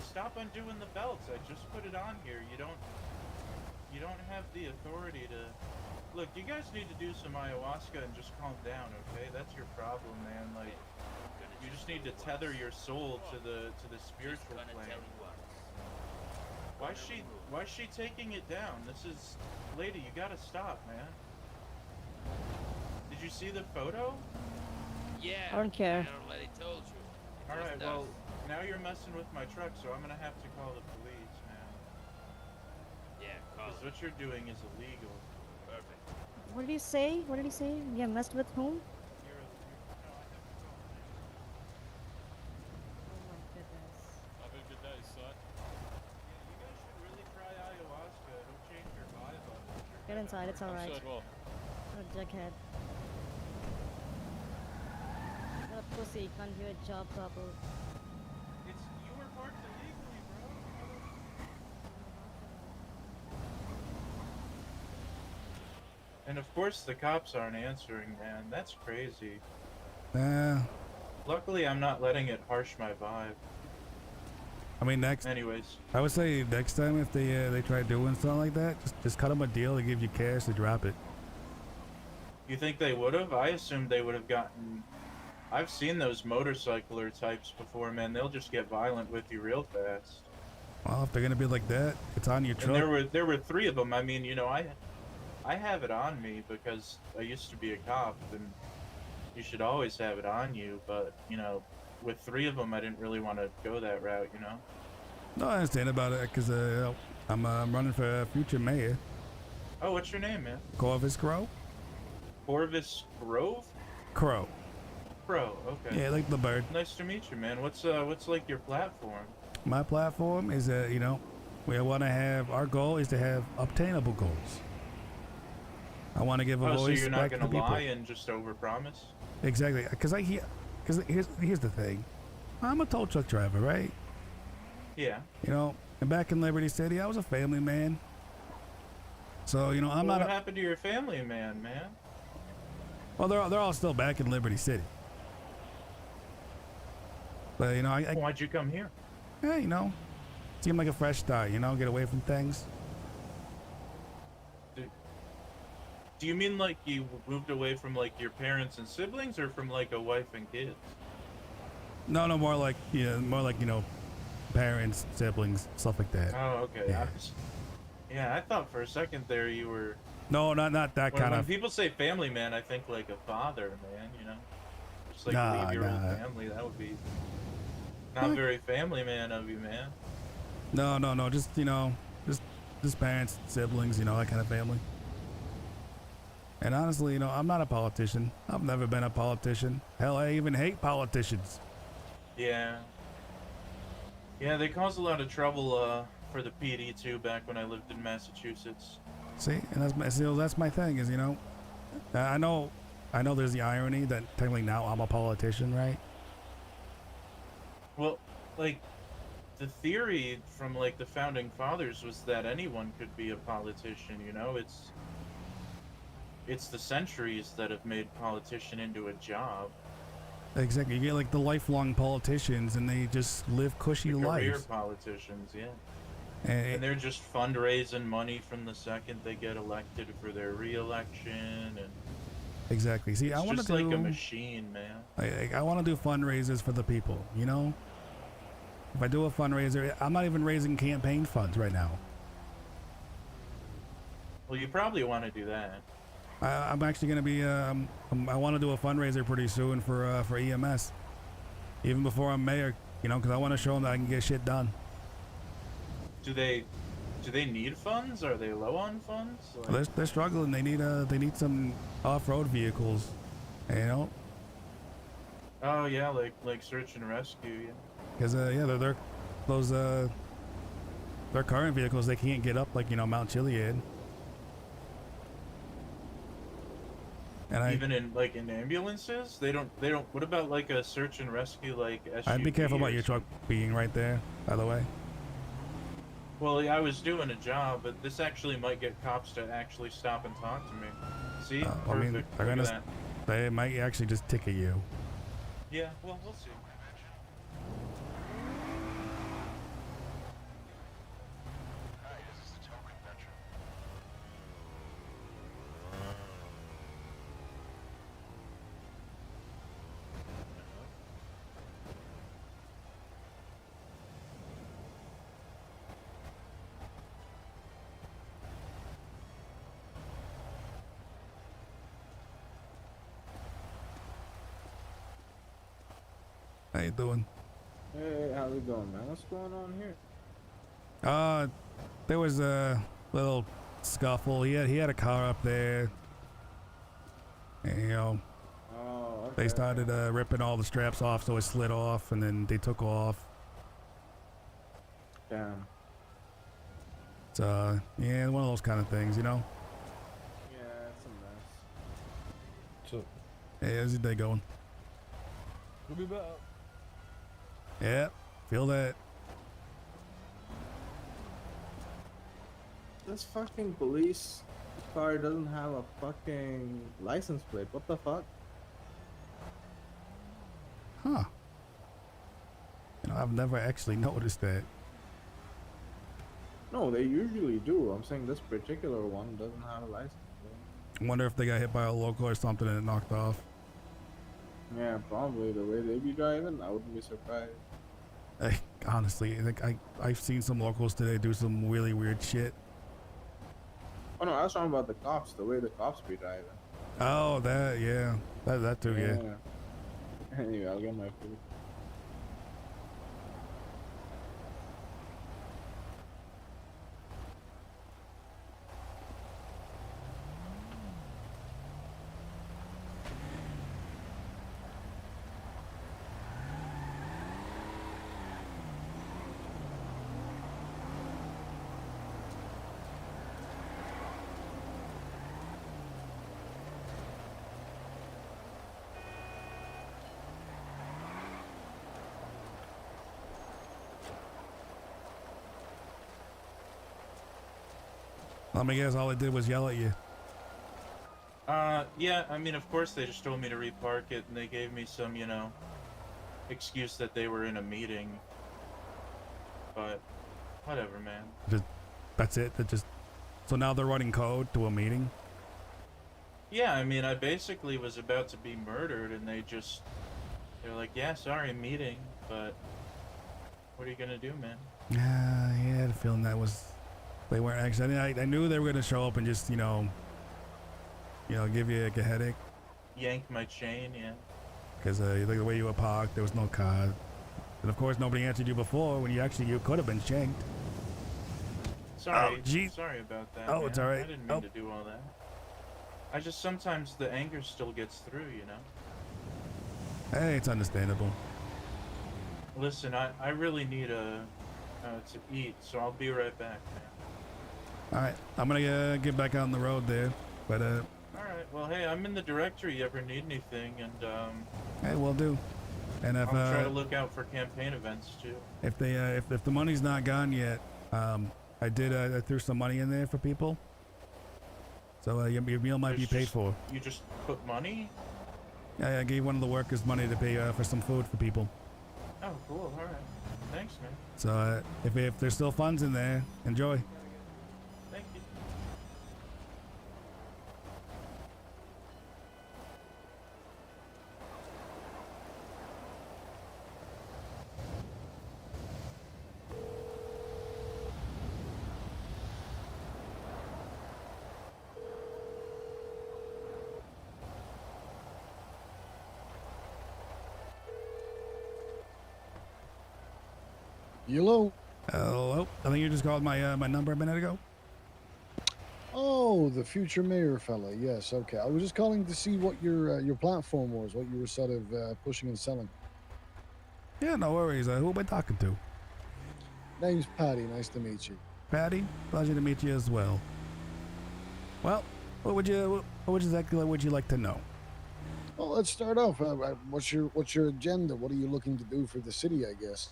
Stop undoing the belts. I just put it on here. You don't have the authority to. Look, you guys need to do some ayahuasca and just calm down, okay? That's your problem, man. Like, you just need to tether your soul to the spiritual plane. Why is she taking it down? This is, lady, you gotta stop, man. Did you see the photo? Yeah. I don't care. I already told you. It All right, wasn't well, us. now you're messing with my truck, so I'm gonna have to call the police, man. Yeah, call Because what you're doing is illegal. Perfect. What did he say? What did he say? Yeah, messed with whom? Have a good day, son. You guys should really try ayahuasca. It'll change your vibe on it. Get inside, it's alright. Said well. What a dickhead. What a pussy, you can't do a job properly. You were parked illegally, bro. And of course the cops aren't answering, man. That's crazy. Luckily I'm not letting it harsh my vibe. I mean, Anyways. I would say next time if they try doing something like that, just cut them a deal to give you cash to drop it. You think they would have? I assumed they would have gotten. I've seen those motorcycler types before, man. They'll just get violent with you real fast. Well, if they're gonna be like that, it's on your truck. And there were 3 of them. I mean, you know, I have it on me because I used to be a cop, and you should always have it on you. But you know, with 3 of them, I didn't really want to go that route. You know. No, I understand about it because I'm running for future mayor. Oh, what's your name, man? Corvus Crow. Corvus Grove? Crow. Crow. Okay. Yeah, like the bird. Nice to meet you, man. What's like your platform? My platform is you know, we want to have, our goal is to have obtainable goals. I want to give a Oh, so voice you're back not to the gonna people. lie and just overpromise? Exactly, because here's the thing, I'm a tow truck driver, right? Yeah. You know, and back in Liberty City, I was a family man. So you know, I'm Well, not. what happened to your family, man? Well, they're all still back in Liberty City. But you know, Why'd you come here? Yeah, you know, seemed like a fresh start. You know, get away from things. Do you mean like you moved away from like your parents and siblings, or from like a wife and kids? No, more like you know, parents, siblings, stuff like that. Oh, okay. Yeah. I thought for a second there you were. No, not that When kind of. people say family man, I think like a father, man. You know, just like Nah, leave your whole nah. family. That would be not very family man of you, man. No, just you know, just parents, siblings, you know, that kind of family. And honestly, you know, I'm not a politician. I've never been a politician. Hell, I even hate politicians. Yeah. Yeah, they caused a lot of trouble for the PD too back when I lived in Massachusetts. See, and that's my thing is, you know, I know there's the irony that technically now I'm a politician, right? Well, like, the theory from like the founding fathers was that anyone could be a politician. You know, it's the centuries that have made politician into a job. Exactly. You get like the lifelong politicians, and they just live cushy Career lives. politicians, yeah. And And they're just fundraising money from the second they get elected for their re-election, and exactly. See, it's I want to just do like a machine, man. I want to do fundraisers for the people. You know, if I do a fundraiser, I'm not even raising campaign funds right now. Well, you probably want to do that. I'm actually gonna be. I want to do a fundraiser pretty soon for EMS, even before I'm mayor. You know, because I want to show them that I can get shit done. Do they need funds? Are they low on funds? Like, They're struggling. They need some off-road vehicles. You know, oh yeah, like search and rescue. Yeah. because they're those their current vehicles, they can't get up like, you know, Mount Chiliad. And Even in ambulances, they don't. What about like a search and rescue like SUV? I'd be careful or about your truck being right there, by the way. Well, yeah, I was doing a job, but this actually might get cops to actually stop and talk to me. See? I mean, Perfect. they're Look at gonna, that. they might actually just ticket you. Yeah, well, we'll see. How you doing? Hey, how's it going, man? What's going on here? There was a little scuffle. He had a car up there. And, you know, Oh, they started ripping all the straps off, so it slid off, and then they took off. Damn. So yeah, one of those kind of things, you know. Yeah, it's a mess. So, Hey, how's your day going? we'll be back. Yeah, feel that. This fucking police car doesn't have a fucking license plate. What the fuck? Huh. You know, I've never actually noticed that. No, they usually do. I'm saying this particular one doesn't have a license plate. I wonder if they got hit by a local or something and it knocked off. Yeah, probably the way they be driving, I wouldn't be surprised. Hey, honestly, like I've seen some locals today do some really weird shit. Oh no, I was talking about the cops, the way the cops be driving. Oh, that yeah, that too, yeah. Anyway, I'll get my food. Let me guess, all it did was yell at you. Yeah, I mean, of course they just told me to repark it, and they gave me some, you know, excuse that they were in a meeting. But, whatever, man. That's it. So now they're running code to a meeting. Yeah, I mean, I basically was about to be murdered, and they're like, yeah, sorry, meeting, but what are you gonna do, man? Yeah, I had a feeling they weren't actually. I knew they were gonna show up and just, you know, give you like a headache. Yank my chain, yeah. Because the way you were parked, there was no car, and of course nobody answered you before when you could have been shanked. Sorry, Oh, geez. sorry about that. Oh, man. it's all right. I didn't mean to do all that. I just sometimes the anger still gets through, you know. Hey, it's understandable. Listen, I really need to eat, so I'll be right back, man. All right, I'm gonna get back on the road there, but All right. Well, hey, I'm in the directory. You ever need anything, and hey, we'll do. And if I'll try to look out for campaign events too. if they if the money's not gone yet, I threw some money in there for people. So your meal might be paid for. You just put money? Yeah, I gave one of the workers money to pay for some food for people. Oh, cool. All right. Thanks, man. So if there's still funds in there, enjoy. Thank you. Hello. Hello. I think you just called my my number a minute ago. Oh, the future mayor fella. Yes. Okay. I was just calling to see what your platform was, what you were sort of pushing and selling. Yeah, no worries. Who am I talking to? Name's Patty. Nice to meet you. Patty, pleasure to meet you as well. Well, what would you like to know? Well, let's start off. What's your agenda? What are you looking to do for the city? I guess.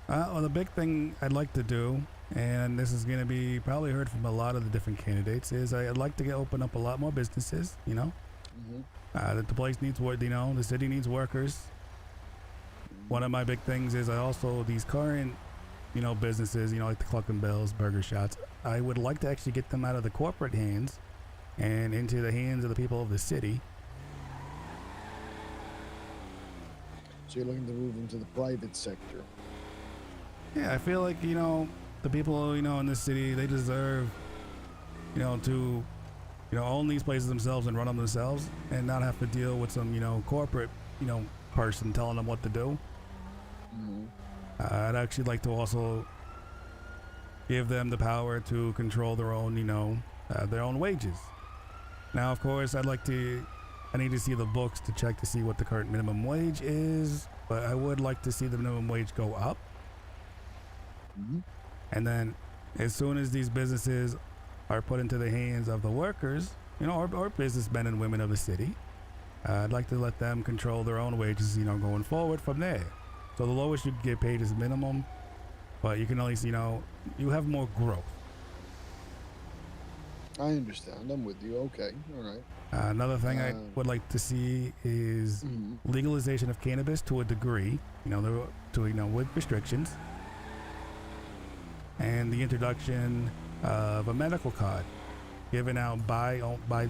Well, the big thing I'd like to do, and this is going to be probably heard from a lot of the different candidates, is I'd like to open up a lot more businesses. You know, that the place needs work. You know, the city needs workers. One of my big things is these current, businesses, like the Cluck and Bells, Burger Shots. I would like to actually get them out of the corporate hands and into the hands of the people of the city. So you're looking to move into the private sector. Yeah, I feel like, the people, in this city, they deserve, to, own these places themselves and run them themselves and not have to deal with some, corporate, person telling them what to do. I'd actually like to also give them the power to control their own wages. Now, of course, I need to see the books to check to see what the current minimum wage is, but I would like to see the minimum wage go up. And then as soon as these businesses are put into the hands of the workers, or businessmen and women of the city, I'd like to let them control their own wages, going forward from there. So the lowest you can get paid is minimum, but you can at least, you have more growth. I understand. I'm with you. Okay. All right. Another thing I would like to see is legalization of cannabis to a degree, with restrictions. And the introduction of a medical card given out by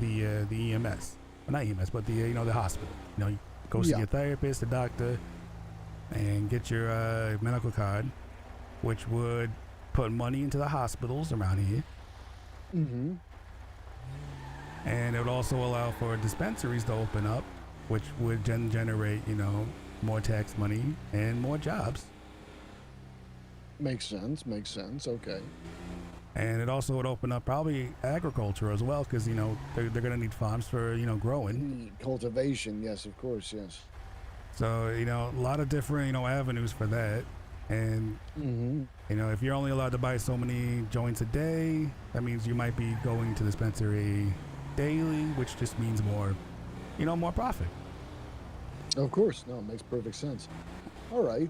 the EMS, well, not EMS, but the hospital. You go see a therapist, a doctor, and get your medical card. which would put money into the hospitals around here. Mm-hmm. And it would also allow for dispensaries to open up, which would generate, more tax money and more jobs. Makes sense. Makes sense. Okay. And it also would open up probably agriculture as well, because, they're going to need farms for, growing. Cultivation, yes, of course, yes. So, a lot of different, avenues for that. And, if you're only allowed to buy so many joints a day, that means you might be going to the dispensary daily, which just means more, more profit. Of course. No, it makes perfect sense. All right.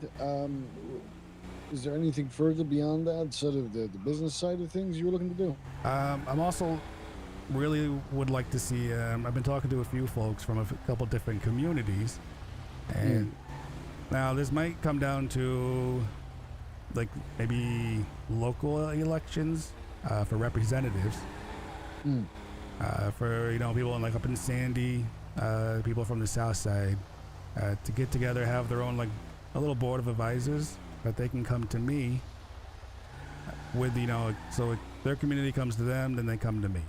Is there anything further beyond that, sort of the business side of things you were looking to do? I'm also really would like to see, I've been talking to a few folks from a couple different communities, and now this might come down to like maybe local elections for representatives. For people like up in Sandy, people from the south side, to get together, have their own like a little board of advisors that they can come to me with, so their community comes to them, then they come to me.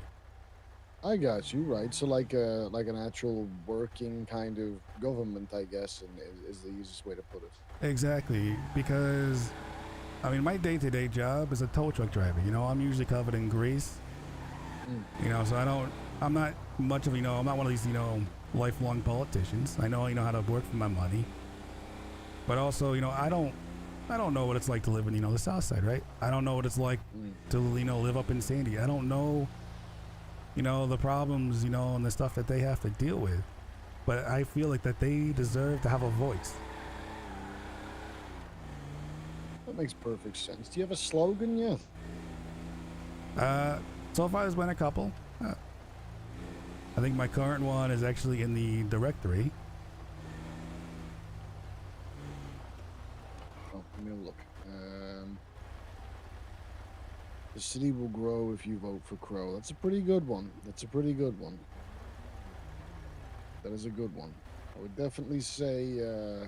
I got you, right. So like an actual working kind of government, I guess, and is the easiest way to put it. Exactly, because my day-to-day job is a tow truck driver. I'm usually covered in grease. So I'm not much of, I'm not one of these, lifelong politicians. I know, how to work for my money. But also, I don't know what it's like to live in, the south side, right? I don't know what it's like to, live up in Sandy. I don't know, the problems, and the stuff that they have to deal with. But I feel like that they deserve to have a voice. That makes perfect sense. Do you have a slogan yet? So far there's been a couple. I think my current one is actually in the directory. Oh, let me have a look. The city will grow if you vote for Crow. That's a pretty good one. That is a good one. I would definitely say a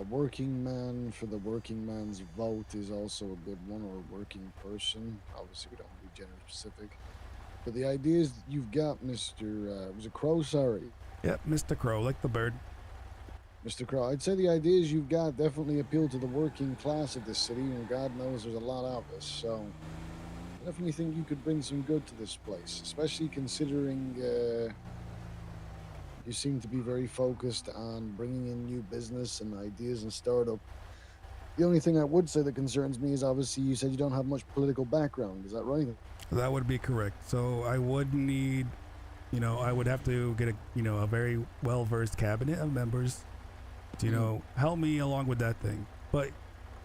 working man for the working man's vote is also a good one, or a working person. Obviously, we don't be gender specific. But the ideas you've got, Mr. Was it Crow? Sorry. Yep, Mr. Crow, like the bird. Mr. Crow, I'd say the ideas you've got definitely appeal to the working class of this city, and God knows there's a lot of us. So I definitely think you could bring some good to this place, especially considering you seem to be very focused on bringing in new business and ideas and startup. The only thing I would say that concerns me is obviously you said you don't have much political background. Is that right? That would be correct. So I would need, I would have to get a very well-versed cabinet of members to, help me along with that thing. But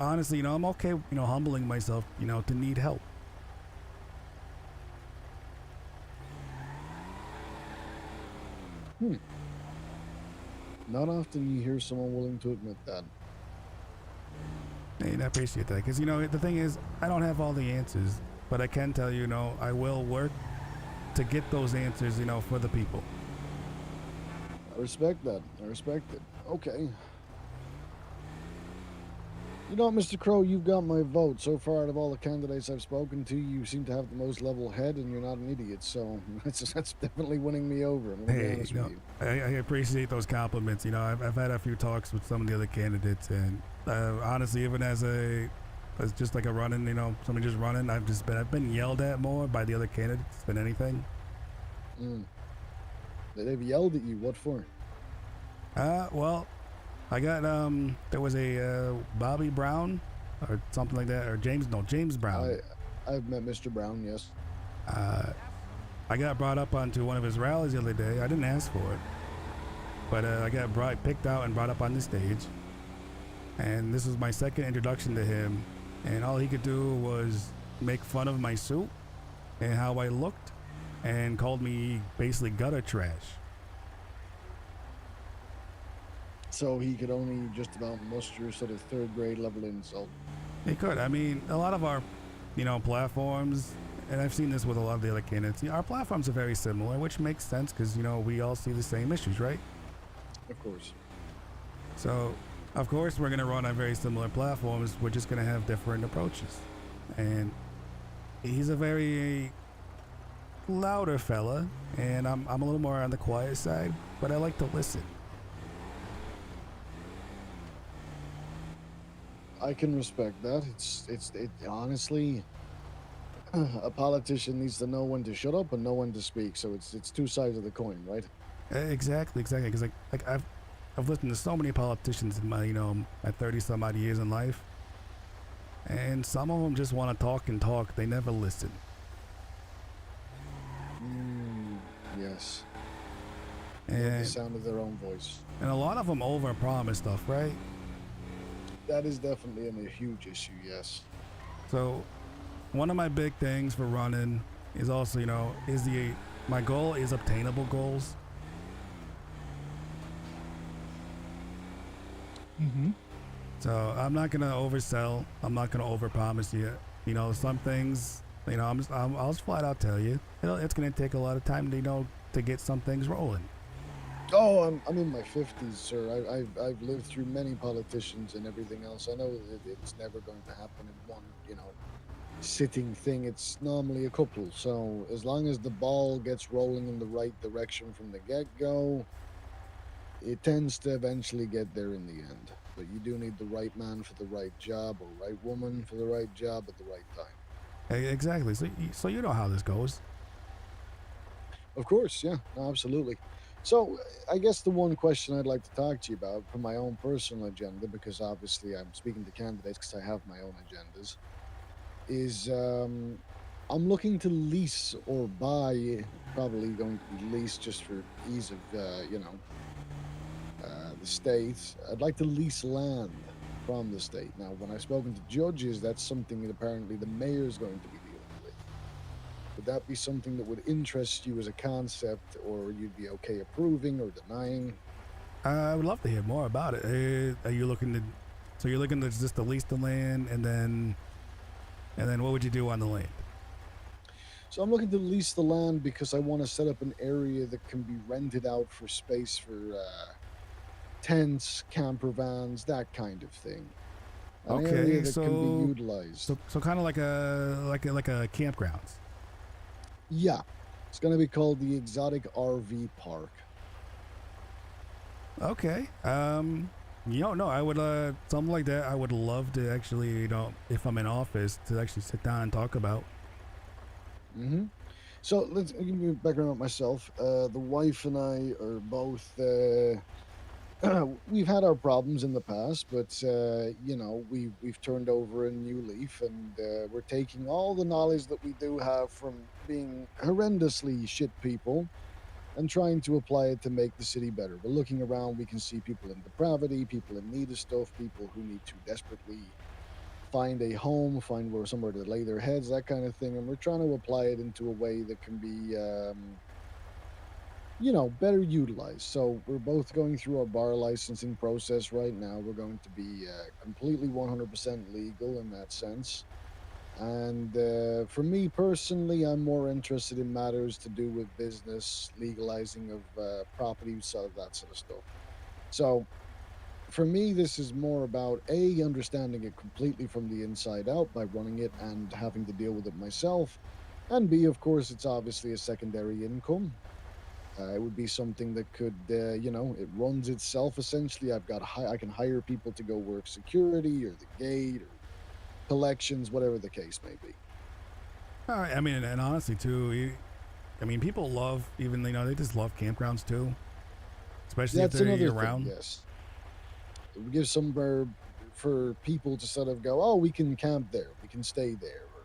honestly, I'm okay, humbling myself, to need help. Not often you hear someone willing to admit that. And I appreciate that, because the thing is, I don't have all the answers, but I can tell you, I will work to get those answers, for the people. I respect that. I respect it. Okay. You know what, Mr. Crow, you've got my vote. So far, out of all the candidates I've spoken to, you seem to have the most level head, and you're not an idiot. So that's definitely winning me over. I'm gonna be honest with you. I appreciate those compliments. I've had a few talks with some of the other candidates, and honestly, even as just like a running, somebody just running, I've been yelled at more by the other candidates than anything. They've yelled at you. What for? Well, I got there was a Bobby Brown or something like that, or James Brown. I've met Mr. Brown, yes. I got brought up onto one of his rallies the other day. I didn't ask for it, but I got picked out and brought up on the stage, and this was my second introduction to him, and all he could do was make fun of my suit and how I looked, and called me basically gutter trash. So he could only just about muster sort of third grade level insult. He could. I mean, a lot of our, platforms, and I've seen this with a lot of the other candidates, our platforms are very similar, which makes sense because, we all see the same issues, right? Of course. So Of course, we're going to run on very similar platforms. We're just going to have different approaches. And he's a very louder fella, and I'm a little more on the quiet side, but I like to listen. I can respect that. It honestly, a politician needs to know when to shut up and know when to speak. So it's two sides of the coin, right? Exactly. Because like I've listened to so many politicians in my my 30 some odd years in life, and some of them just want to talk and talk. They never listen. Yes. Love the And sound of their own voice. a lot of them overpromise stuff, right? That is definitely a huge issue. Yes. So one of my big things for running is also, my goal is obtainable goals. Mm-hmm. So I'm not gonna oversell. I'm not gonna overpromise you. Some things, I'll just flat out tell you, it's gonna take a lot of time to get some things rolling. Oh, I'm in my 50s, sir. I've lived through many politicians and everything else. I know that it's never going to happen in one, sitting thing. It's normally a couple. So as long as the ball gets rolling in the right direction from the get-go, it tends to eventually get there in the end. But you do need the right man for the right job, or right woman for the right job at the right time. Exactly. So you know how this goes. Of course, yeah, no, absolutely. So I guess the one question I'd like to talk to you about from my own personal agenda, because obviously I'm speaking to candidates because I have my own agendas, is I'm looking to lease or buy, probably going to be leased just for ease of, the state. I'd like to lease land from the state. Now, when I've spoken to judges, that's something that apparently the mayor's going to be dealing with. Would that be something that would interest you as a concept, or you'd be okay approving or denying? I would love to hear more about it. Are you looking to? So you're looking to just to lease the land, and then what would you do on the land? So I'm looking to lease the land because I want to set up an area that can be rented out for space for tents, camper vans, that kind of thing. An area that can be utilized. So kind of like a campgrounds. Yeah, it's going to be called the Exotic RV Park. Okay. No, I would something like that. I would love to actually, if I'm in office, to actually sit down and talk about. Mm-hmm. So let's give you a background about myself. The wife and I are both. We've had our problems in the past, but we've turned over a new leaf, and we're taking all the knowledge that we do have from being horrendously shit people and trying to apply it to make the city better. We're looking around, we can see people in depravity, people in need of stuff, people who need to desperately find a home, find somewhere to lay their heads, that kind of thing, and we're trying to apply it into a way that can be better utilized. So we're both going through our bar licensing process right now. We're going to be completely 100% legal in that sense. And for me personally, I'm more interested in matters to do with business, legalizing of property, so that sort of stuff. So for me, this is more about A, understanding it completely from the inside out by running it and having to deal with it myself. And B, of course, it's obviously a secondary income. It would be something that could, it runs itself essentially. I can hire people to go work security or the gate or collections, whatever the case may be. All right. I mean, and honestly too, people love they just love campgrounds too, especially if they're year round. Yes, it would give somewhere for people to sort of go, oh, we can camp there, we can stay there, or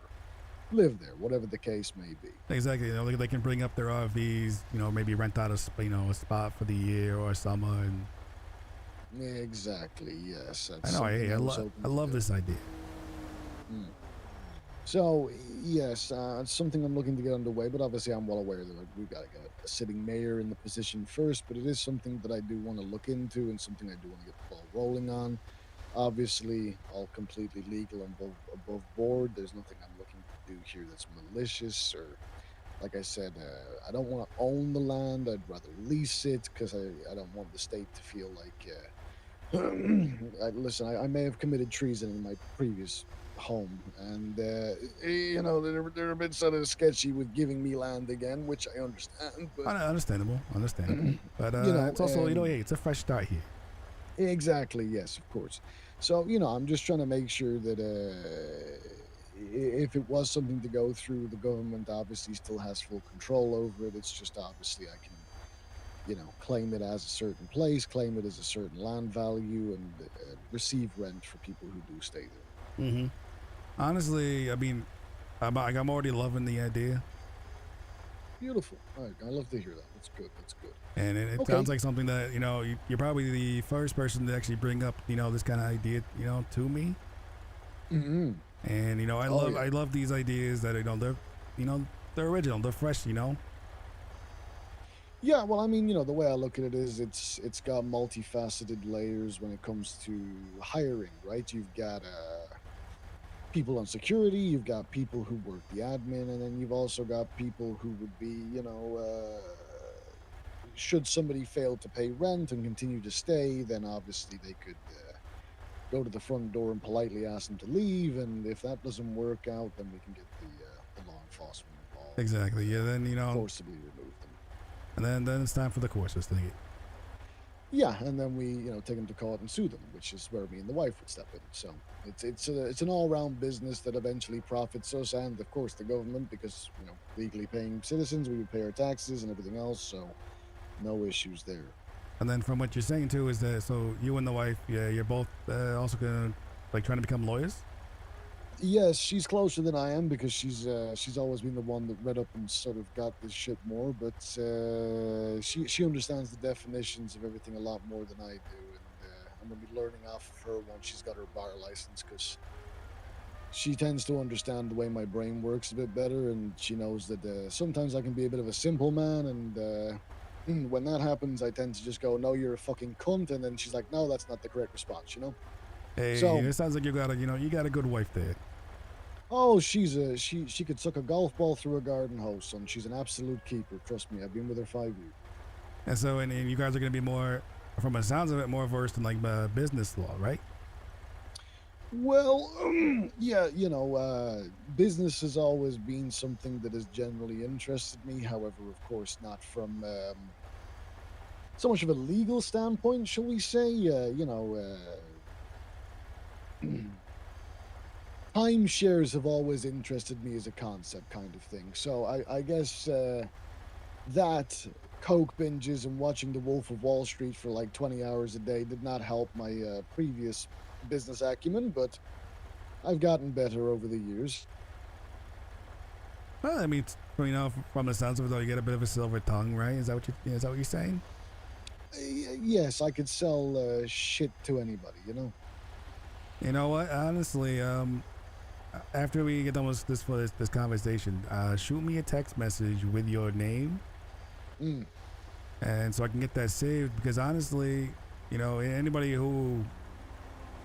live there, whatever the case may be. Exactly. They can bring up their RVs, maybe rent out a spot for the year or summer. And exactly. Yes. I know. I love this idea. Mm. So yes, it's something I'm looking to get underway, but obviously I'm well aware that we've got to get a sitting mayor in the position first, but it is something that I do want to look into and something I do want to get the ball rolling on. Obviously, all completely legal and above board. There's nothing I'm looking to do here that's malicious, or like I said, I don't want to own the land. I'd rather lease it because I don't want the state to feel like Listen, I may have committed treason in my previous home, and you know they're a bit sort of sketchy with giving me land again, which I understand. But Understandable, understandable. But you know, it's also, hey, it's a fresh start here. exactly, yes, of course. So I'm just trying to make sure that if it was something to go through, the government obviously still has full control over it. It's just obviously I can claim it as a certain place, claim it as a certain land value, and receive rent for people who do stay there. Mm-hmm. Honestly, I mean, I'm already loving the idea, Beautiful. I love to hear that. That's good. That's good. and it Okay. sounds like something that you're probably the first person to actually bring up this kind of idea to me. Mm-hmm. And I love these ideas that they're original, they're fresh. Yeah, well, I mean, the way I look at it is it's got multifaceted layers when it comes to hiring, right? You've got people on security, you've got people who work the admin, and then you've also got people who would be, should somebody fail to pay rent and continue to stay, then obviously they could go to the front door and politely ask them to leave, and if that doesn't work out, then we can get the law enforcement involved. Exactly. Yeah. Then forcibly remove them. and then it's time for the courses thing. Yeah, and then we, take them to court and sue them, which is where me and the wife would step in. So it's an all-round business that eventually profits us, and of course the government, because legally paying citizens, we would pay our taxes and everything else. So no issues there. And then from what you're saying too is that so you and the wife, yeah, you're both also gonna trying to become lawyers. Yes, she's closer than I am because she's always been the one that read up and sort of got this shit more. But she understands the definitions of everything a lot more than I do, and I'm gonna be learning off of her once she's got her bar license because she tends to understand the way my brain works a bit better, and she knows that sometimes I can be a bit of a simple man, and when that happens, I tend to just go, "No, you're a fucking cunt," and then she's like, "No, that's not the correct response," Hey, So- it sounds like you got a good wife there. Oh, she could suck a golf ball through a garden hose, son. She's an absolute keeper. Trust me, I've been with her 5 years. And so, and you guys are going to be more, from the sounds of it, more versed in business law, right? Well, yeah, business has always been something that has generally interested me. However, of course, not from so much of a legal standpoint, shall we say. Timeshares have always interested me as a concept, kind of thing. So I guess that, coke binges, and watching The Wolf of Wall Street for like 20 hours a day did not help my previous business acumen, but I've gotten better over the years. Well, I mean, from the sounds of it, though, you get a bit of a silver tongue, right? Is that what you're saying? Yes, I could sell shit to anybody, You know what? Honestly, after we get done with this conversation, shoot me a text message with your name, and so I can get that saved. Because honestly, anybody who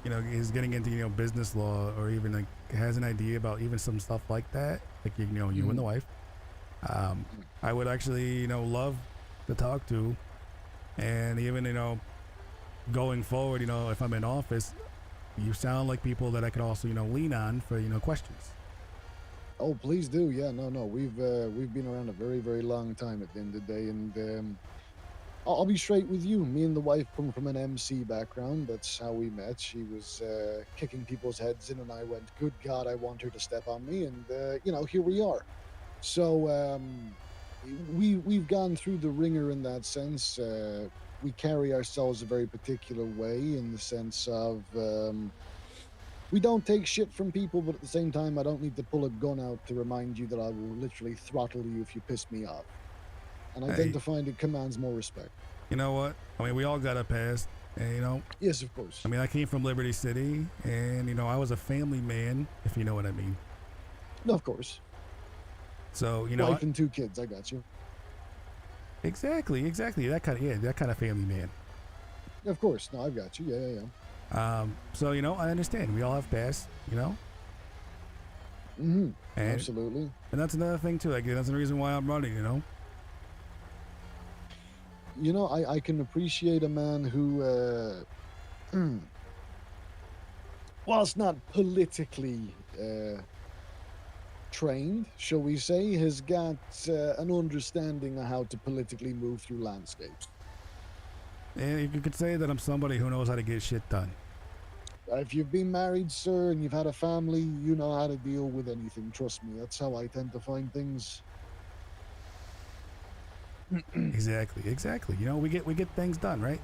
is getting into business law or even has an idea about even some stuff like that, like you and the wife, I would actually love to talk to, and even going forward, if I'm in office. You sound like people that I could also, lean on for, questions. Oh, please do. Yeah, no. We've been around a very, very long time at the end of the day, and I'll be straight with you. Me and the wife come from an MC background. That's how we met. She was kicking people's heads in, and I went, "Good God, I want her to step on me," and here we are. So we've gone through the ringer in that sense. We carry ourselves a very particular way in the sense of we don't take shit from people, but at the same time, I don't need to pull a gun out to remind you that I will literally throttle you if you piss me off. And I tend to find it commands more respect. You know what? I mean, we all got a past, and Yes, of course. I mean, I came from Liberty City, and I was a family man, if you know what I mean. No, of course. So wife and 2 kids. I got you. Exactly. That kind of family man. Of course. No, I've got you. Yeah. So I understand. We all have past. Mm-hmm. Absolutely. And that's another thing too. Like that's the reason why I'm running. I can appreciate a man who whilst not politically trained, shall we say, has got an understanding of how to politically move through landscapes. And you could say that I'm somebody who knows how to get shit done. If you've been married, sir, and you've had a family, you know how to deal with anything. Trust me, that's how I tend to find things. Exactly. You know, we get things done, right?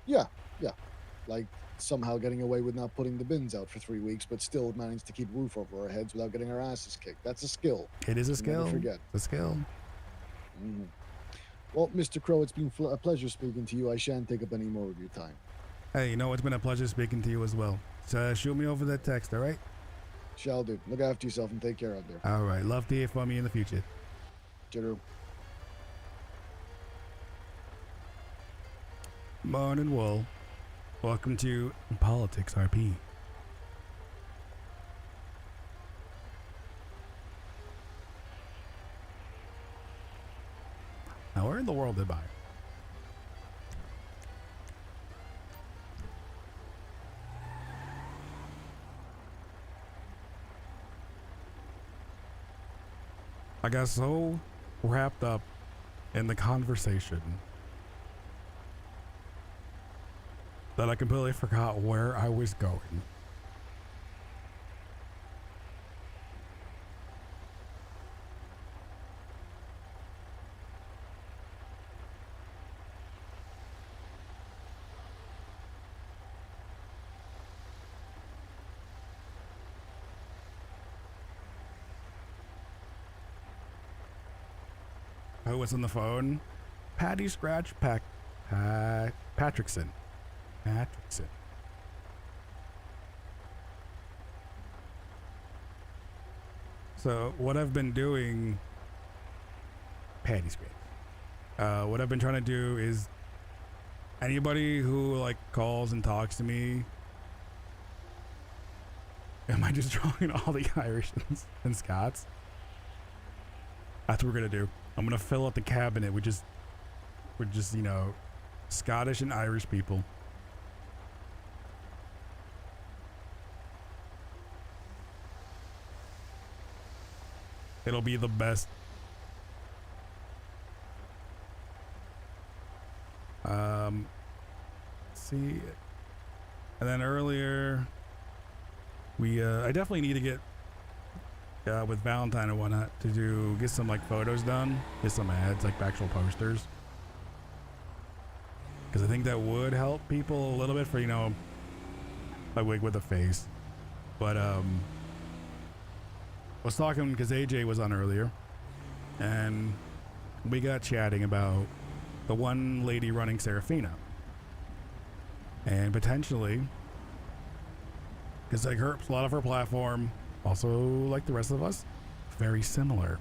Yeah. Like somehow getting away with not putting the bins out for 3 weeks, but still managed to keep a roof over our heads without getting our asses kicked. That's a skill. It is a Never skill. forget. It's a skill. Mhm. Well, Mr. Crow, it's been a pleasure speaking to you. I shan't take up any more of your time. Hey, you know, it's been a pleasure speaking to you as well. So shoot me over that text, all right? Shall do. Look after yourself and take care out there. All right. Love to hear from you in the future. Cheerio. Morning, Wool. Welcome to Politics RP. Now, where in the world did I? I got so wrapped up in the conversation that I completely forgot where I was going. Who was on the phone? Patty Scratch Patrickson. So what I've been doing, Patty Scratch. What I've been trying to do is anybody who like calls and talks to me. Am I just drawing all the Irish and Scots? That's what we're gonna do. I'm gonna fill out the cabinet with just you know, Scottish and Irish people. It'll be the best. Let's see. And then earlier, I definitely need to get with Valentine and whatnot to get some like photos done, get some ads, like actual posters, because I think that would help people a little bit for, you know, a wig with a face. But I was talking because AJ was on earlier, and we got chatting about the one lady running Serafina, and potentially, because like a lot of her platform, also like the rest of us, very similar.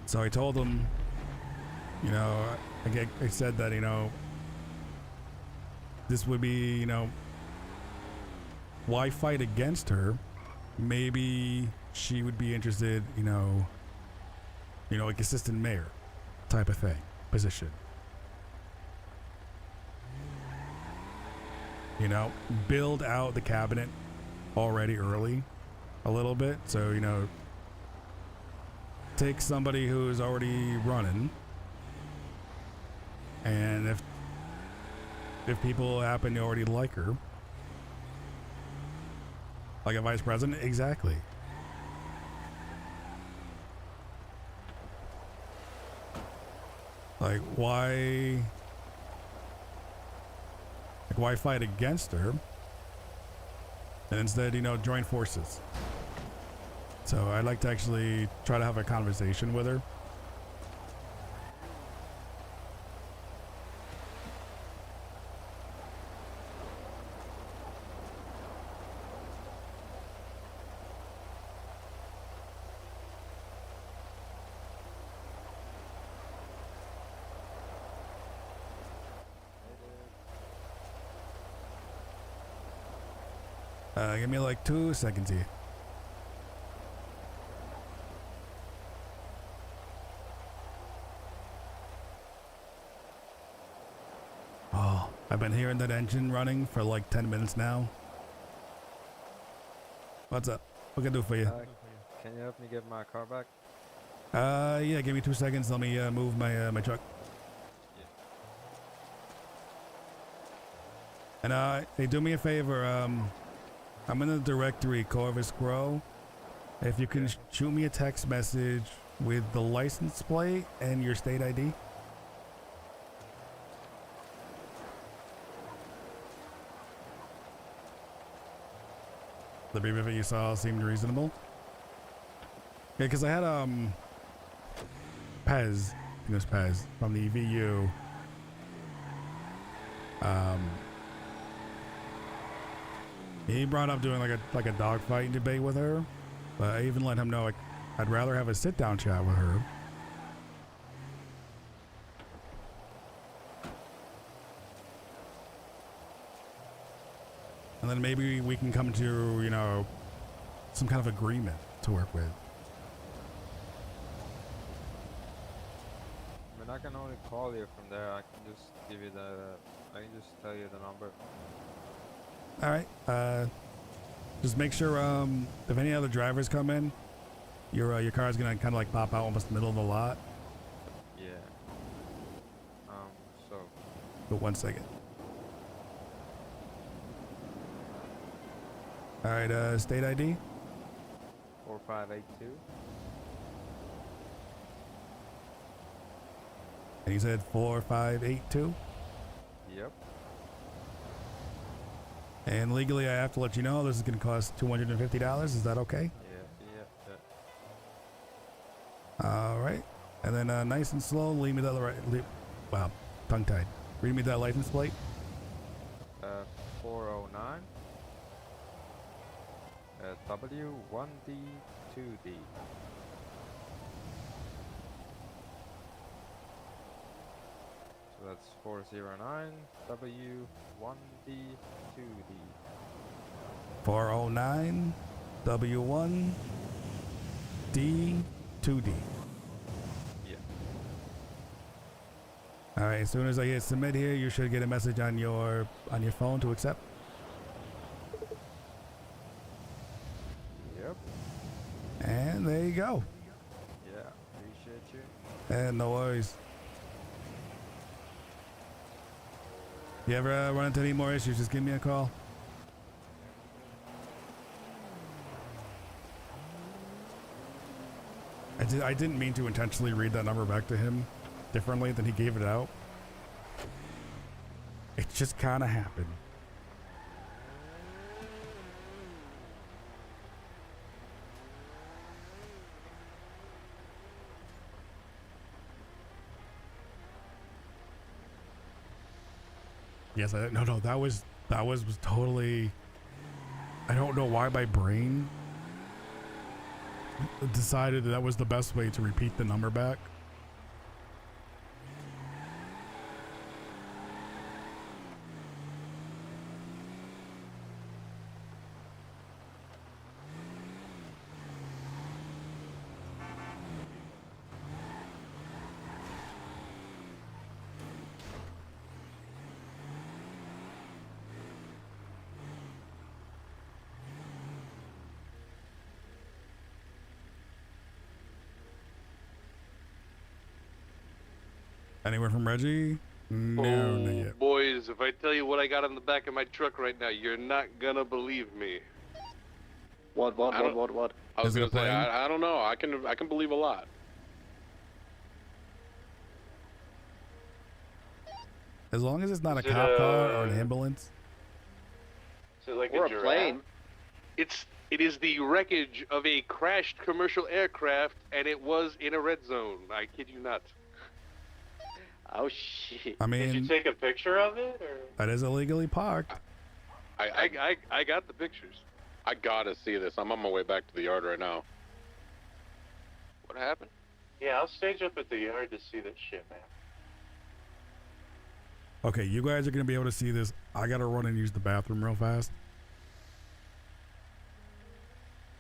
So I told him, you know, I said that, you know, this would be, you know, why fight against her? Maybe she would be interested, you know, like assistant mayor type of thing, position. You know, build out the cabinet already early a little bit. So, you know, take somebody who's already running, and if people happen to already like her, like a vice president, exactly. Like why fight against her and instead, you know, join forces? So I'd like to actually try to have a conversation with her. Give me like 2 seconds here. Oh, I've been hearing that engine running for like 10 minutes now. What's up? What can I do for you? Can you help me get my car back? Yeah, give me 2 seconds. Let me move my my truck. And hey, do me a favor. I'm in the directory, Corvus Grow. If you can shoot me a text message with the license plate and your state ID. The behavior you saw seemed reasonable. Yeah, because I had Pez, I think it was Pez from the VU. He brought up doing like a dogfighting debate with her, but I even let him know I'd rather have a sit down chat with her. And then maybe we can come to, you know, some kind of agreement to work with. I mean, I can only call you from there. I can just give you I can just tell you the number. All right. Just make sure if any other drivers come in, your car's gonna kind of like pop out almost in the middle of the lot. Yeah. So. But 1 second. All right. State ID. 4582. And you said 4582. Yep. And legally, I have to let you know this is going to cost $250. Is that okay? Yeah. All right. And then nice and slow, leave me that wow, tongue-tied. Read me that license plate. 409. W1D2D. So that's 409 W1D2D. 409 W1 D2D. Yeah. All right. As soon as I hit submit here, you should get a message on your phone to accept. Yep. And there you go. Yeah. Appreciate you. And no worries. You ever run into any more issues, just give me a call. I didn't mean to intentionally read that number back to him differently than he gave it out. It just kind of happened. Yes, no, that was totally. I don't know why my brain decided that was the best way to repeat the number back. Anywhere from Reggie? No, not yet. Boys, if I tell you what I got on the back of my truck right now, you're not gonna believe me. What? I was gonna say, I don't know. I can believe a lot. As long as it's not Is a it cop car or an ambulance. Is it like or a a giraffe? plane? It is the wreckage of a crashed commercial aircraft, and it was in a red zone. I kid you not. Oh shit! I mean, did you take a picture of it, or? That is illegally parked. I got the pictures. I gotta see this. I'm on my way back to the yard right now. What happened? Yeah, I'll stage up at the yard to see this shit, man. Okay, you guys are gonna be able to see this. I gotta run and use the bathroom real fast.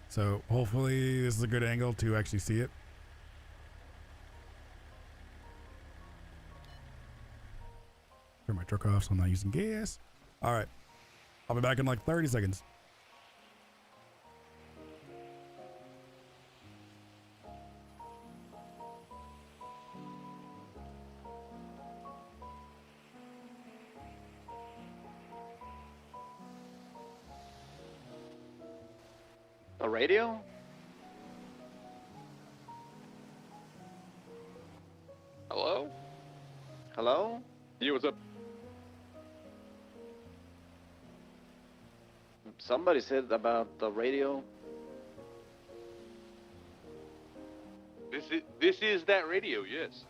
So hopefully this is a good angle to actually see it. Turn my truck off so I'm not using gas. All right. I'll be back in like 30 seconds. A radio? Hello? Hello? Yeah, what's up? Somebody said about the radio. This is that radio, yes.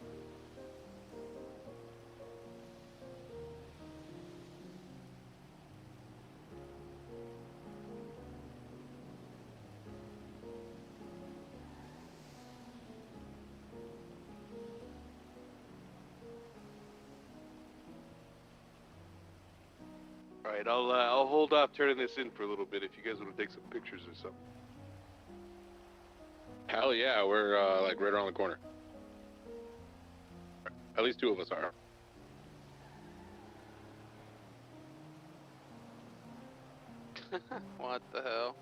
All right, I'll hold off turning this in for a little bit if you guys want to take some pictures or something. Hell yeah, we're like right around the corner. At least two of us are. What the hell?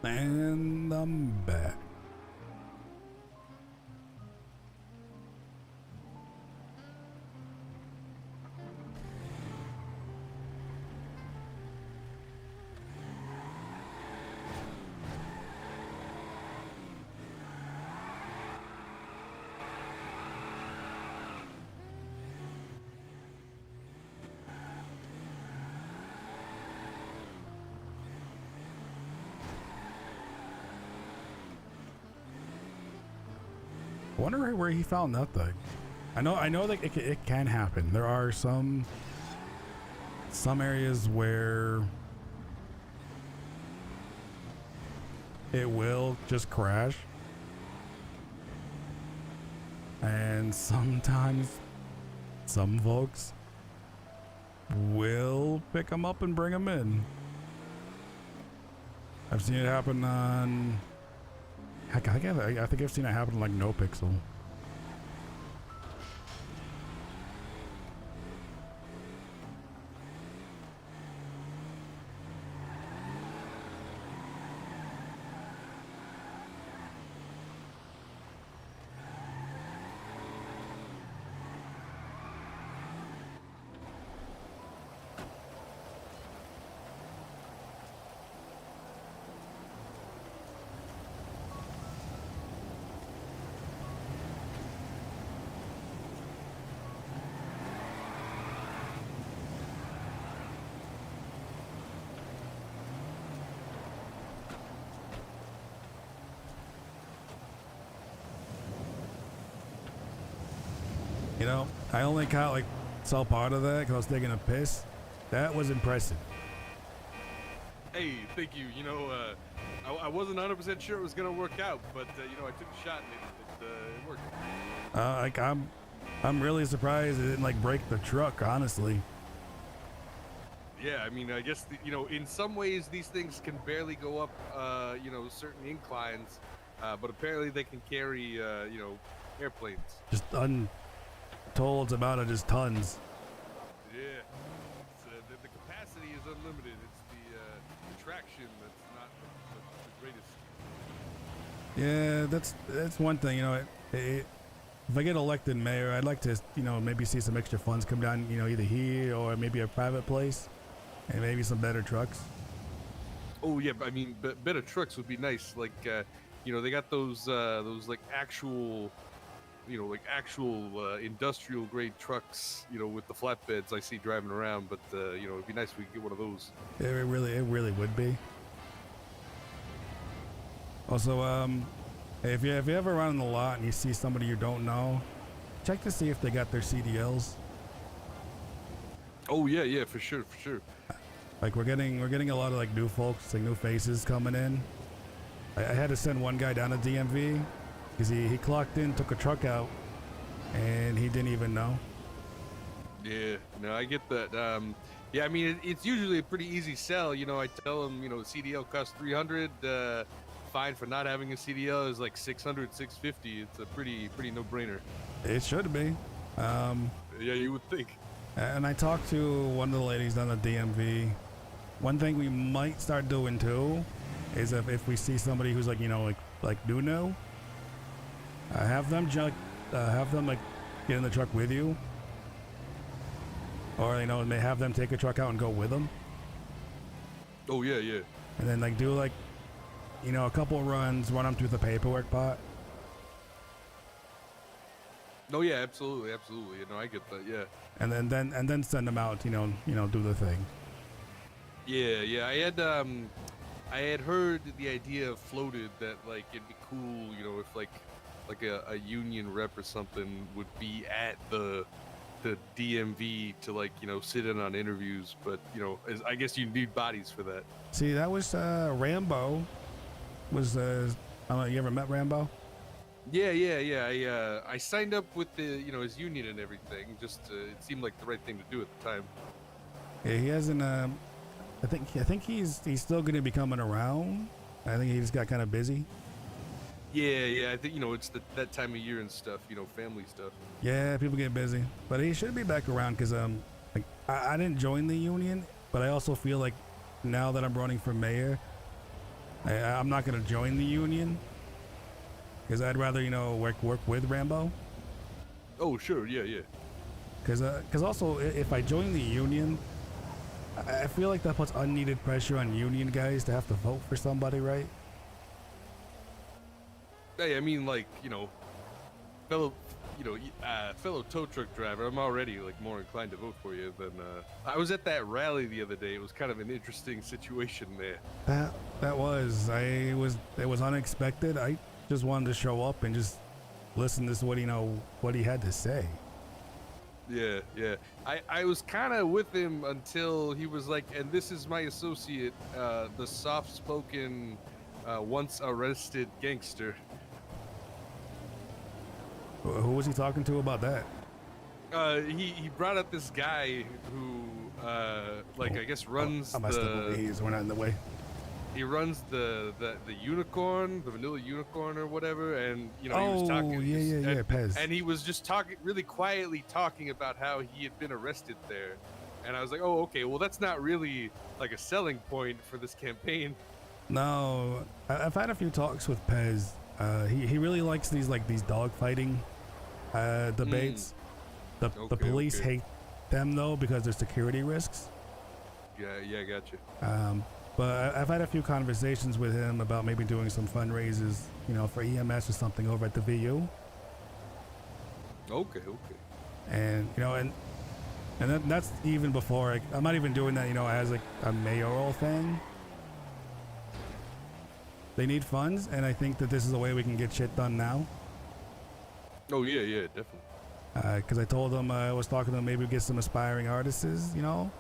And I'm back. I wonder where he found that thing. I know that it can happen. There are some areas where it will just crash, and sometimes some folks will pick them up and bring them in. I've seen it happen on. Heck, I think I've seen it happen like No Pixel. You know, I only caught like saw part of that because I was taking a piss. That was impressive. Hey, thank you. You know, I wasn't 100% sure it was gonna work out, but you know, I took a shot and it worked. Like I'm really surprised it didn't like break the truck. Honestly. Yeah, I mean, I guess you know, in some ways these things can barely go up, you know, certain inclines, but apparently they can carry, you know, airplanes. Just untold amount of just tons. Yeah, it's, the capacity is unlimited. It's the traction that's not the greatest. Yeah, that's one thing. You know, if I get elected mayor, I'd like to, you know, maybe see some extra funds come down. You know, either here or maybe a private place, and maybe some better trucks. Oh yeah, I mean, better trucks would be nice. Like, you know, they got those like actual, you know, like actual industrial grade trucks, you know, with the flatbeds I see driving around. But you know, it'd be nice if we could get one of those. It really would be. Also, if you ever run in the lot and you see somebody you don't know, check to see if they got their CDLs. Oh yeah, for sure. Like we're getting a lot of like new folks, like new faces coming in. I had to send one guy down to DMV because he clocked in, took a truck out, and he didn't even know. Yeah, no, I get that. Yeah, I mean, it's usually a pretty easy sell. You know, I tell them, you know, CDL costs $300. Fine for not having a CDL is like $600, $650. It's a pretty no-brainer. It should be. Yeah, you would think. And I talked to one of the ladies down at DMV. One thing we might start doing too is if we see somebody who's like, you know, like new, have them like get in the truck with you, or you know, may have them take a truck out and go with them. Oh yeah. And then like do like, you know, a couple runs, run them through the paperwork part. No, yeah, absolutely. You know, I get that. Yeah. And then send them out. You know, do the thing. Yeah. I had heard the idea floated that like it'd be cool, you know, if like a union rep or something would be at the DMV to like, you know, sit in on interviews. But you know, I guess you need bodies for that. See, that was Rambo. Was you ever met Rambo? Yeah. I signed up with the, you know, his union and everything. Just it seemed like the right thing to do at the time. Yeah, he hasn't. I think he's still going to be coming around. I think he just got kind of busy. Yeah. I think, you know, it's that time of year and stuff. You know, family stuff. Yeah, people get busy, but he should be back around because like I didn't join the union, but I also feel like now that I'm running for mayor, I'm not going to join the union. Because I'd rather, you know, work with Rambo. Oh, sure, yeah. Because also, if I join the union, I feel like that puts unneeded pressure on union guys to have to vote for somebody, right? Hey, I mean, like, you know, fellow tow truck driver, I'm already like more inclined to vote for you than. I was at that rally the other day. It was kind of an interesting situation there. That was. It was unexpected. I just wanted to show up and just listen to what he had to say. Yeah. I was kind of with him until he was like, and this is my associate, the soft-spoken, once arrested gangster. Who was he talking to about that? He brought up this guy who, I guess runs I must have believed we're not in the way. He runs the unicorn, the vanilla unicorn or whatever, and you know he was talking. Yeah, Pez. And he was just really quietly talking about how he had been arrested there, and I was like, oh, okay, well that's not really like a selling point for this campaign. No, I've had a few talks with Pez. He really likes these dog fighting debates. The police hate them though because they're security risks. Yeah, gotcha. But I've had a few conversations with him about maybe doing some fundraisers, you know, for EMS or something over at the VU. Okay. And you know, and that's even before I'm not even doing that, you know, as like a mayoral thing. They need funds, and I think that this is a way we can get shit done now. Oh yeah, definitely. Because I told him I was talking to him, maybe get some aspiring artists, you know.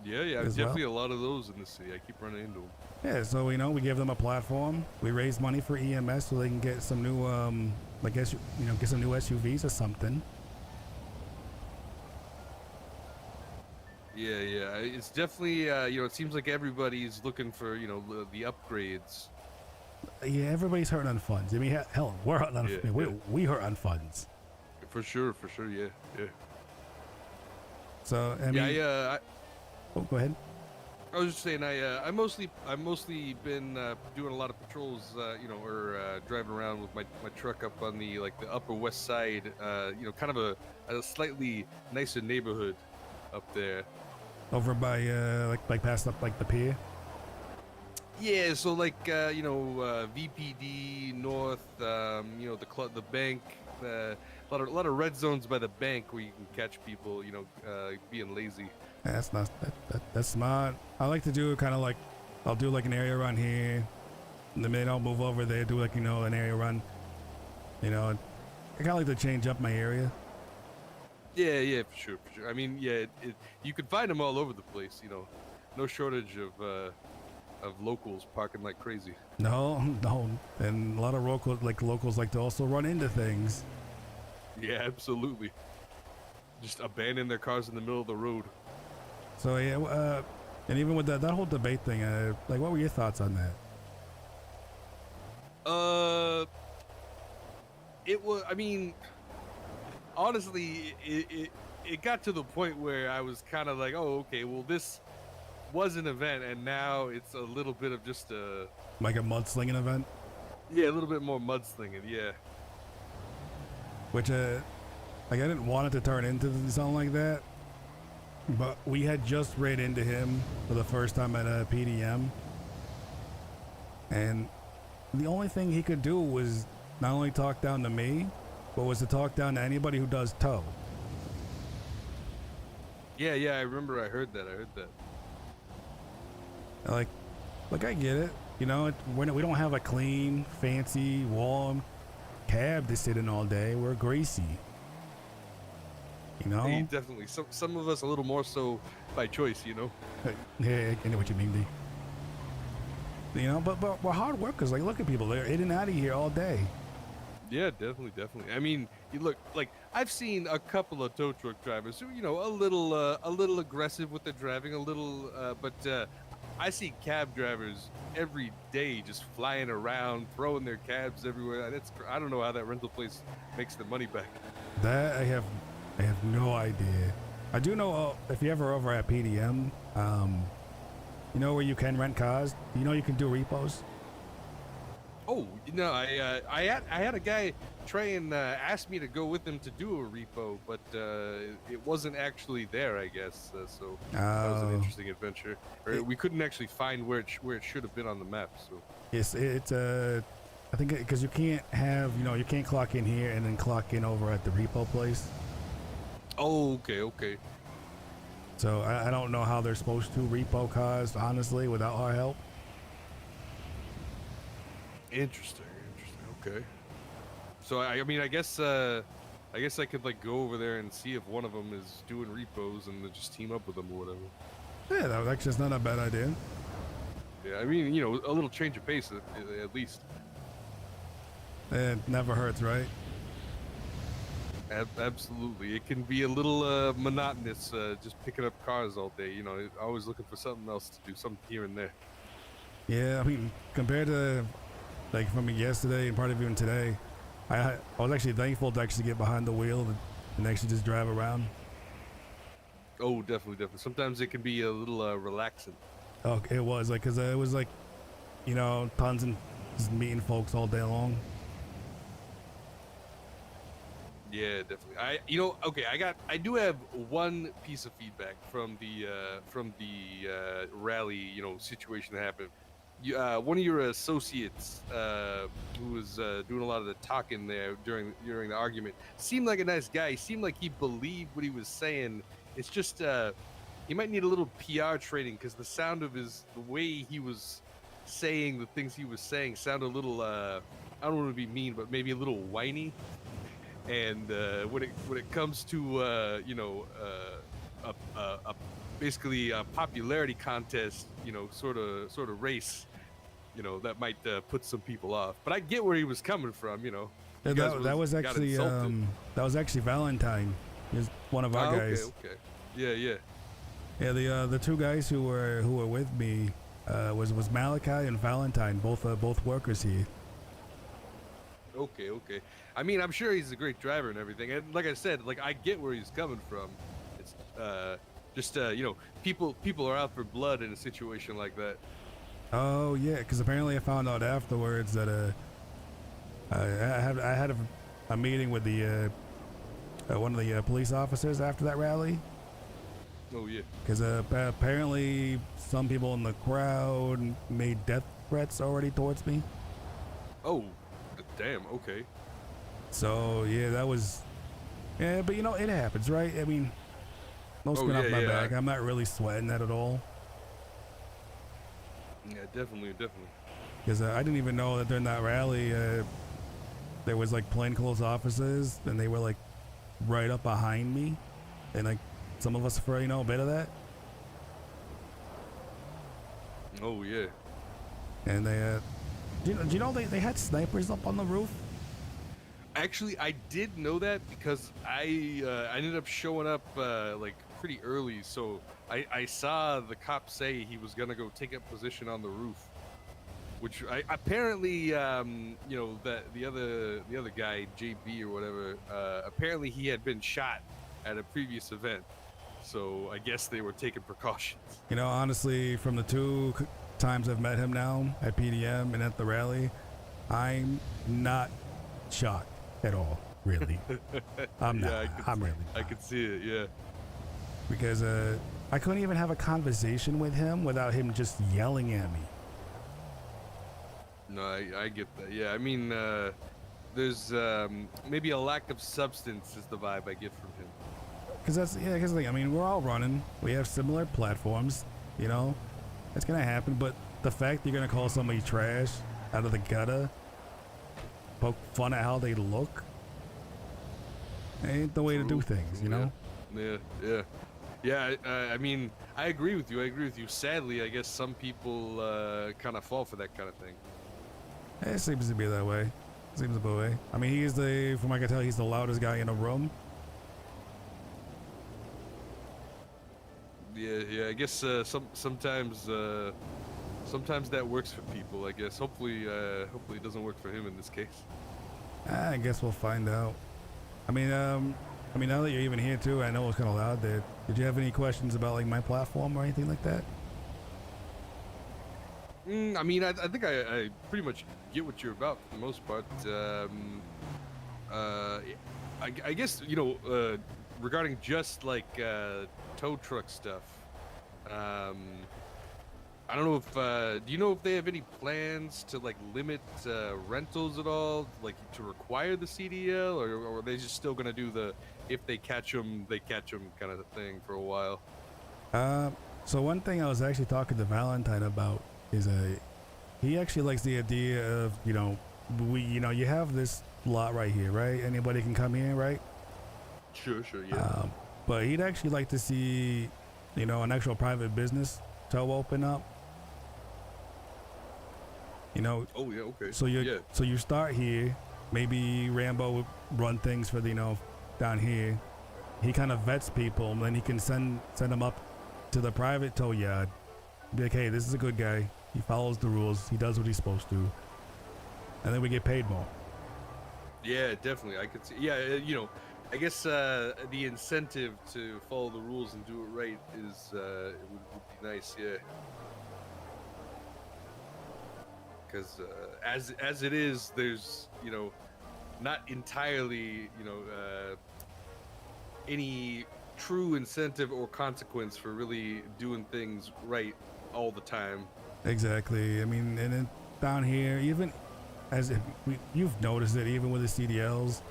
Yeah, yeah, As well. definitely a lot of those in the city. I keep running into them. Yeah, so you know, we give them a platform. We raise money for EMS so they can get some new, get some new SUVs or something. Yeah, yeah. It's definitely, it seems like everybody's looking for, the upgrades. Yeah, everybody's hurting on funds. I mean, hell, we're hurting on. Yeah, we hurt on funds. For sure, yeah, yeah. So I mean, oh, go ahead. I was just saying, I mostly been doing a lot of patrols, or driving around with my truck up on the Upper West Side, kind of a slightly nicer neighborhood up there. Over by like past up like the pier. Yeah, so VPD North, the bank, a lot of red zones by the bank where you can catch people, being lazy. Yeah, that's not that's smart. I like to do kind of like I'll do like an area run here, and then I'll move over there, do like an area run. I kind of like to change up my area. Yeah, yeah, for sure. I mean, yeah, you can find them all over the place. No shortage of locals parking like crazy. No, and a lot of locals like to also run into things. Yeah, absolutely. Just abandon their cars in the middle of the road. So yeah, and even with that whole debate thing, what were your thoughts on that? It was. I mean, honestly, it got to the point where I was kind of like, oh, okay, well, this was an event, and now it's a little bit of just a like a mudslinging event. Yeah, a little bit more mudslinging. Yeah. Which I didn't want it to turn into something like that, but we had just ran into him for the first time at a PDM, and the only thing he could do was not only talk down to me, but was to talk down to anybody who does tow. Yeah, I remember. I heard that. Like I get it. We don't have a clean, fancy, warm cab to sit in all day. We're greasy. Hey, definitely. Some of us a little more so by choice. Yeah, I know what you mean, D. But we're hard workers. Like, look at people. They're in and out of here all day. Yeah, definitely. I mean, you look like I've seen a couple of tow truck drivers who, a little aggressive with their driving, but I see cab drivers every day just flying around, throwing their cabs everywhere. I don't know how that rental place makes the money back. That I have no idea. I do know if you ever over at PDM, where you can rent cars. You can do repos. Oh no, I had a guy try and ask me to go with him to do a repo, but it wasn't actually there, I guess. So that was an interesting adventure. We couldn't actually find where it should have been on the map. So yes, it's I think because you can't have you can't clock in here and then clock in over at the repo place. Oh, okay. So I don't know how they're supposed to repo cars, honestly, without our help. Interesting. Okay. So I mean, I guess I could go over there and see if one of them is doing repos and then just team up with them or whatever. Yeah, that was actually not a bad idea. Yeah, I mean, a little change of pace at least. It never hurts, right? Absolutely. It can be a little monotonous just picking up cars all day. Always looking for something else to do, something here and there. Yeah, I mean, compared to from yesterday and part of even today, I was actually thankful to actually get behind the wheel and actually just drive around. Oh, definitely. Sometimes it can be a little relaxing. Oh, it was because it was tons and just meeting folks all day long. Yeah, definitely. I do have one piece of feedback from the rally, situation that happened. One of your associates, who was doing a lot of the talking there during the argument, seemed like a nice guy. He seemed like he believed what he was saying. It's just he might need a little PR training because the way he was saying the things he was saying sounded a little. I don't want to be mean, but maybe a little whiny. And when it comes to basically a popularity contest, sort of race, that might put some people off. But I get where he was coming from. You Yeah, guys that was got actually insulted. that was actually Valentine. He's one of our guys. Okay. Yeah. Yeah, the two guys who were with me was Malachi and Valentine, both workers here. Okay. I mean, I'm sure he's a great driver and everything. And like I said, like I get where he's coming from. It's just people are out for blood in a situation like that. Oh yeah, because apparently I found out afterwards that I had a meeting with the one of the police officers after that rally. Oh yeah. Because apparently some people in the crowd made death threats already towards me. Oh, damn. Okay. So yeah, that was. Yeah, but it happens, right? I mean, no skin off my back. I'm not really sweating that at all. Yeah, definitely. Because I didn't even know that during that rally there was like plainclothes officers, and they were like right up behind me, and like some of us already know a bit of that. Oh yeah. And they, do you know they had snipers up on the roof? Actually, I did know that because I ended up showing up like pretty early, so I saw the cop say he was gonna go take up position on the roof, which I apparently that the other guy, JB or whatever, apparently he had been shot at a previous event, so I guess they were taking precautions. Honestly, from the two times I've met him now at PDM and at the rally, I'm not shocked at all, really. I'm not. I'm really not. I could see it, yeah. Because I couldn't even have a conversation with him without him just yelling at me. No, I get that. Yeah, I mean, there's maybe a lack of substance is the vibe I get from him. Because I mean, we're all running. We have similar platforms, It's going to happen, but the fact that you're going to call somebody trash out of the gutter, poke fun at how they look, ain't the way to do things, Yeah, I mean, I agree with you. Sadly, I guess some people kind of fall for that kind of thing. It seems to be that way. I mean, from what I can tell, he's the loudest guy in the room. Yeah. I guess sometimes that works for people. I guess. Hopefully, it doesn't work for him in this case. I guess we'll find out. I mean, now that you're even here too, I know it's kind of loud there. Did you have any questions about like my platform or anything like that? I mean, I think I pretty much get what you're about for the most part. I guess regarding just like tow truck stuff. I don't know if do you know if they have any plans to like limit rentals at all, like to require the CDL, or are they just still gonna do the if they catch them kind of thing for a while? So one thing I was actually talking to Valentine about is he actually likes the idea of you have this lot right here, right? Anybody can come here, right? Sure, yeah. But he'd actually like to see an actual private business tow open up. Oh yeah, okay. So you start here. Maybe Rambo would run things for down here. He kind of vets people, and then he can send them up to the private tow yard. Be like, hey, this is a good guy. He follows the rules. He does what he's supposed to, and then we get paid more. Yeah, definitely. I could see. Yeah, I guess the incentive to follow the rules and do it right is it would be nice. Yeah. Because as it is, there's not entirely any true incentive or consequence for really doing things right all the time. Exactly. I mean, and then down here, even you've noticed it, even with the CDLs,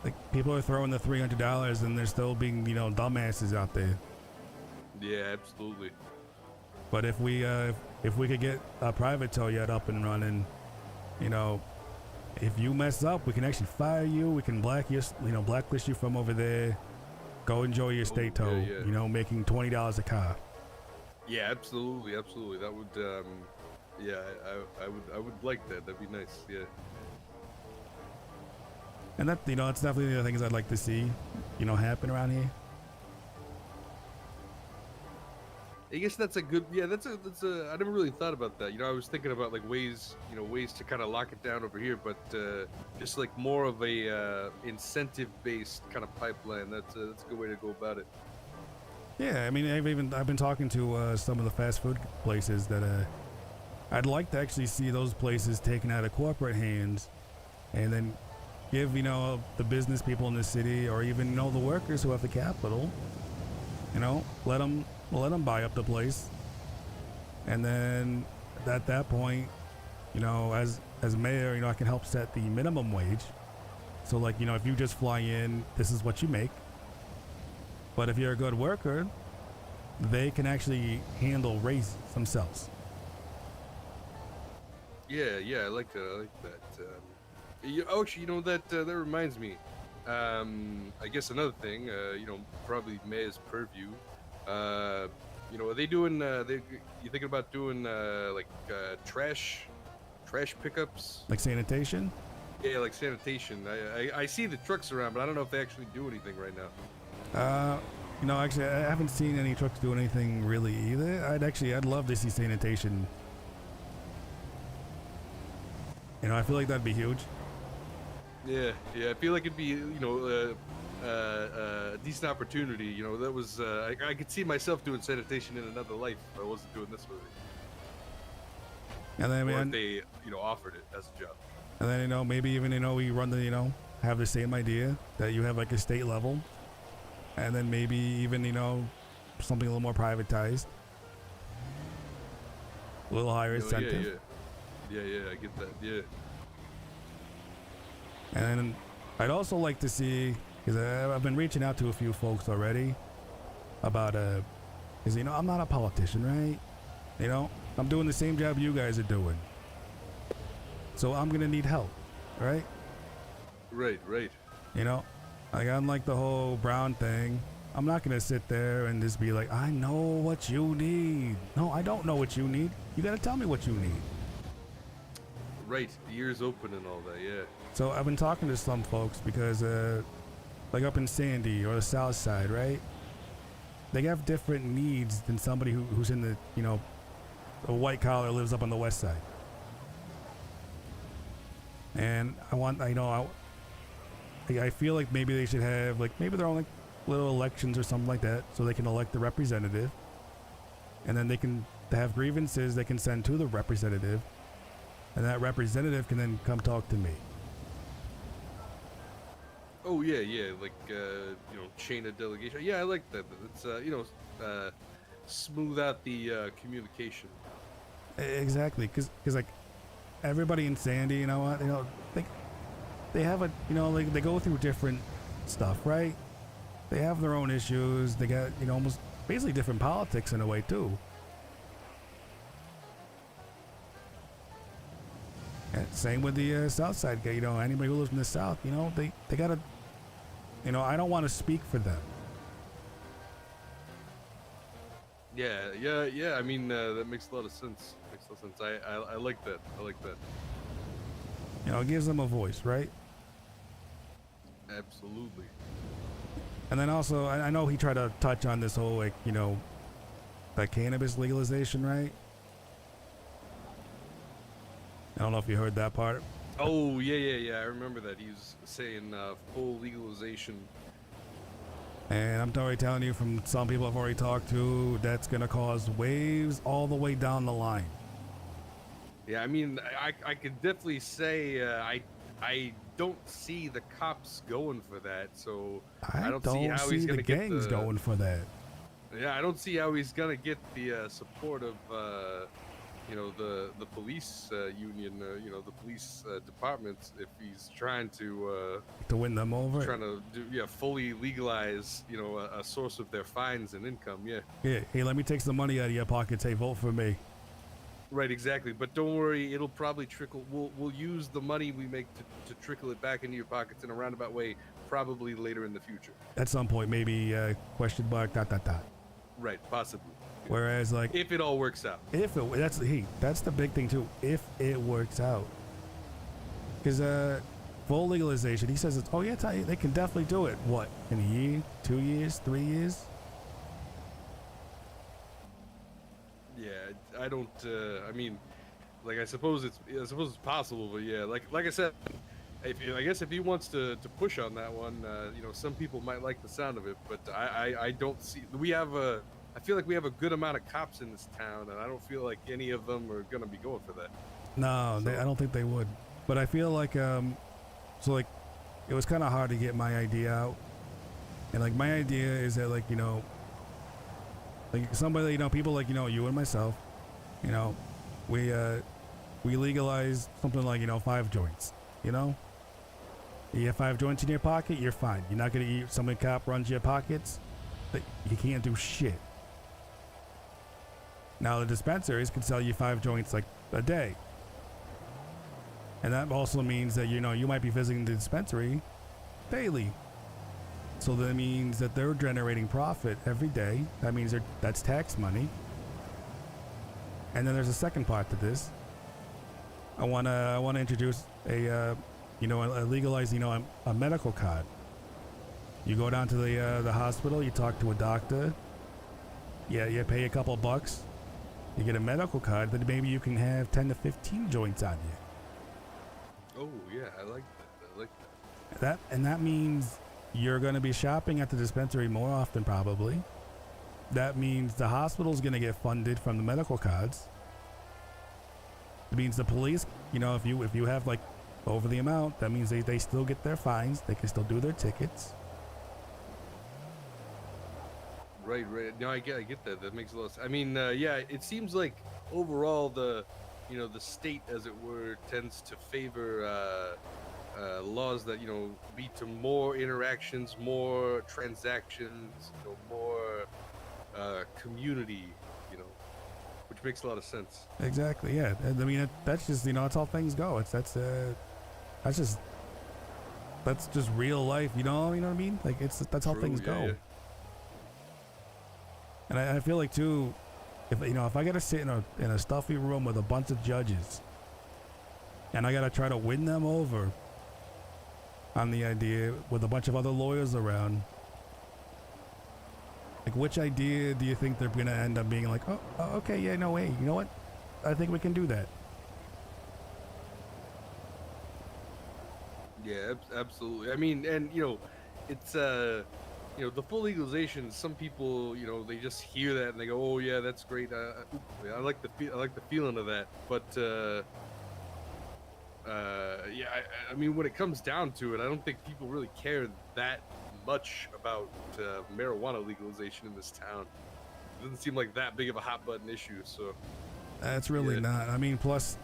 like people are throwing the $300 and they're still being dumbasses out there. Yeah, absolutely. But if we could get a private tow yard up and running, if you mess up, we can actually fire you. We can blacklist you from over there. Go enjoy your state tow. yeah. You know, making $20 a car. Yeah, absolutely. That would, yeah, I would like that. That'd be nice. Yeah. And that, it's definitely the things I'd like to see, happen around here. I guess that's a good. Yeah, that's a. I never really thought about that. I was thinking about like ways to kind of lock it down over here, but just like more of a incentive-based kind of pipeline. That's a good way to go about it. Yeah, I mean, I've been talking to some of the fast food places that I'd like to actually see those places taken out of corporate hands, and then give the business people in the city, or even the workers who have the capital, let them buy up the place, and then at that point, as mayor, I can help set the minimum wage. So like, if you just fly in, this is what you make. But if you're a good worker, they can actually handle raises themselves. Yeah, I like that. I like that. Actually, that reminds me. I guess another thing, probably mayor's purview. Are they doing? You thinking about doing trash pickups? Like sanitation? Yeah, like sanitation. I see the trucks around, but I don't know if they actually do anything right now. Actually, I haven't seen any trucks do anything really either. I'd love to see sanitation. I feel like that'd be huge. Yeah, I feel like it'd be, a decent opportunity. That was, I could see myself doing sanitation in another life if I wasn't doing this with it. And then, or if they, offered it as a job. And then, maybe even, we run the, have the same idea that you have like a state level. And then maybe even, something a little more privatized. A little higher incentive. Yeah, I get that, yeah. And then I'd also like to see, because I've been reaching out to a few folks already about, because, I'm not a politician, right? I'm doing the same job you guys are doing. So I'm going to need help, right? Right. Like, unlike the whole Brown thing, I'm not going to sit there and just be like, I know what you need. No, I don't know what you need. You got to tell me what you need. Right, the ears open and all that, yeah. So I've been talking to some folks because, like up in Sandy or the South Side, right? They have different needs than somebody who's in the, a white collar lives up on the West Side. And I feel like maybe they should have, like, maybe their own like little elections or something like that, so they can elect the representative, and then they have grievances they can send to the representative. And that representative can then come talk to me. Oh yeah, like chain of delegation. Yeah, I like that. It's smooth out the communication. Exactly, because like everybody in Sandy, they have a like they go through different stuff, right? They have their own issues. They got almost basically different politics in a way too. And same with the South Side guy. Anybody who lives in the South, they gotta, I don't want to speak for them. Yeah. I mean, that makes a lot of sense. I like that. It gives them a voice, right? Absolutely. And then also, I know he tried to touch on this whole, like, the cannabis legalization, right? I don't know if you heard that part. Oh, yeah. I remember that. He was saying full legalization. And I'm already telling you from some people I've already talked to, that's going to cause waves all the way down the line. Yeah, I mean, I could definitely say I don't see the cops going for that, so I don't see how he's going to get gangs going for that. Yeah, I don't see how he's going to get the support of the police union, the police departments, if he's trying to win them over, trying to fully legalize a source of their fines and income. Yeah. Hey, let me take some money out of your pockets. Hey, vote for me. Right, exactly. But don't worry, it'll probably trickle. We'll use the money we make to trickle it back into your pockets in a roundabout way, probably later in the future. At some point, maybe question mark ... Right, possibly. Whereas, like, if it all works out. If it that's the big thing too. If it works out, because full legalization, he says it's they can definitely do it. What, in a year, 2 years, 3 years? Yeah, I don't. I mean, like I suppose it's possible, but yeah, like I said, I guess if he wants to push on that one, some people might like the sound of it, but I don't see. I feel like we have a good amount of cops in this town, and I don't feel like any of them are gonna be going for that. No, I don't think they would. But I feel like so like it was kind of hard to get my idea out, and like my idea is that like like somebody people like you and myself, we legalize something like 5 joints. You have 5 joints in your pocket, you're fine. You're not gonna eat. Somebody cop runs your pockets, you can't do shit. Now the dispensaries can sell you 5 joints like a day. And that also means that, you might be visiting the dispensary daily. So that means that they're generating profit every day. That means that's tax money. And then there's a second part to this. I wanna introduce a legalize a medical card. You go down to the hospital, you talk to a doctor. Yeah, you pay a couple bucks. You get a medical card, then maybe you can have 10 to 15 joints on you. Oh yeah, I like that. That means you're going to be shopping at the dispensary more often, probably. That means the hospital's going to get funded from the medical cards. It means the police, if you have like over the amount, that means they still get their fines. They can still do their tickets. Right. No, I get that. That makes a lot of sense. I mean, yeah, it seems like overall the state, as it were, tends to favor laws that lead to more interactions, more transactions, more community, which makes a lot of sense. Exactly. Yeah. I mean, that's just that's how things go. That's just real life. You know what I mean? Like that's how things go. Yeah. And I feel like too, if I gotta sit in a stuffy room with a bunch of judges, and I gotta try to win them over on the idea with a bunch of other lawyers around, like which idea do you think they're gonna end up being like, oh okay, yeah, no way, you know what, I think we can do that. Yeah, absolutely. I mean, and it's the full legalization. Some people, they just hear that and they go, "Oh yeah, that's great. I like the feeling of that." But yeah, I mean, when it comes down to it, I don't think people really care that much about marijuana legalization in this town. It doesn't seem like that big of a hot button issue. So that's really not. I mean, plus,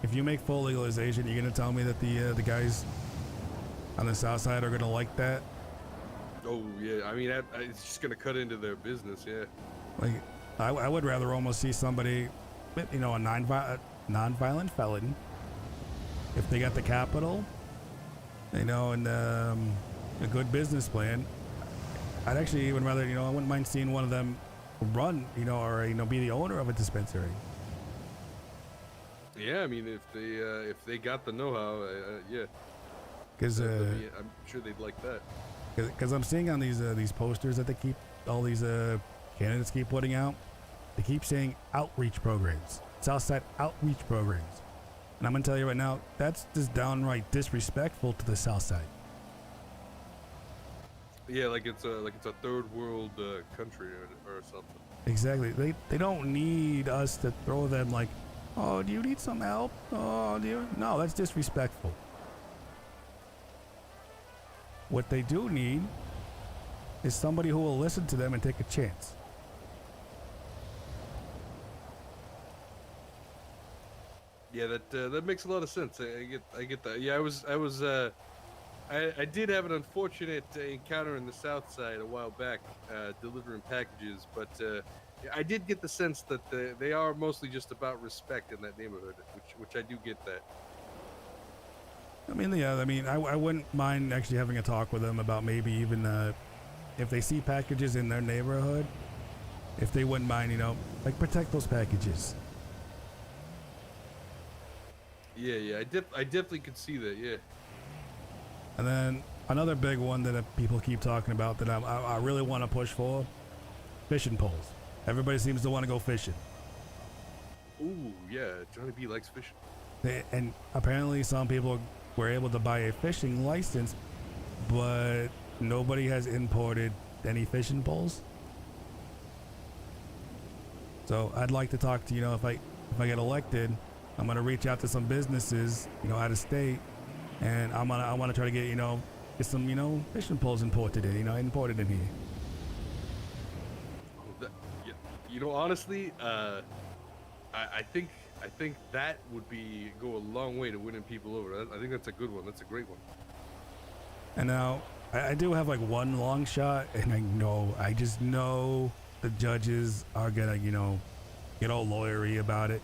if you make full legalization, you're gonna tell me that the guys on the south side are gonna like that? Oh yeah, I mean, it's just gonna cut into their business, yeah. Like, I would rather almost see somebody, a non-violent felon, if they got the capital, and a good business plan. I'd actually even rather, I wouldn't mind seeing one of them run, or be the owner of a dispensary. Yeah, I mean, if they got the know-how, yeah. Because I'm sure they'd like that. Because I'm seeing on these posters that all these candidates keep putting out, they keep saying outreach programs, Southside outreach programs, and I'm gonna tell you right now, that's just downright disrespectful to the Southside. Yeah, like it's a third world country or something. Exactly. They don't need us to throw them like, oh, do you need some help? Oh, do you? No, that's disrespectful. What they do need is somebody who will listen to them and take a chance. Yeah, that makes a lot of sense. I get that. Yeah, I did have an unfortunate encounter in the South Side a while back, delivering packages, but I did get the sense that they are mostly just about respect in that neighborhood, which I do get that. I mean, yeah, I wouldn't mind actually having a talk with them about maybe even if they see packages in their neighborhood, if they wouldn't mind, like protect those packages. Yeah, I definitely could see that. Yeah. And then another big one that people keep talking about that I really want to push for, fishing poles. Everybody seems to want to go fishing. Ooh, yeah, Johnny B likes fishing. And apparently some people were able to buy a fishing license, but nobody has imported any fishing poles. So I'd like to talk to, if I get elected, I'm gonna reach out to some businesses, out of state, and I want to try to get some fishing poles imported in, imported in here. Honestly, I think that would go a long way to winning people over. I think that's a good one. That's a great one. And now I do have like one long shot, and I just know the judges are gonna, get all lawyery about it.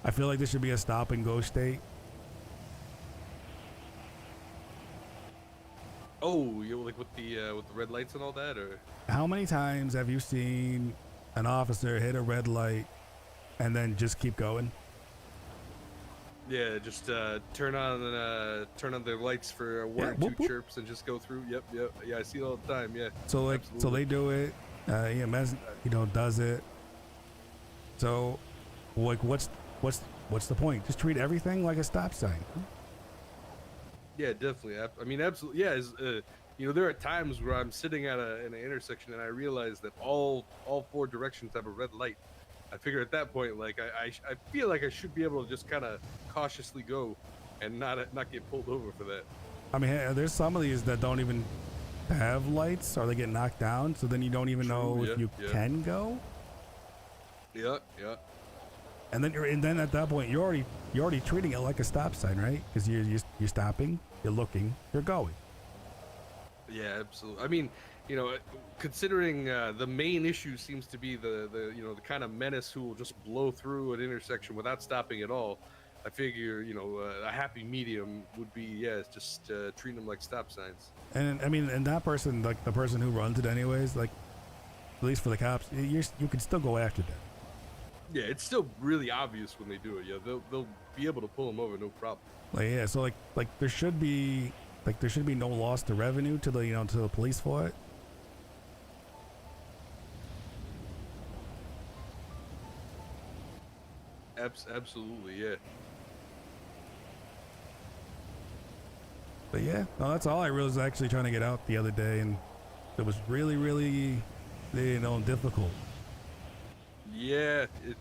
I feel like this should be a stop and go state. Oh, like with the red lights and all that, or how many times have you seen an officer hit a red light and then just keep going? Yeah, just turn on their lights for one or two chirps and just go through. Yep. Yeah, I see it all the time. Yeah. So so they do it. EMS, does it. So, like, what's the point? Just treat everything like a stop sign. Yeah, definitely. I mean, absolutely. Yeah, there are times where I'm sitting at an intersection and I realize that all four directions have a red light. I figure at that point, like, I feel like I should be able to just kind of cautiously go and not get pulled over for that. I mean, there's some of these that don't even have lights, or they get knocked down, so then you don't even know if you can go. Yeah. And then at that point, you're already treating it like a stop sign, right? Because you're stopping, you're looking, you're going. Yeah, absolutely. I mean, considering the main issue seems to be the kind of menace who will just blow through an intersection without stopping at all, I figure a happy medium would be just treating them like stop signs. And I mean, and that person, like the person who runs it anyways, like at least for the cops, you can still go after them. Yeah, it's still really obvious when they do it. Yeah, they'll be able to pull them over, no problem. So like there should be no loss to revenue to the to the police for it. Absolutely, yeah. But yeah, no, that's all I was actually trying to get out the other day, and it was really, really, difficult. Yeah, it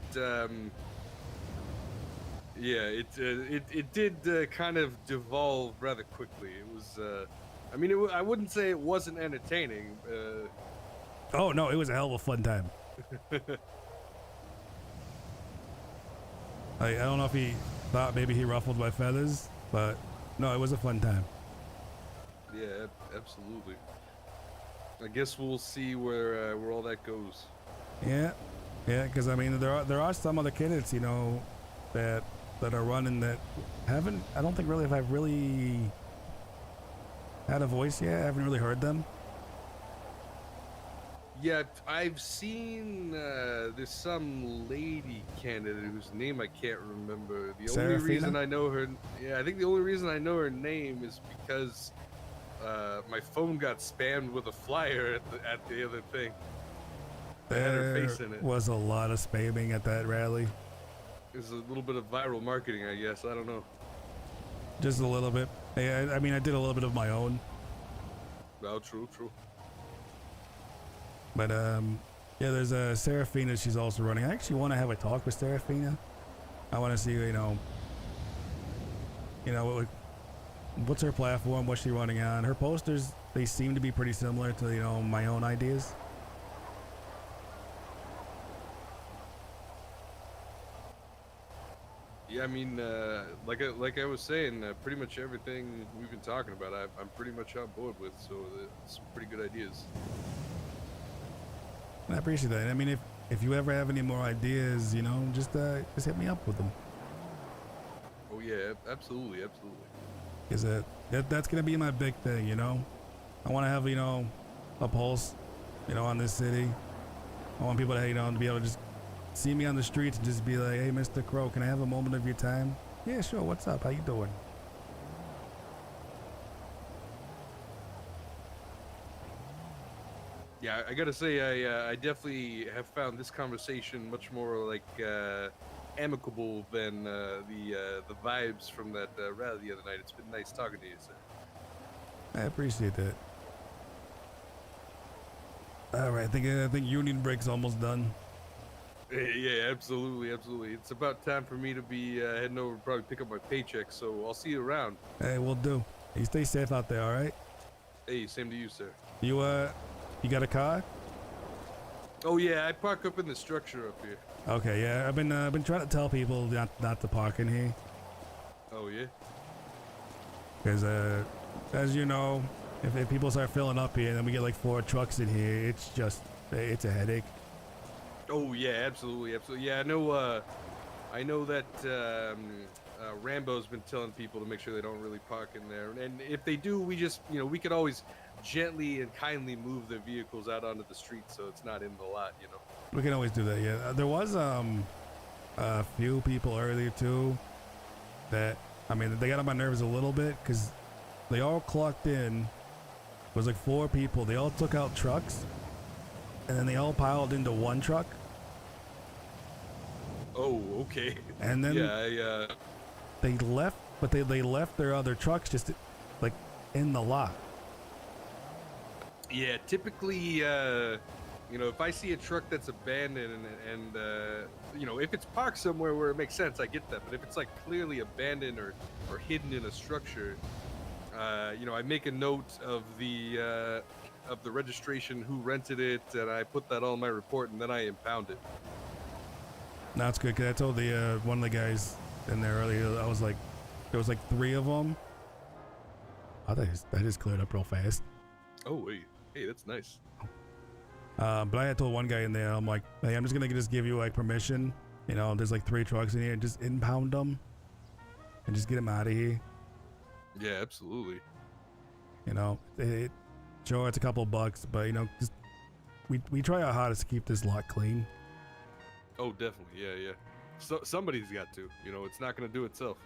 did kind of devolve rather quickly. It was, I wouldn't say it wasn't entertaining. Oh no, it was a hell of a fun time. I don't know if he thought maybe he ruffled my feathers, but no, it was a fun time. Yeah, absolutely. I guess we'll see where all that goes. Yeah, because I mean there are some other candidates that are running that haven't. I don't think really if I've really had a voice yet. I haven't really heard them. Yeah, I've seen there's some lady candidate whose name I can't remember. The only reason I know her, I think the only reason I know her name is because my phone got spammed with a flyer at the other thing. That had her face in it. Was a lot of spamming at that rally. It was a little bit of viral marketing, I guess. I don't know. Just a little bit. I mean, I did a little bit of my own. Oh, true. But there's a Serafina. She's also running. I actually want to have a talk with Serafina. I want to see, what's her platform? What's she running on? Her posters, they seem to be pretty similar to my own ideas. Yeah, I mean, like I was saying, pretty much everything we've been talking about, I'm pretty much on board with. So it's some pretty good ideas. I appreciate that. I mean, if you ever have any more ideas, you know, just hit me up with them. Oh yeah, absolutely, absolutely. Is that's gonna be my big thing, you know. I want to have, you know, a pulse, you know, on this city. I want people to, you know, to be able to just see me on the streets and just be like, hey, Mr. Crow, can I have a moment of your time? Yeah, sure. What's up? How you doing? Yeah, I gotta say, I definitely have found this conversation much more like amicable than the vibes from that rally the other night. It's been nice talking to you, sir. I appreciate that. All right, I think Union Break's almost done. Yeah, absolutely, absolutely. It's about time for me to be heading over to probably pick up my paycheck, so I'll see you around. Hey, we'll do. You stay safe out there, all right? Hey, same to you, sir. You got a car? Oh yeah, I park up in the structure up here. Okay, yeah. I've been trying to tell people not to park in here. Oh yeah. Because as you know, if people start filling up here and then we get like 4 trucks in here, it's a headache. Oh yeah, absolutely, absolutely. Yeah, I know that Rambo's been telling people to make sure they don't really park in there, and if they do, we just, you know, we could always gently and kindly move their vehicles out onto the street so it's not in the lot, you know. We can always do that. Yeah, there was a few people earlier too that, I mean, they got on my nerves a little bit because they all clocked in. It was like 4 people. They all took out trucks, and then they all piled into one truck. Oh, okay. And then yeah, they left, but they left their other trucks just like in the lot. Yeah, typically, you know, if I see a truck that's abandoned and you know, if it's parked somewhere where it makes sense, I get that. But if it's like clearly abandoned or hidden in a structure, you know, I make a note of the registration, who rented it, and I put that all in my report, and then I impound it. No, it's good because I told the one of the guys in there earlier. I was like, there was like 3 of them. Oh, that just cleared up real fast. Oh wait, hey, that's nice. But I had told one guy in there, I'm like, hey, I'm just gonna just give you like permission. You know, there's like 3 trucks in here, just impound them and just get them out of here. Yeah, absolutely. You know, sure, it's a couple bucks, but you know, just we try our hardest to keep this lot clean. Oh, definitely. Yeah. So somebody's got to. You know, it's not gonna do itself.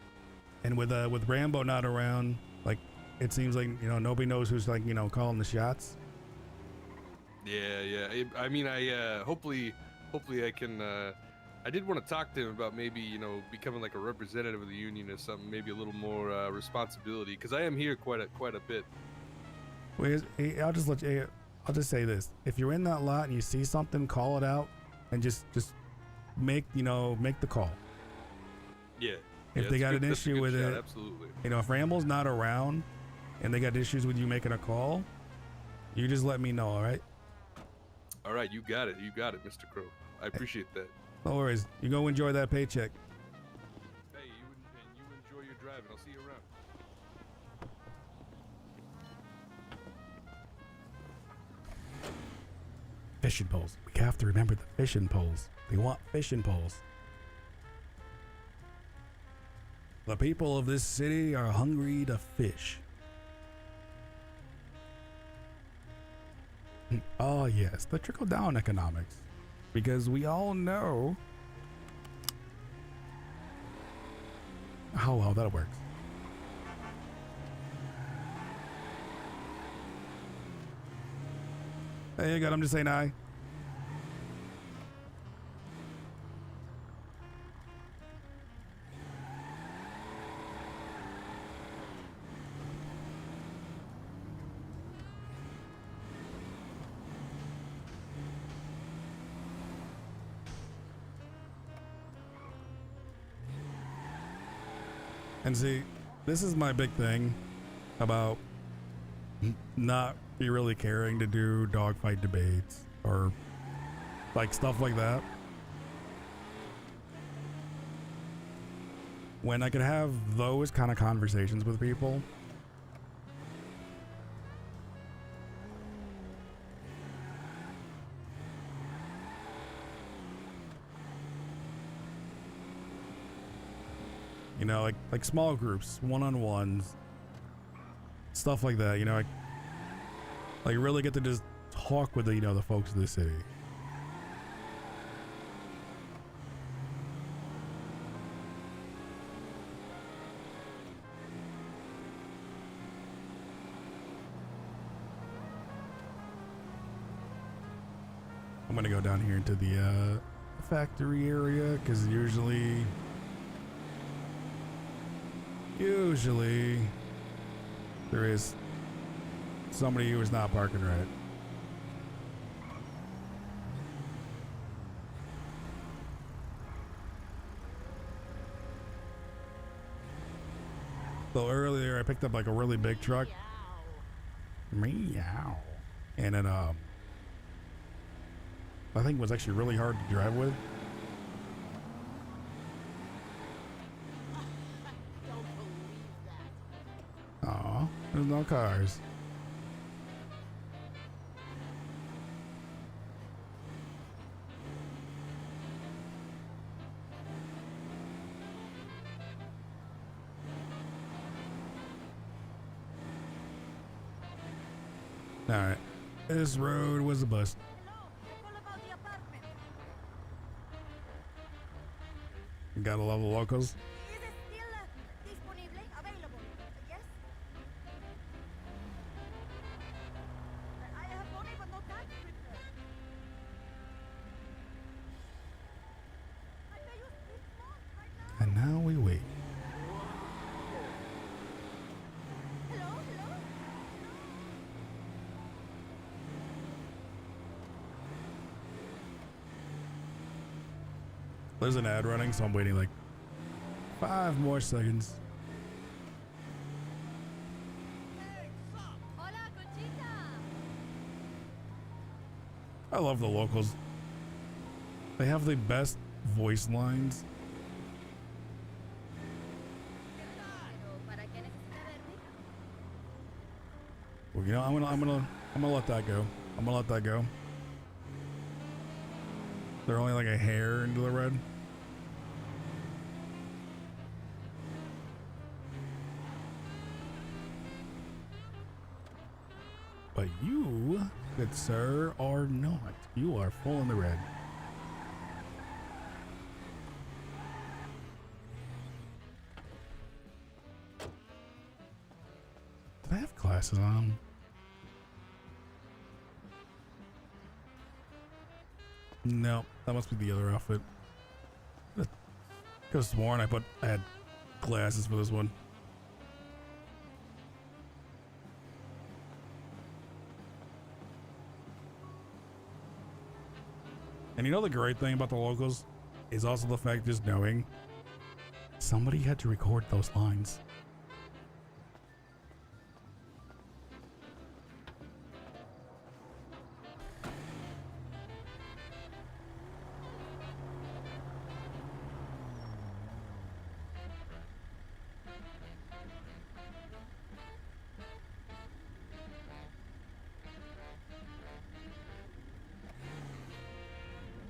And with Rambo not around, like, it seems like, you know, nobody knows who's, like, you know, calling the shots. Yeah. I mean, hopefully I can. I did want to talk to him about maybe, you know, becoming like a representative of the union or something, maybe a little more responsibility, because I am here quite a bit. Well, I'll just say this: if you're in that lot and you see something, call it out, and just make the call. Yeah. If they got an issue with it, absolutely. You know, if Ramble's not around and they got issues with you making a call, you just let me know, all right? All right, you got it, Mr. Crow. I appreciate that. No worries. You go enjoy that paycheck. Hey, you enjoy your drive, and I'll see you around. Fishing poles. We have to remember the fishing poles. They want fishing poles. The people of this city are hungry to fish. Oh yes, the trickle-down economics. Because we all know how well that works. Hey, good. I'm just saying hi. And see, this is my big thing about not really caring to do dogfight debates or like stuff like that. When I could have those kind of conversations with people, You know, like small groups, one-on-ones, stuff like that. You know, like really get to just talk with the, you know, the folks of the city. I'm gonna go down here into the factory area because usually there is somebody who is not parking right. So earlier I picked up like a really big truck. Meow. And then I think it was actually really hard to drive with. Aw, there's no cars. Alright, this road was a bust. You gotta love the locals. And now we wait. There's an ad running, so I'm waiting like 5 more seconds. I love the locals. They have the best voice lines. Well, you know, I'm gonna let that go. I'm gonna let that go. They're only like a hair into the red. But you, good sir, are not. You are full in the red. Did I have glasses on? No, that must be the other outfit. I could have sworn I had glasses for this one. And you know the great thing about the locals is also the fact just knowing somebody had to record those lines.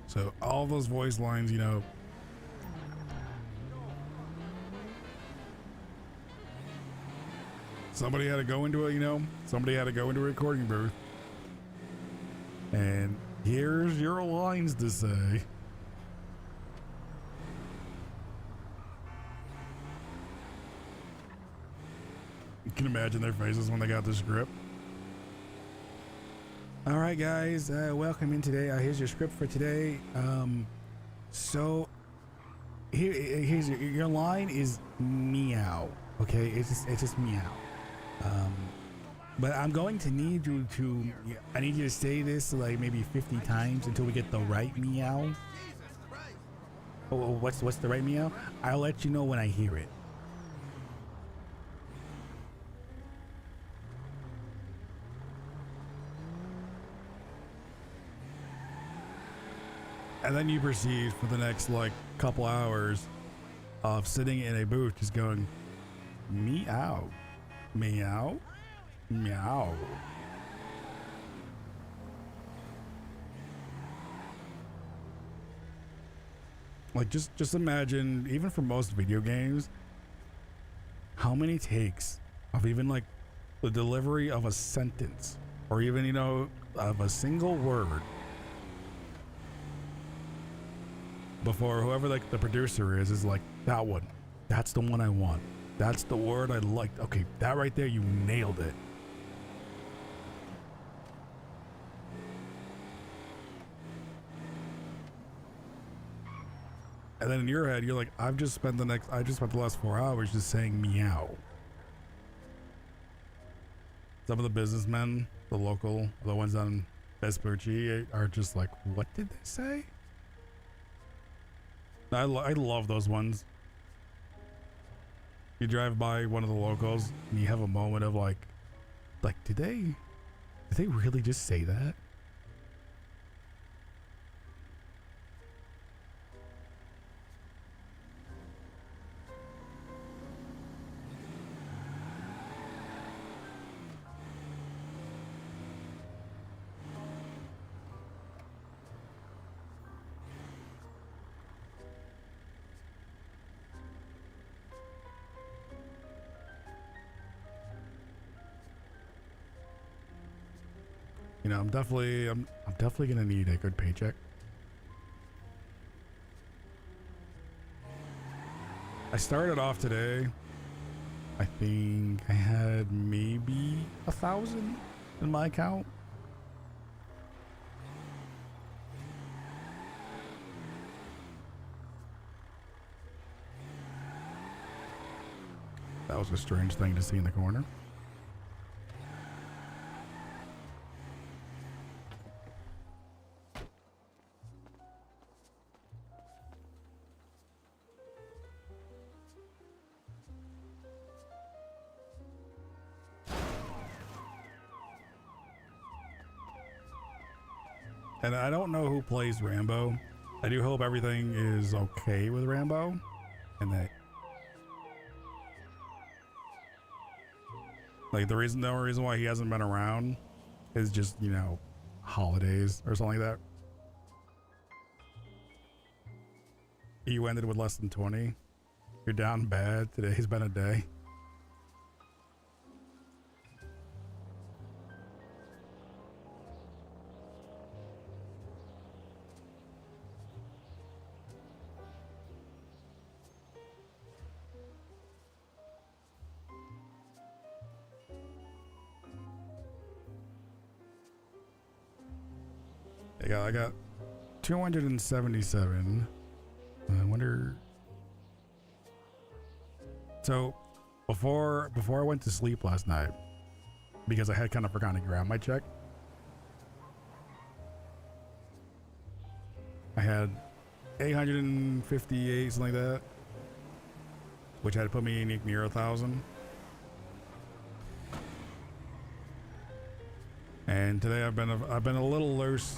So all those voice lines, you know, somebody had to go into it, you know, somebody had to go into a recording booth. And here's your lines to say. You can imagine their faces when they got the script. All right, guys, welcome in today. Here's your script for today. So here's your line is meow. Okay, it's just meow. But I'm going to need you to. I need you to say this like maybe 50 times until we get the right meow. Oh, what's the right meow? I'll let you know when I hear it. And then you proceed for the next like couple hours of sitting in a booth just going meow, meow, meow. Like just imagine, even for most video games, how many takes of even like the delivery of a sentence or even, you know, of a single word before whoever like the producer is like, that one, that's the one I want. That's the word I liked. Okay, that right there, you nailed it. And then in your head, you're like, I just spent the last 4 hours just saying meow. Some of the businessmen, the ones on Vespucci are just like, what did they say? I love those ones. You drive by one of the locals and you have a moment of like, did they really just say that? You know, I'm definitely gonna need a good paycheck. I started off today, I think I had maybe 1,000 in my account. That was a strange thing to see in the corner. And I don't know who plays Rambo. I do hope everything is okay with Rambo. And that, like, the only reason why he hasn't been around is just, you know, holidays or something like that. You ended with less than 20. You're down bad. Today's been a day. I got 277. I wonder. So before I went to sleep last night, because I had kind of forgotten to grab my check, I had 858, something like that, which had to put me near 1,000. And today I've been a little loose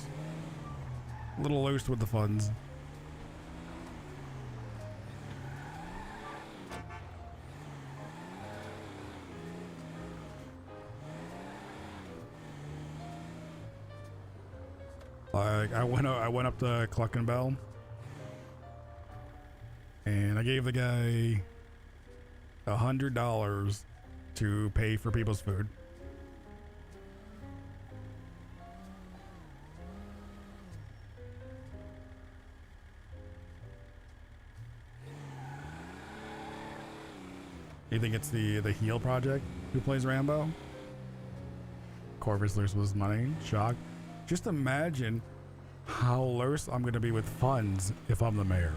with the funds. I went up to Cluck and Bell, and I gave the guy $100 to pay for people's food. You think it's the Heel Project who plays Rambo? Corvus loose with his money. Shock. Just imagine how loose I'm gonna be with funds if I'm the mayor.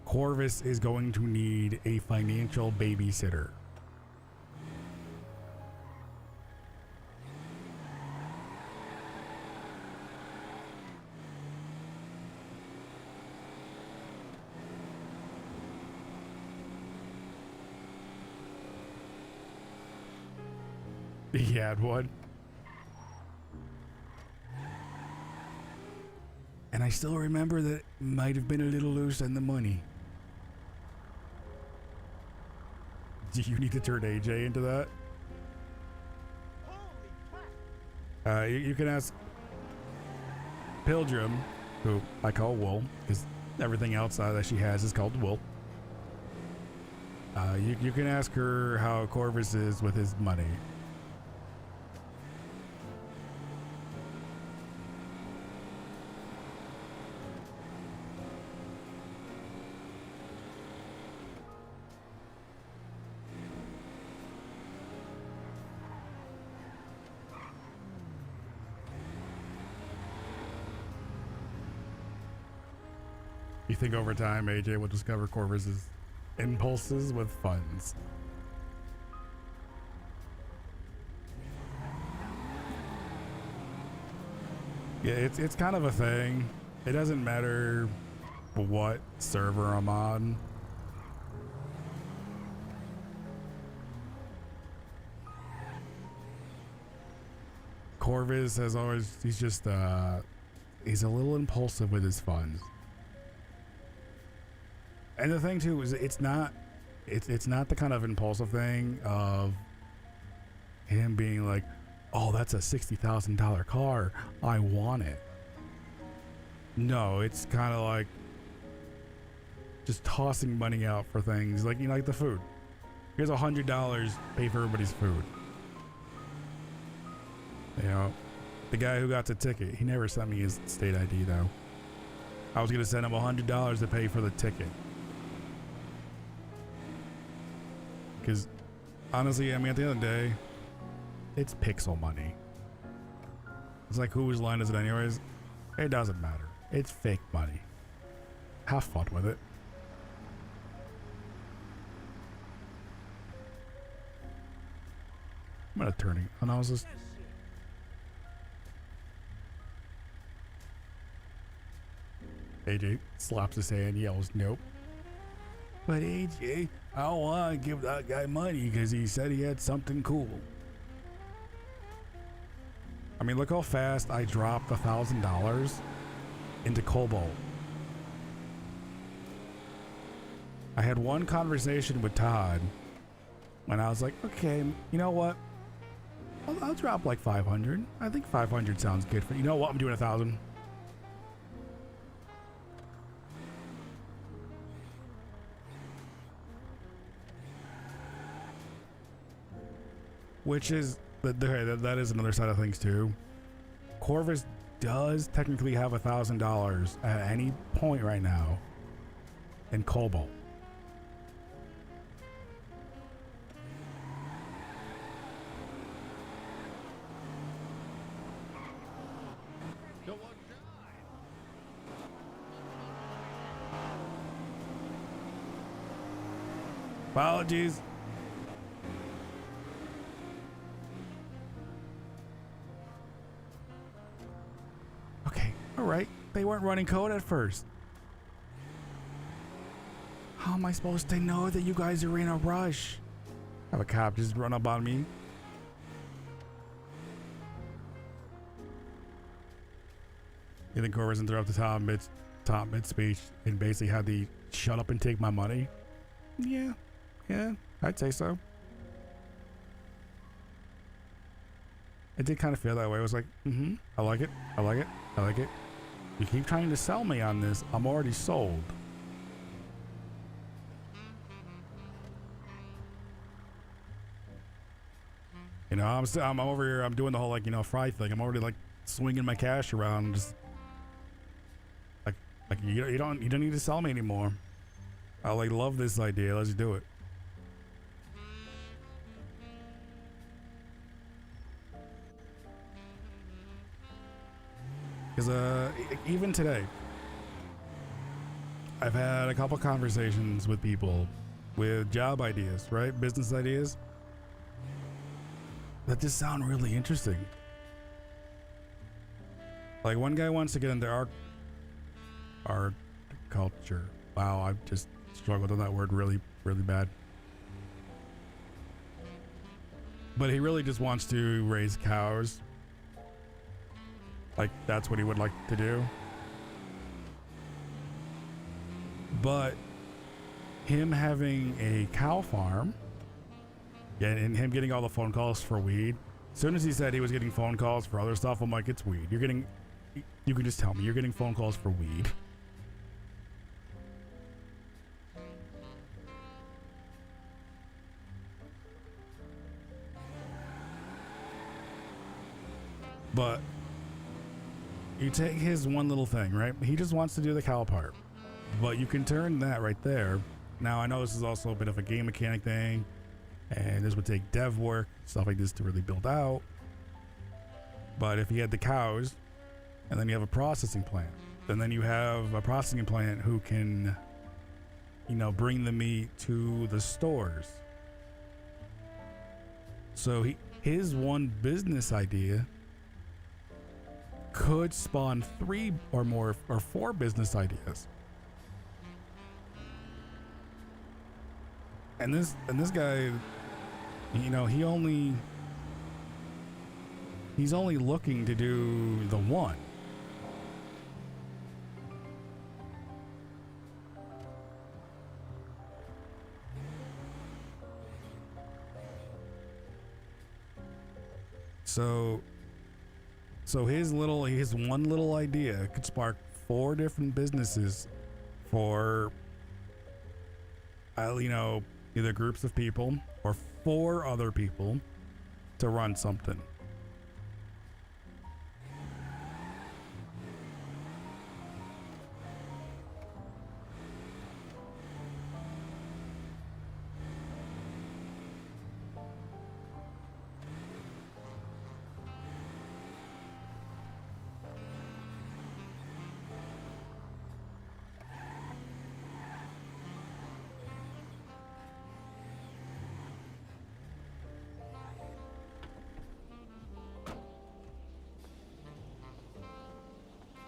Corvus is going to need a financial babysitter. He had one. And I still remember that it might have been a little loose on the money. Do you need to turn AJ into that? You can ask Pilgrim, who I call Wool, because everything else that she has is called Wool. You can ask her how Corvus is with his money. You think over time AJ will discover Corvus's impulses with funds? Yeah, it's kind of a thing. It doesn't matter what server I'm on. Corvus has always, he's just he's a little impulsive with his funds. And the thing too is it's not the kind of impulsive thing of him being like, oh, that's a $60,000 car, I want it. No, it's kind of like just tossing money out for things like, you know, like the food. Here's $100, pay for everybody's food. You know, the guy who got the ticket, he never sent me his state ID though. I was gonna send him $100 to pay for the ticket. Because honestly, I mean, at the end of the day, it's pixel money. It's like, whose line is it anyways? It doesn't matter. It's fake money. Have fun with it. I'm gonna turning. Oh, no, I was just. AJ slaps his hand, yells, nope. But AJ, I don't want to give that guy money because he said he had something cool. I mean, look how fast I dropped $1,000 into Cobalt. I had one conversation with Todd and I was like, okay, you know what? I'll drop like 500. I think 500 sounds good for, you know what? I'm doing 1,000. Which is, that is another side of things too. Corvus does technically have $1,000 at any point right now in Cobalt. Apologies. Alright, they weren't running code at first. How am I supposed to know that you guys are in a rush? Have a cop just run up on me. You think Corvus interrupted top mid speech and basically had the shut up and take my money? Yeah, I'd say so. It did kind of feel that way. I was like, I like it, I like it, I like it. You keep trying to sell me on this, I'm already sold. You know, I'm over here, I'm doing the whole, like, you know, fry thing. I'm already like swinging my cash around, just like you don't need to sell me anymore. I like love this idea, let's do it. Because even today, I've had a couple conversations with people with job ideas, right? Business ideas that just sound really interesting. Like one guy wants to get into art culture. Wow, I've just struggled with that word really bad. But he really just wants to raise cows. Like, that's what he would like to do. But him having a cow farm, yeah, and him getting all the phone calls for weed, As soon as he said he was getting phone calls for other stuff, I'm like, it's weed. You can just tell me you're getting phone calls for weed. But you take his one little thing, right? He just wants to do the cow part. But you can turn that right there. Now, I know this is also a bit of a game mechanic thing, and this would take dev work, stuff like this to really build out. But if you had the cows, and then you have a processing plant, and then you have a processing plant who can, you know, bring the meat to the stores. So his one business idea could spawn 3 or more or 4 business ideas. And this guy, you know, he's only looking to do the one. So his one little idea could spark 4 different businesses for, you know, either groups of people or 4 other people to run something.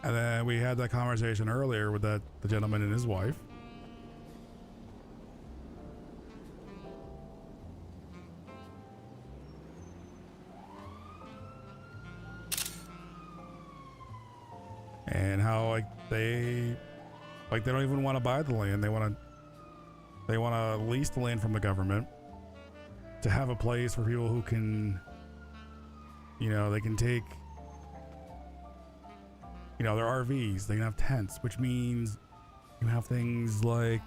And then we had that conversation earlier with the gentleman and his wife. And how they don't even want to buy the land. They want to lease the land from the government to have a place for people who can, you know, they can take, you know, their RVs, they can have tents, which means you have things like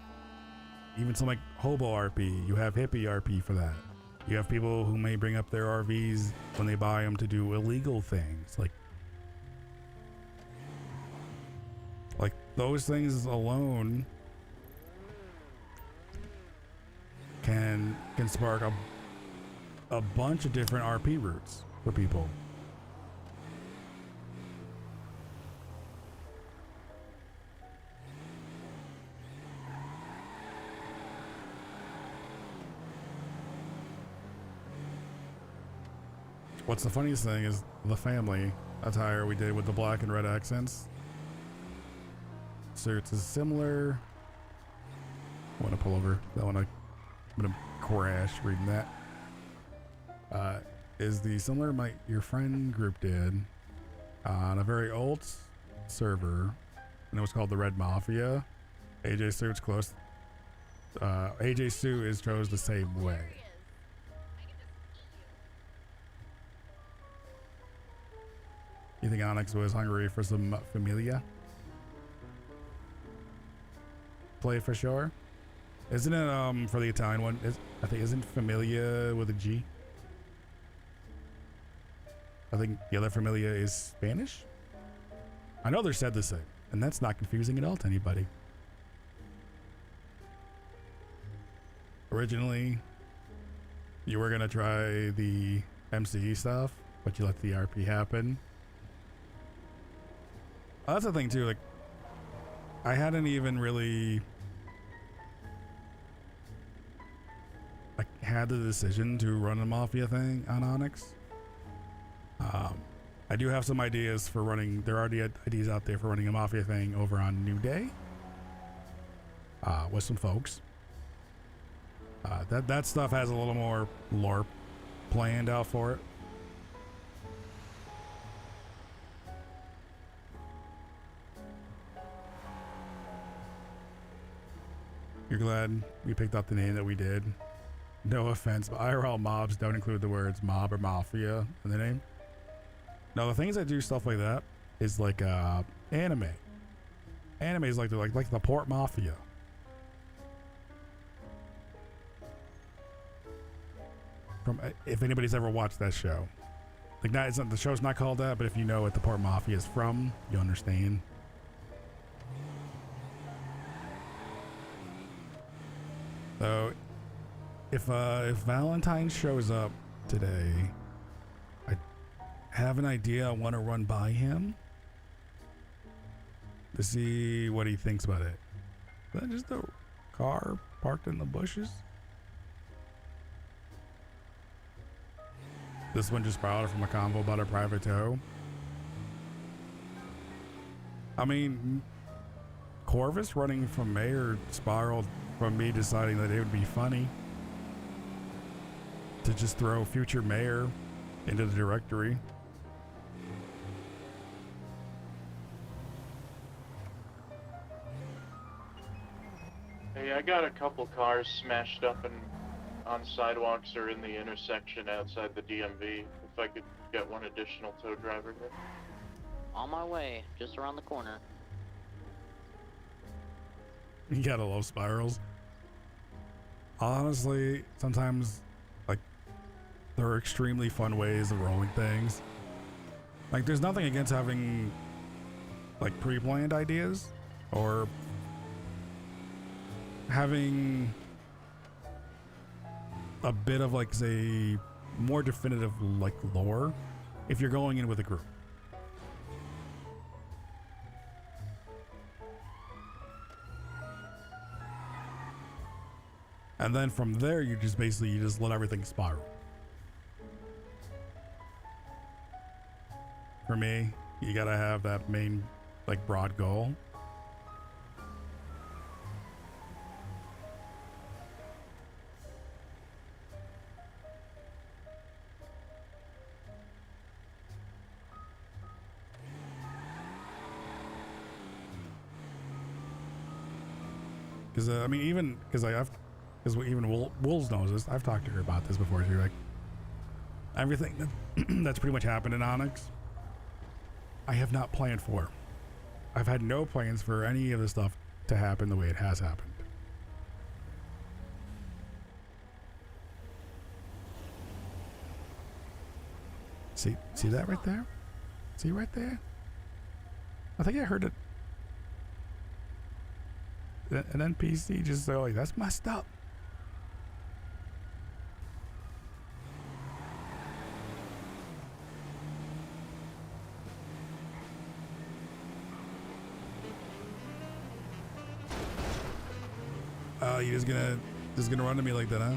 even some like hobo RP, you have hippie RP for that. You have people who may bring up their RVs when they buy them to do illegal things, like those things alone can spark a bunch of different RP routes for people. What's the funniest thing is the family attire we did with the black and red accents. So it's a similar. I want to pull over. I'm gonna crash reading that. Is the similar your friend group did on a very old server, and it was called the Red Mafia. AJ Suit's close. AJ Suit is chose the same way. You think ONX was hungry for some familia? Play for sure. Isn't it for the Italian one? I think isn't familia with a G? I think the other familia is Spanish. I know they're said the same, and that's not confusing at all to anybody. Originally, you were gonna try the MCE stuff, but you let the RP happen. That's the thing too, like I hadn't even really had the decision to run a Mafia thing on ONX. I do have some ideas for running, there are already ideas out there for running a Mafia thing over on New Day with some folks. That stuff has a little more lore planned out for it. You're glad we picked up the name that we did. No offense, but IRL mobs don't include the words mob or mafia in the name. Now the things that do stuff like that is like anime. Anime is like the Port Mafia. From if anybody's ever watched that show, like not, it's not, the show's not called that, but if you know what the Port Mafia is from, you understand. So if Valentine shows up today, I have an idea. I want to run by him to see what he thinks about it. Is that just a car parked in the bushes? This one just sprouted from a convo about a private tow. I mean, Corvus running from mayor spiraled from me deciding that it would be funny to just throw future mayor into the directory. Hey, I got a couple cars smashed up on sidewalks or in the intersection outside the DMV. If I could get one additional tow driver here. On my way, just around the corner. You gotta love spirals. Honestly, sometimes, like, there are extremely fun ways of rolling things. Like, there's nothing against having, like, pre-planned ideas or having a bit of, like, say, more definitive, like, lore if you're going in with a group. And then from there, you just basically, you just let everything spiral. For me, you gotta have that main, like, broad goal. Because, I mean, even, because even Wolves knows this. I've talked to her about this before too. Like, everything that's pretty much happened in Onyx, I have not planned for. I've had no plans for any of the stuff to happen the way it has happened. See that right there? See right there? I think I heard it. An NPC just so like, that's messed up. You just gonna run to me like that, huh?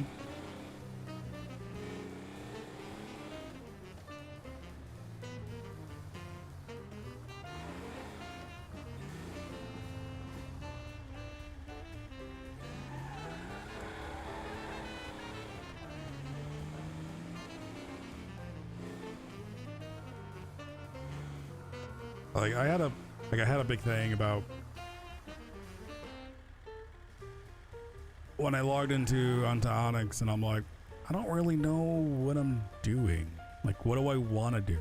Like I had a big thing about when I logged onto Onyx, and I'm like, I don't really know what I'm doing. Like, what do I want to do?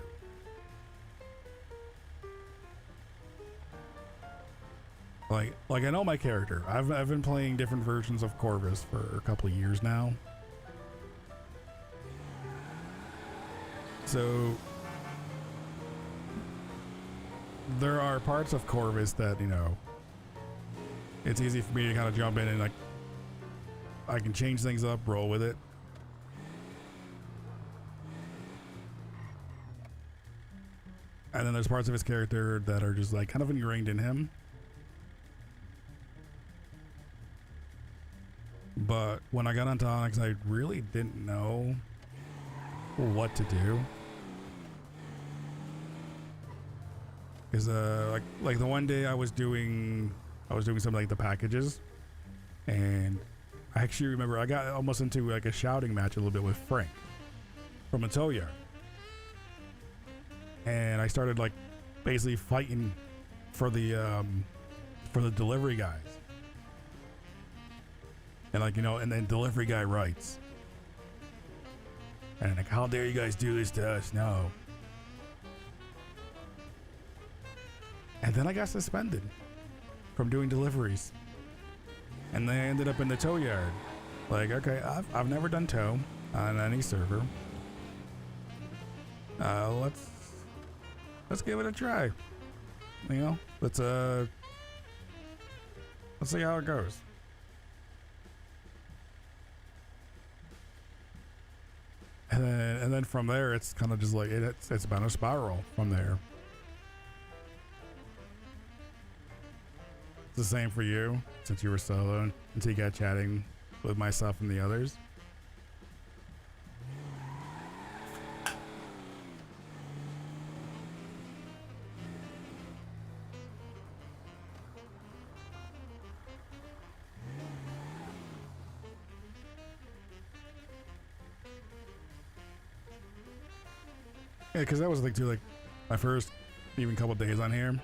Like I know my character. I've been playing different versions of Corvus for a couple of years now. So there are parts of Corvus that, you know, it's easy for me to kind of jump in and like I can change things up, roll with it. And then there's parts of his character that are just like kind of ingrained in him. But when I got onto Onyx, I really didn't know what to do. Because like the one day I was doing something like the packages, and I actually remember I got almost into like a shouting match a little bit with Frank from Atoya. And I started like basically fighting for the delivery guys. And like, you know, and then delivery guy writes, And like, how dare you guys do this to us? No. And then I got suspended from doing deliveries. And then I ended up in the tow yard. Like, okay, I've never done tow on any server. Let's give it a try. You know, let's see how it goes. And then from there, it's kind of just like it's been a spiral from there. It's the same for you since you were solo until you got chatting with myself and the others. Yeah, because that was like my first even couple days on here.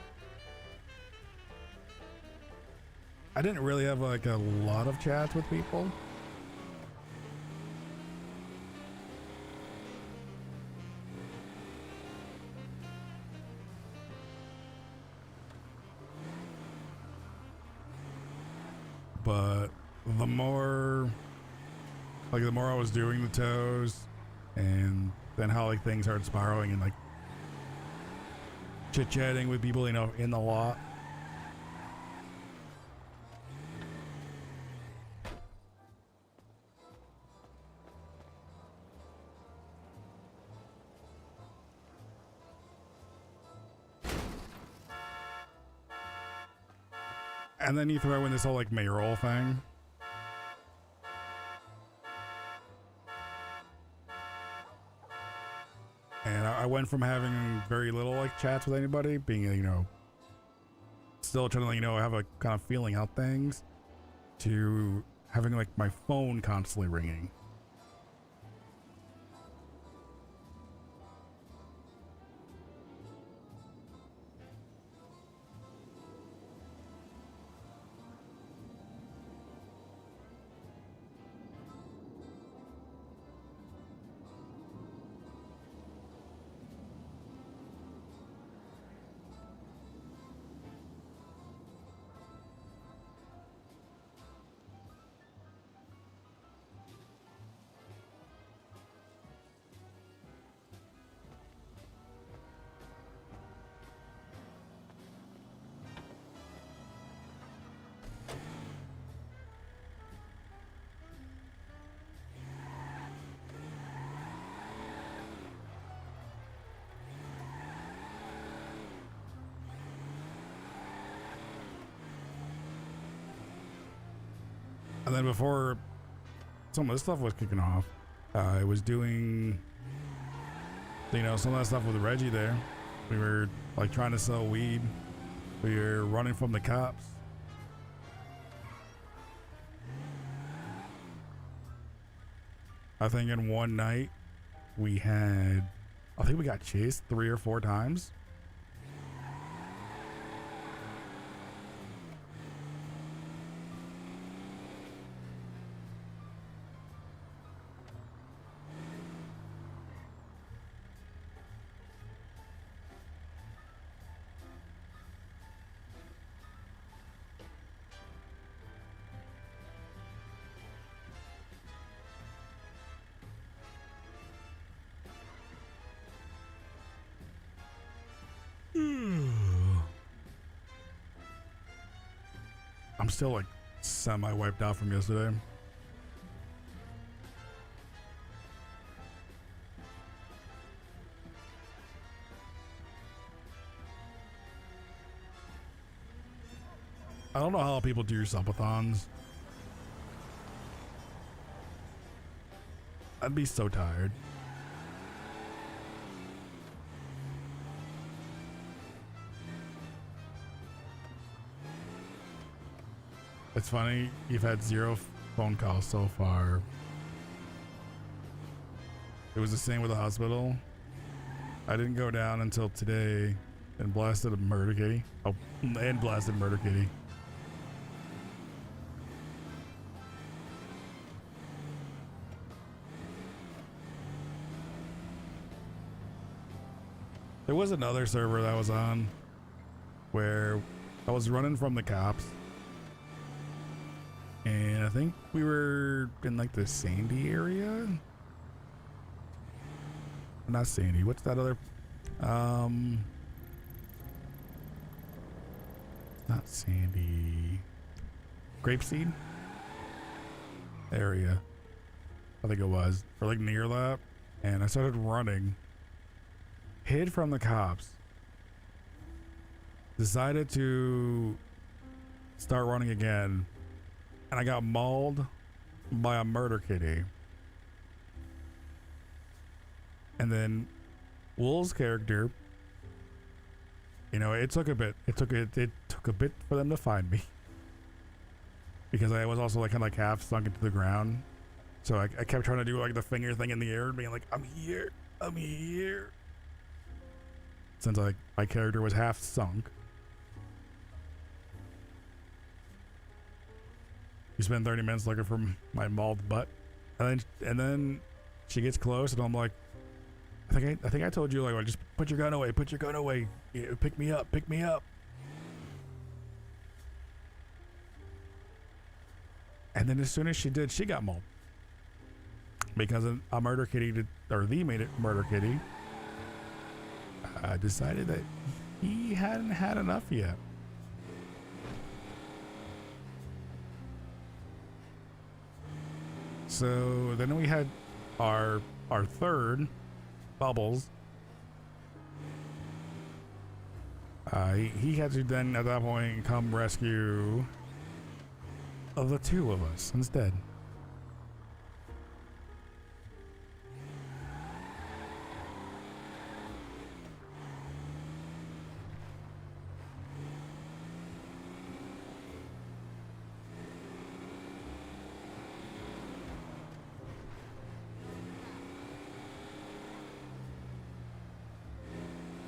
I didn't really have like a lot of chats with people. But the more I was doing the tows, and then how like things started spiraling and like chit-chatting with people, you know, in the lot. And then you throw in this whole like mayoral thing. And I went from having very little like chats with anybody, being, you know, still trying to, you know, have a kind of feeling out things, to having like my phone constantly ringing. And then before some of this stuff was kicking off, I was doing, you know, some of that stuff with Reggie there. We were like trying to sell weed. We were running from the cops. I think in one night I think we got chased 3 or 4 times. I'm still like semi wiped out from yesterday. I don't know how people do your subathons. I'd be so tired. It's funny, you've had 0 phone calls so far. It was the same with the hospital. I didn't go down until today and blasted a murder kitty. Oh, and blasted murder kitty. There was another server that I was on where I was running from the cops. And I think we were in like the Sandy area. Not Sandy. What's that other? Not Sandy. Grapeseed area. I think it was. Or like near that. And I started running. Hid from the cops. Decided to start running again. And I got mauled by a murder kitty. And then Wool's character, you know, it took a bit. It took a bit for them to find me. Because I was also like kind of like half sunk into the ground. So I kept trying to do like the finger thing in the air, being like, I'm here, I'm here. Since like my character was half sunk. You spend 30 minutes looking for my mauled butt. And then she gets close and I'm like, I think I told you, like, just put your gun away, yeah, pick me up. And then as soon as she did, she got mauled. Because a murder kitty, murder kitty, decided that he hadn't had enough yet. So then we had our third, Bubbles. He had to then at that point come rescue the two of us instead.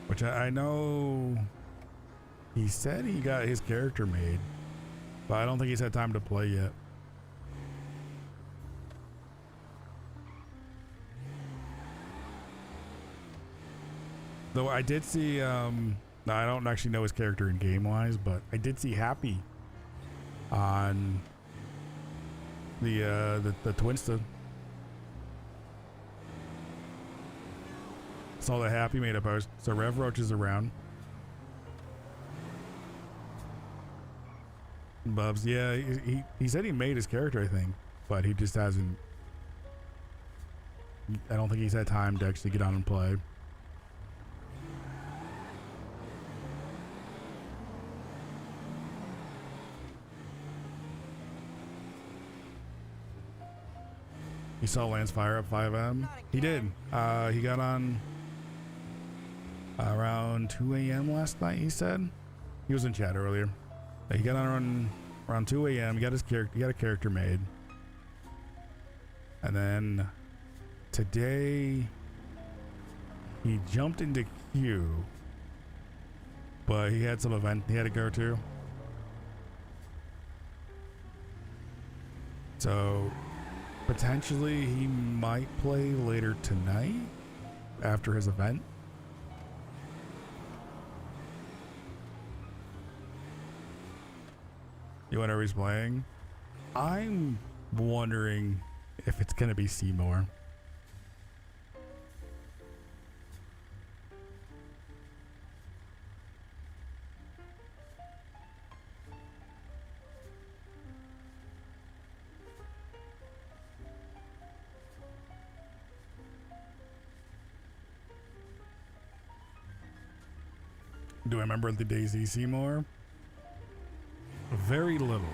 Which I know he said he got his character made, but I don't think he's had time to play yet. Though I did see, I don't actually know his character in game wise, but I did see Happy on the Twinsta. Saw that Happy made a post. So Rev Roach is around. Bubs, yeah, he said he made his character, I think, but he just hasn't. I don't think he's had time to actually get on and play. He saw Lance fire up 5M. He did. He got on around 2 a.m. last night, he said. He was in chat earlier. He got on around 2 a.m. He got a character made. And then today he jumped into queue, but he had some event he had to go to. So potentially he might play later tonight after his event. You wonder if he's playing? I'm wondering if it's gonna be Seymour. Do I remember the Daisy Seymour? Very little.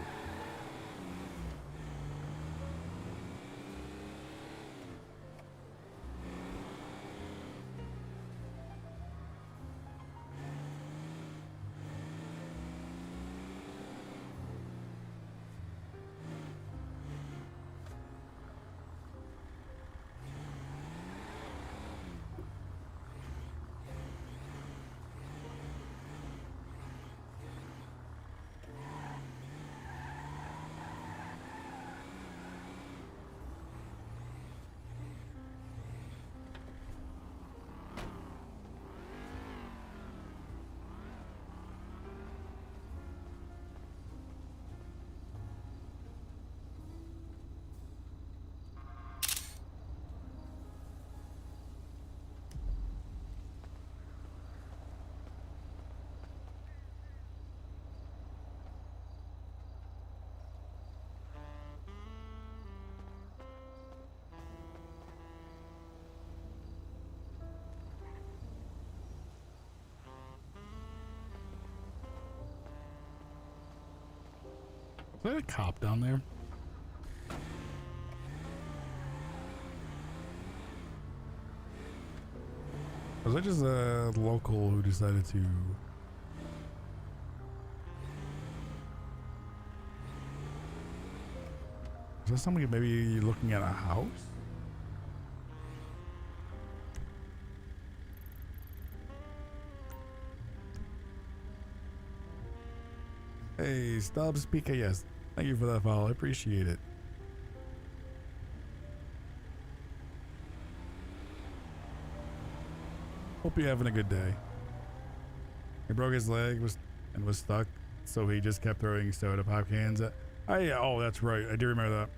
there a cop down there? Was that just a local who decided to? Is that somebody maybe looking at a house? Hey, Stubbs PKS. Thank you for that follow. I appreciate it. Hope you're having a good day. He broke his leg and was stuck, so he just kept throwing soda pop cans at. Oh, that's right. I do remember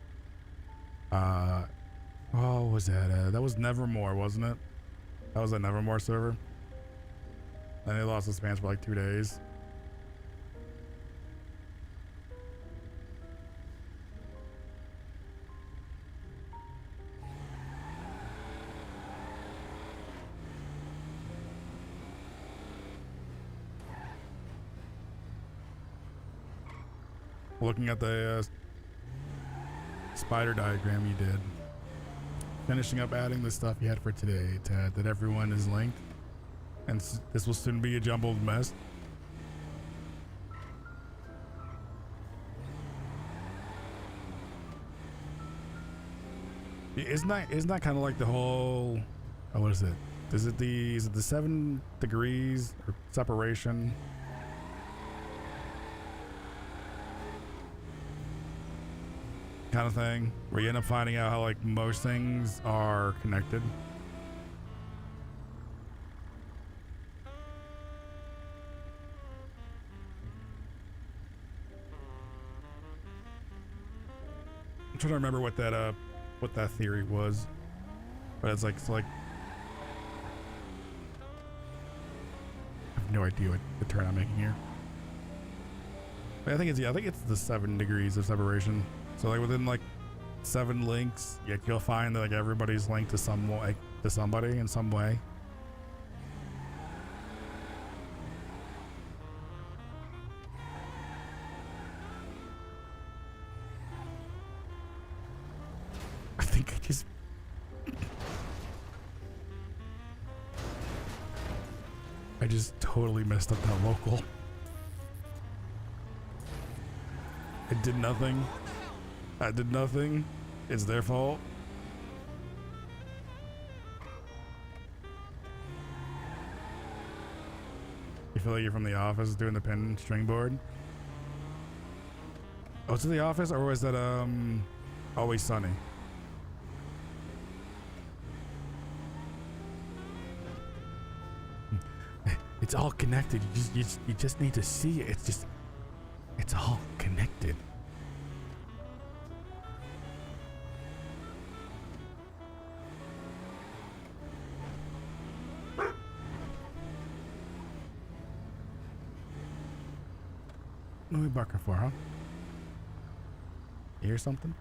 that. Oh, what was that? That was Nevermore, wasn't it? That was a Nevermore server. And they lost the spans for like 2 days. Looking at the spider diagram you did. Finishing up adding the stuff you had for today, Tad, that everyone is linked. And this will soon be a jumbled mess. Isn't that kind of like the whole, what is it? Is it the 7 degrees or separation? Kind of thing where you end up finding out how like most things are connected. I'm trying to remember what that theory was, but it's like I have no idea what the turn I'm making here. But I think it's the 7 degrees of separation. So like within like 7 links, you'll find that like everybody's linked to somebody in some way. I think I just totally messed up that local. I did nothing. I did nothing. It's their fault. You feel like you're from The Office doing the pin string board? Oh, it's The Office, or was that Always Sunny? It's all connected. You just need to see it. It's all connected. What are we barking for, huh? You hear something?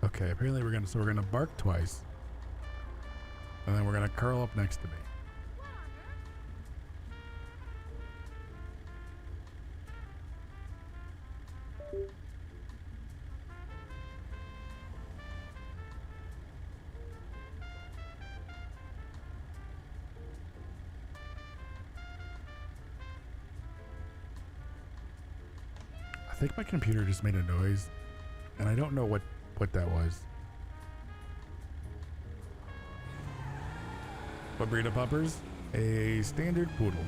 Okay, apparently we're gonna bark twice. And then we're gonna curl up next to me. I think my computer just made a noise, and I don't know what what that was. What breed of puppers? A standard poodle.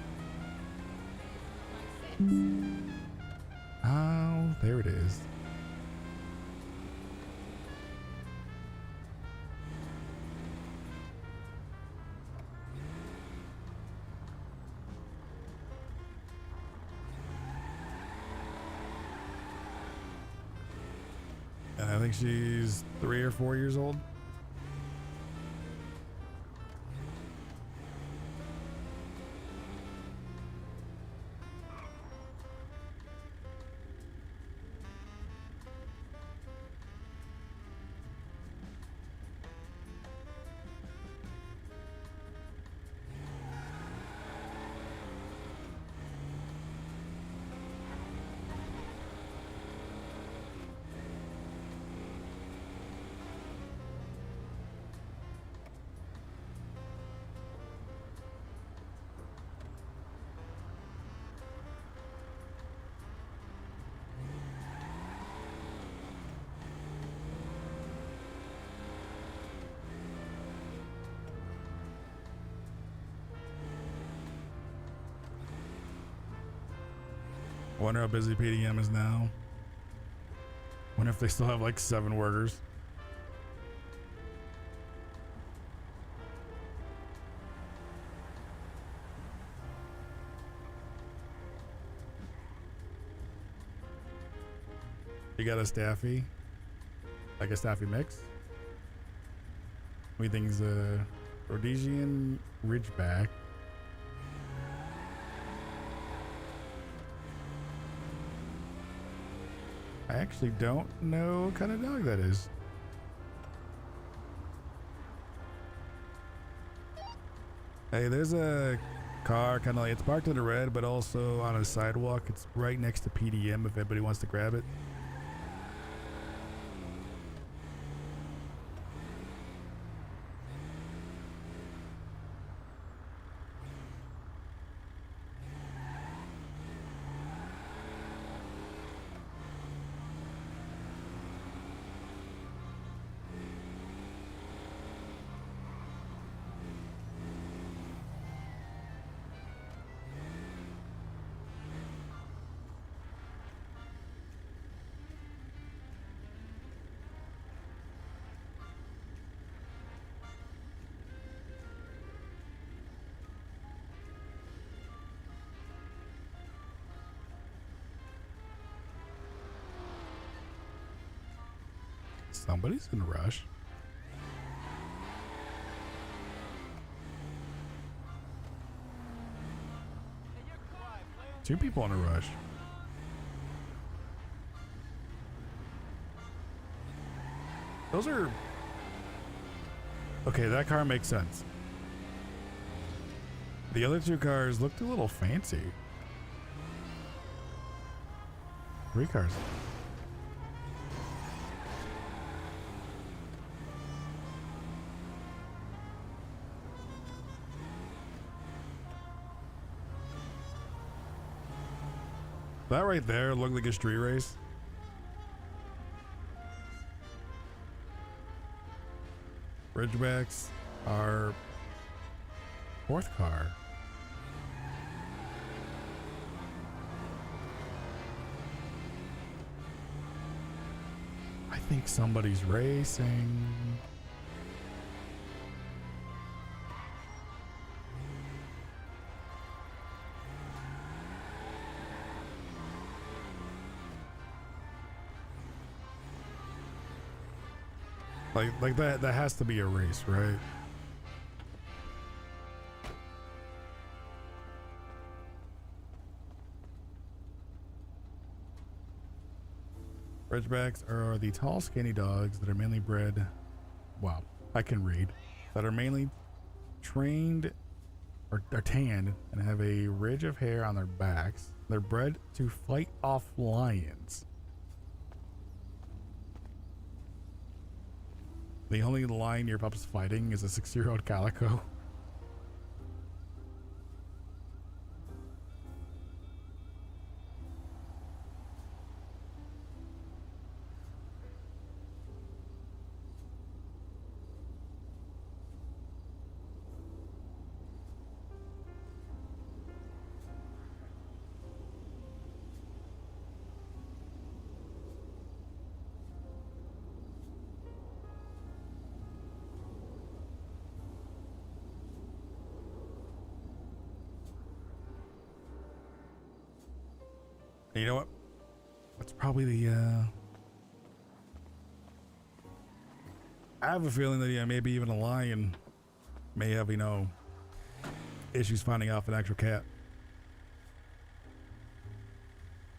Oh, there it is. And I think she's 3 or 4 years old. Wonder how busy PDM is now. Wonder if they still have like 7 workers. You got a staffy? Like a staffy mix? We think a Rhodesian Ridgeback. I actually don't know what kind of dog that is. Hey, there's a car kind of like, it's parked in the red, but also on a sidewalk. It's right next to PDM if anybody wants to grab it. Somebody's in a rush. Two people in a rush. Those are... Okay, that car makes sense. The other 2 cars looked a little fancy. 3 cars. That right there looked like a street race. Ridgebacks are 4th car. I think somebody's racing. Like that has to be a race, right? Ridgebacks are the tall, skinny dogs that are mainly bred. Wow, I can read. That are mainly trained or are tanned and have a ridge of hair on their backs. They're bred to fight off lions. The only lion your pup's fighting is a 6-year-old calico. And you know what? That's probably the. I have a feeling that maybe even a lion may have issues finding off an actual cat.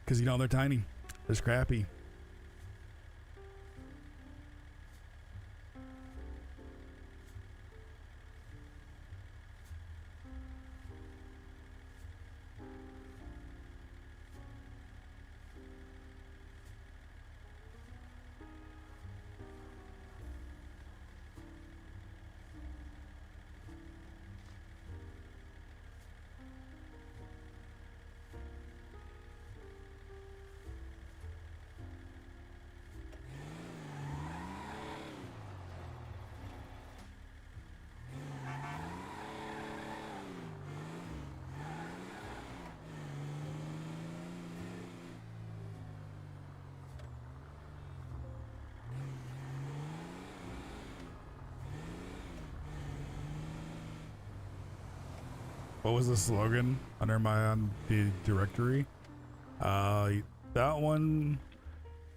Because they're tiny, they're scrappy. What was the slogan on the directory? That one.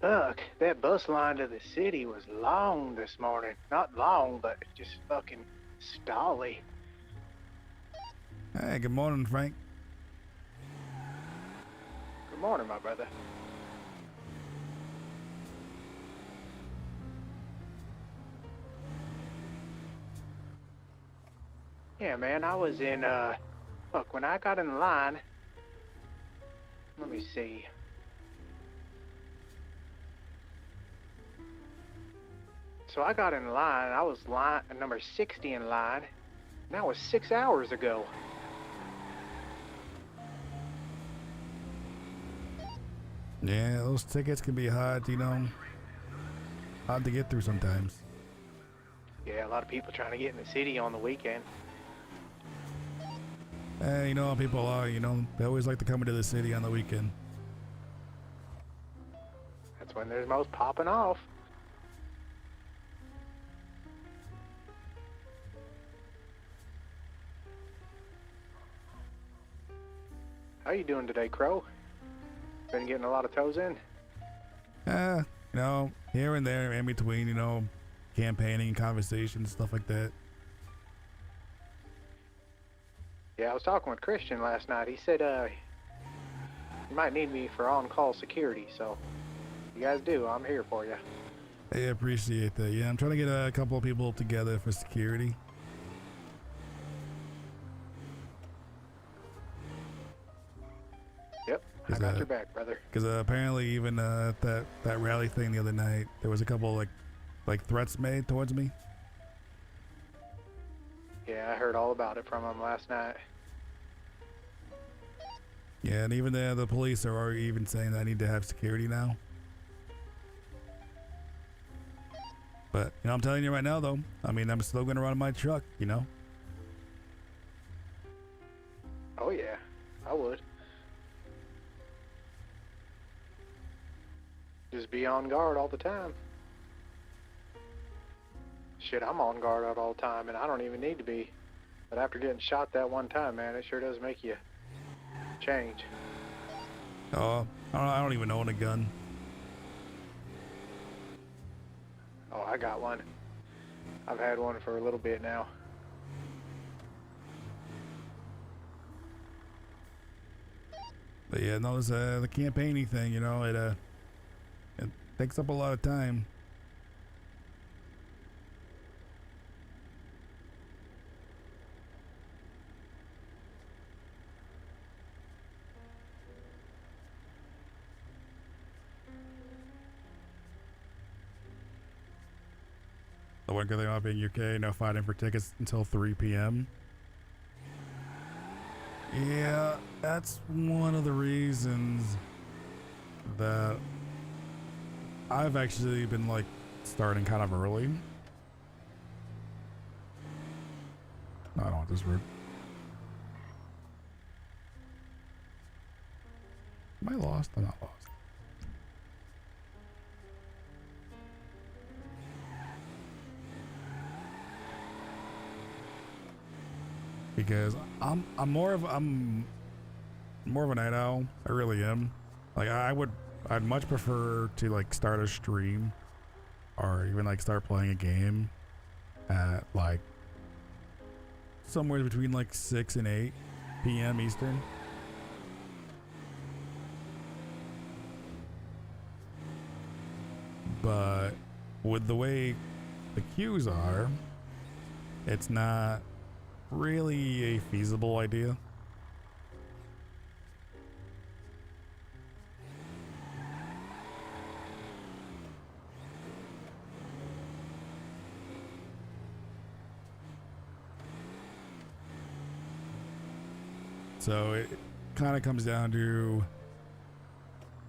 Look, that bus line to the city was long this morning. Not long, but just fucking stally. Hey, good morning, Frank. Good morning, my brother. Yeah, man, I was in, look, when I got in line, let me see. So I got in line, I was number 60 in line, and that was 6 hours ago. Yeah, those tickets can be hard, hard to get through sometimes. Yeah, a lot of people trying to get in the city on the weekend. Hey, how people are, they always like to come into the city on the weekend. That's when there's most popping off. How you doing today, Crow? Been getting a lot of toes in? Here and there, in between, campaigning, conversations, stuff like that. Yeah, I was talking with Christian last night. He said, you might need me for on-call security, so if you guys do, I'm here for you. I appreciate that. Yeah, I'm trying to get a couple of people together for security. Yep, I got your back, brother. Because apparently even that rally thing the other night, there was a couple like threats made towards me. Yeah, I heard all about it from him last night. Yeah, and even the police are already even saying that I need to have security now. But, I'm telling you right now, though, I'm still going to run my truck, Oh, yeah, I would. Just be on guard all the time. Shit, I'm on guard out all the time, and I don't even need to be. But after getting shot that one time, man, it sure does make you change. Oh, I don't even own a gun. Oh, I got one. I've had one for a little bit now. But yeah, no, it's the campaigning thing, it takes up a lot of time. The one good thing about being UK, no fighting for tickets until 3 p.m. Yeah, that's one of the reasons that I've actually been starting kind of early. No, I don't want this word. Am I lost? I'm not lost. Because I'm more of a night owl. I really am. Like I'd much prefer to like start a stream or even like start playing a game at like somewhere between like 6 and 8 p.m. Eastern. But with the way the queues are, it's not really a feasible idea. So it kind of comes down to,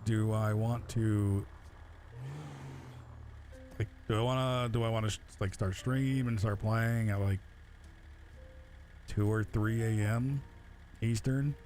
do I want to like, do I want to like start stream and start playing at like 2 or 3 a.m. Eastern?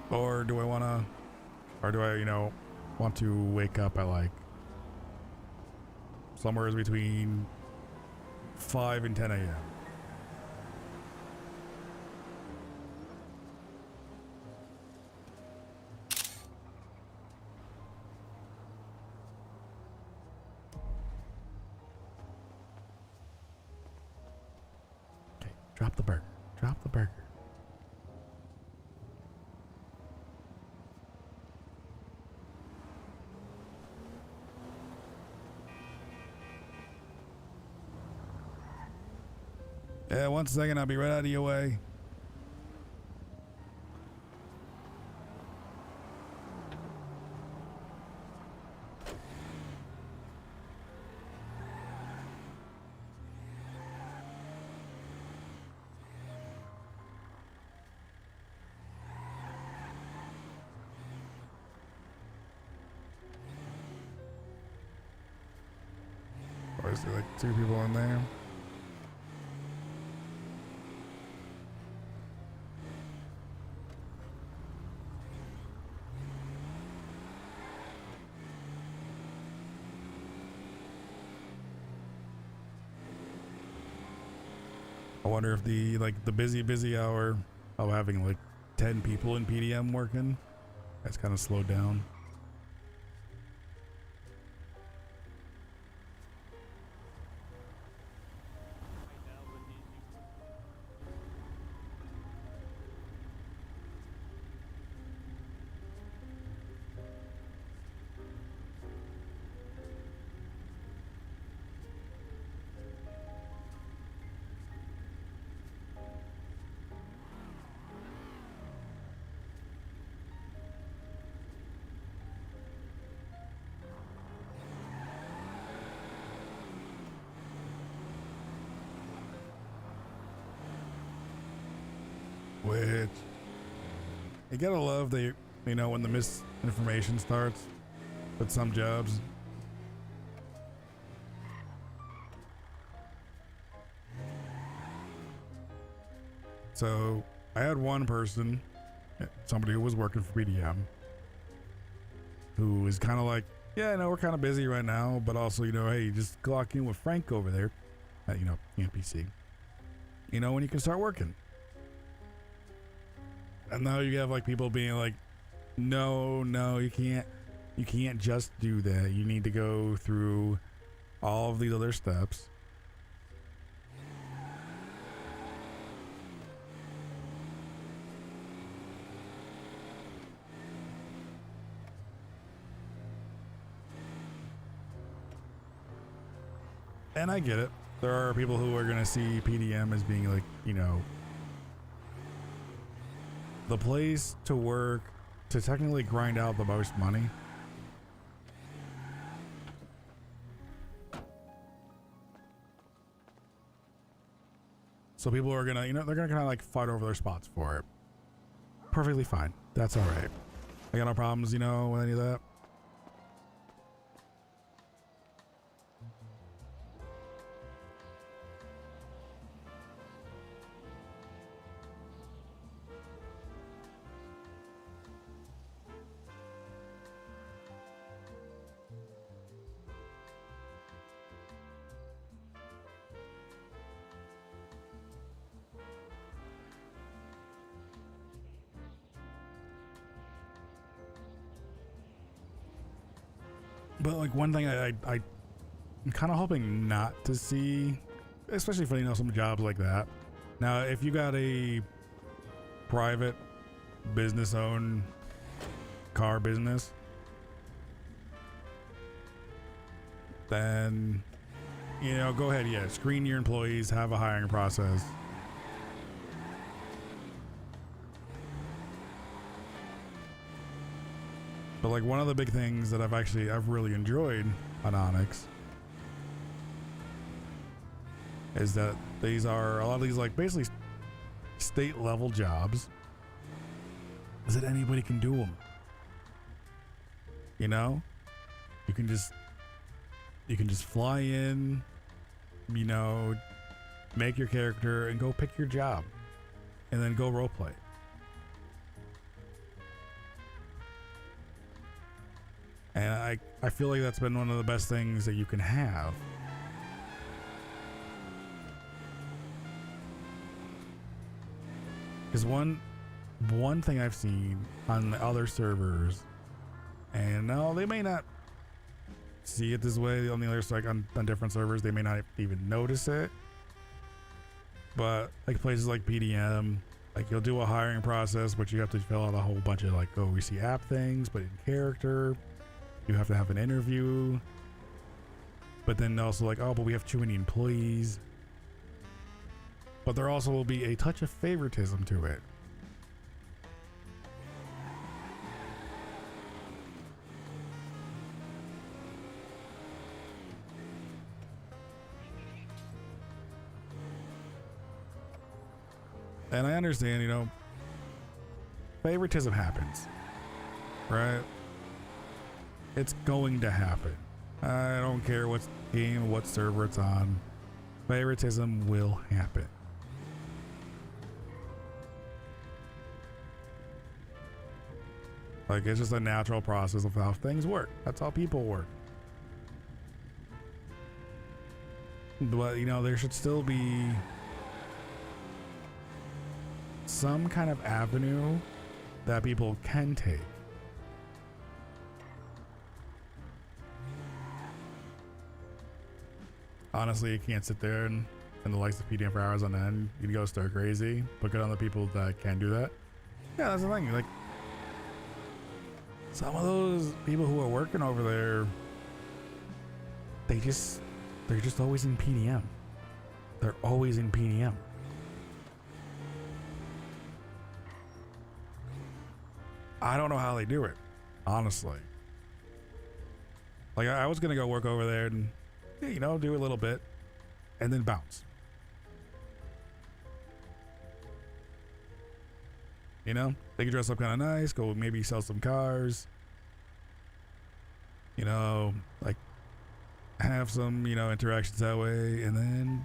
Or do I want to, or do I, want to wake up at like somewhere between 5 and 10 a.m.? Okay, drop the burger. Drop the burger. Yeah, 1 second, I'll be right out of your way. Or is there like 2 people in there? I wonder if the busy hour of having like 10 people in PDM working, that's kind of slowed down. Which, you gotta love the, when the misinformation starts with some jobs. So I had one person, somebody who was working for PDM, who was kind of like, yeah, no, we're kind of busy right now, but also, hey, just clock in with Frank over there at, NPC, when you can start working. And now you have like people being like, no, you can't just do that. You need to go through all of these other steps. And I get it. There are people who are going to see PDM as being like, the place to work to technically grind out the most money. So people are gonna, they're gonna kind of like fight over their spots for it. Perfectly fine. That's all right. I got no problems, with any of that. But like one thing I'm kind of hoping not to see, especially for some jobs like that. Now, if you got a private business-owned car business, then go ahead, screen your employees, have a hiring process. But like one of the big things that I've really enjoyed on ONX is that these are a lot of these like basically state level jobs, is that anybody can do them. You can just fly in, make your character and go pick your job and then go roleplay. And I feel like that's been one of the best things that you can have. Because one thing I've seen on the other servers, and no, they may not see it this way on the other side, on different servers, they may not even notice it. But like places like PDM, like you'll do a hiring process, but you have to fill out a whole bunch of like OEC app things, but in character. You have to have an interview, but then also like, oh, but we have too many employees. But there also will be a touch of favoritism to it. And I understand, favoritism happens, right? It's going to happen. I don't care what game, what server it's on. Favoritism will happen. Like, it's just a natural process of how things work. That's how people work. But, there should still be some kind of avenue that people can take. Honestly, you can't sit there and the likes of PDM for hours on end. You'd go stir crazy. But good on the people that can do that. Yeah, that's the thing. Like, some of those people who are working over there, they're just always in PDM. They're always in PDM. I don't know how they do it, honestly. Like, I was gonna go work over there and do a little bit and then bounce. They can dress up kind of nice, go maybe sell some cars, like have some, interactions that way, and then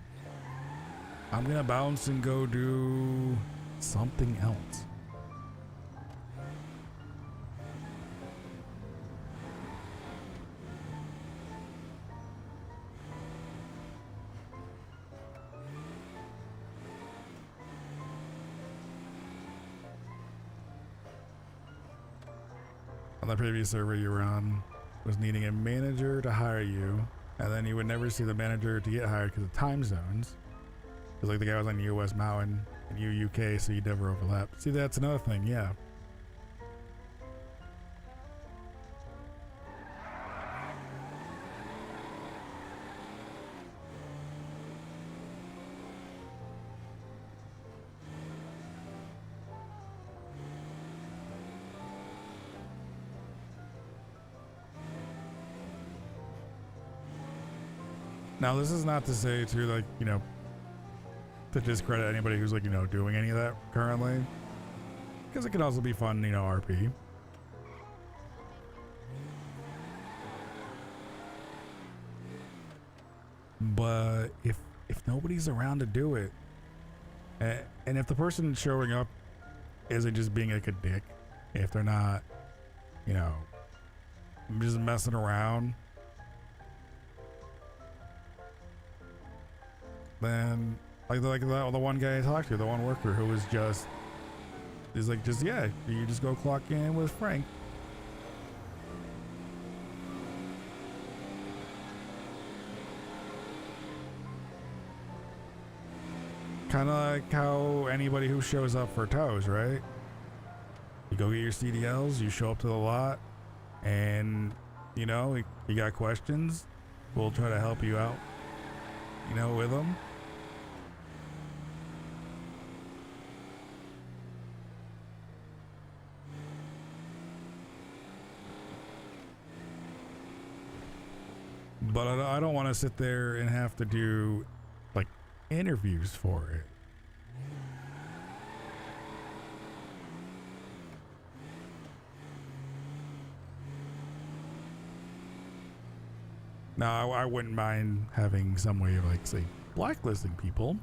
I'm gonna bounce and go do something else. On the previous server you were on, was needing a manager to hire you, and then you would never see the manager to get hired because of time zones. Because like the guy was on US Mountain and you UK, so you never overlap. See, that's another thing, yeah. Now, this is not to say to like, to discredit anybody who's like, doing any of that currently. Because it can also be fun, RP. But if nobody's around to do it, and if the person showing up isn't just being like a dick, if they're not, just messing around, then like the one guy I talked to, the one worker who was he's like, you just go clock in with Frank. kind of like how anybody who shows up for tows, right? You go get your CDLs, you show up to the lot, and you know, you got questions, we'll try to help you out, you know, with them. But I don't want to sit there and have to do like interviews for it. Now, I wouldn't mind having some way of, like, say, blacklisting people.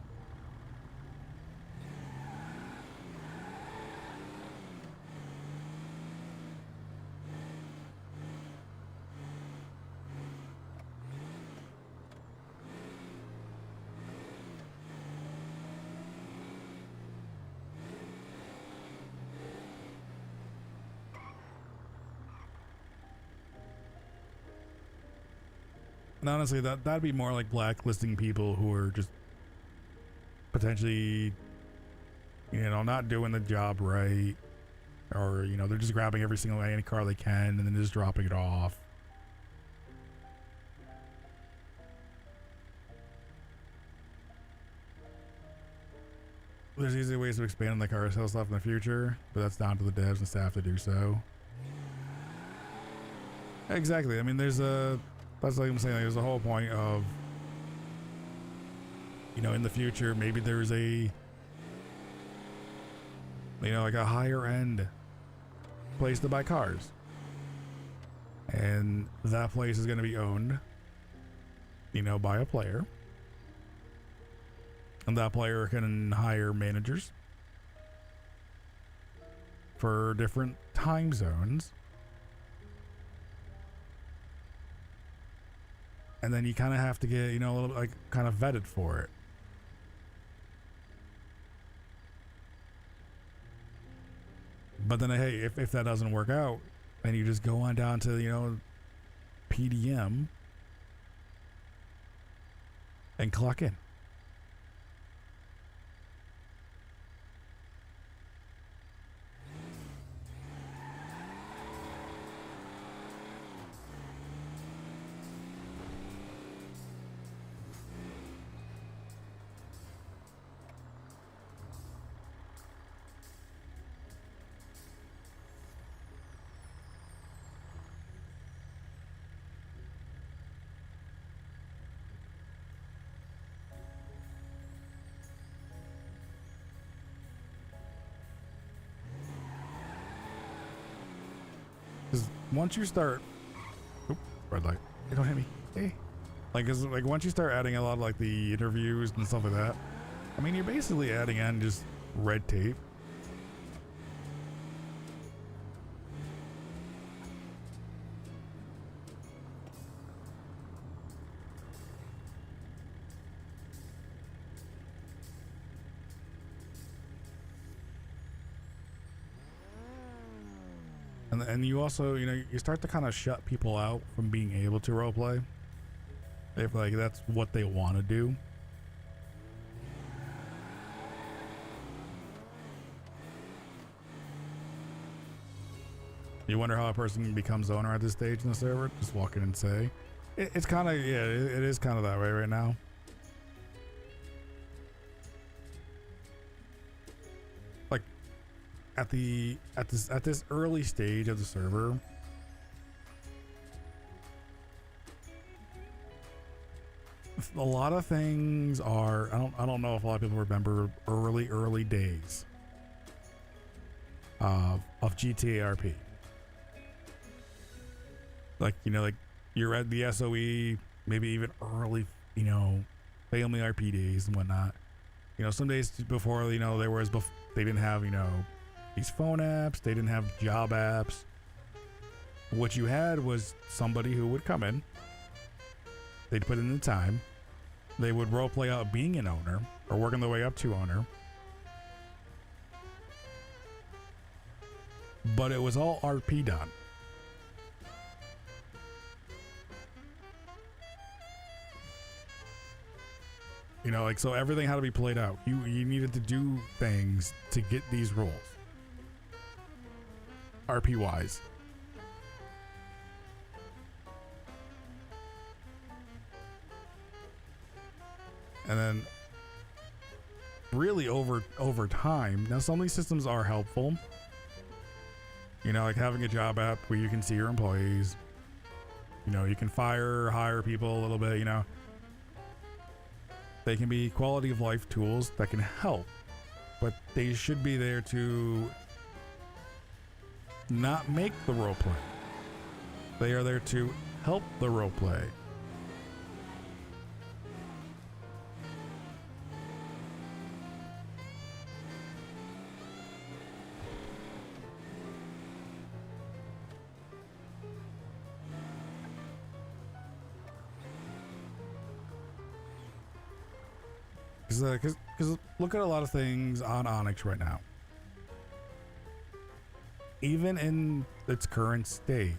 And honestly, that'd be more like blacklisting people who are just potentially, you know, not doing the job right, or you know, they're just grabbing every single any car they can and then just dropping it off. There's easy ways to expand on the car sales stuff in the future, but that's down to the devs and staff to do so. Exactly. I mean, that's like I'm saying, there's a whole point of, you know, in the future, maybe there's a, you know, like a higher end place to buy cars. And that place is going to be owned, you know, by a player. And that player can hire managers for different time zones. And then you kind of have to get, you know, a little like kind of vetted for it. But then, hey, if that doesn't work out, then you just go on down to, you know, PDM and clock in. Once you start, red light, hey, don't hit me, hey. Like, once you start adding a lot of like the interviews and stuff like that, I mean, you're basically adding in just red tape. And you also, you know, you start to kind of shut people out from being able to roleplay if like that's what they want to do. You wonder how a person becomes owner at this stage in the server? Just walk in and say. It's kind of, yeah, it is kind of that way right now. Like at this early stage of the server, a lot of things are, I don't know if a lot of people remember early days of GTA RP. Like, you know, like you're at the SOE, maybe even early, you know, family RP days and whatnot. You know, some days before, you know, they didn't have, you know, these phone apps, they didn't have job apps. What you had was somebody who would come in, they'd put in the time, they would roleplay out being an owner or working their way up to owner. But it was all RP done. You know, like, so everything had to be played out. You needed to do things to get these roles. RP wise. And then really over time, now some of these systems are helpful. You know, like having a job app where you can see your employees. You know, you can hire people a little bit, you know. They can be quality of life tools that can help, but they should be there to not make the role play. They are there to help the role play. Because look at a lot of things on ONX right now. Even in its current state,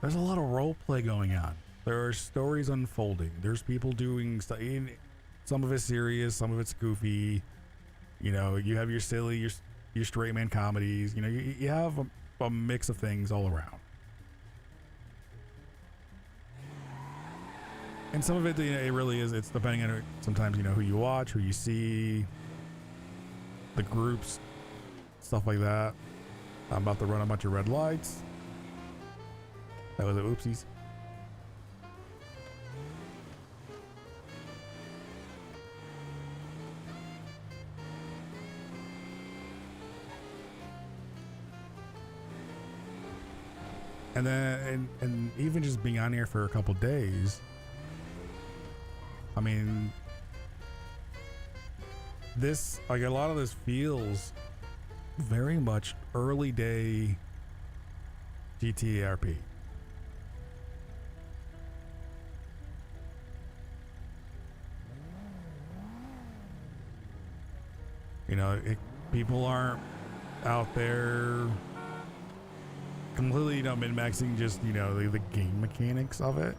there's a lot of role play going on. There are stories unfolding. There's people doing stuff. Some of it's serious, some of it's goofy. You know, you have your silly, your straight man comedies. You know, you have a mix of things all around. And some of it, you know, it really is. It's depending on sometimes, you know, who you watch, who you see, the groups, stuff like that. I'm about to run a bunch of red lights. That was a oopsies. And then, and even just being on here for a couple days, I mean, this, like, a lot of this feels very much early day GTA RP. You know, people aren't out there completely, you know, min-maxing just, you know, the game mechanics of it.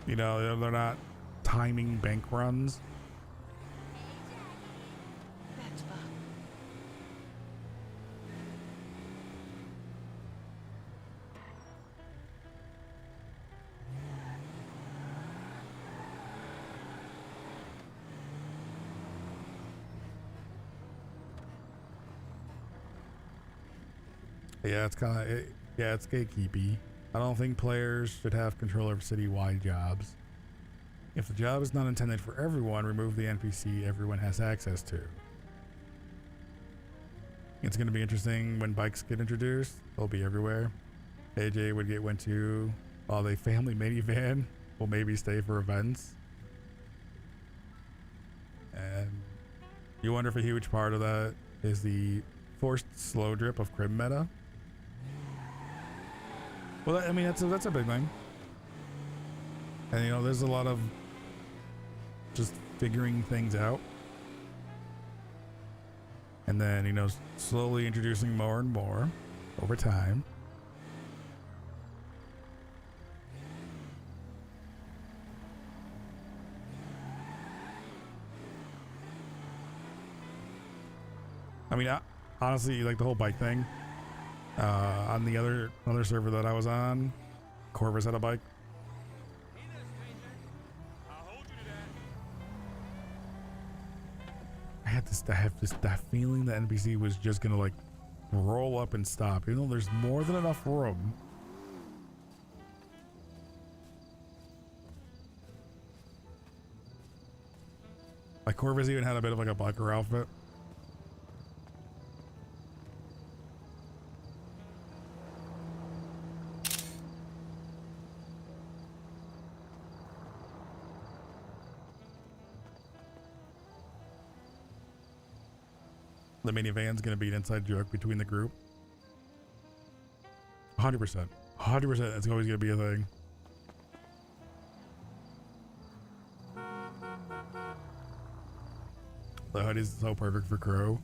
You know, they're not timing bank runs. Yeah, it's kind of, yeah, it's gatekeepy. I don't think players should have control over city-wide jobs. If the job is not intended for everyone, remove the NPC everyone has access to. It's going to be interesting when bikes get introduced. They'll be everywhere. AJ would get one too. While the family minivan will maybe stay for events. And you wonder if a huge part of that is the forced slow drip of crib meta. Well, I mean, that's a big thing. And, you know, there's a lot of just figuring things out. And then, you know, slowly introducing more and more over time. I mean, honestly, like the whole bike thing. On the other server that I was on, Corvus had a bike. I have that feeling that NPC was just gonna like roll up and stop, even though there's more than enough room. Like Corvus even had a bit of like a biker outfit. The minivan's gonna be an inside joke between the group. 100%. 100%. It's always gonna be a thing. The hood is so perfect for Crow.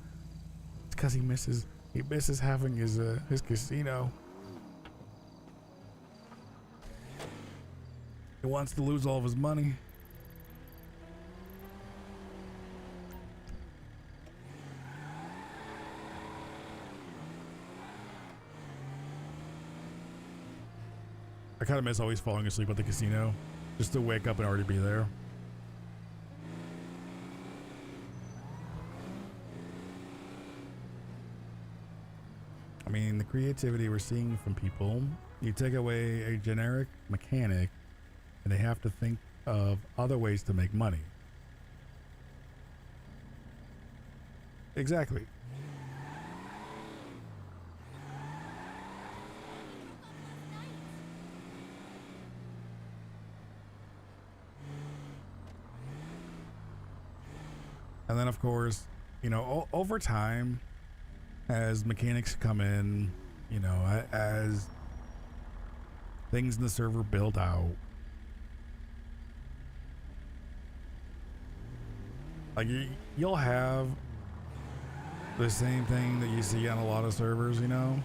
It's because he misses having his casino. He wants to lose all of his money. I kind of miss always falling asleep at the casino, just to wake up and already be there. I mean, the creativity we're seeing from people, you take away a generic mechanic and they have to think of other ways to make money. Exactly. And then, of course, you know, over time, as mechanics come in, you know, as things in the server build out, like you'll have the same thing that you see on a lot of servers, you know,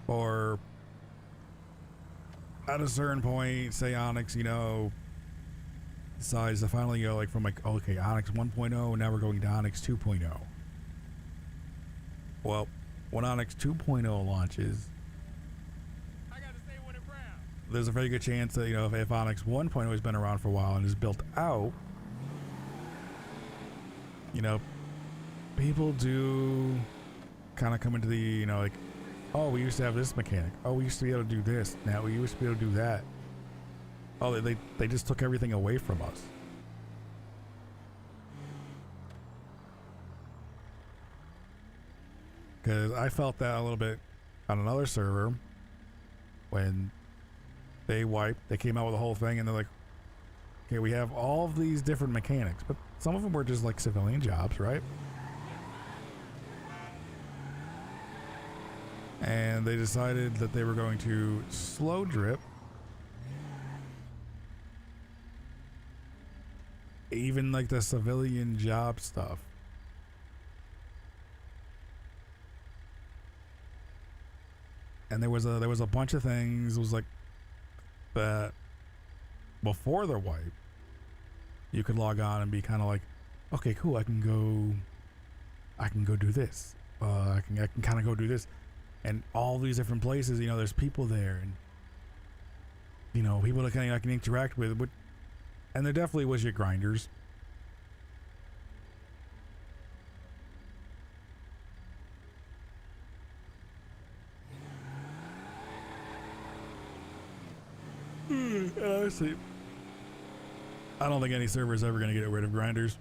or at a certain point, say ONX, you know, decides to finally go like from like, okay, ONX 1.0, now we're going to ONX 2.0. Well, when ONX 2.0 launches, there's a very good chance that, you know, if ONX 1.0 has been around for a while and is built out, you know, people do kind of come into the, you know, like, oh, we used to have this mechanic. Oh, we used to be able to do this. Now we used to be able to do that. Oh, they just took everything away from us. Because I felt that a little bit on another server when they came out with the whole thing and they're like, okay, we have all of these different mechanics, but some of them were just like civilian jobs, right? And they decided that they were going to slow drip even like the civilian job stuff. And there was a bunch of things. It was like that before the wipe, you could log on and be kind of like, okay, cool, I can go do this. I can kind of go do this, and all these different places. You know, there's people there, and you know, people that I can interact with. But and there definitely was your grinders. Honestly, I don't think any server is ever going to get rid of grinders.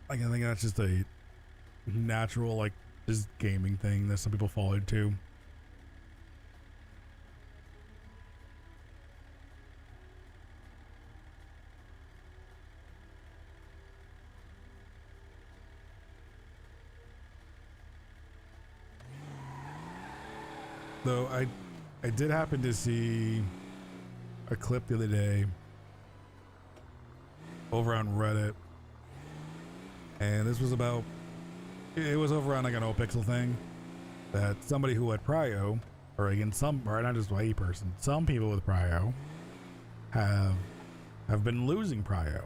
Like, I think that's just a natural, like, just gaming thing that some people fall into. Though I did happen to see a clip the other day over on Reddit, and this was about, it was over on like an OPixel thing, that somebody who had prio, or again or not just a person, some people with prio have been losing prio.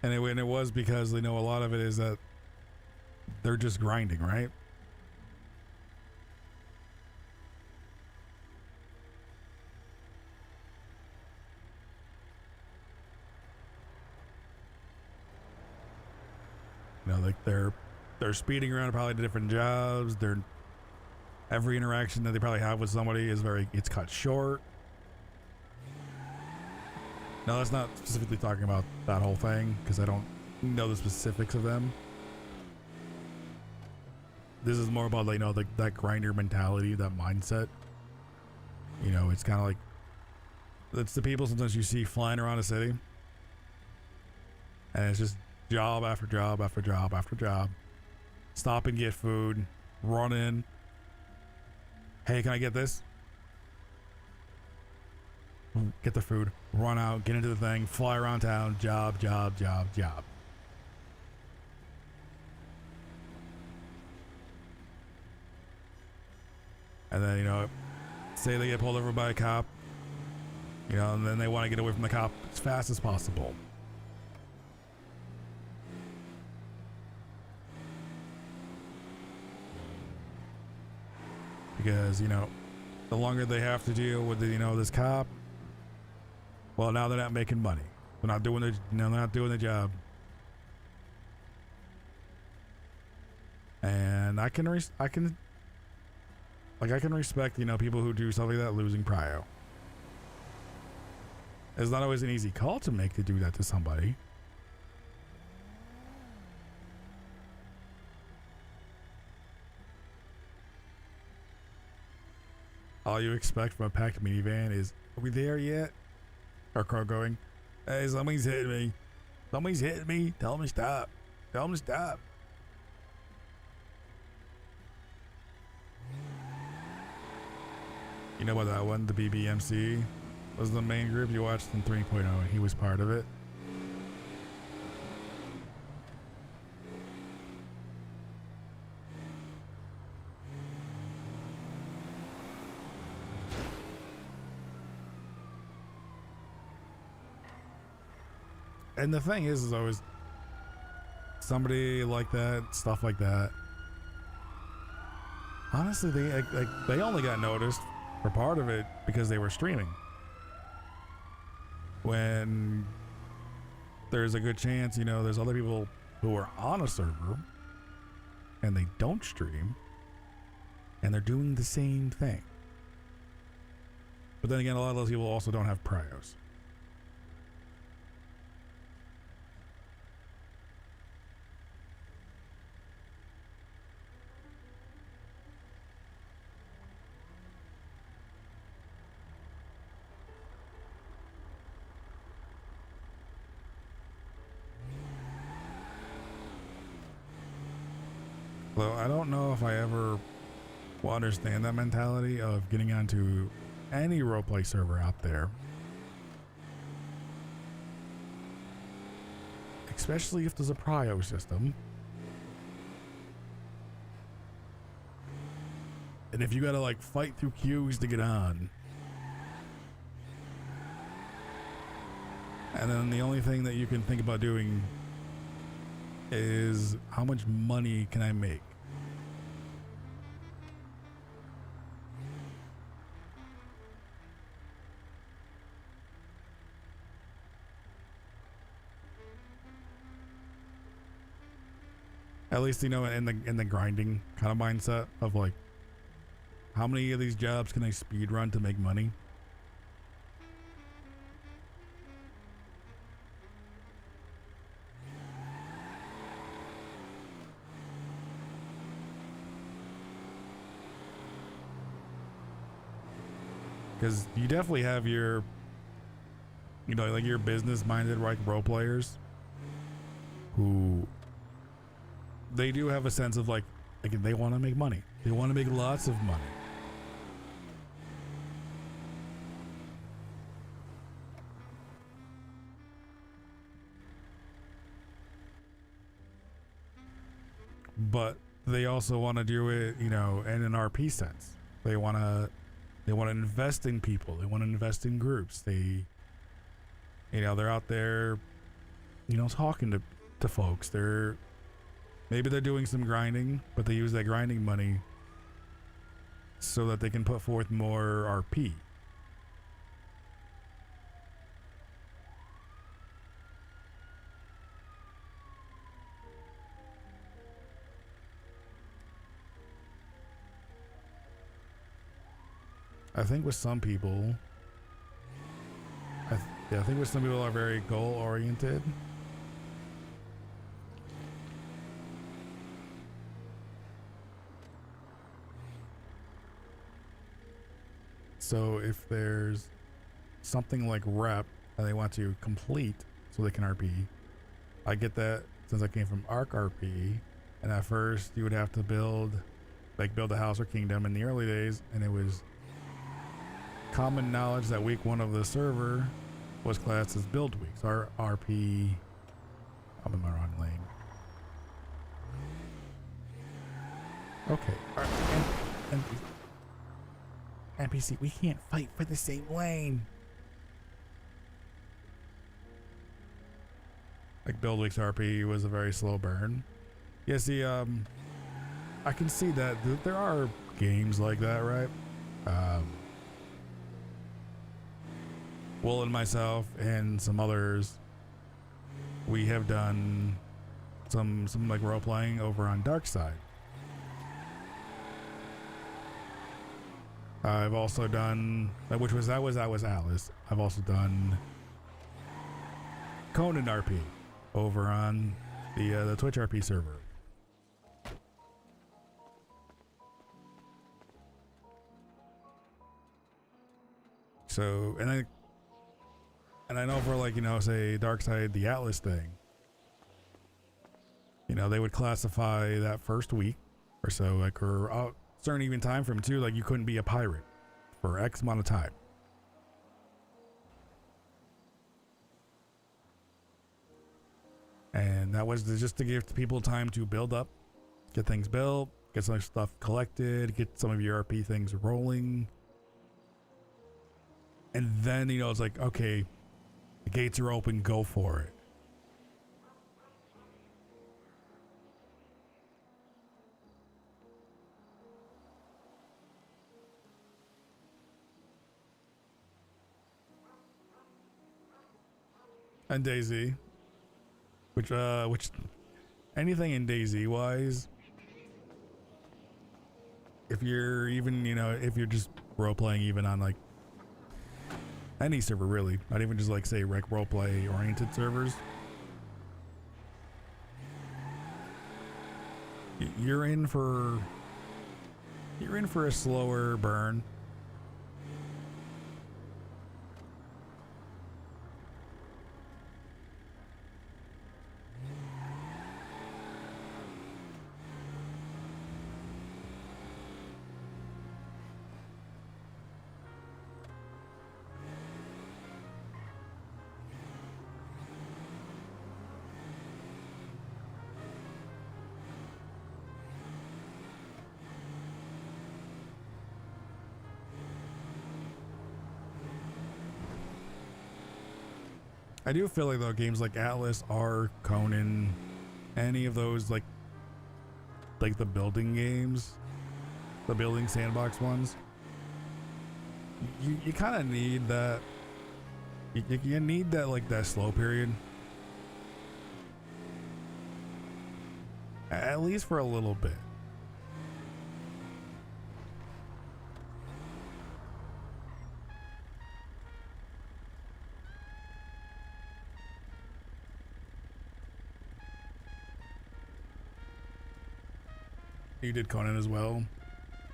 And it was because, you know, a lot of it is that they're just grinding, right? You know, like they're speeding around probably to different jobs. Every interaction that they probably have with somebody it's cut short. No, that's not specifically talking about that whole thing, because I don't know the specifics of them. This is more about, like, you know, that grinder mentality, that mindset. You know, it's kind of like, it's the people sometimes you see flying around a city, and it's just job after job after job after job. Stop and get food, run in. Hey, can I get this? Get the food, run out, get into the thing, fly around town, job, job, job, job. And then, you know, say they get pulled over by a cop, you know, and then they want to get away from the cop as fast as possible. Because, you know, the longer they have to deal with, you know, this cop, well, now they're not making money. They're not doing the job. And I can respect, you know, people who do stuff like that losing prio. It's not always an easy call to make to do that to somebody. All you expect from a packed minivan is, are we there yet? Our car going, hey, somebody's hitting me. Somebody's hitting me. Tell them to stop. Tell them to stop. You know about that one? The BBMC was the main group you watched in 3.0, and he was part of it. And the thing is always somebody like that, stuff like that. Honestly, they only got noticed for part of it because they were streaming. When there's a good chance, you know, there's other people who are on a server and they don't stream and they're doing the same thing. But then again, a lot of those people also don't have prios. Well, I don't know if I ever will understand that mentality of getting onto any roleplay server out there. Especially if there's a prio system. And if you gotta like fight through queues to get on. And then the only thing that you can think about doing is how much money can I make? At least, you know, in the grinding kind of mindset of like, how many of these jobs can I speed run to make money? Because you definitely have your, you know, like your business-minded like role players who they do have a sense of like they want to make money. They want to make lots of money. But they also want to do it, you know, in an RP sense. They want to invest in people. They want to invest in groups. They, you know, they're out there, you know, talking to folks. Maybe they're doing some grinding, but they use that grinding money so that they can put forth more RP. I think with some people, I think with some people are very goal oriented. So if there's something like rep that they want to complete so they can RP, I get that since I came from Arc RP, and at first you would have to build a house or kingdom in the early days, and it was common knowledge that week one of the server was classed as build week. So our RP, I'm in my wrong lane. Okay. NPC, we can't fight for the same lane. Like Build Week's RP was a very slow burn. Yeah, see, I can see that there are games like that, right? Will and myself and some others, we have done some like role playing over on Dark Side. I've also done, that was Alice. I've also done Conan RP over on the Twitch RP server. So, and I know for like, you know, say Darkside, the Atlas thing, you know, they would classify that first week or so, like, or a certain even time frame too, like you couldn't be a pirate for X amount of time. And that was just to give people time to build up, get things built, get some stuff collected, get some of your RP things rolling. And then, you know, it's like, okay, the gates are open, go for it. And DayZ, which anything in DayZ wise, if you're even, you know, if you're just role playing even on like any server really, not even just like say rec roleplay oriented servers, you're in for a slower burn. I do feel like though games like Atlas, Ark, Conan, any of those like the building games, the building sandbox ones, you kind of need that. You need that like that slow period, at least for a little bit. You did Conan as well.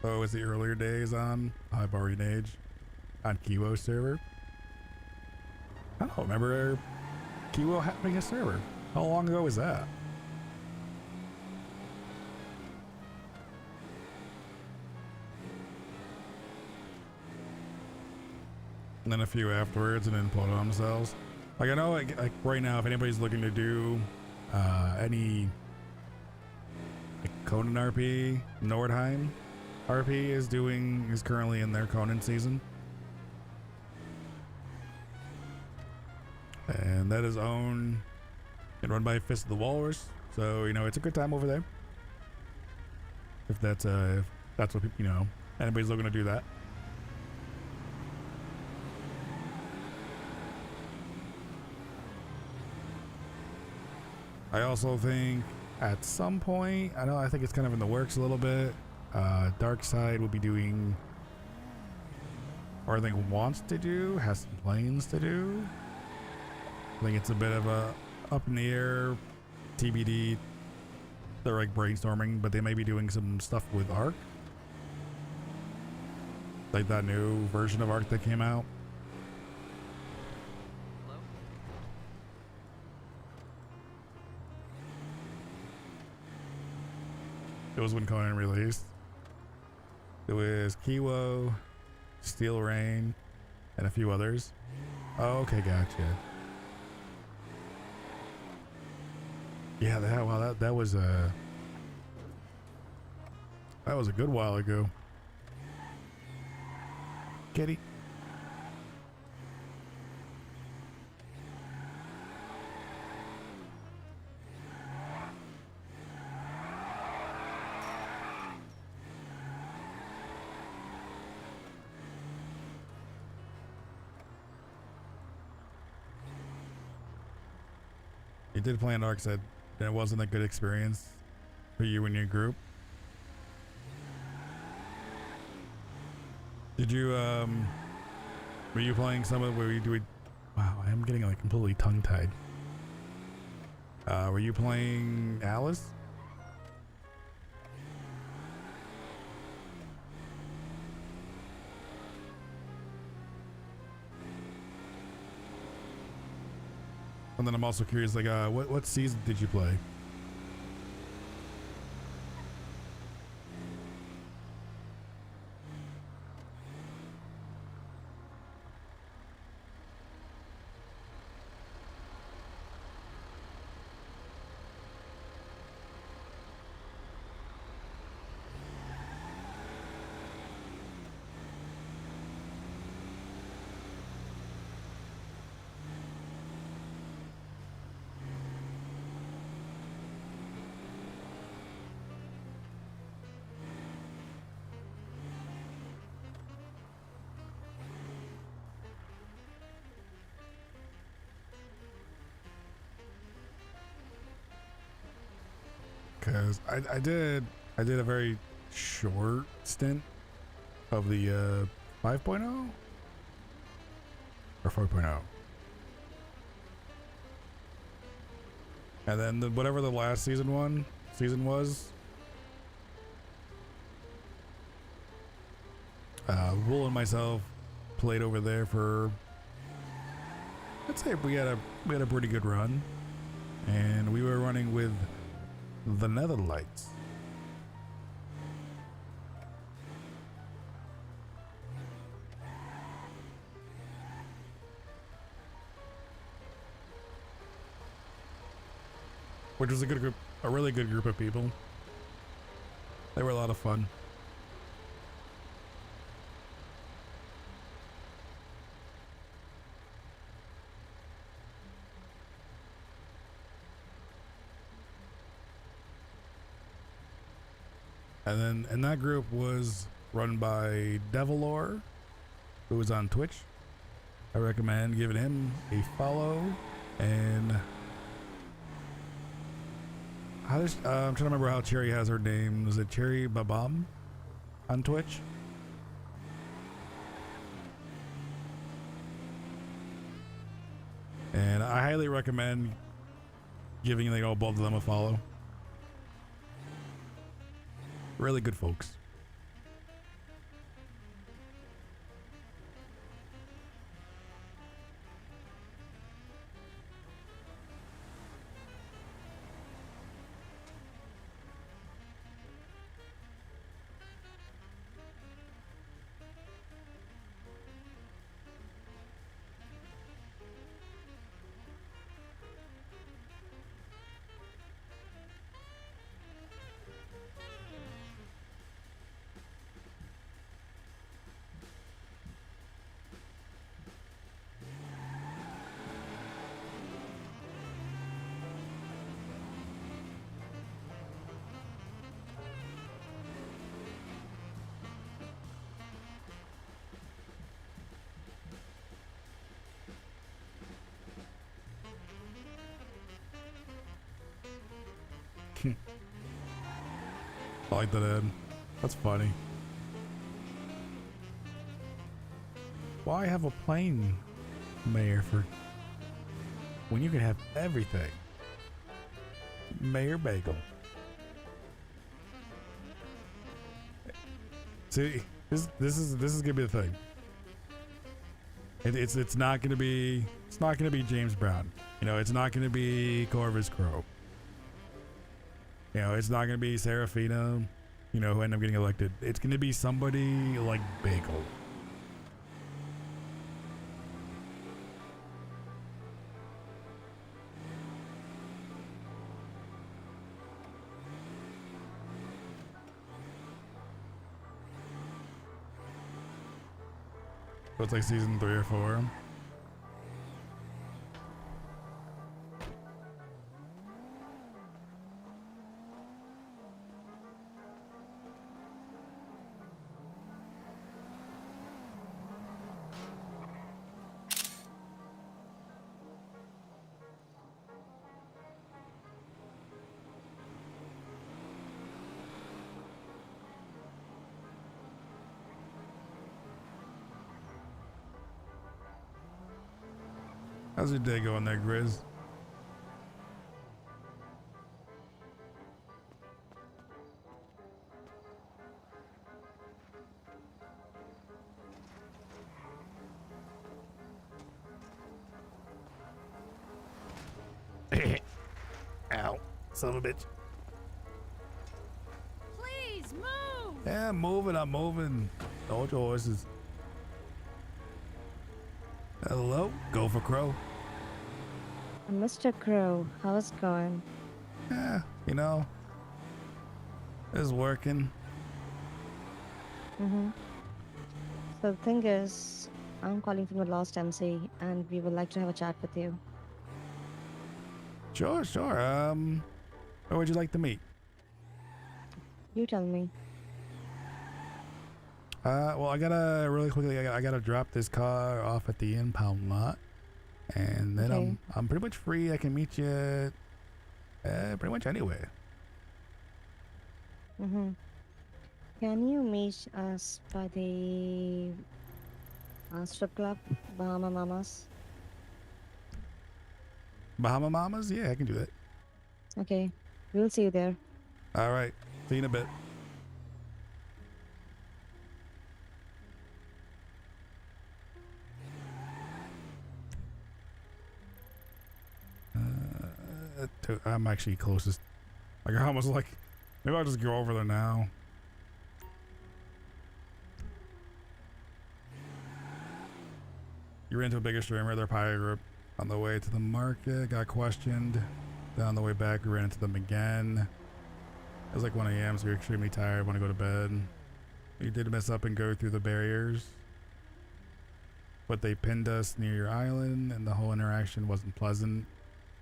Oh, it was the earlier days on Barbarian Age on Kiwo server. I don't remember Kiwo having a server. How long ago was that? And then a few afterwards, and then imploded on themselves. Like I know, like right now, if anybody's looking to do any Conan RP, Nordheim RP is currently in their Conan season, and that is owned and run by Fist of the Walrus. So you know it's a good time over there. If that's what you know, anybody's looking to do that. I also think at some point, I think it's kind of in the works a little bit. Dark Side will be doing, or I think wants to do, has some plans to do. I think it's a bit of a up in the air, TBD. They're like brainstorming, but they may be doing some stuff with Ark. Like that new version of Ark that came out. It was when Conan released. It was Kiwo, Steel Rain, and a few others. Oh, okay, gotcha. Yeah, that was a good while ago. kitty? You did play on Dark Side, and it wasn't a good experience for you and your group. Did you were you playing some of where you do it? Wow, I am getting like completely tongue tied. Were you playing Alice? And then I'm also curious, like, what season did you play? Because I did a very short stint of the 5.0 or 4.0, and then whatever the last season was, Wool and myself played over there for, I'd say we had a pretty good run, and we were running with the Netherlights. Which was a good group, a really good group of people. They were a lot of fun. And that group was run by Devilor, who was on Twitch. I recommend giving him a follow. And I'm trying to remember how Cherry has her name. Was it Cherry Babam on Twitch? And I highly recommend giving both of them a follow. Really good folks. I like that, Ed. That's funny. Why have a plane, Mayor, for when you can have everything? Mayor Bagel. See, this is gonna be the thing. It's not gonna be James Brown. It's not gonna be Corvus Crow. It's not gonna be Serafina, who ended up getting elected. It's gonna be somebody like Bagel. So it's like season 3 or 4. How's your day going there, Grizz? Ow, son of a bitch. Please move! Yeah, I'm moving. Hold your horses. Hello, Gopher Crow. Mr. Crow, how's it going? Yeah, you know, it's working. Mm-hmm. So the thing is, I'm calling from the Lost MC, and we would like to have a chat with you. Sure. Where would you like to meet? You tell me. Well, I gotta really quickly. I gotta drop this car off at the impound lot, and then Okay. I'm pretty much free. I can meet you, pretty much anywhere. Mm-hmm. Can you meet us by the strip club, Bahama Mamas? Bahama Mamas? Yeah, I can do that. Okay, we'll see you there. All right, see you in a bit. I'm actually closest. Like I almost like, maybe I'll just go over there now. You ran into a bigger streamer, their pirate group on the way to the market, got questioned. Then on the way back, we ran into them again. It was like 1 a.m., so you're extremely tired, want to go to bed. We did mess up and go through the barriers, but they pinned us near your island, and the whole interaction wasn't pleasant.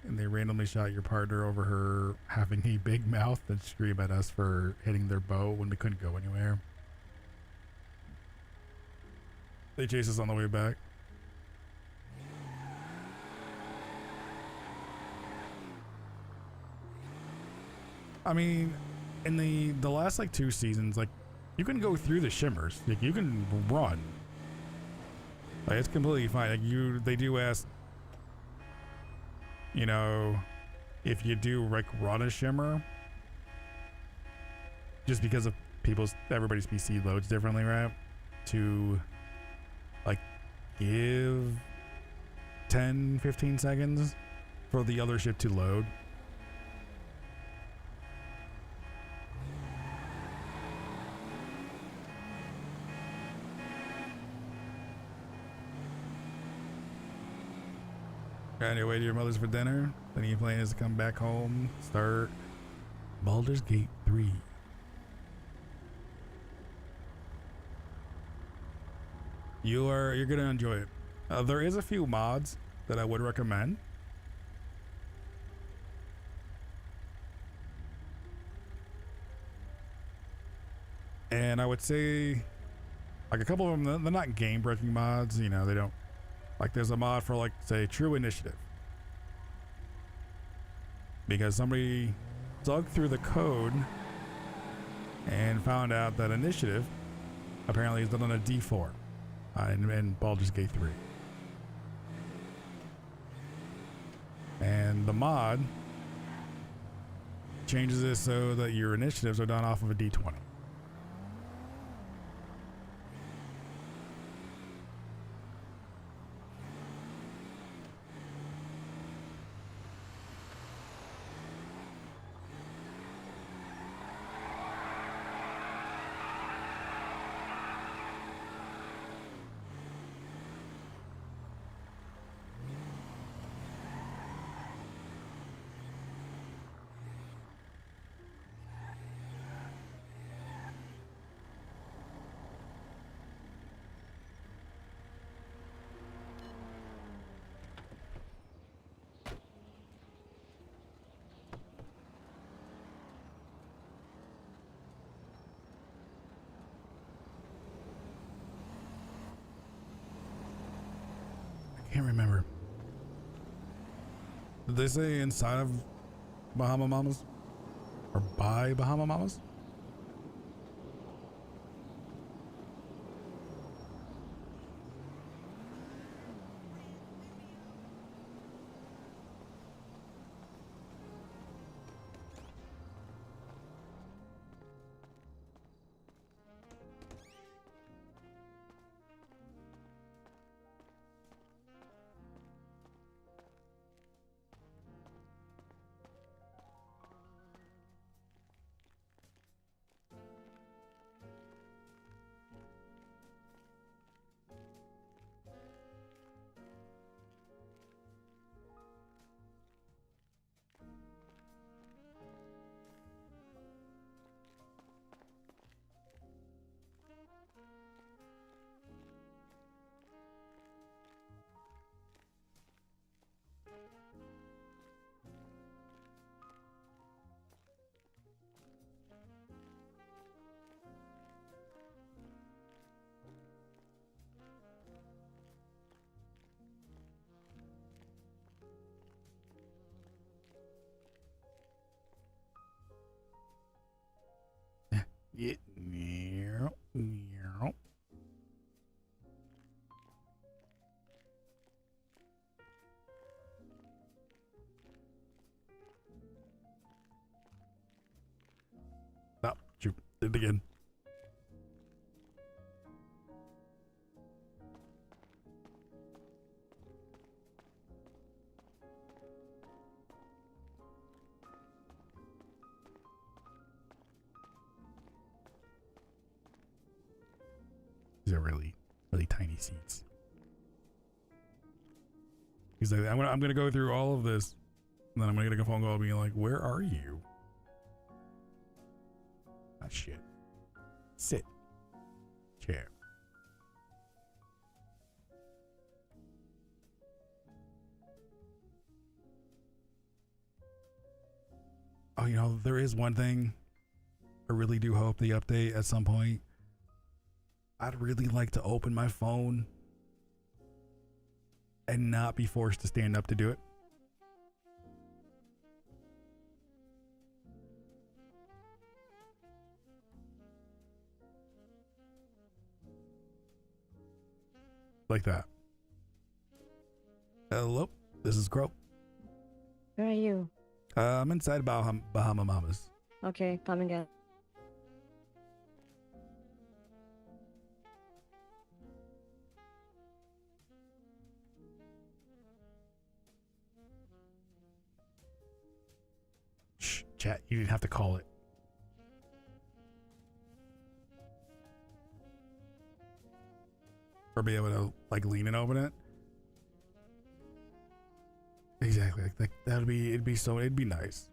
And they randomly shot your partner over her having a big mouth and scream at us for hitting their boat when we couldn't go anywhere. They chased us on the way back. I mean, in the last like 2 seasons, like you can go through the shimmers, like you can run. Like it's completely fine. Like they do ask, you know, if you do like run a shimmer, just because of everybody's PC loads differently, right? To like give 10-15 seconds for the other ship to load. On your way to your mother's for dinner, then your plan is to come back home, start Baldur's Gate 3. You're gonna enjoy it. There is a few mods that I would recommend. And I would say, like a couple of them, they're not game-breaking mods. You know, they don't. Like there's a mod for like, say, True Initiative. Because somebody dug through the code and found out that Initiative apparently is done on a D4 in Baldur's Gate 3. And the mod changes it so that your initiatives are done off of a D20. Did they say inside of Bahama Mamas? Or by Bahama Mamas? Yeah. Stop. You did it again. These are really, really tiny seats. He's like, I'm gonna go through all of this, and then I'm gonna get a phone call being like, "Where are you?" Ah, shit. Sit. Chair. Oh, you know, there is one thing. I really do hope the update at some point. I'd really like to open my phone and not be forced to stand up to do it. Like that. Hello, this is Crow. Where are you? I'm inside Bahama Mamas. Okay, come again. Shh, chat, you didn't have to call it. Or be able to, like, lean and open it. Exactly. Like, it'd be nice.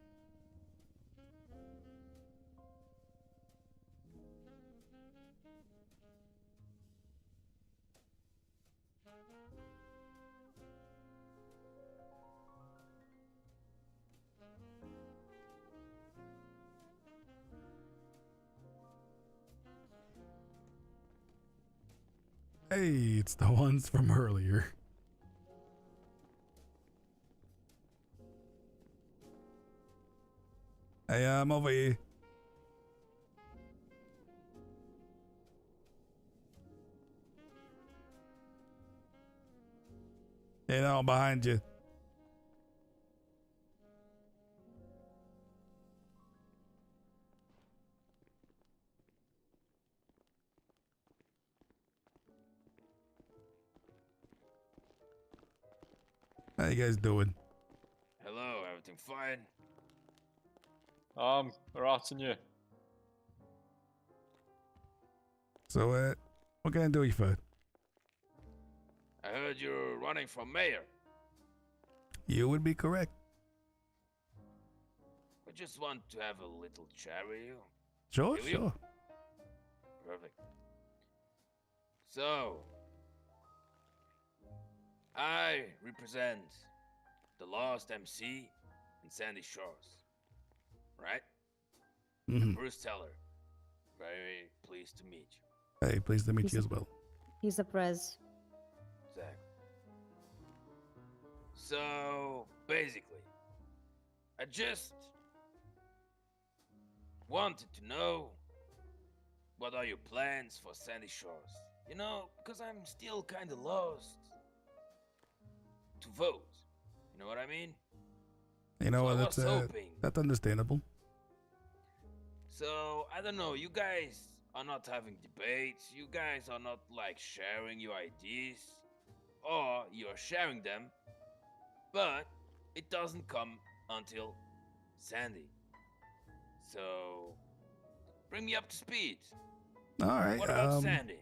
Hey, it's the ones from earlier. Hey, I'm over here. You know, behind you. How you guys doing? Hello, everything fine? Right in you. So, what can I do you for? I heard you're running for mayor. You would be correct. I just want to have a little chat with you. Sure, Will you? sure. Perfect. So, I represent the Lost MC in Sandy Shores, right? Mhm. Bruce Teller. Very pleased to meet you. Hey, pleased to meet you as well. He's the prez. Exactly. So, basically, I just wanted to know what are your plans for Sandy Shores? You know, because I'm still kind of lost to vote. You know what I mean? You know So what? I That's was hoping. that's understandable. So, I don't know, you guys are not having debates, you guys are not like sharing your ideas, or you're sharing them, but it doesn't come until Sandy. So, bring me up to speed. All right. What about Sandy?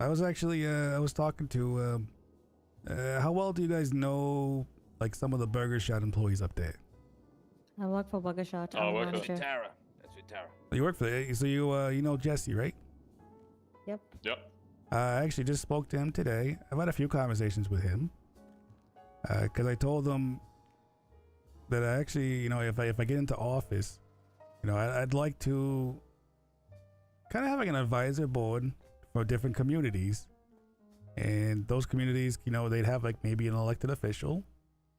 I was actually I was talking to how well do you guys know like some of the Burger Shot employees up there? I work for Burger Shot. I'm the That's manager. with Tara. That's with Tara. You work for so you know Jesse, right? Yep. Yep. I actually just spoke to him today. I've had a few conversations with him because I told him that I actually, you know, if I get into office, you know, I'd like to kind of have like an advisor board for different communities, and those communities, you know, they'd have like maybe an elected official.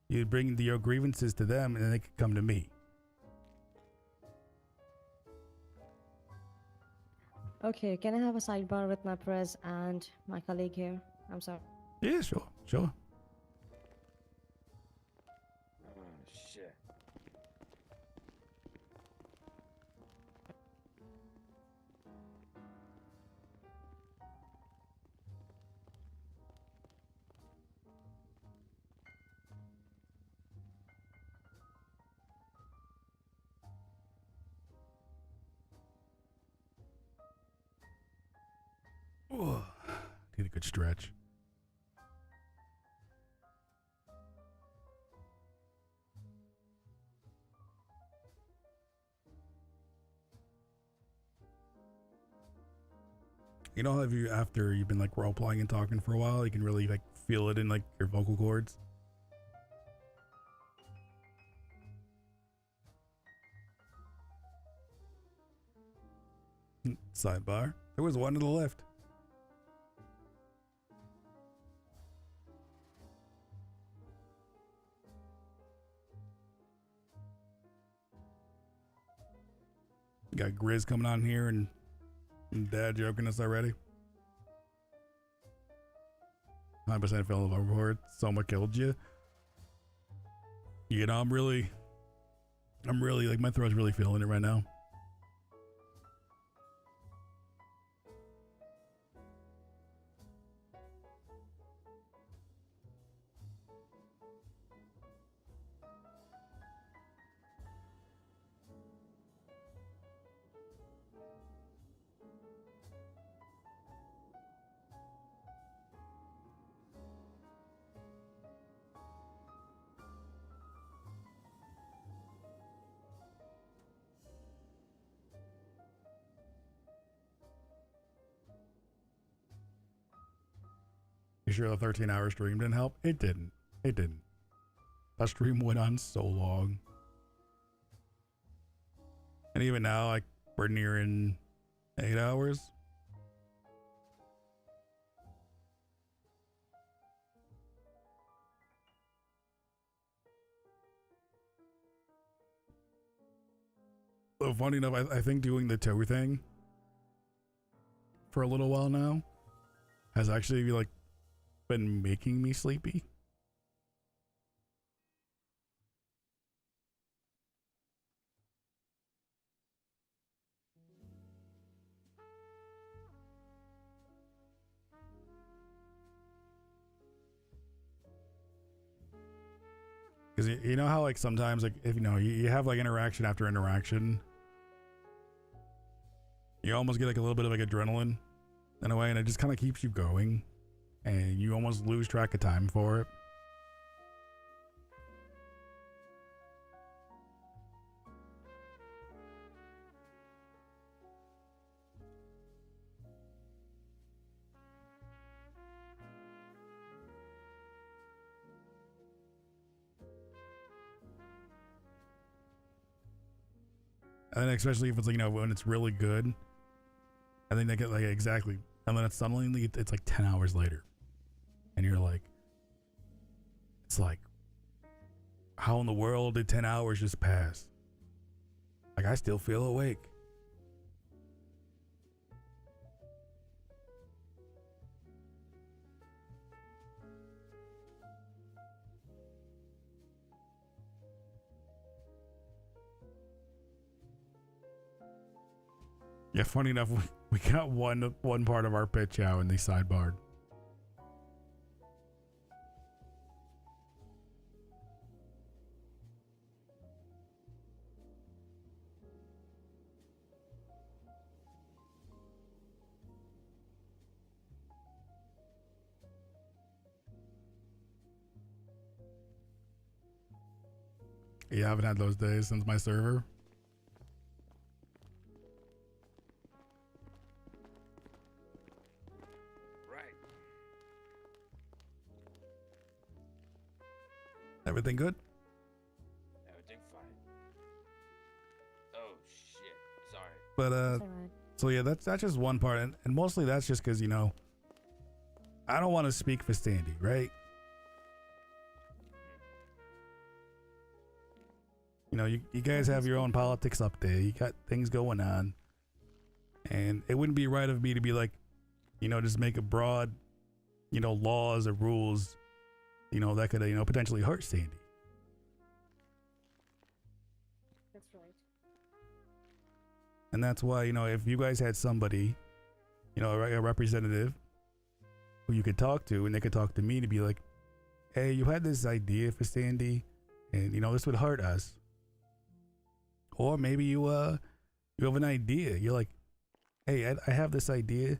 You'd bring your grievances to them, and then they could come to me. Okay, can I have a sidebar with my press and my colleague here? I'm sorry. Yeah, sure. Oh, shit. Ooh, need a good stretch. You know how if you after you've been like role playing and talking for a while, you can really like feel it in like your vocal cords. Sidebar. There was one to the left. Got Grizz coming on here and dad joking us already. 100% fell overboard. Soma killed you. You know, I'm really like my throat's really feeling it right now. You sure the 13-hour stream didn't help? It didn't. It didn't. That stream went on so long. And even now, like, we're nearing 8 hours. So funny enough, I think doing the tour thing for a little while now has actually like been making me sleepy. Because you know how like sometimes like if you know you have like interaction after interaction, you almost get like a little bit of like adrenaline in a way, and it just kind of keeps you going, and you almost lose track of time for it. And then especially if it's like, you know, when it's really good, I think they get like exactly, and then it's suddenly it's like 10 hours later, and you're like, it's like how in the world did 10 hours just pass? Like, I still feel awake. Yeah, funny enough, we got one part of our pitch out and they sidebarred. Yeah, I haven't had those days since my server. Right. Everything good? Everything fine. Oh shit. Sorry. But so yeah, that's just one part, and mostly that's just because, you know, I don't want to speak for Sandy, right? You know, you guys have your own politics up there. You got things going on, and it wouldn't be right of me to be like, you know, just make a broad, you know, laws or rules, you know, that could, you know, potentially hurt Sandy. That's right. And that's why, you know, if you guys had somebody, you know, a representative who you could talk to, and they could talk to me to be like, hey, you had this idea for Sandy, and, you know, this would hurt us. Or maybe you have an idea. You're like, hey, I have this idea.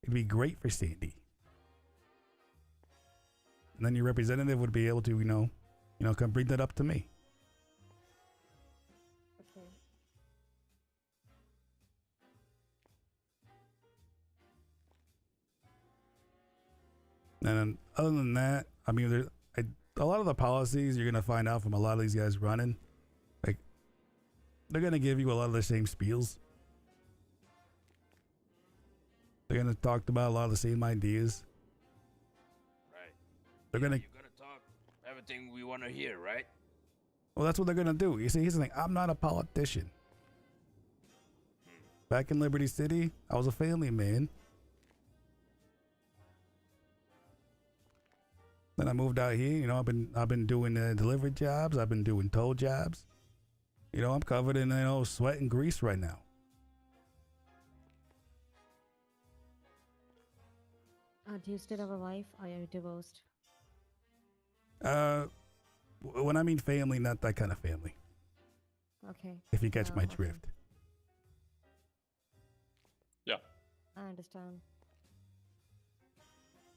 It'd be great for Sandy. And then your representative would be able to, you know, come bring that up to me. Okay. And then other than that, I mean, a lot of the policies you're going to find out from a lot of these guys running, like, they're going to give you a lot of the same spiels. They're going to talk about a lot of the same ideas. Right. They're going to... You're gonna talk everything we want to hear, right? Well, that's what they're going to do. You see, here's the thing. I'm not a politician. Back in Liberty City, I was a family man. Then I moved out here. You know, I've been doing delivery jobs. I've been doing tow jobs. You know, I'm covered in, you know, sweat and grease right now. Do you still have a wife or are you divorced? When I mean family, not that kind of family. Okay. If you catch my Okay. drift. Yeah. I understand.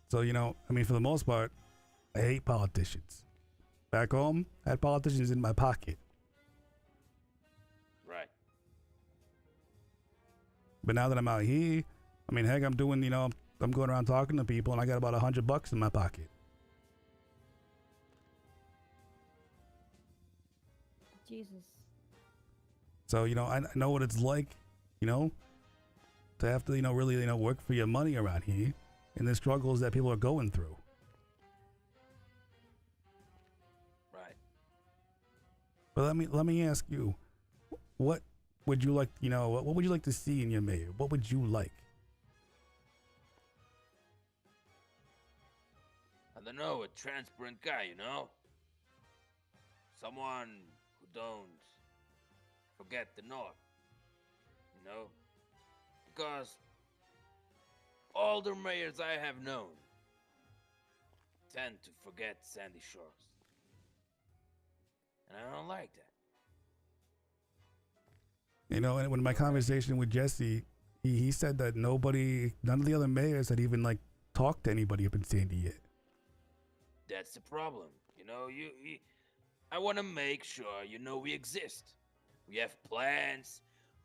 So, you know, I mean, for the most part, I hate politicians. Back home, I had politicians in my pocket. Right. But now that I'm out here, I mean, heck, I'm doing, you know, I'm going around talking to people, and I got about $100 in my pocket. Jesus. So, you know, I know what it's like, you know, to have to, you know, really, you know, work for your money around here, and the struggles that people are going through. Right. But let me ask you, what would you like, you know, what would you like to see in your mayor? What would you like? I don't know, a transparent guy, you know? Someone who don't forget the North, you know? Because all the mayors I have known tend to forget Sandy Shores. And I don't like that. You know, and when my conversation with Jesse, he said that none of the other mayors had even, like, talked to anybody up in Sandy yet. That's the problem. You know, I want to make sure you know we exist. We have plans.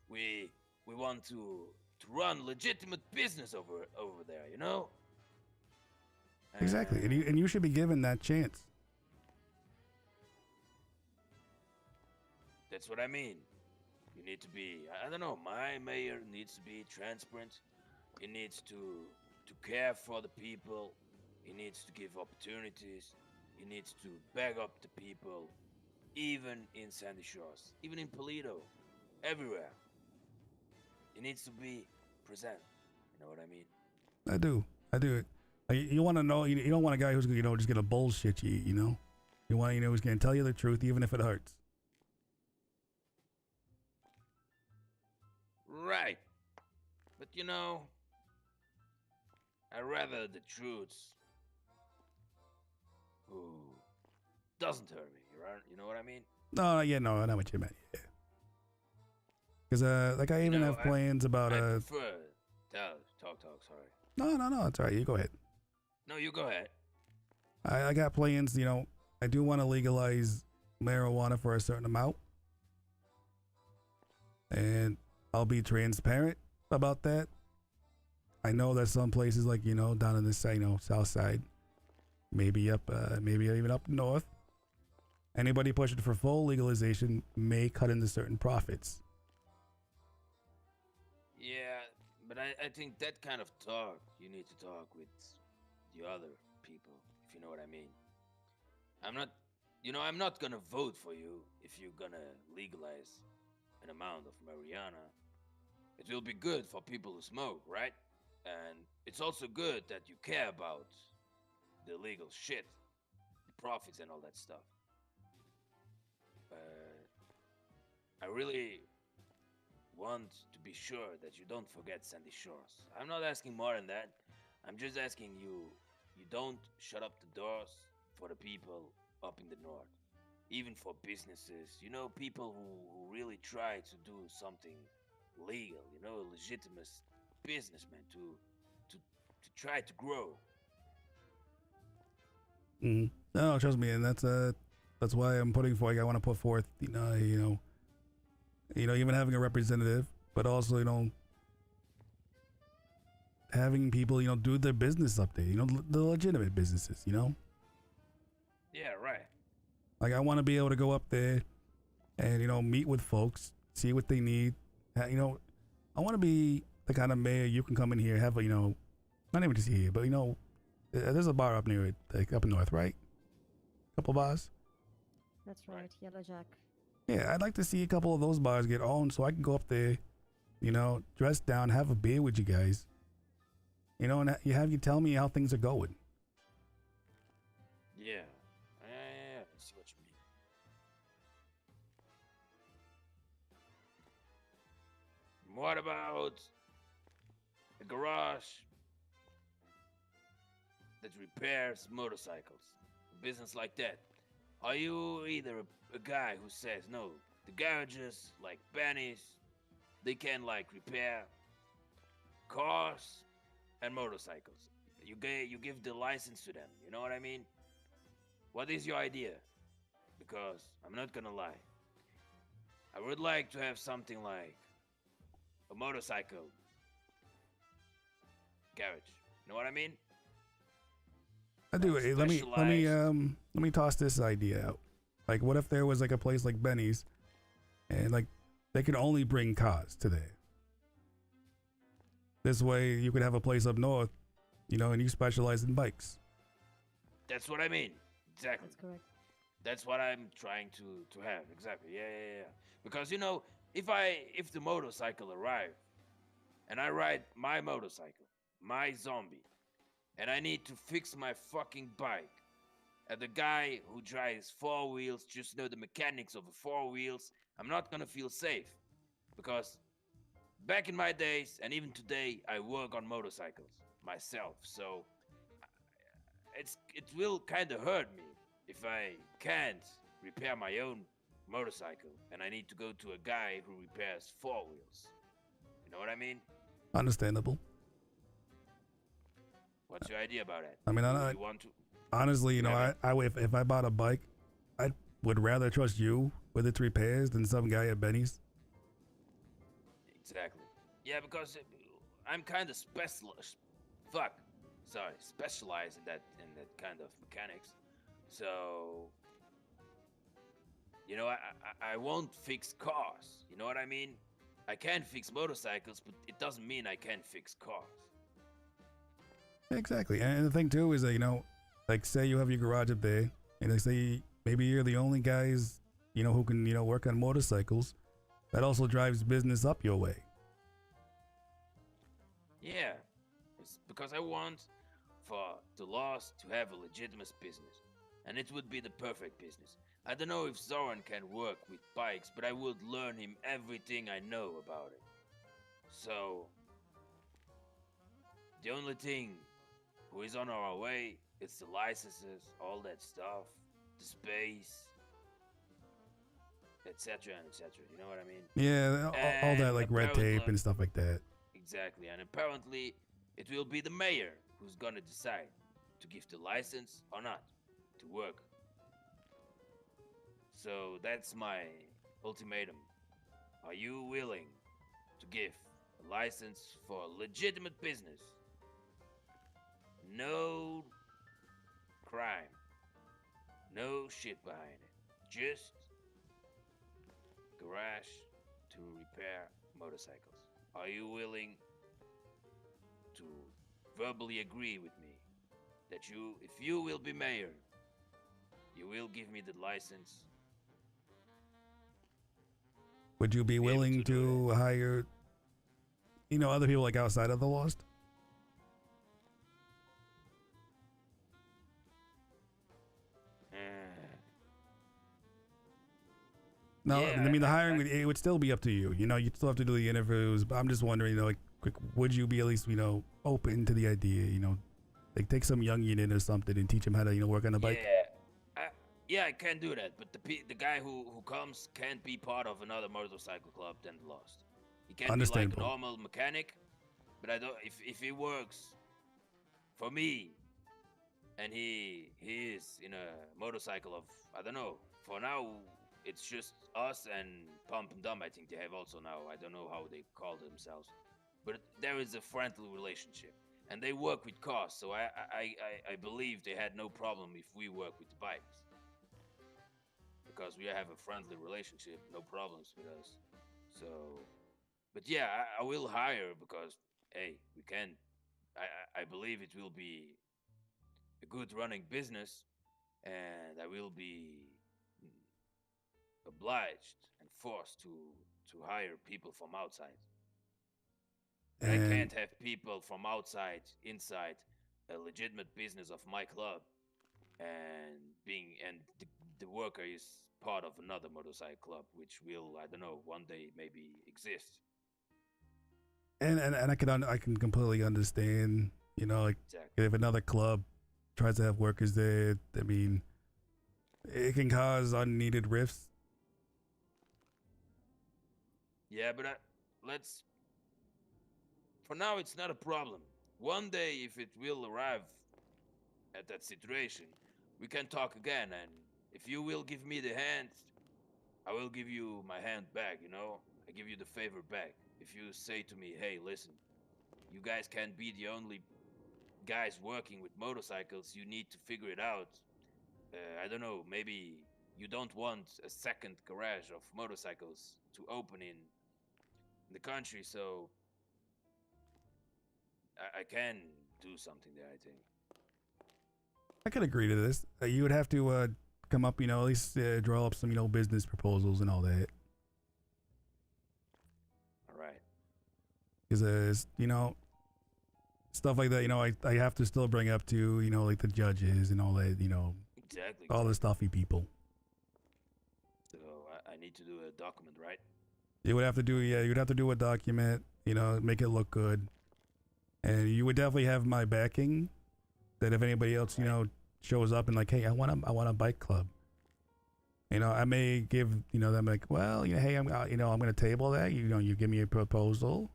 We want to run legitimate business over there, you know? Exactly. And you should be given that chance. That's what I mean. You need to be, I don't know, my mayor needs to be transparent. He needs to care for the people. He needs to give opportunities. He needs to back up the people. even in Sandy Shores, even in Polito, everywhere. It needs to be present. You know what I mean? I do. You want to know? You don't want a guy who's just gonna bullshit you. You know, you want who's gonna tell you the truth even if it hurts. Right. But I'd rather the truth. Ooh, doesn't hurt me, right? You know what I mean? No, I know what you meant. Yeah. Because like I even have plans about I prefer. Talk. Sorry. No, it's all right. You go ahead. No, you go ahead. I got plans. I do want to legalize marijuana for a certain amount, and I'll be transparent about that. I know that some places like down in the south side, maybe even up north, anybody pushing for full legalization may cut into certain profits. Yeah, but I think that kind of talk, you need to talk with the other people, if you know what I mean. I'm not gonna vote for you if you're gonna legalize an amount of marijuana. It will be good for people to smoke, right? And it's also good that you care about the legal shit, the profits and all that stuff. I really want to be sure that you don't forget Sandy Shores. I'm not asking more than that. I'm just asking you don't shut up the doors for the people up in the north. Even for businesses, people who really try to do something legal, legitimate businessmen to try to grow. No, trust me, and that's why I'm putting forth. I want to put forth, even having a representative, but also, having people, do their business up there, the legitimate businesses, Yeah, right. Like I want to be able to go up there and, meet with folks, see what they need. I want to be the kind of mayor you can come in here, have not even just here, but there's a bar up near it, like up north, right? Couple bars. That's right, Yellow Jack. Yeah, I'd like to see a couple of those bars get owned so I can go up there, dress down, have a beer with you guys, and you have you tell me how things are going. Yeah. I see what you mean. What about a garage that repairs motorcycles? A business like that. Are you either a guy who says, no, the garages, like Benny's, they can, repair cars and motorcycles. You give the license to them, you know what I mean? What is your idea? Because I'm not gonna lie. I would like to have something like a motorcycle garage. You know what I mean? I do. Hey, let me toss this idea out. Like, what if there was like a place like Benny's, and they could only bring cars to there. This way, you could have a place up north, and you specialize in bikes. That's what I mean. Exactly. That's correct. That's what I'm trying to have. Exactly. Yeah. Because if the motorcycle arrive, and I ride my motorcycle, my zombie, and I need to fix my fucking bike, and the guy who drives 4 wheels just know the mechanics of the 4 wheels, I'm not gonna feel safe. Because back in my days, and even today, I work on motorcycles myself, so it will kind of hurt me if I can't repair my own motorcycle and I need to go to a guy who repairs 4 wheels. You know what I mean? Understandable. What's your idea about it? I mean, you want to? Honestly, if I bought a bike, I would rather trust you with its repairs than some guy at Benny's. Exactly. Yeah, because I'm kind of specialized in that kind of mechanics. So, I won't fix cars. You know what I mean? I can fix motorcycles, but it doesn't mean I can fix cars. Exactly. And the thing too is that, say you have your garage up there, and they say maybe you're the only guys who can, work on motorcycles, that also drives business up your way. Yeah, it's because I want for the Lost to have a legitimate business, and it would be the perfect business. I don't know if Zoran can work with bikes, but I would learn him everything I know about it. So, the only thing who is on our way is the licenses, all that stuff, the space, etc. and etc. You know what I mean? Yeah, all that And like red tape apparently- and stuff like that. Exactly, and apparently it will be the mayor who's gonna decide to give the license or not to work. So that's my ultimatum. Are you willing to give a license for a legitimate business? No crime, no shit behind it, just garage to repair motorcycles. Are you willing to verbally agree with me that if you will be mayor, you will give me the license? Would you be willing to hire, other people like outside of the Lost? No, Yeah, I mean the hiring it would still be up to you. You'd still have to do the interviews. But I'm just wondering, like, would you be at least, open to the idea? Like take some youngin in or something and teach him how to, work on a bike. Yeah, I can do that, but the guy who comes can't be part of another motorcycle club than the Lost. He can be like a Understandable. normal mechanic, but I don't. If he works for me, and he is in a motorcycle of, I don't know. For now, it's just us and Pump and Dumb. I think they have also now. I don't know how they call themselves, but there is a friendly relationship, and they work with cars. So I believe they had no problem if we work with the bikes, because we have a friendly relationship, no problems with us. So, but yeah, I will hire because hey, we can. I believe it will be a good running business, and I will be obliged and forced to hire people from outside. But I And- can't have people from outside inside a legitimate business of my club, and the worker is part of another motorcycle club, which will, I don't know, one day maybe exist. And I can completely understand, like Exactly. if another club tries to have workers there, I mean, it can cause unneeded rifts. Yeah, but let's. For now, it's not a problem. One day, if it will arrive at that situation, we can talk again. And if you will give me the hand, I will give you my hand back. I give you the favor back. If you say to me, "Hey, listen, you guys can't be the only guys working with motorcycles. You need to figure it out." I don't know. Maybe you don't want a second garage of motorcycles to open in the country, so I can do something there, I think. I could agree to this. You would have to come up, at least draw up some, business proposals and all that. All right. Because, stuff like that, I have to still bring up to, like the judges and all that, Exactly. all the stuffy people. So I need to do a document, right? You would have to do, you'd have to do a document, make it look good. And you would definitely have my backing that if anybody else, shows up and like, hey, I want a bike club. I may give, them like, well, hey, I'm going to table that. You give me a proposal.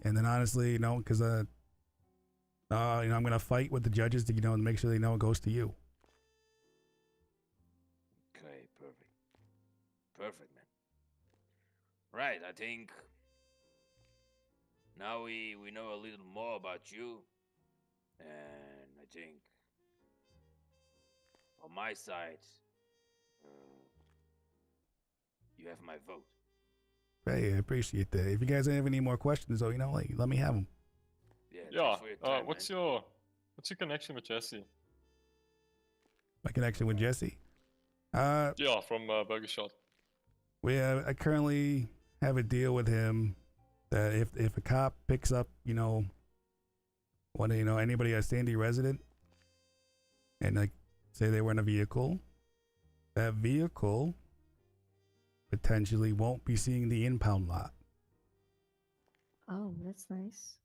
And then honestly, because, I'm going to fight with the judges to, make sure they know it goes to you. Okay, perfect. Perfect, man. Right, I think now we know a little more about you, and I think on my side, you have my vote. Hey, I appreciate that. If you guys have any more questions, though, like, let me have them. Yeah. Yeah. Thanks for your time, What's man. your connection with Jesse? My connection with Jesse. Yeah, from Burger Shot. I currently have a deal with him that if a cop picks up, anybody a Sandy resident, and like say they were in a vehicle, that vehicle potentially won't be seeing the impound lot. Oh, that's nice.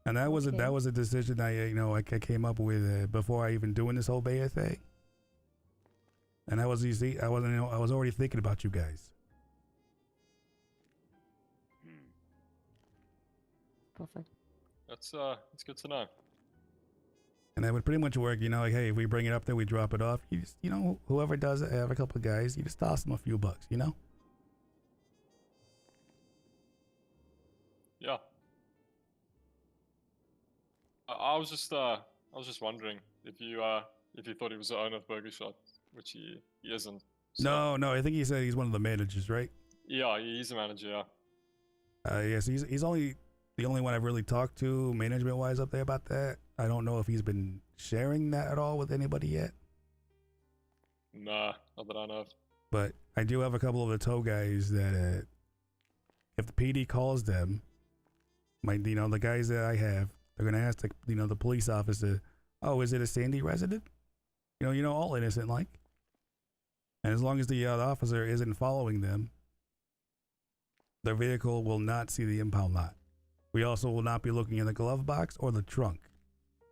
And that was a decision I came up with before I even doing this whole beta thing. And I was I was already thinking about you guys. Perfect. That's good to know. And that would pretty much work, like, hey, if we bring it up there, we drop it off. You just, whoever does it, have a couple of guys, you just toss them a few bucks, Yeah. I was just wondering if you thought he was the owner of Burger Shot, which he isn't. So. No, I think he said he's one of the managers, right? Yeah, he's a manager. Yeah. Yes, he's only the only one I've really talked to management-wise up there about that. I don't know if he's been sharing that at all with anybody yet. Nah, not that I know of. But I do have a couple of the tow guys that, if the PD calls them, the guys that I have, they're gonna ask the police officer, oh, is it a Sandy resident? All innocent like. And as long as the officer isn't following them, their vehicle will not see the impound lot. We also will not be looking in the glove box or the trunk.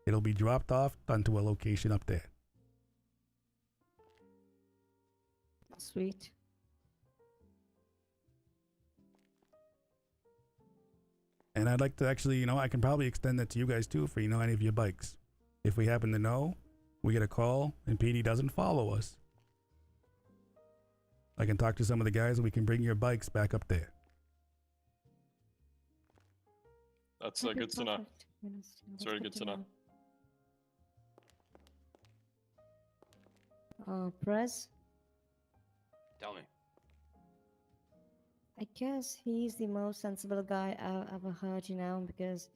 It'll be dropped off onto a location up there. Sweet. And I'd like to actually, I can probably extend that to you guys too for, any of your bikes. If we happen to know, we get a call and PD doesn't follow us, I can talk to some of the guys and we can bring your bikes back up there. That's good to know. It's very good to know. Prez? Tell me. I guess he's the most sensible guy I've ever heard, because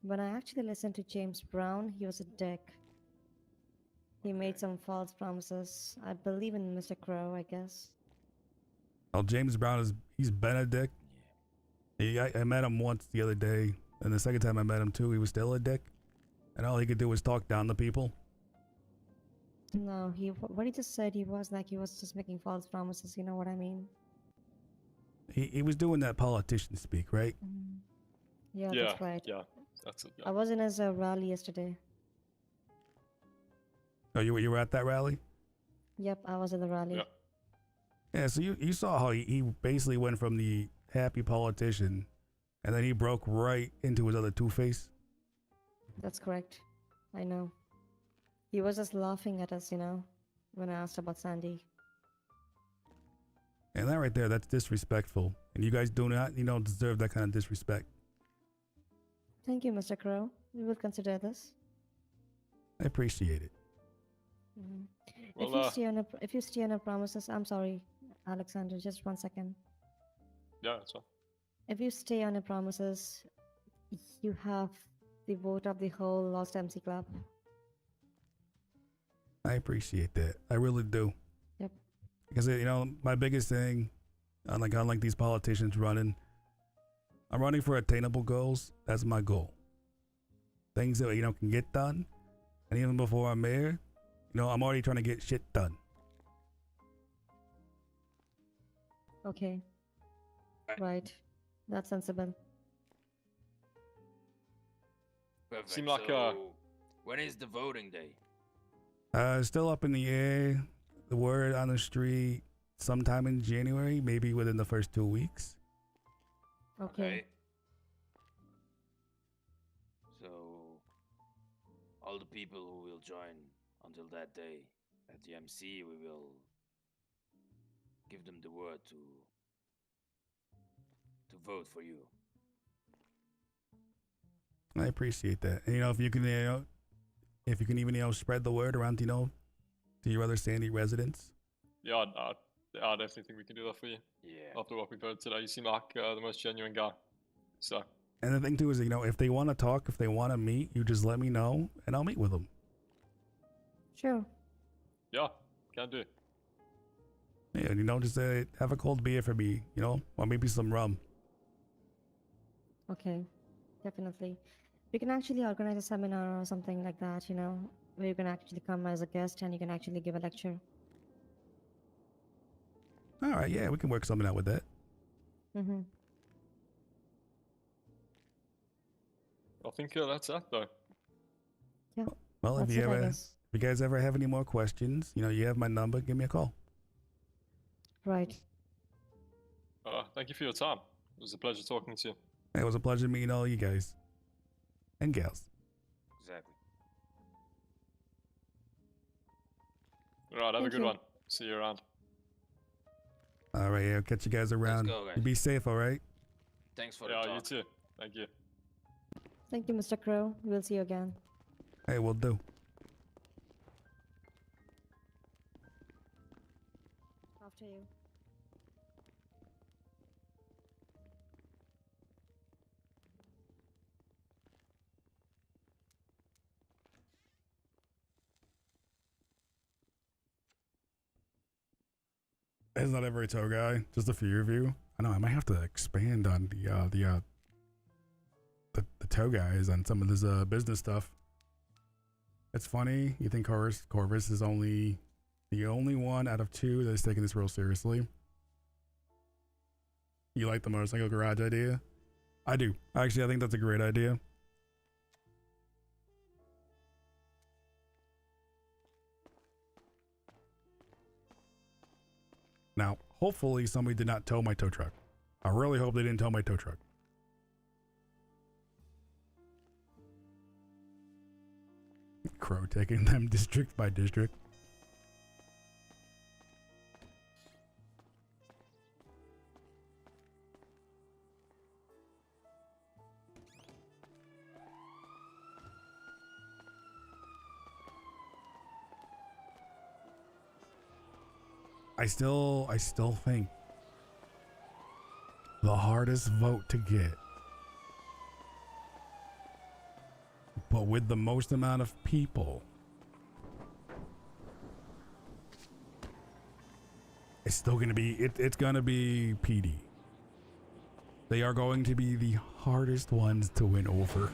when I actually listened to James Brown, he was a dick. He made some false promises. I believe in Mr. Crow, I guess. Well, James Brown he's been a dick. I met him once the other day, and the second time I met him too, he was still a dick. And all he could do was talk down to people. No, what he just said, he was just making false promises, you know what I mean? He was doing that politician speak, right? Yeah, Yeah, that's right. yeah, that's it. Yeah. I was in his rally yesterday. Oh, you were at that rally? Yep, I was at the rally. Yeah. Yeah, so you saw how he basically went from the happy politician, and then he broke right into his other two-face. That's correct. I know. He was just laughing at us, when I asked about Sandy. And that right there, that's disrespectful. And you guys do not, deserve that kind of disrespect. Thank you, Mr. Crow. We will consider this. I appreciate it. Mm-hmm. Well, if you stay on your promises, I'm sorry, Alexander, just 1 second. Yeah, that's all. If you stay on your promises, you have the vote of the whole Lost MC Club. I appreciate that. I really do. Yep. Because, my biggest thing, unlike these politicians running, I'm running for attainable goals. That's my goal. Things that, can get done. And even before I'm mayor, I'm already trying to get shit done. Okay. Right. That's sensible. Perfect. Seem like so, when is the voting day? Still up in the air. The word on the street, sometime in January, maybe within the first 2 weeks. Okay. So, all the people who will join until that day at the MC, we will give them the word to vote for you. I appreciate that. And, if you can, even, spread the word around, to your other Sandy residents. Yeah, I definitely think we can do that for you. Yeah. After what we've heard today, you seem like the most genuine guy. So. And the thing too is, if they want to talk, if they want to meet, you just let me know, and I'll meet with them. Sure. Yeah, can do. Yeah, you know, just have a cold beer for me, you know, or maybe some rum. Okay, definitely. We can actually organize a seminar or something like that, you know, where you can actually come as a guest and you can actually give a lecture. All right, yeah, we can work something out with that. Mm-hmm. I think that's that though. Yeah. Well, That's it, I guess. if you guys ever have any more questions, you know, you have my number. Give me a call. Right. Thank you for your time. It was a pleasure talking to you. It was a pleasure meeting all you guys and gals. Exactly. All right, have a Thank good you. one. See you around. All right, yeah, I'll catch you guys around. go, guys. You be safe, all right? Thanks for the Yeah, talk. you too. Thank you. Thank you, Mr. Crow. We'll see you again. Hey, we'll do. After you. It's not every tow guy, just a few of you. I know I might have to expand on the tow guys on some of this business stuff. It's funny. You think Corvus is the only one out of 2 that is taking this real seriously. You like the motorcycle garage idea? I do. Actually, I think that's a great idea. Now, hopefully somebody did not tow my tow truck. I really hope they didn't tow my tow truck. Crow taking them district by district. I still think the hardest vote to get, but with the most amount of people, it's still gonna be it's gonna be PD. They are going to be the hardest ones to win over.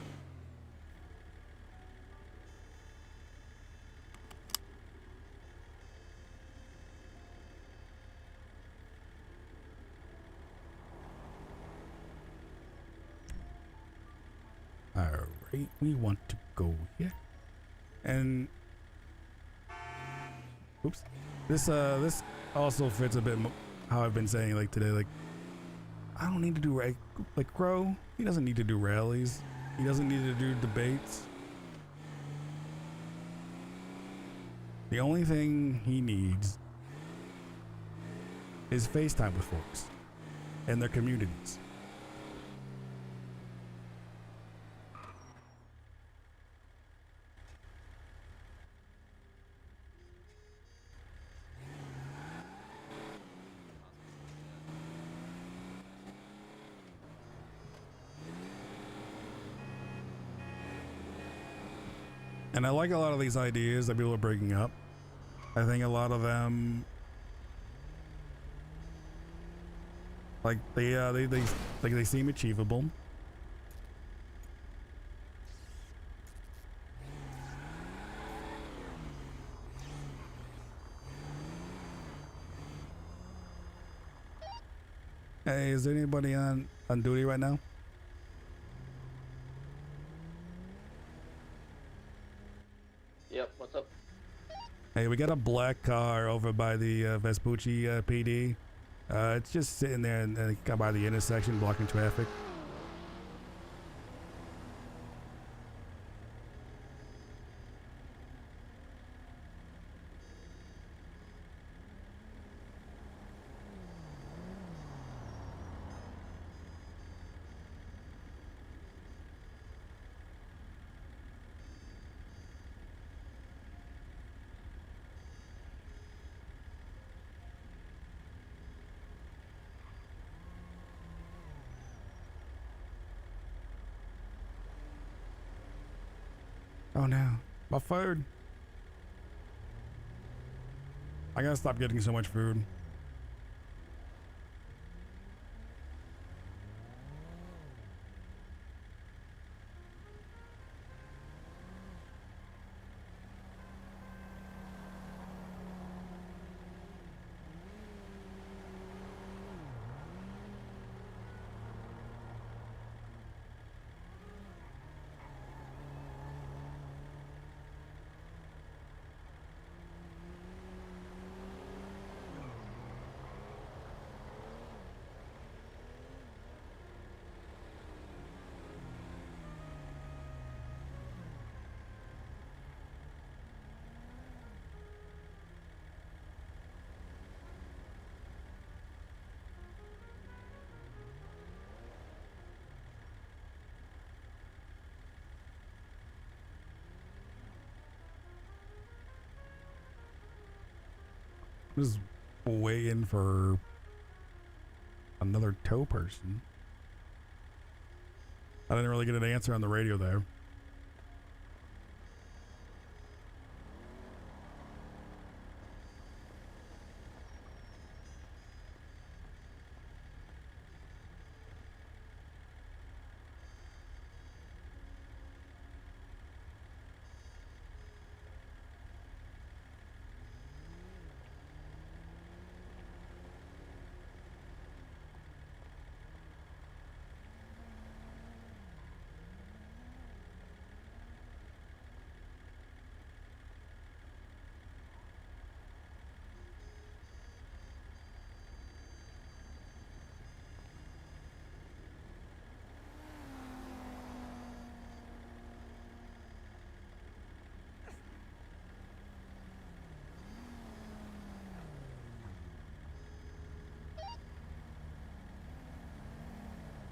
Alright, we want to go here. And oops. This also fits a bit how I've been saying like today, like I don't need to do like Crow, he doesn't need to do rallies. He doesn't need to do debates. The only thing he needs is FaceTime with folks and their communities. And I like a lot of these ideas that people are bringing up. I think a lot of them, like they seem achievable. Hey, is there anybody on duty right now? Yep, what's up? Hey, we got a black car over by the Vespucci PD. It's just sitting there and got by the intersection blocking traffic. Oh no, my phone. I gotta stop getting so much food. Just waiting for another tow person. I didn't really get an answer on the radio there.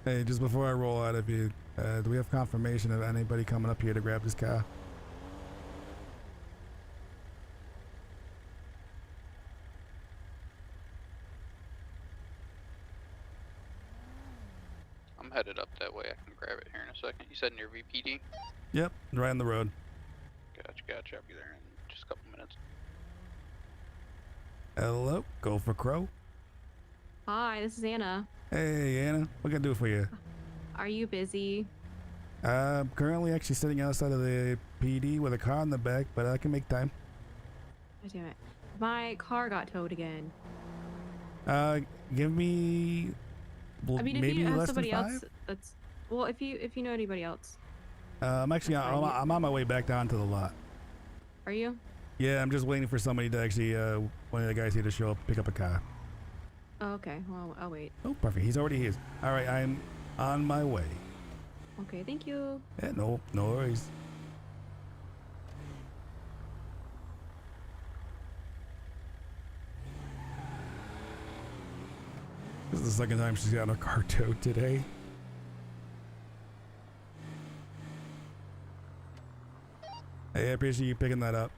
Hey, just before I roll out of here, do we have confirmation of anybody coming up here to grab this car? I'm headed up that way. I can grab it here in a second. You said near VPD? Yep, right on the road. Gotcha. I'll be there in just a couple minutes. Hello, go for Crow. Hi, this is Anna. Hey, Anna, what can I do for you? Are you busy? I'm currently actually sitting outside of the PD with a car in the back, but I can make time. Oh, damn it. My car got towed again. Give me I mean, if maybe you have less somebody than 5? else, that's well. If you know anybody else, I'm actually That's fine. I'm on my way back down to the lot. are you? Yeah, I'm just waiting for somebody to actually one of the guys here to show up, pick up a car. Oh, okay. Well, I'll wait. Oh, perfect. He's already here. All right, I'm on my way. Okay, thank you. Yeah, no worries. This is the second time she's gotten her car towed today. Hey, I appreciate you picking that up.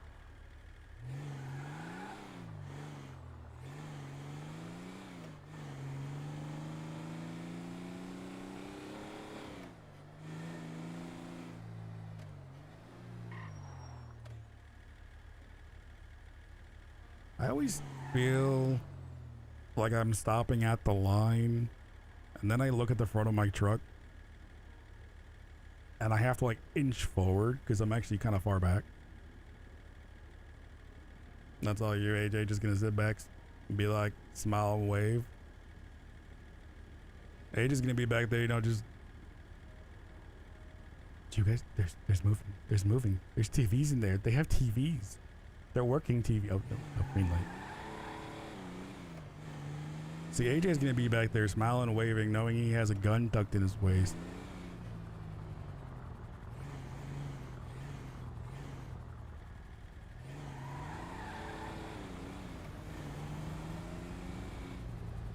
I always feel like I'm stopping at the line, and then I look at the front of my truck, and I have to like inch forward because I'm actually kind of far back. That's all you, AJ, just gonna sit back and be like, smile and wave. AJ's gonna be back there, you know, just... You guys, there's moving. There's TVs in there. They have TVs. They're working TV. Oh, no, green light. See, AJ's gonna be back there smiling and waving, knowing he has a gun tucked in his waist.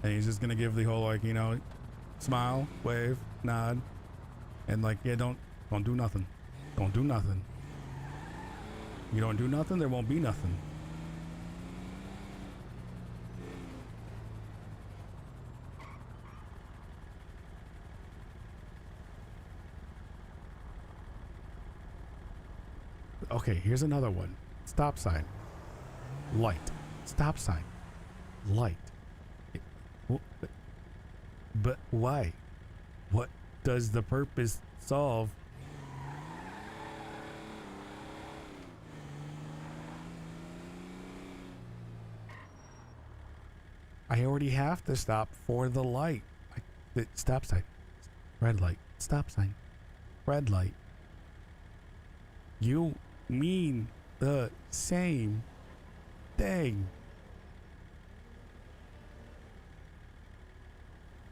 And he's just gonna give the whole, like, you know, smile, wave, nod, and like, yeah, don't do nothing. Don't do nothing. You don't do nothing, there won't be nothing. Okay, here's another one. Stop sign. Light. Stop sign. Light. But why? What does the purpose solve? I already have to stop for the light. The stop sign. Red light. Stop sign. Red light. You mean the same thing.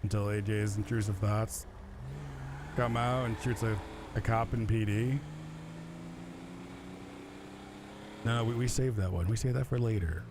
Until AJ's intrusive thoughts come out and shoots a cop in PD. No, we saved that one. We saved that for later.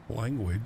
Language.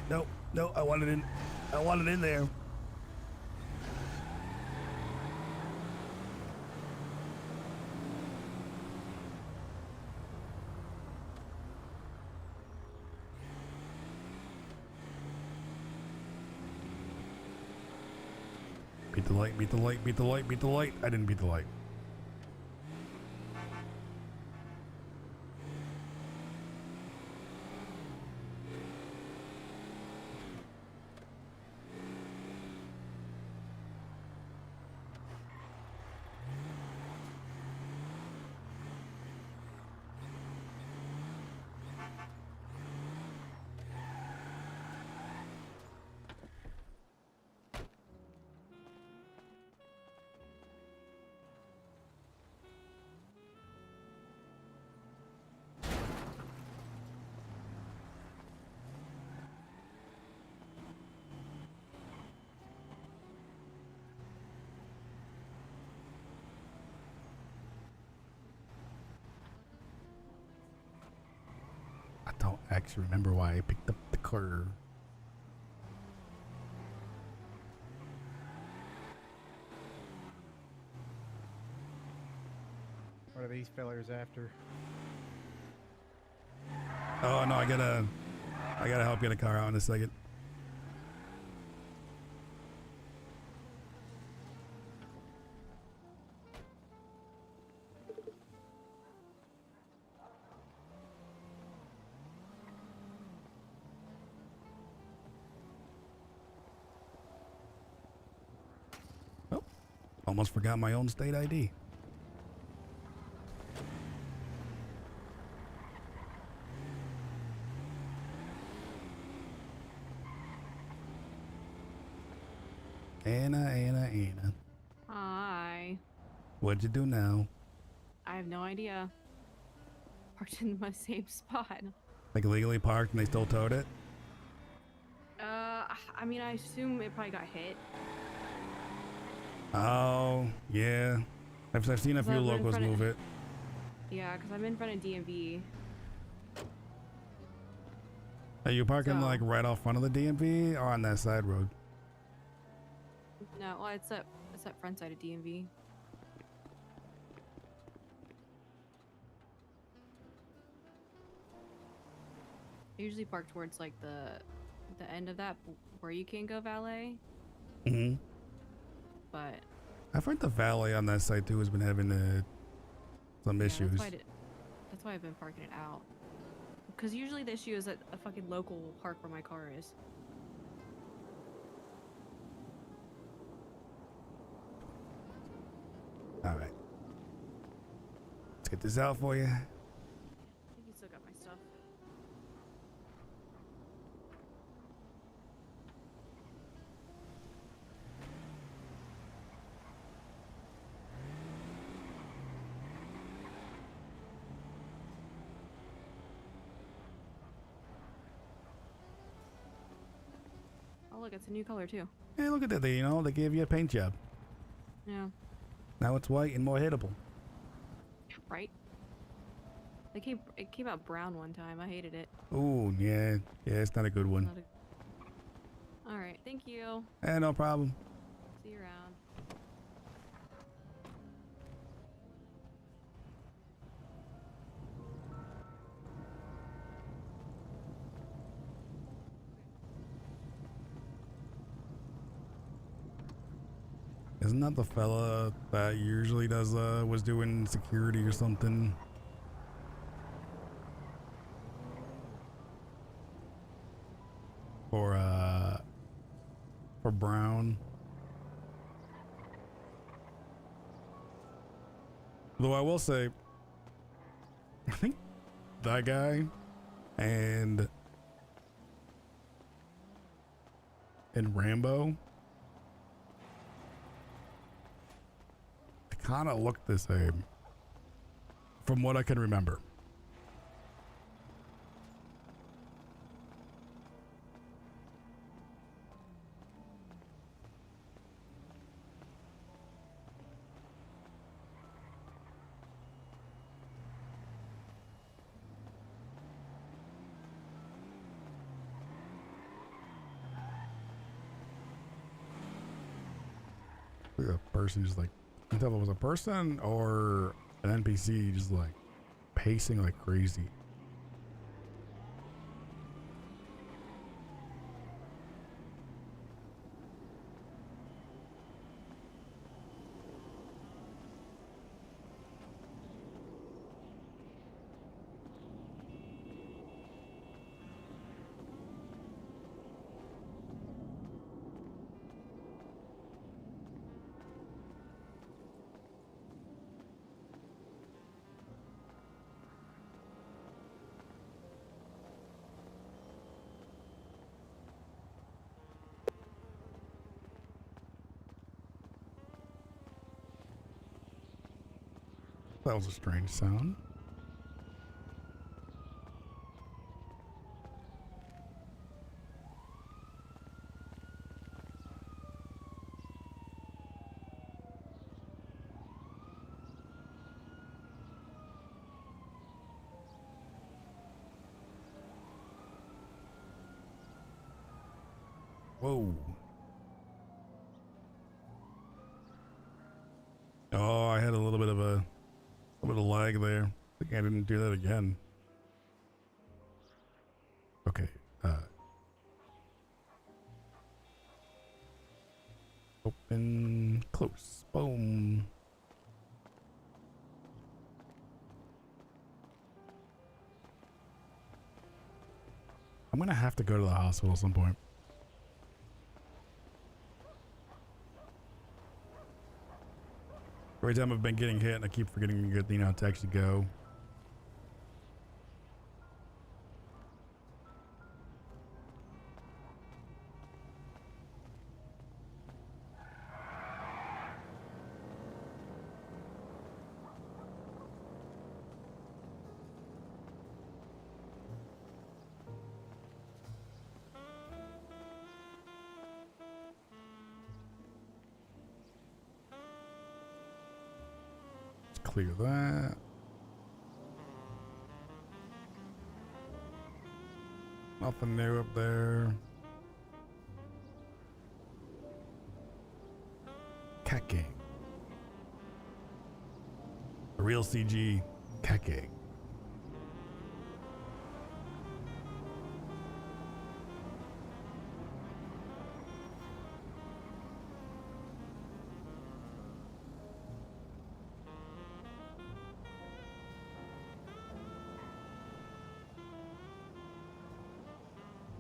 No, no, I want it in there. Beat the light, beat the light, beat the light, beat the light. I didn't beat the light. I don't actually remember why I picked up the car. What are these fellers after? Oh no, I gotta help get a car out in a second. Oh, almost forgot my own state ID. Anna. Hi. What'd you do now? I have no idea. Parked in my same spot. Like legally parked and they still towed it? I mean, I assume it probably got hit. Oh, yeah. I've seen a few locals move it. Yeah, because I'm in front of DMV. Are you parking like right off front of the DMV or on that side road? No, well, it's that front side of DMV. I usually park towards like the end of that where you can go valet. Mm-hmm. But I've heard the valet on that side too has been having some issues. That's why I've been parking it out. Because usually the issue is at a fucking local park where my car is. All right. Let's get this out for you. I think you still got my stuff. Oh look, it's a new color too. Hey, look at that. They gave you a paint job. Yeah. Now it's white and more hittable. Right? It came out brown one time. I hated it. Ooh, yeah. Yeah, it's not a good one. Alright, thank you. No problem. See you around. Isn't that the fella that usually was doing security or something? For Brown. Though I will say, I think that guy and Rambo, they kind of look the same from what I can remember. A person just like, I can't tell if it was a person or an NPC just like pacing like crazy. That was a strange sound. Whoa. Oh, I had a little bit of lag there. I think I didn't do that again. Okay. Open, close, boom. I'm gonna have to go to the hospital at some point. Every time I've been getting hit, I keep forgetting to actually go. clear that. Nothing new up there. Cat gang. A real CG cat gang.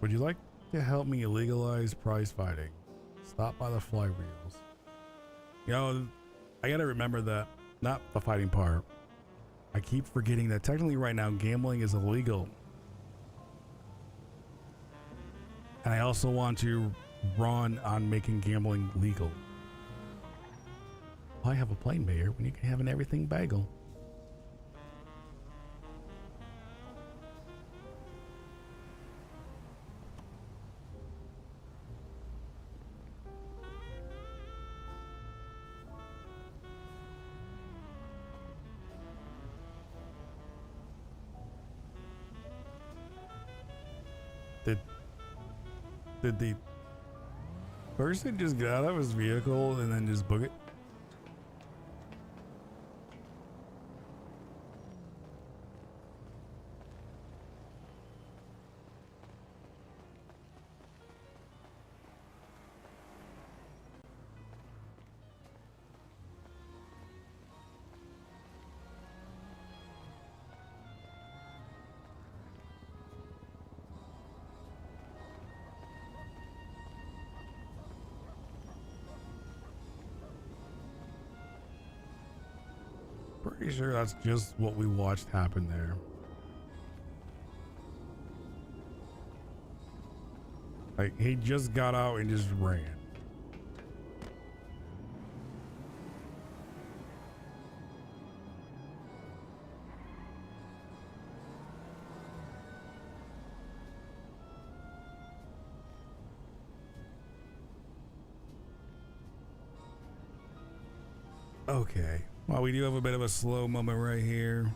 Would you like to help me legalize prize fighting? Stop by the flywheels. You know, I gotta remember that, not the fighting part. I keep forgetting that technically right now gambling is illegal. And I also want to run on making gambling legal. Why have a plain mayor when you can have an everything bagel? Did the person just get out of his vehicle and then just book it? Pretty sure that's just what we watched happen there. Like, he just got out and just ran. Okay. Well, we do have a bit of a slow moment right here.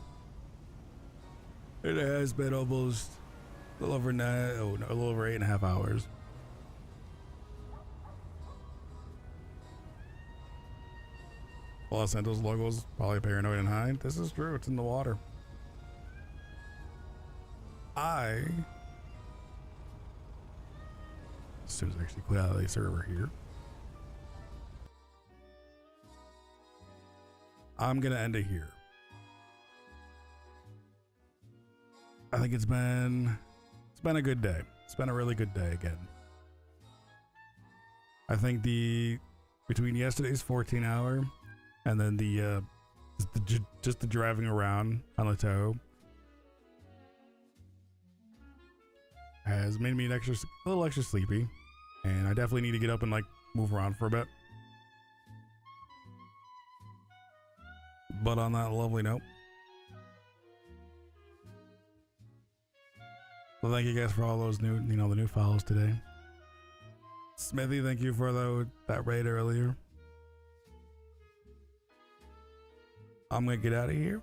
It has been almost a little over 8.5 hours. Los Santos logos probably paranoid and high. This is true. It's in the water. As soon as I actually clear out of the server here, I'm gonna end it here. I think it's been a good day. It's been a really good day again. I think between yesterday's 14-hour and then just the driving around on the tow has made me a little extra sleepy, and I definitely need to get up and like move around for a bit. But on that lovely note, well, thank you guys for all those new, the new follows today. Smithy, thank you for that raid earlier. I'm gonna get out of here,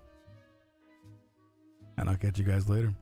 and I'll catch you guys later.